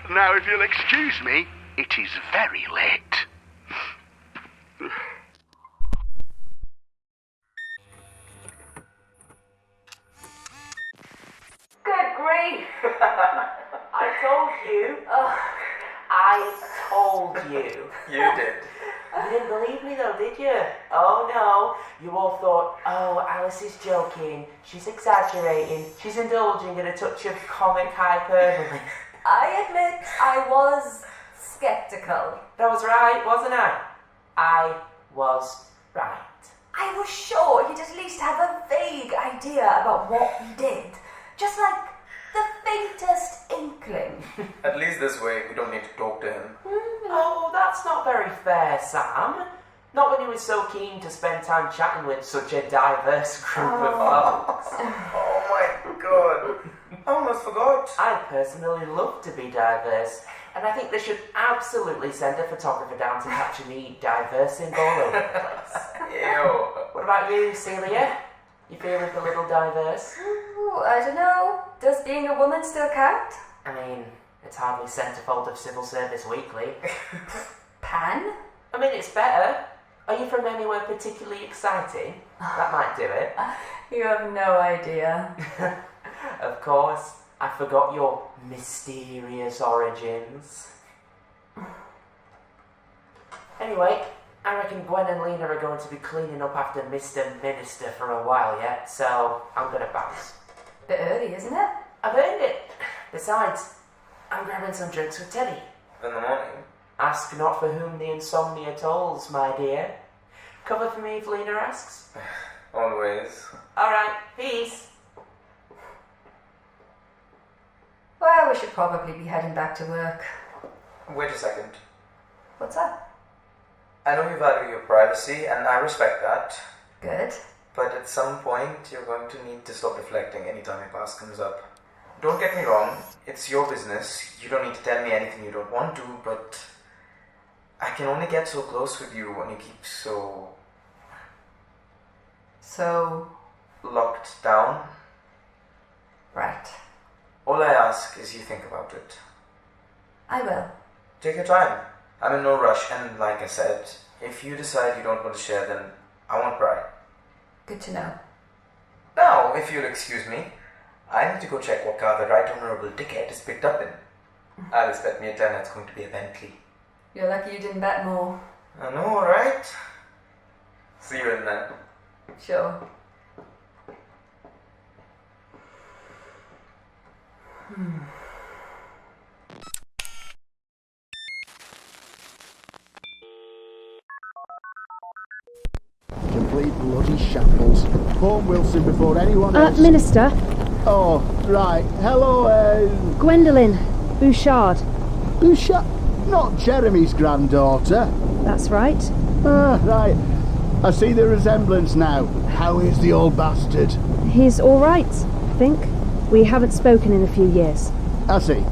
J: Now, if you'll excuse me, it is very late.
U: Good grief! I told you. I told you.
T: You did.
U: You didn't believe me though, did you? Oh no. You all thought, oh, Alice is joking. She's exaggerating. She's indulging in a touch of comic hyperbole.
M: I admit I was skeptical.
U: That was right, wasn't I? I was right.
M: I was sure he'd at least have a vague idea about what he did. Just like the faintest inkling.
T: At least this way, we don't need to talk to him.
U: Oh, that's not very fair, Sam. Not when he was so keen to spend time chatting with such a diverse group of folks.
T: Oh my god. I almost forgot.
U: I personally love to be diverse, and I think they should absolutely send a photographer down to capture me diversing all over the place.
T: Ew.
U: What about you, Celia? You feeling a little diverse?
M: Ooh, I don't know. Does being a woman still count?
U: I mean, it's hardly centerfold of Civil Service Weekly.
M: Pan?
U: I mean, it's better. Are you from anywhere particularly exciting? That might do it.
M: You have no idea.
U: Of course, I forgot your mysterious origins. Anyway, I reckon Gwen and Lena are going to be cleaning up after Mr. Minister for a while yet, so I'm gonna bounce.
M: Bit early, isn't it?
U: I've earned it. Besides, I'm grabbing some drinks with Teddy.
T: In the morning?
U: Ask not for whom the insomnia tolls, my dear. Cover for me if Lena asks.
T: Always.
U: Alright, peace.
M: Well, we should probably be heading back to work.
T: Wait a second.
M: What's up?
T: I know you value your privacy, and I respect that.
M: Good.
T: But at some point, you're going to need to stop reflecting anytime your past comes up. Don't get me wrong, it's your business. You don't need to tell me anything you don't want to, but I can only get so close with you when you keep so locked down.
M: Right.
T: All I ask is you think about it.
M: I will.
T: Take your time. I'm in no rush, and like I said, if you decide you don't want to share, then I won't pry.
M: Good to know.
T: Now, if you'll excuse me, I need to go check what car the Right Honourable Dickhead is picked up in. Alice bet me a tenner it's going to be a Bentley.
M: You're lucky you didn't bet more.
T: I know, right? See you in then.
M: Sure.
J: Complete bloody shambles. Home Wilson before anyone else.
L: Minister.
J: Oh, right. Hello,
L: Gwendolyn Bouchard.
J: Bouchard? Not Jeremy's granddaughter.
L: That's right.
J: Ah, right. I see the resemblance now. How is the old bastard?
L: He's all right, I think. We haven't spoken in a few years.
J: I see.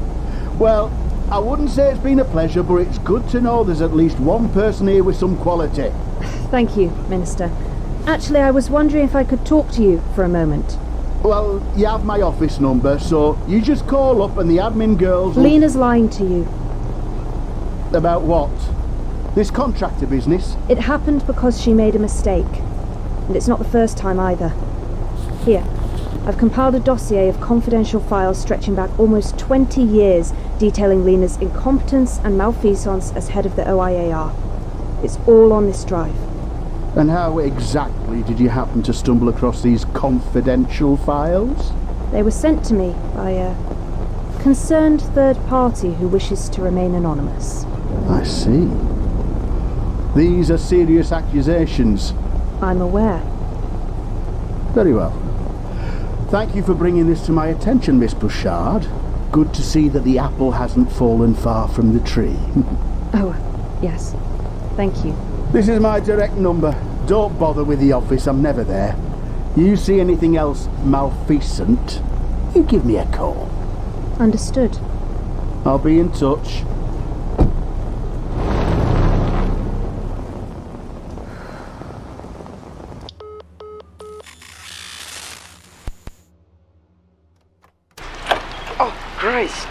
J: Well, I wouldn't say it's been a pleasure, but it's good to know there's at least one person here with some quality.
L: Thank you, Minister. Actually, I was wondering if I could talk to you for a moment.
J: Well, you have my office number, so you just call up and the admin girls will...
L: Lena's lying to you.
J: About what? This contractor business?
L: It happened because she made a mistake. And it's not the first time either. Here, I've compiled a dossier of confidential files stretching back almost 20 years, detailing Lena's incompetence and malfeasance as head of the OIAR. It's all on this drive.
J: And how exactly did you happen to stumble across these confidential files?
L: They were sent to me by a concerned third party who wishes to remain anonymous.
J: I see. These are serious accusations.
L: I'm aware.
J: Very well. Thank you for bringing this to my attention, Miss Bouchard. Good to see that the apple hasn't fallen far from the tree.
L: Oh, yes. Thank you.
J: This is my direct number. Don't bother with the office, I'm never there. You see anything else malfeasant, you give me a call.
L: Understood.
J: I'll be in touch.
T: Oh, Christ!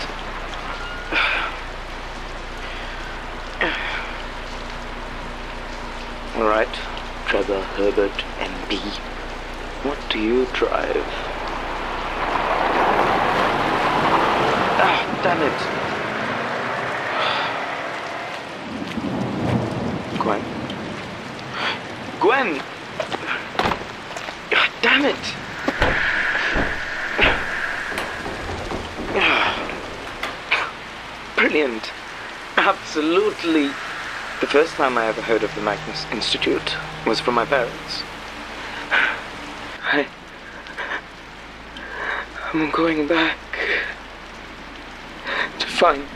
T: Alright, Trevor Herbert MB. What do you drive? Ah, damn it! Gwen? Gwen! Ah, damn it! Brilliant! Absolutely! The first time I ever heard of the Magnus Institute was from my parents. I'm going back to find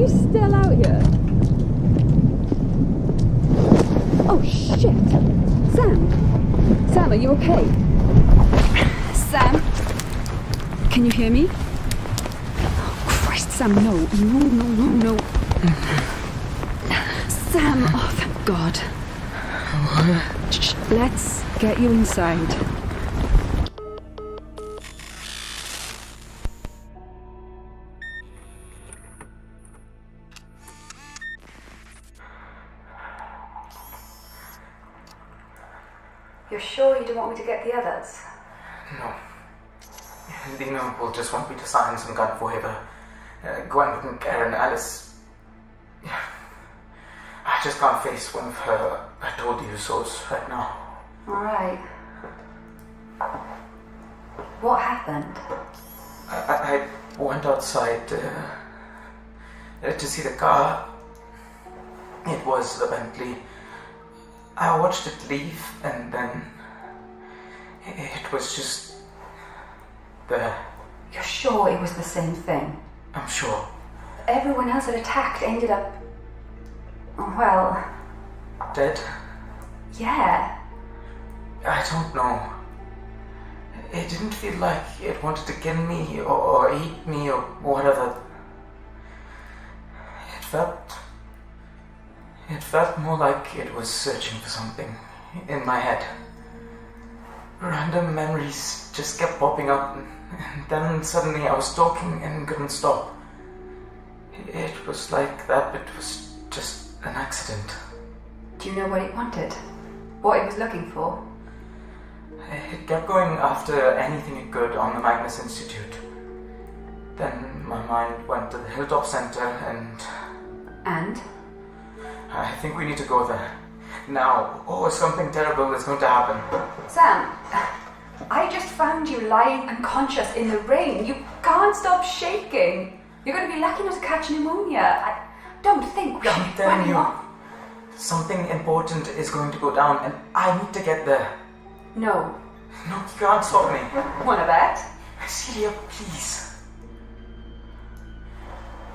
R: you still out here? Oh, shit! Sam! Sam, are you okay? Sam? Can you hear me? Oh, Christ, Sam, no. No. Sam, oh, thank God. Shh, let's get you inside.
M: You're sure you don't want me to get the others?
K: No. Lena will just want me to sign some kind of waiver. Gwen wouldn't care, and Alice... I just can't face one of her I told you so's right now.
M: Alright. What happened?
K: I went outside to see the car. It was a Bentley. I watched it leave, and then it was just there.
M: You're sure it was the same thing?
K: I'm sure.
M: Everyone else that attacked ended up... well...
K: Dead?
M: Yeah.
K: I don't know. It didn't feel like it wanted to kill me or eat me or whatever. It felt more like it was searching for something in my head. Random memories just kept popping up, and then suddenly I was talking and couldn't stop. It was like that, but it was just an accident.
M: Do you know what it wanted? What it was looking for?
K: It kept going after anything it could on the Magnus Institute. Then my mind went to the Hilltop Center and...
M: And?
K: I think we need to go there. Now, or something terrible is going to happen.
M: Sam, I just found you lying unconscious in the rain. You can't stop shaking. You're going to be lucky not to catch pneumonia. I don't think we should be running off.
K: Something important is going to go down, and I need to get there.
M: No.
K: No, you can't stop me.
M: Wanna bet?
K: Celia, please.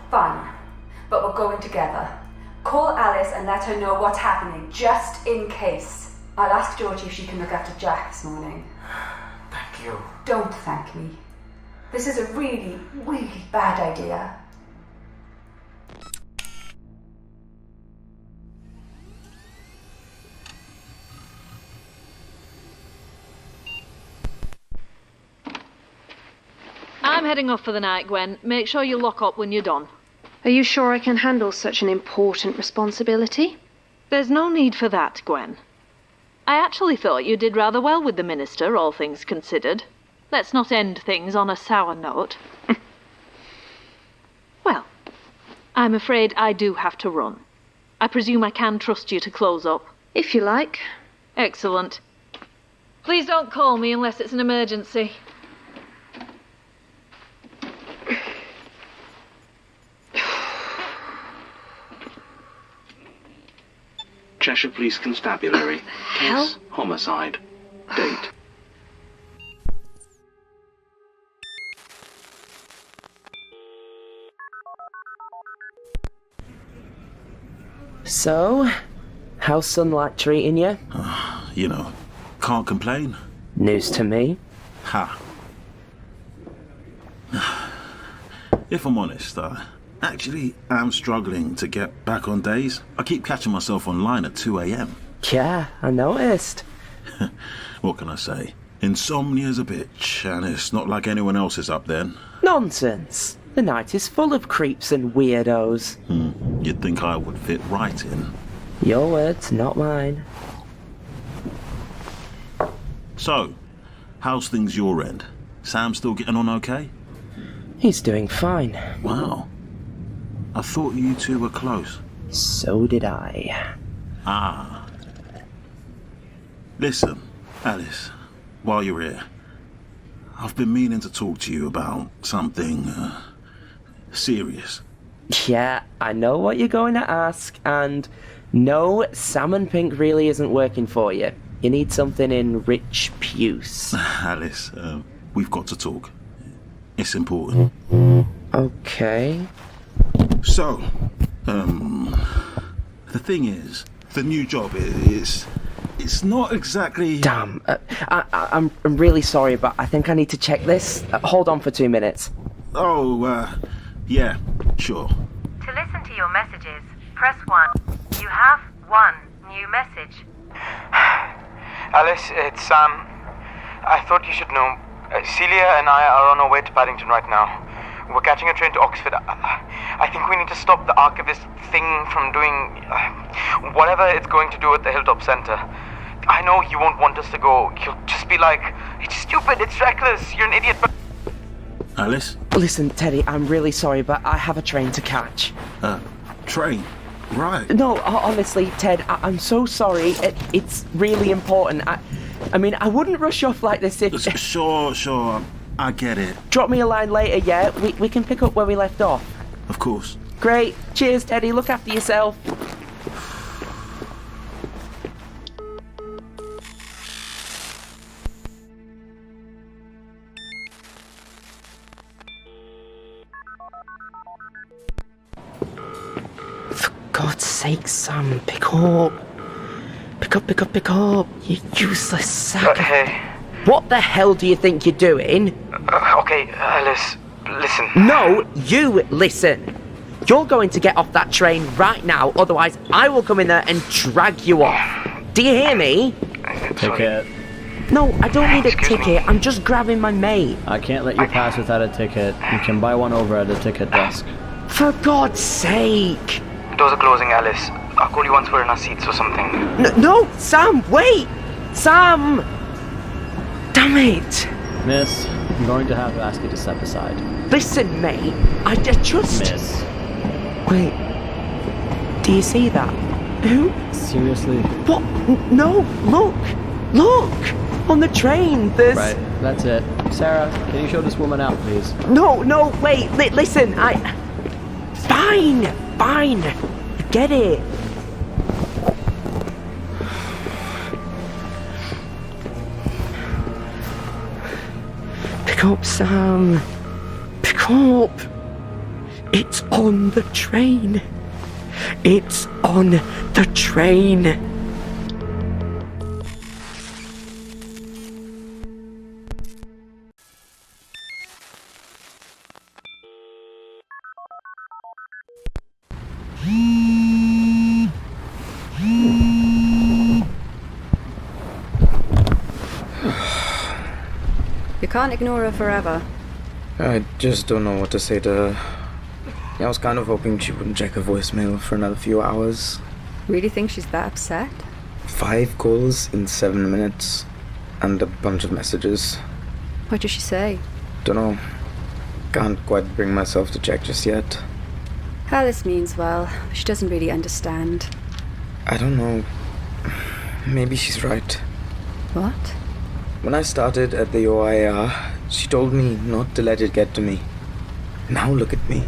M: Fine. But we're going together. Call Alice and let her know what's happening, just in case. I'll ask Georgie if she can look after Jack this morning.
K: Thank you.
M: Don't thank me. This is a really, really bad idea.
E: I'm heading off for the night, Gwen. Make sure you lock up when you're done.
F: Are you sure I can handle such an important responsibility?
E: There's no need for that, Gwen. I actually thought you did rather well with the minister, all things considered. Let's not end things on a sour note. Well, I'm afraid I do have to run. I presume I can trust you to close up.
F: If you like.
E: Excellent. Please don't call me unless it's an emergency.
P: Cheshire Police Constabulary. Case homicide. Date.
B: So, how's sunlight treating you?
Q: You know, can't complain.
B: News to me.
Q: Ha. If I'm honest, actually, I'm struggling to get back on days. I keep catching myself online at 2 a.m.
B: Yeah, I noticed.
Q: What can I say? Insomnia's a bitch, and it's not like anyone else is up then.
B: Nonsense. The night is full of creeps and weirdos.
Q: You'd think I would fit right in.
B: Your words, not mine.
Q: So, how's things your end? Sam still getting on okay?
B: He's doing fine.
Q: Wow. I thought you two were close.
B: So did I.
Q: Ah. Listen, Alice, while you're here, I've been meaning to talk to you about something, serious.
B: Yeah, I know what you're going to ask, and no, salmon pink really isn't working for you. You need something in rich puce.
Q: Alice, we've got to talk. It's important.
B: Okay.
Q: So, the thing is, the new job is... It's not exactly...
U: Damn. I'm really sorry, but I think I need to check this. Hold on for 2 minutes.
Q: Oh, yeah, sure.
D: To listen to your messages, press 1. You have 1 new message.
I: Alice, it's Sam. I thought you should know. Celia and I are on our way to Paddington right now. We're catching a train to Oxford. I think we need to stop the archivist thing from doing whatever it's going to do at the Hilltop Centre. I know you won't want us to go. You'll just be like, it's stupid, it's reckless, you're an idiot. But...
Q: Alice?
U: Listen, Teddy, I'm really sorry, but I have a train to catch.
Q: Train? Right.
U: No, honestly, Ted, I'm so sorry. It's really important. I mean, I wouldn't rush off like this if...
Q: Sure. I get it.
U: Drop me a line later, yeah? We can pick up where we left off.
Q: Of course.
U: Great. Cheers, Teddy. Look after yourself. For God's sake, Sam, pick up. Pick up. You useless sack.
I: Hey.
U: What the hell do you think you're doing?
I: Okay, Alice, listen.
U: No, you listen. You're going to get off that train right now, otherwise I will come in there and drag you off. Do you hear me?
S: Ticket.
U: No, I don't need a ticket. I'm just grabbing my mate.
S: I can't let you pass without a ticket. You can buy one over at the ticket desk.
U: For God's sake.
I: Doors are closing, Alice. I'll call you once we're in our seats or something.
U: No, Sam, wait! Sam! Damn it!
S: Miss, I'm going to have to ask you to step aside.
U: Listen, mate, I just...
S: Miss.
U: Wait, do you see that? Who?
S: Seriously?
U: What? No, look! On the train, there's...
S: Right, that's it. Sarah, can you show this woman out, please?
U: No, wait, listen, Fine! Get it! Pick up, Sam. Pick up. It's on the train. It's on the train.
O: You can't ignore her forever.
N: I just don't know what to say to her. Yeah, I was kind of hoping she wouldn't check her voicemail for another few hours.
O: Really think she's that upset?
N: 5 calls in 7 minutes. And a bunch of messages.
O: What did she say?
N: Dunno. Can't quite bring myself to check just yet.
O: Alice means well. She doesn't really understand.
N: I don't know. Maybe she's right.
O: What?
N: When I started at the OIR, she told me not to let it get to me. Now look at me.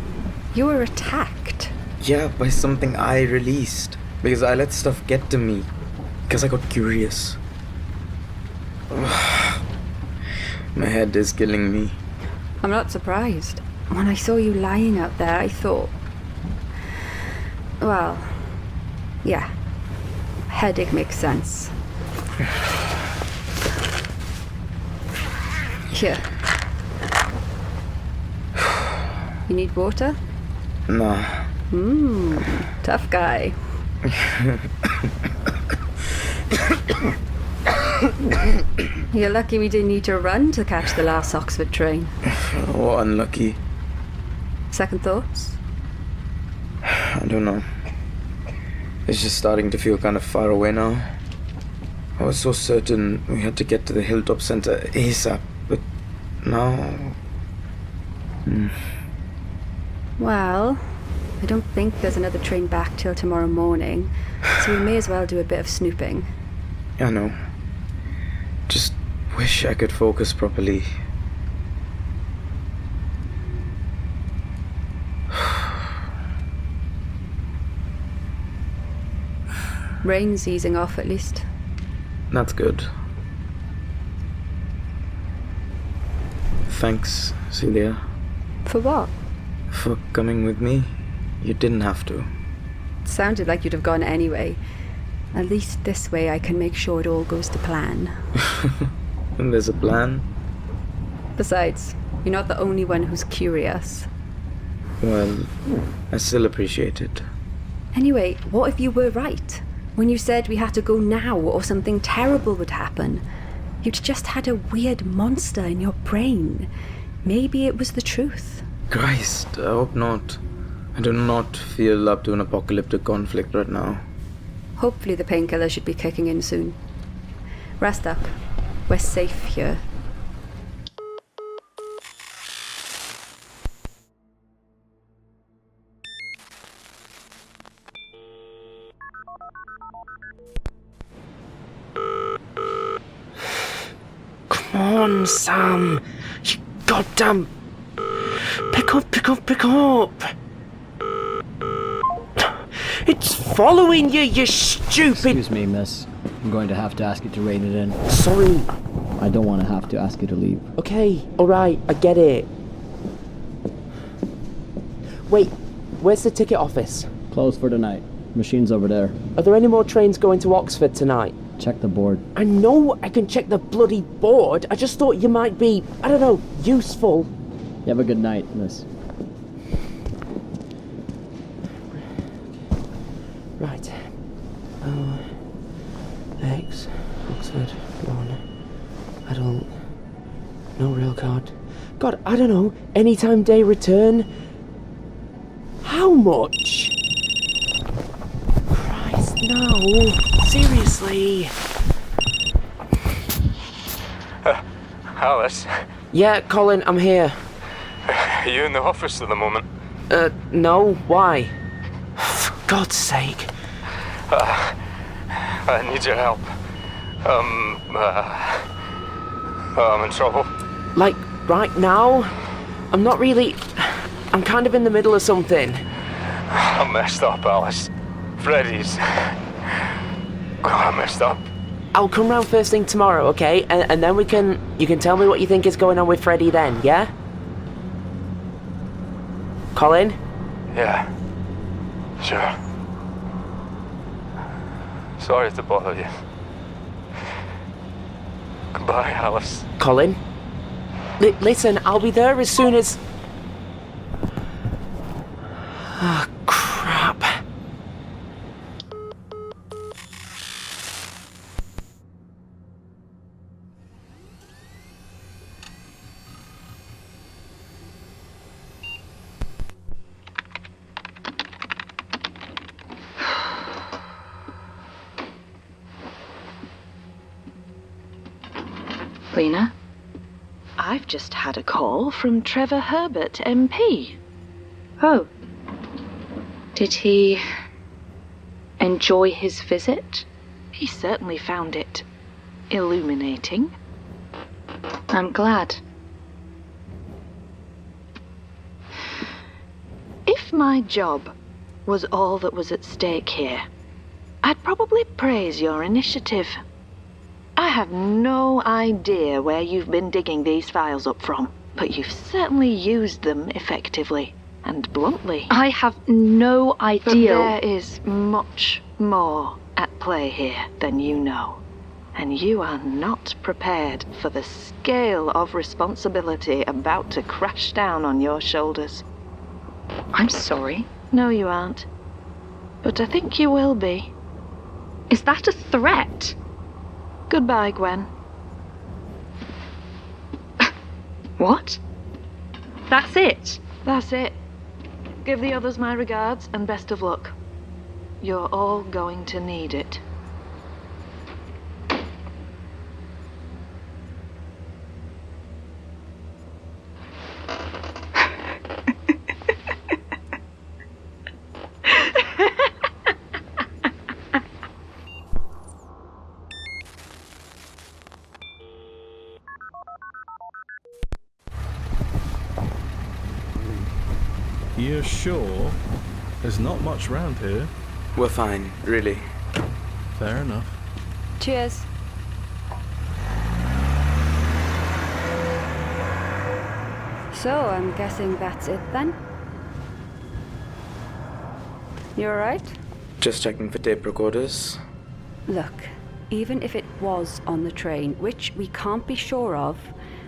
O: You were attacked.
N: Yeah, by something I released. Because I let stuff get to me. Because I got curious. My head is killing me.
O: I'm not surprised. When I saw you lying out there, I thought... Well... Yeah. Headache makes sense. Here. You need water?
N: Nah.
O: Tough guy. You're lucky we didn't need to run to catch the last Oxford train.
N: Oh, unlucky.
O: Second thoughts?
N: I don't know. It's just starting to feel kind of far away now. I was so certain we had to get to the Hilltop Centre ASAP, but now...
O: Well, I don't think there's another train back till tomorrow morning, so we may as well do a bit of snooping.
N: I know. Just wish I could focus properly.
O: Rain's easing off at least.
N: That's good. Thanks, Celia.
O: For what?
N: For coming with me. You didn't have to.
O: It sounded like you'd have gone anyway. At least this way I can make sure it all goes to plan.
N: And there's a plan?
O: Besides, you're not the only one who's curious.
N: Well, I still appreciate it.
O: Anyway, what if you were right? When you said we had to go now or something terrible would happen? You'd just had a weird monster in your brain. Maybe it was the truth.
N: Christ, I hope not. I do not feel up to an apocalyptic conflict right now.
O: Hopefully the painkiller should be kicking in soon. Rest up. We're safe here.
A: Come on, Sam. You goddamn... Pick up. It's following you, you stupid...
S: Excuse me, miss. I'm going to have to ask you to rein it in.
A: Sorry.
S: I don't want to have to ask you to leave.
A: Okay, alright, I get it. Wait, where's the ticket office?
S: Closed for tonight. Machine's over there.
A: Are there any more trains going to Oxford tonight?
S: Check the board.
A: I know I can check the bloody board. I just thought you might be, I don't know, useful.
S: You have a good night, miss.
A: Right. X, Oxford, 1. Adult. No rail card. God, I don't know. Anytime day return. How much? Christ, no. Seriously.
G: Alice,
A: Yeah, Colin, I'm here.
G: are you in the office at the moment?
A: No, why? For God's sake.
G: I need your help. I'm in trouble.
A: Like, right now? I'm not really... I'm kind of in the middle of something.
G: I'm messed up, Alice. Freddy's... I messed up.
A: I'll come round first thing tomorrow, okay? And then you can tell me what you think is going on with Freddy then, yeah? Colin?
G: Yeah. Sure. Sorry to bother you. Goodbye, Alice.
A: Colin? Listen, I'll be there as soon as... Ah, crap.
E: Lena, I've just had a call from Trevor Herbert, MP.
F: Oh. Did he enjoy his visit?
E: He certainly found it illuminating.
F: I'm glad.
E: If my job was all that was at stake here, I'd probably praise your initiative. I have no idea where you've been digging these files up from, but you've certainly used them effectively and bluntly.
F: I have no idea.
E: But there is much more at play here than you know, and you are not prepared for the scale of responsibility about to crash down on your shoulders.
F: I'm sorry.
E: No, you aren't. But I think you will be.
F: Is that a threat?
E: Goodbye, Gwen.
F: What? That's it?
E: That's it. Give the others my regards and best of luck. You're all going to need it.
H: You're sure? There's not much round here.
N: We're fine, really.
H: Fair enough.
O: Cheers. So, I'm guessing that's it then? You alright?
N: Just checking for tape recorders.
O: Look, even if it was on the train, which we can't be sure of,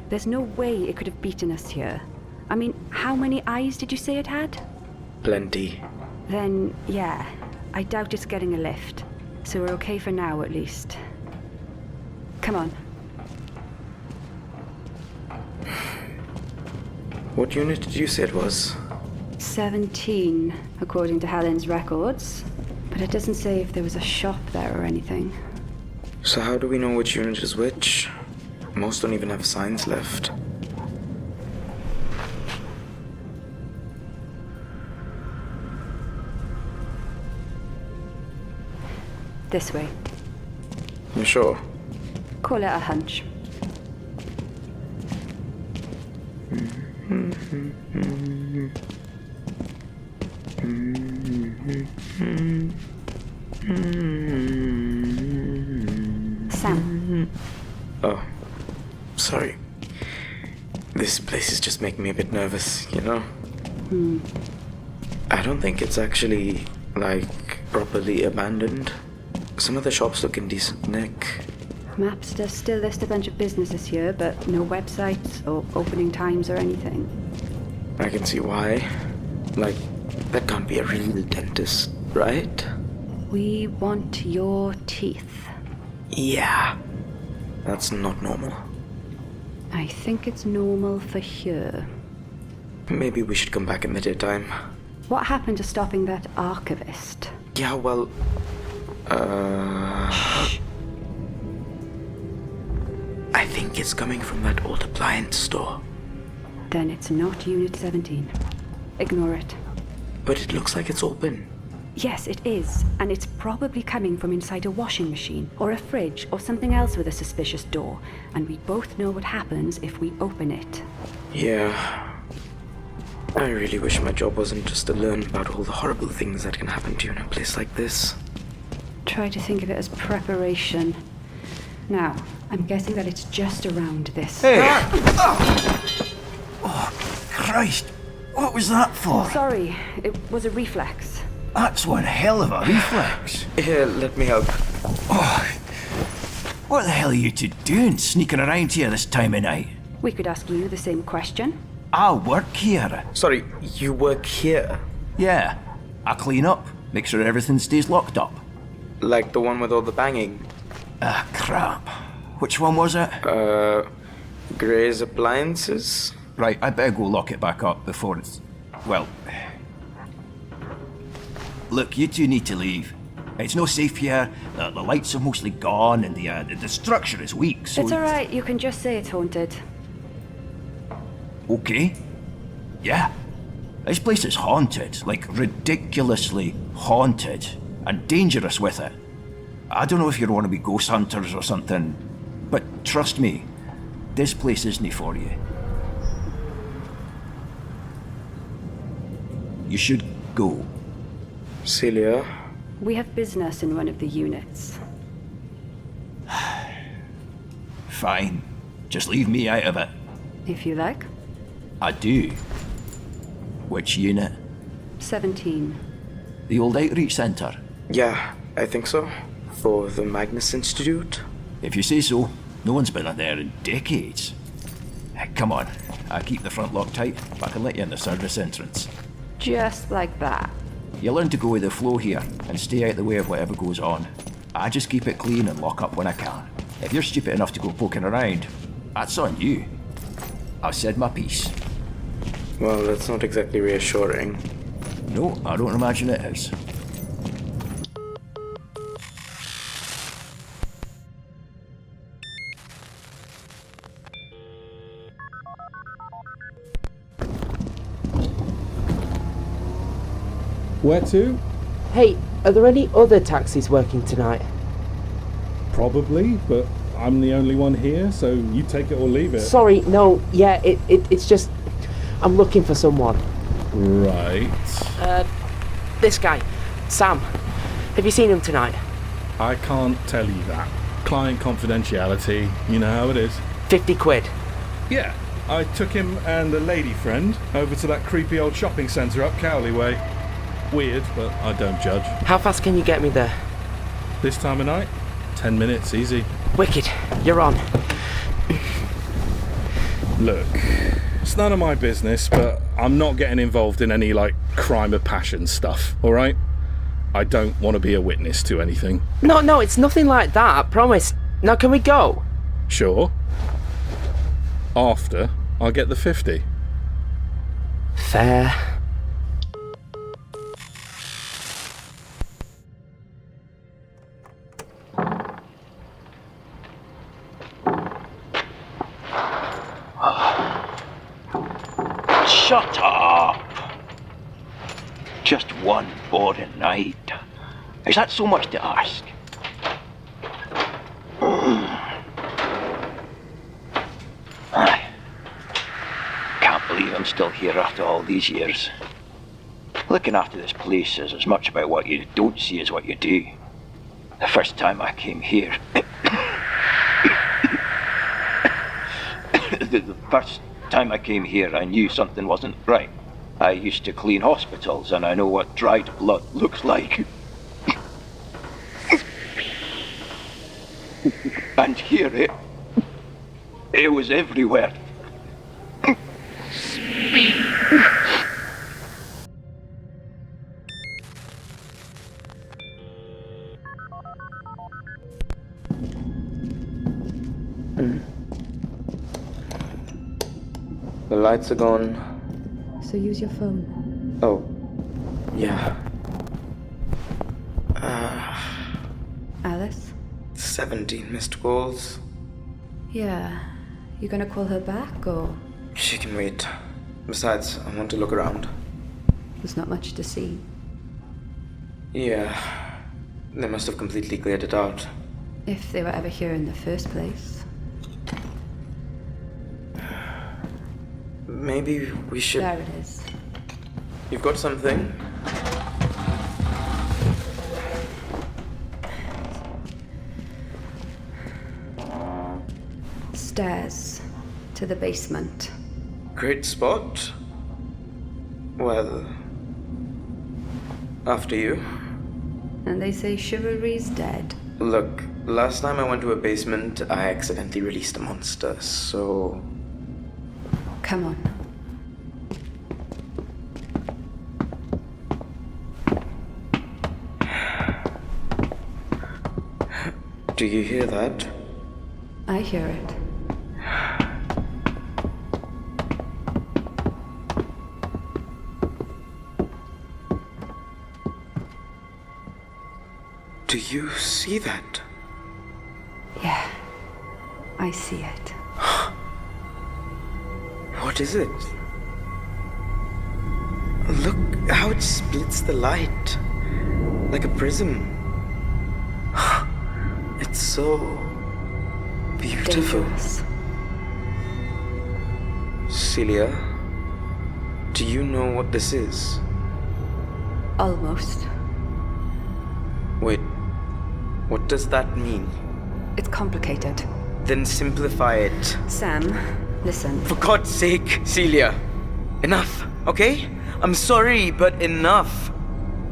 O: there's no way it could have beaten us here. I mean, how many eyes did you say it had?
N: Plenty.
O: Then, yeah, I doubt it's getting a lift. So we're okay for now, at least. Come on.
N: What unit did you say it was?
O: 17, according to Helen's records. But it doesn't say if there was a shop there or anything.
N: So how do we know which unit is which? Most don't even have signs left.
O: This way.
N: You sure?
O: Call it a hunch. Sam.
N: Oh, sorry. This place is just making me a bit nervous, you know? I don't think it's actually, properly abandoned. Some of the shops look in decent nick.
O: Maps does still list a bunch of businesses here, but no websites or opening times or anything.
N: I can see why. That can't be a real dentist, right?
O: We want your teeth.
N: Yeah. That's not normal.
O: I think it's normal for here.
N: Maybe we should come back in the daytime.
O: What happened to stopping that archivist?
N: Yeah, well... I think it's coming from that old appliance store.
O: Then it's not Unit 17. Ignore it.
N: But it looks like it's open.
O: Yes, it is. And it's probably coming from inside a washing machine, or a fridge, or something else with a suspicious door. And we both know what happens if we open it.
N: Yeah. I really wish my job wasn't just to learn about all the horrible things that can happen to you in a place like this.
O: Try to think of it as preparation. Now, I'm guessing that it's just around this.
C: Hey! Oh, Christ! What was that for?
O: Sorry, it was a reflex.
C: That's one hell of a reflex.
N: Here, let me help.
C: Oh, what the hell are you two doing sneaking around here this time of night?
O: We could ask you the same question.
C: I work here.
N: Sorry, you work here?
C: Yeah. I clean up, make sure everything stays locked up.
N: Like the one with all the banging?
C: Ah, crap. Which one was it?
N: Gray's Appliances?
C: Right, I better go lock it back up before it's... Well... Look, you two need to leave. It's no safe here, the lights are mostly gone, and the structure is weak, so...
O: It's alright, you can just say it's haunted.
C: Okay. Yeah. This place is haunted, ridiculously haunted, and dangerous with it. I don't know if you want to be ghost hunters or something, but trust me, this place isn't for you. You should go.
N: Celia?
O: We have business in one of the units.
C: Fine. Just leave me out of it.
O: If you like.
C: I do. Which unit?
O: 17.
C: The old outreach centre?
N: Yeah, I think so. For the Magnus Institute?
C: If you say so. No one's been in there in decades. Come on. I'll keep the front locked tight, but I can let you in the service entrance.
O: Just like that.
C: You learn to go with the flow here, and stay out the way of whatever goes on. I just keep it clean and lock up when I can. If you're stupid enough to go poking around, that's on you. I've said my piece.
N: Well, that's not exactly reassuring.
C: No, I don't imagine it is.
H: Where to?
A: Hey, are there any other taxis working tonight?
H: Probably, but I'm the only one here, so you take it or leave it.
A: Sorry, no, yeah, it's just... I'm looking for someone.
H: Right.
A: This guy, Sam. Have you seen him tonight?
H: I can't tell you that. Client confidentiality, you know how it is.
A: 50 quid.
H: Yeah, I took him and a lady friend over to that creepy old shopping centre up Cowley way. Weird, but I don't judge.
A: How fast can you get me there?
H: This time of night? 10 minutes, easy.
A: Wicked. You're on.
H: Look, it's none of my business, but I'm not getting involved in any, crime of passion stuff, alright? I don't want to be a witness to anything.
A: No, it's nothing like that, I promise. Now, can we go?
H: Sure. After I get the 50.
A: Fair.
C: Shut up! Just one boring night. Is that so much to ask? Aye. Can't believe I'm still here after all these years. Looking after this place is as much about what you don't see as what you do. The first time I came here... the first time I came here, I knew something wasn't right. I used to clean hospitals, and I know what dried blood looks like. And here it was everywhere.
N: The lights are gone.
R: So use your phone.
N: Oh, yeah.
R: Alice?
N: 17 missed calls.
R: Yeah. You gonna call her back, or...?
N: She can wait. Besides, I want to look around.
R: There's not much to see.
N: Yeah. They must have completely cleared it out.
R: If they were ever here in the first place.
N: Maybe we should...
R: There it is.
N: You've got something?
R: Stairs to the basement.
N: Great spot. Well... after you.
R: And they say chivalry's dead.
N: Look, last time I went to a basement, I accidentally released a monster, so...
R: Come on.
N: Do you hear that?
R: I hear it.
N: Do you see that?
R: Yeah, I see it.
N: What is it? Look how it splits the light. Like a prism. It's so beautiful.
R: Dangerous.
N: Celia, do you know what this is?
R: Almost.
N: Wait, what does that mean?
R: It's complicated.
N: Then simplify it.
R: Sam, listen.
N: For God's sake, Celia. Enough, okay? I'm sorry, but enough.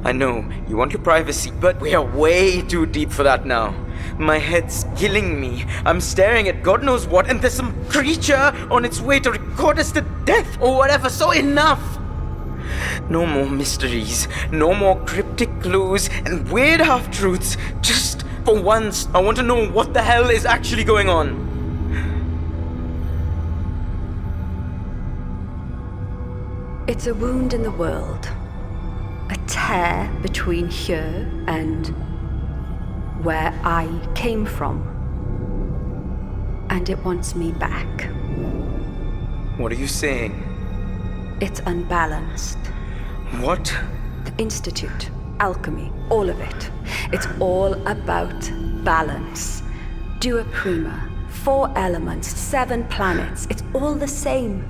N: I know, you want your privacy, but we are way too deep for that now. My head's killing me. I'm staring at God knows what, and there's some creature on its way to record us to death or whatever, so enough! No more mysteries, no more cryptic clues and weird half-truths. Just for once, I want to know what the hell is actually going on.
O: It's a wound in the world. A tear between here and where I came from. And it wants me back.
N: What are you saying?
O: It's unbalanced.
N: What?
O: The Institute, alchemy, all of it. It's all about balance. Dua prima, 4 elements, 7 planets. It's all the same.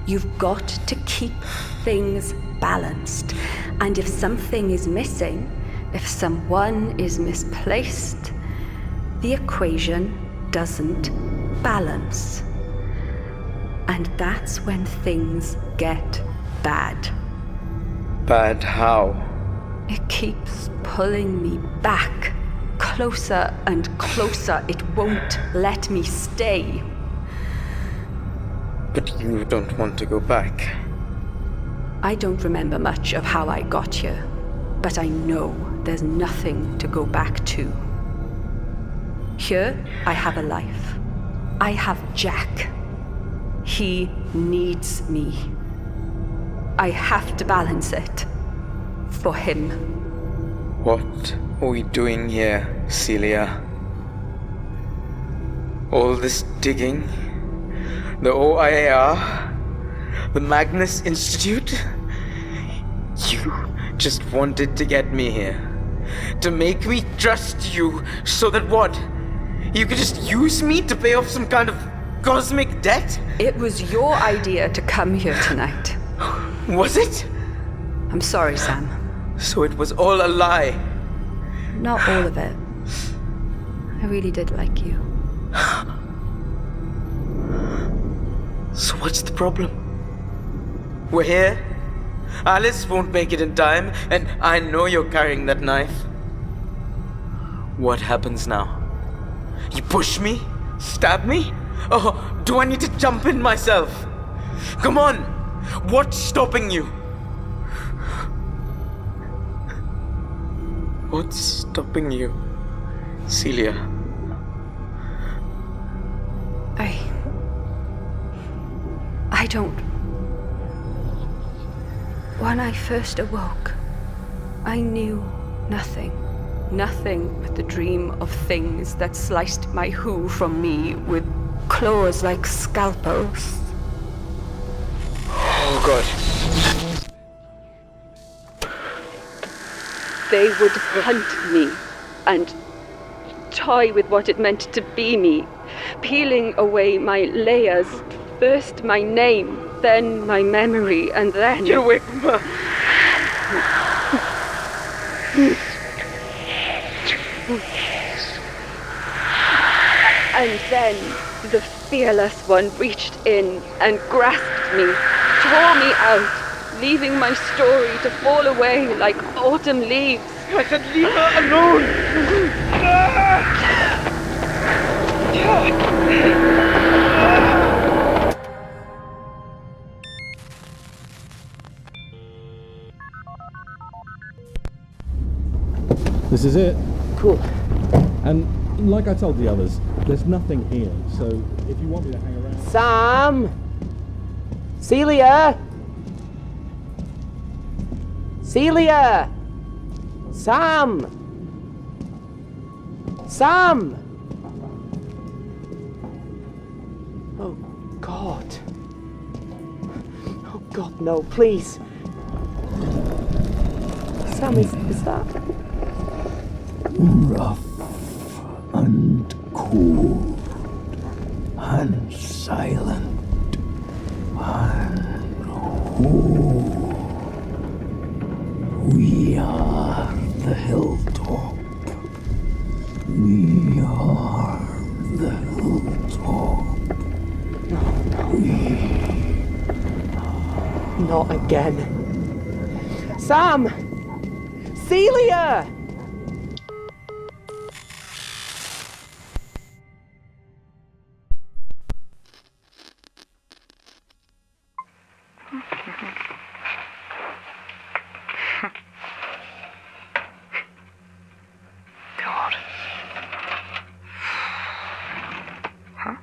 O: You've got to keep things balanced. And if something is missing, if someone is misplaced, the equation doesn't balance. And that's when things get bad.
N: Bad how?
O: It keeps pulling me back. Closer and closer. It won't let me stay.
N: But you don't want to go back.
O: I don't remember much of how I got here, but I know there's nothing to go back to. Here, I have a life. I have Jack. He needs me. I have to balance it. For him.
N: What are we doing here, Celia? All this digging? The OIAR? The Magnus Institute? You just wanted to get me here. To make me trust you so that what? You could just use me to pay off some kind of cosmic debt?
O: It was your idea to come here tonight.
N: Was it?
O: I'm sorry, Sam.
N: So it was all a lie?
O: Not all of it. I really did like you.
N: So what's the problem? We're here. Alice won't make it in time, and I know you're carrying that knife. What happens now? You push me? Stab me? Oh, do I need to jump in myself? Come on! What's stopping you? What's stopping you, Celia?
O: I don't... When I first awoke, I knew nothing. Nothing but the dream of things that sliced my who from me with claws like scalpels.
N: Oh, God.
F: They would hunt me and toy with what it meant to be me, peeling away my layers. First my name, then my memory, and then...
N: Get away from her!
F: And then the fearless one reached in and grasped me, tore me out, leaving my story to fall away like autumn leaves.
N: I said leave her alone!
H: This is it.
A: Cool.
H: And like I told the others, there's nothing here, so if you want me to hang around...
A: Sam! Celia! Celia! Sam! Sam! Oh, God. Oh, God, no, please. Sam, is that...
C: Rough and cold and silent and whole. We are the hilltop. We are the hilltop.
A: Not again. Sam! Celia!
D: God. Huh?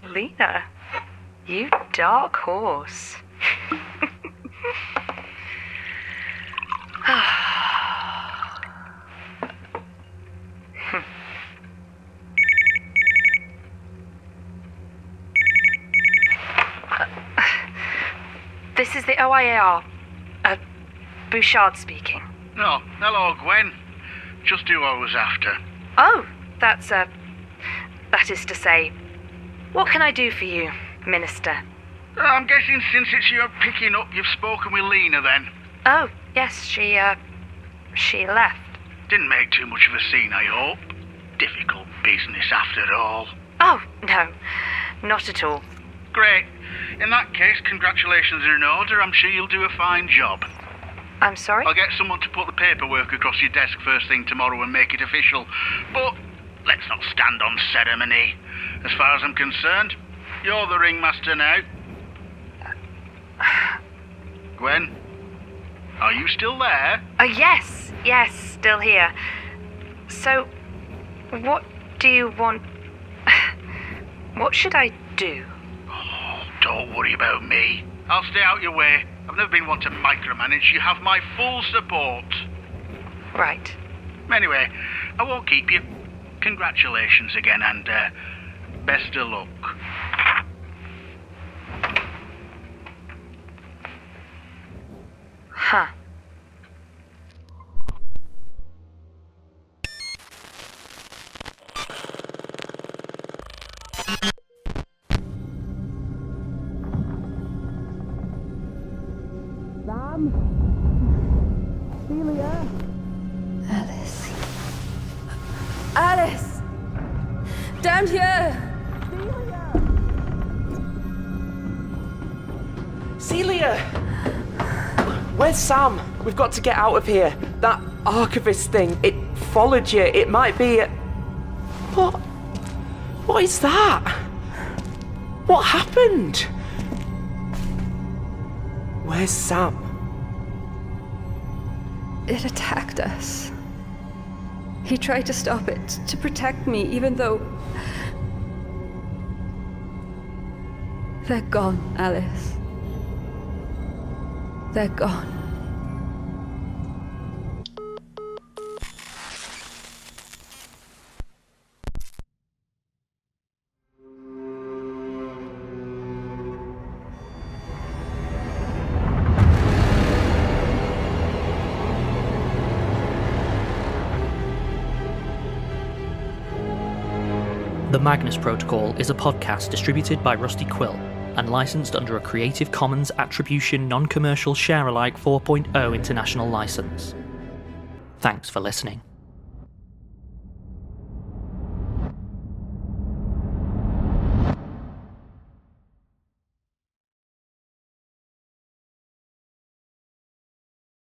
D: Lena, you dark horse. This is the OIAR. Bouchard speaking.
J: No, hello, Gwen. Just who I was after.
D: Oh, that is to say, what can I do for you, Minister?
J: I'm guessing since it's your picking up, you've spoken with Lena then.
D: Oh, yes, she left.
J: Didn't make too much of a scene, I hope. Difficult business after all.
D: Oh, no, not at all.
J: Great. In that case, congratulations are in order. I'm sure you'll do a fine job.
D: I'm sorry?
Q: I'll get someone to put the paperwork across your desk first thing tomorrow and make it official. But let's not stand on ceremony. As far as I'm concerned, you're the ringmaster now. Gwen, are you still there?
D: Yes, still here. So, what do you want? What should I do?
Q: Oh, don't worry about me. I'll stay out your way. I've never been one to micromanage. You have my full support.
D: Right.
Q: Anyway, I won't keep you. Congratulations again, and best of luck.
D: Huh.
L: Sam? Celia?
O: Alice. Alice! Down here!
A: Celia! Where's Sam? We've got to get out of here. That archivist thing, it followed you. It might be... What? What is that? What happened? Where's Sam?
O: It attacked us. He tried to stop it, to protect me, even though... They're gone, Alice. They're gone.
V: The Magnus Protocol is a podcast distributed by Rusty Quill and licensed under a Creative Commons Attribution Non-Commercial Share-alike 4.0 international license. Thanks for listening.